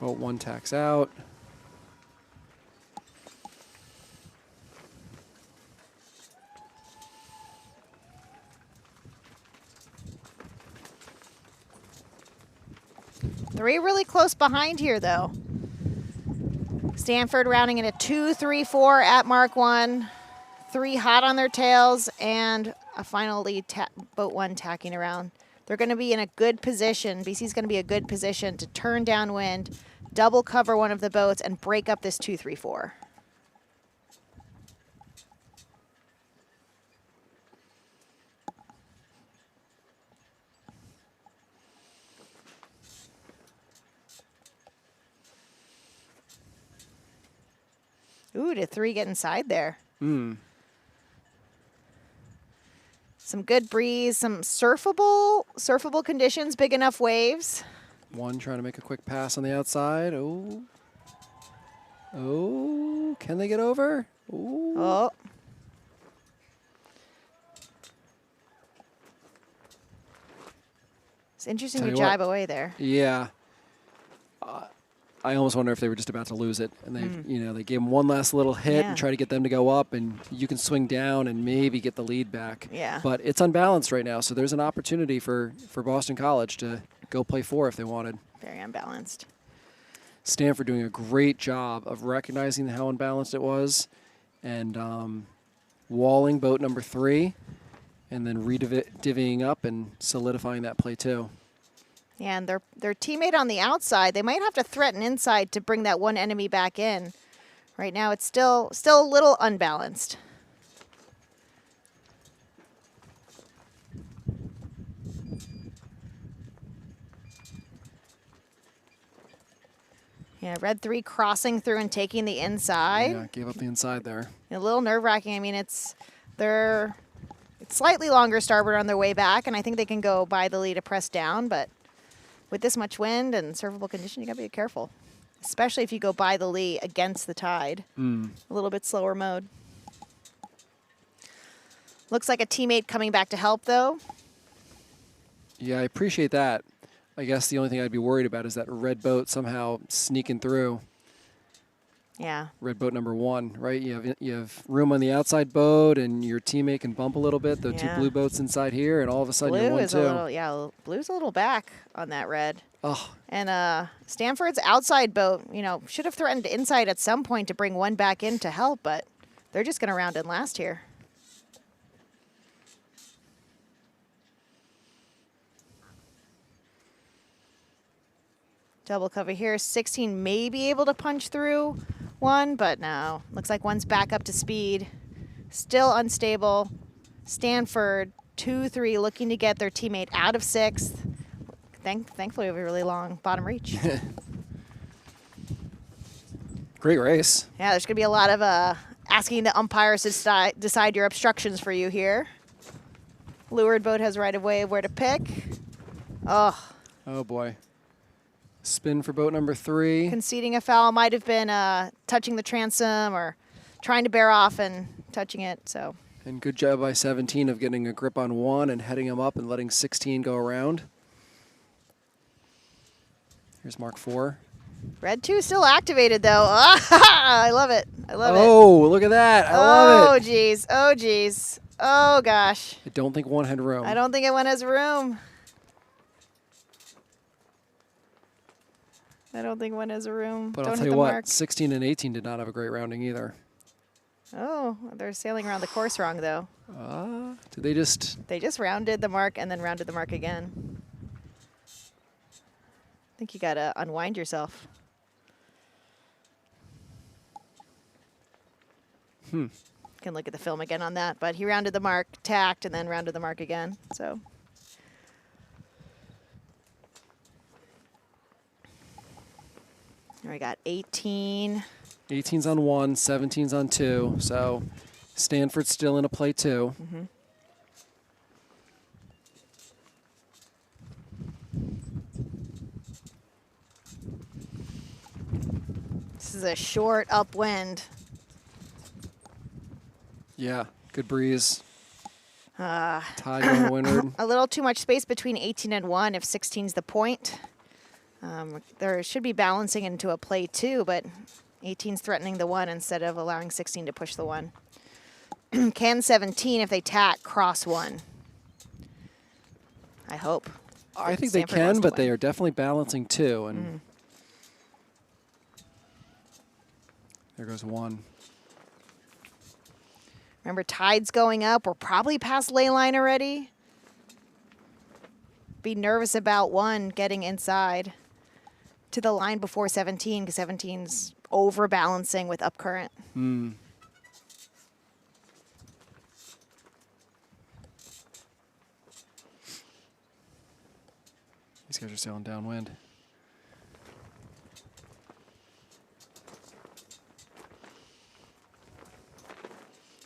Boat 1 tacks out. Three really close behind here, though. Stanford rounding in a 2-3-4 at mark 1. 3 hot on their tails, and a final lead boat 1 tacking around. They're going to be in a good position. BC's going to be a good position to turn downwind, double cover one of the boats, and break up this 2-3-4. Ooh, did 3 get inside there? Hmm. Some good breeze, some surfable conditions, big enough waves. One trying to make a quick pass on the outside. Oh. Oh, can they get over? Ooh. Oh. It's interesting to jibe away there. Yeah. I almost wonder if they were just about to lose it, and they gave them one last little hit and try to get them to go up, and you can swing down and maybe get the lead back. Yeah. But it's unbalanced right now, so there's an opportunity for Boston College to go play 4 if they wanted. Very unbalanced. Stanford doing a great job of recognizing how unbalanced it was, and walling boat number 3, and then divvying up and solidifying that play 2. Yeah, and their teammate on the outside, they might have to threaten inside to bring that one enemy back in. Right now, it's still a little unbalanced. Yeah, red 3 crossing through and taking the inside. Yeah, gave up the inside there. A little nerve-wracking. I mean, it's slightly longer starboard on their way back, and I think they can go by the lee to press down, but with this much wind and surfable condition, you got to be careful, especially if you go by the lee against the tide. A little bit slower mode. Looks like a teammate coming back to help, though. Yeah, I appreciate that. I guess the only thing I'd be worried about is that red boat somehow sneaking through. Yeah. Red boat number 1, right? You have room on the outside boat, and your teammate can bump a little bit. The 2 blue boats inside here, and all of a sudden you're 1-2. Blue's a little back on that red. Oh. And Stanford's outside boat, should have threatened inside at some point to bring one back in to help, but they're just going to round in last here. Double cover here. 16 may be able to punch through one, but no. Looks like one's back up to speed. Still unstable. Stanford, 2-3, looking to get their teammate out of 6th. Thankfully, we have a really long bottom reach. Great race. Yeah, there's going to be a lot of asking the umpires to decide your obstructions for you here. Leeward boat has right of way of where to pick. Oh. Oh, boy. Spin for boat number 3. Conceding a foul, might have been touching the transom or trying to bear off and touching it. So. And good job by 17 of getting a grip on 1 and heading him up and letting 16 go around. Here's mark 4. Red 2 still activated, though. I love it. I love it. Oh, look at that. I love it. Oh, geez. Oh, geez. Oh, gosh. I don't think 1 had room. I don't think it one has room. I don't think one has a room. But don't I'll tell hit you the what, mark. 16 and 18 did not have a great rounding either. Oh, they're sailing around the course wrong, though. Did they just... They just rounded the mark and then rounded the mark again. I think you got to unwind yourself. Can look at the film again on that, but he rounded the mark, tacked, and then rounded the mark again, so... We got 18. 18's on 1, 17's on 2. So Stanford's still in a play 2. This is a short upwind. Yeah, good breeze. Tide going windward. A little too much space between 18 and 1 if 16's the point. There should be balancing into a play 2, but 18's threatening the 1 instead of allowing 16 to push the 1. Can 17, if they tack, cross 1? I hope. I think Stanford they wants can, to but they win. are definitely balancing 2. And there goes 1. Remember, tide's going up. We're probably past ley line already. Be nervous about 1 getting inside to the line before 17, because 17's overbalancing with upcurrent. These guys are sailing downwind.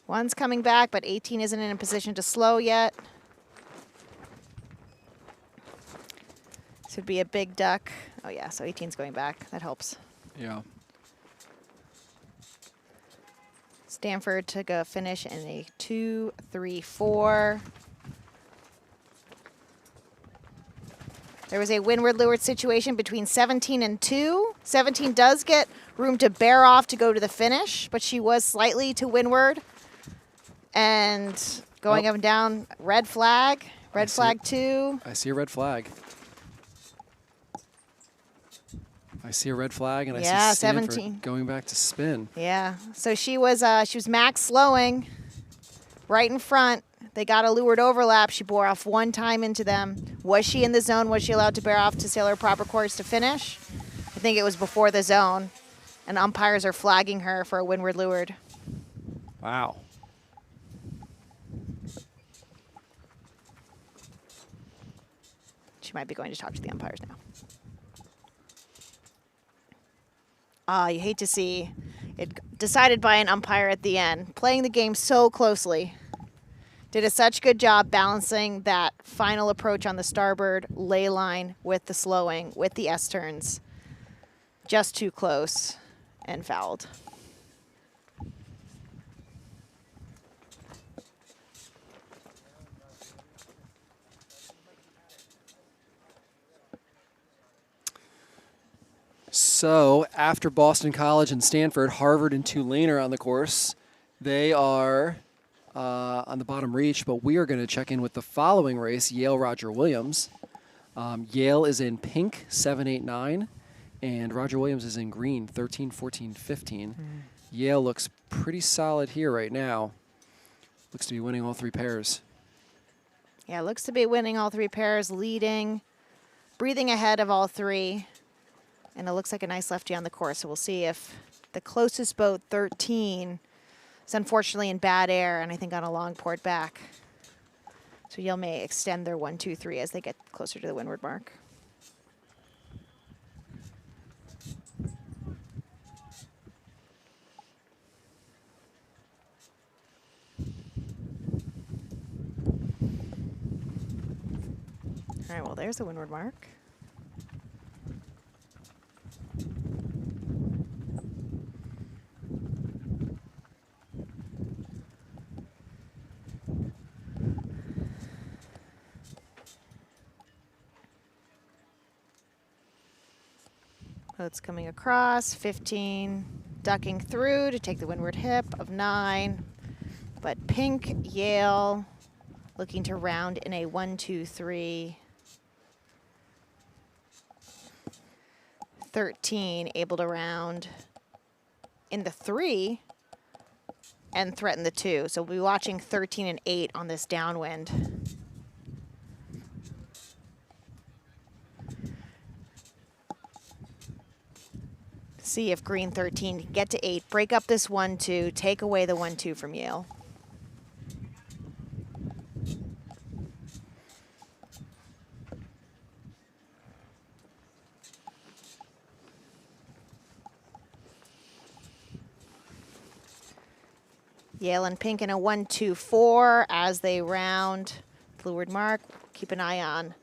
One's coming back, but 18 isn't in a position to slow yet. This would be a big duck. Oh, yeah, so 18's going back. That helps. Yeah. Stanford to go finish in a 2-3-4. There was a windward-leeward situation between 17 and 2. 17 does get room to bear off to go to the finish, but she was slightly to windward. And going up and down, red flag. Red flag 2. I see a red flag. I see a red flag, and I see Stanford 17 going back to spin. Yeah, so she was max slowing right in front. They got a leeward overlap. She bore off one time into them. Was she in the zone? Was she allowed to bear off to sail her proper course to finish? I think it was before the zone, and umpires are flagging her for a windward leeward. Wow. She might be going to talk to the umpires now. You hate to see it decided by an umpire at the end. Playing the game so closely. Did a such good job balancing that final approach on the starboard lay line with the slowing, with the S-turns. Just too close and fouled. So after Boston College and Stanford, Harvard and Tulane are on the course. They are on the bottom reach, but we are going to check in with the following race, Yale Roger Williams. Yale is in pink, 7, 8, 9, and Roger Williams is in green, 13, 14, 15. Yale looks pretty solid here right now. Looks to be winning all 3 pairs. Yeah, looks to be winning all 3 pairs, leading, breathing ahead of all 3. And it looks like a nice lefty on the course. So we'll see if the closest boat, 13, is unfortunately in bad air and I think on a long port back. So Yale may extend their 1, 2, 3 as they get closer to the windward mark. All right, well, there's the windward mark. Boat's coming across, 15, ducking through to take the windward hip of 9. But pink, Yale, looking to round in a 1, 2, 3. 13, able to round in the 3 and threaten the 2. So we'll be watching 13 and 8 on this downwind. See if green 13 can get to 8, break up this 1, 2, take away the 1, 2 from Yale. Yale and pink in a 1, 2, 4 as they round leeward mark. Keep an eye on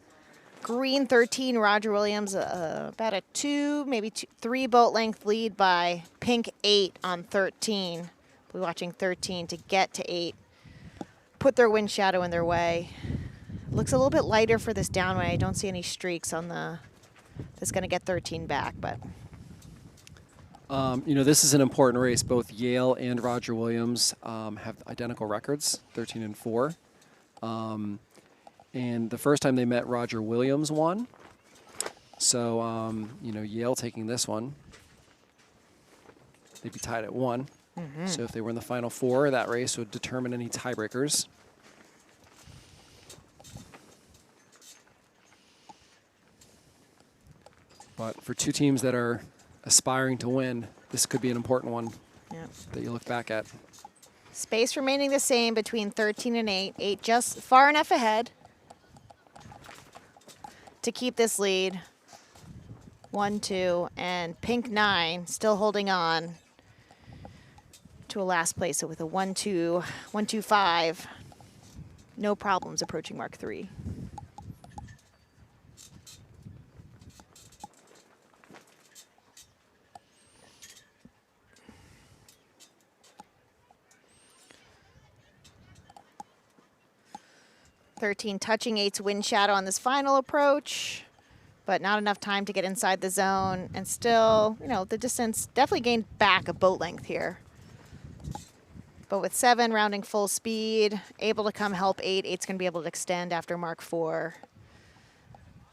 green 13, Roger Williams, about a 2, maybe 3 boat length lead by pink 8 on 13. We're watching 13 to get to 8. Put their wind shadow in their way. Looks a little bit lighter for this downwind. I don't see any streaks on the, that's going to get 13 back, but. You know, this is an important race. Both Yale and Roger Williams have identical records, 13 and 4. And the first time they met, Roger Williams won. So, you know, Yale taking this one, they'd be tied at 1. So if they were in the final 4, that race would determine any tiebreakers. But for 2 teams that are aspiring to win, this could be an important one that you look back at. Space remaining the same between 13 and 8. 8 just far enough ahead to keep this lead. 1, 2, and pink 9 still holding on to a last place with a 1, 2, 1, 2, 5. No problems approaching mark 3. 13 touching 8's wind shadow on this final approach, but not enough time to get inside the zone. And still, you know, the distance definitely gained back a boat length here. But with 7 rounding full speed, able to come help 8. 8's going to be able to extend after mark 4.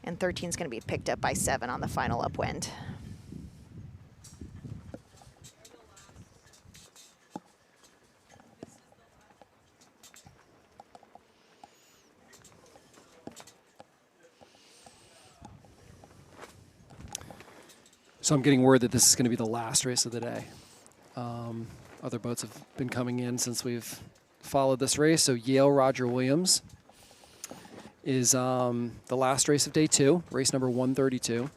And 13's going to be picked up by 7 on the final upwind. So I'm getting word that this is going to be the last race of the day. Other boats have been coming in since we've followed this race. So Yale Roger Williams is the last race of day 2, race number 132.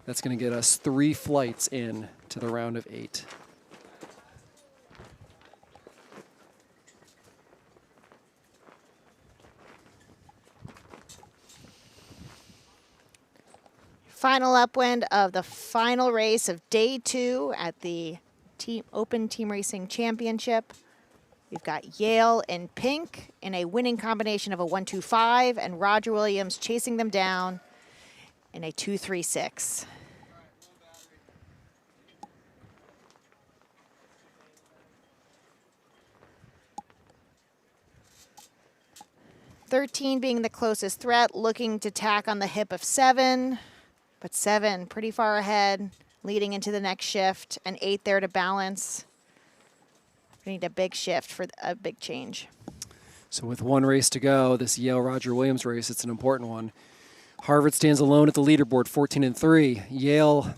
That's going to get us 3 flights in to the round of 8. Final upwind of the final race of day 2 at the Open Team Racing Championship. We've got Yale in pink in a winning combination of a 1-2-5 and Roger Williams chasing them down in a 2-3-6. "13 being the closest threat, looking to tack on the hip of 7. But 7 pretty far ahead, leading into the next shift, and 8 there to balance. We need a big shift for a big change. So with 1 race to go, this Yale Roger Williams race, it's an important one. Harvard stands alone at the leaderboard, 14-3. Yale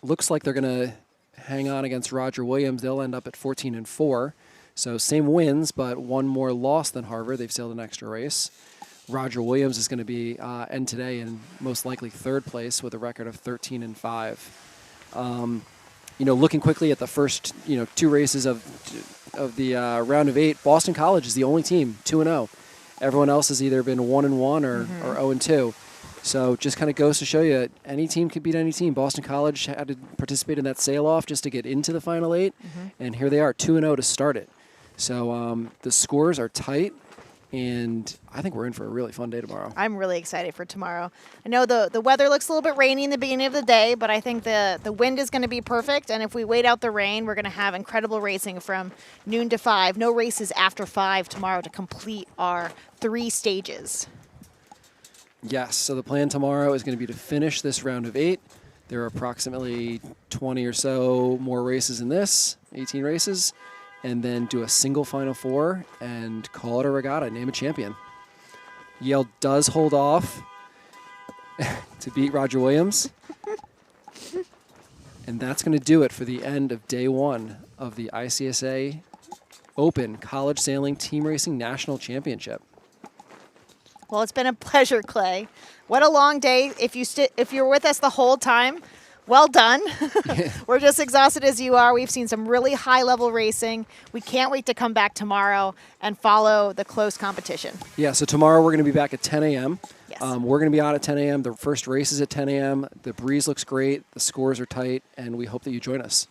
looks like they're going to hang on against Roger Williams. They'll end up at 14-4. So same wins, but 1 more loss than Harvard. They've sailed an extra race. Roger Williams is going to be end today in most likely 3rd place with a record of 13-5. You know, looking quickly at the first 2 races of the round of 8, Boston College is the only team 2-0. Everyone else has either been 1-1 or 0-2. So just kind of goes to show you any team could beat any team. Boston College had to participate in that sail-off just to get into the final 8, and here they are 2-0 to start it. So the scores are tight. And I think we're in for a really fun day tomorrow. I'm really excited for tomorrow. I know the weather looks a little bit rainy in the beginning of the day, but I think the wind is going to be perfect. And if we wait out the rain, we're going to have incredible racing from noon to 5. No races after 5 tomorrow to complete our 3 stages. Yes, so the plan tomorrow is going to be to finish this round of 8. There are approximately 20 or so more races in this, 18 races. And then do a single Final 4 and call it a regatta, name a champion. Yale does hold off to beat Roger Williams. And that's going to do it for the end of day 1 of the ICSA Open College Sailing Team Racing National Championship. Well, it's been a pleasure, Clay. What a long day. If you're with us the whole time, well done. We're just exhausted as you are. We've seen some really high-level racing. We can't wait to come back tomorrow and follow the close competition. Yeah, so tomorrow we're going to be back at 10 a.m. Yes. We're going to be out at 10 a.m. The first race is at 10 a.m. The breeze looks great. The scores are tight, and we hope that you join us.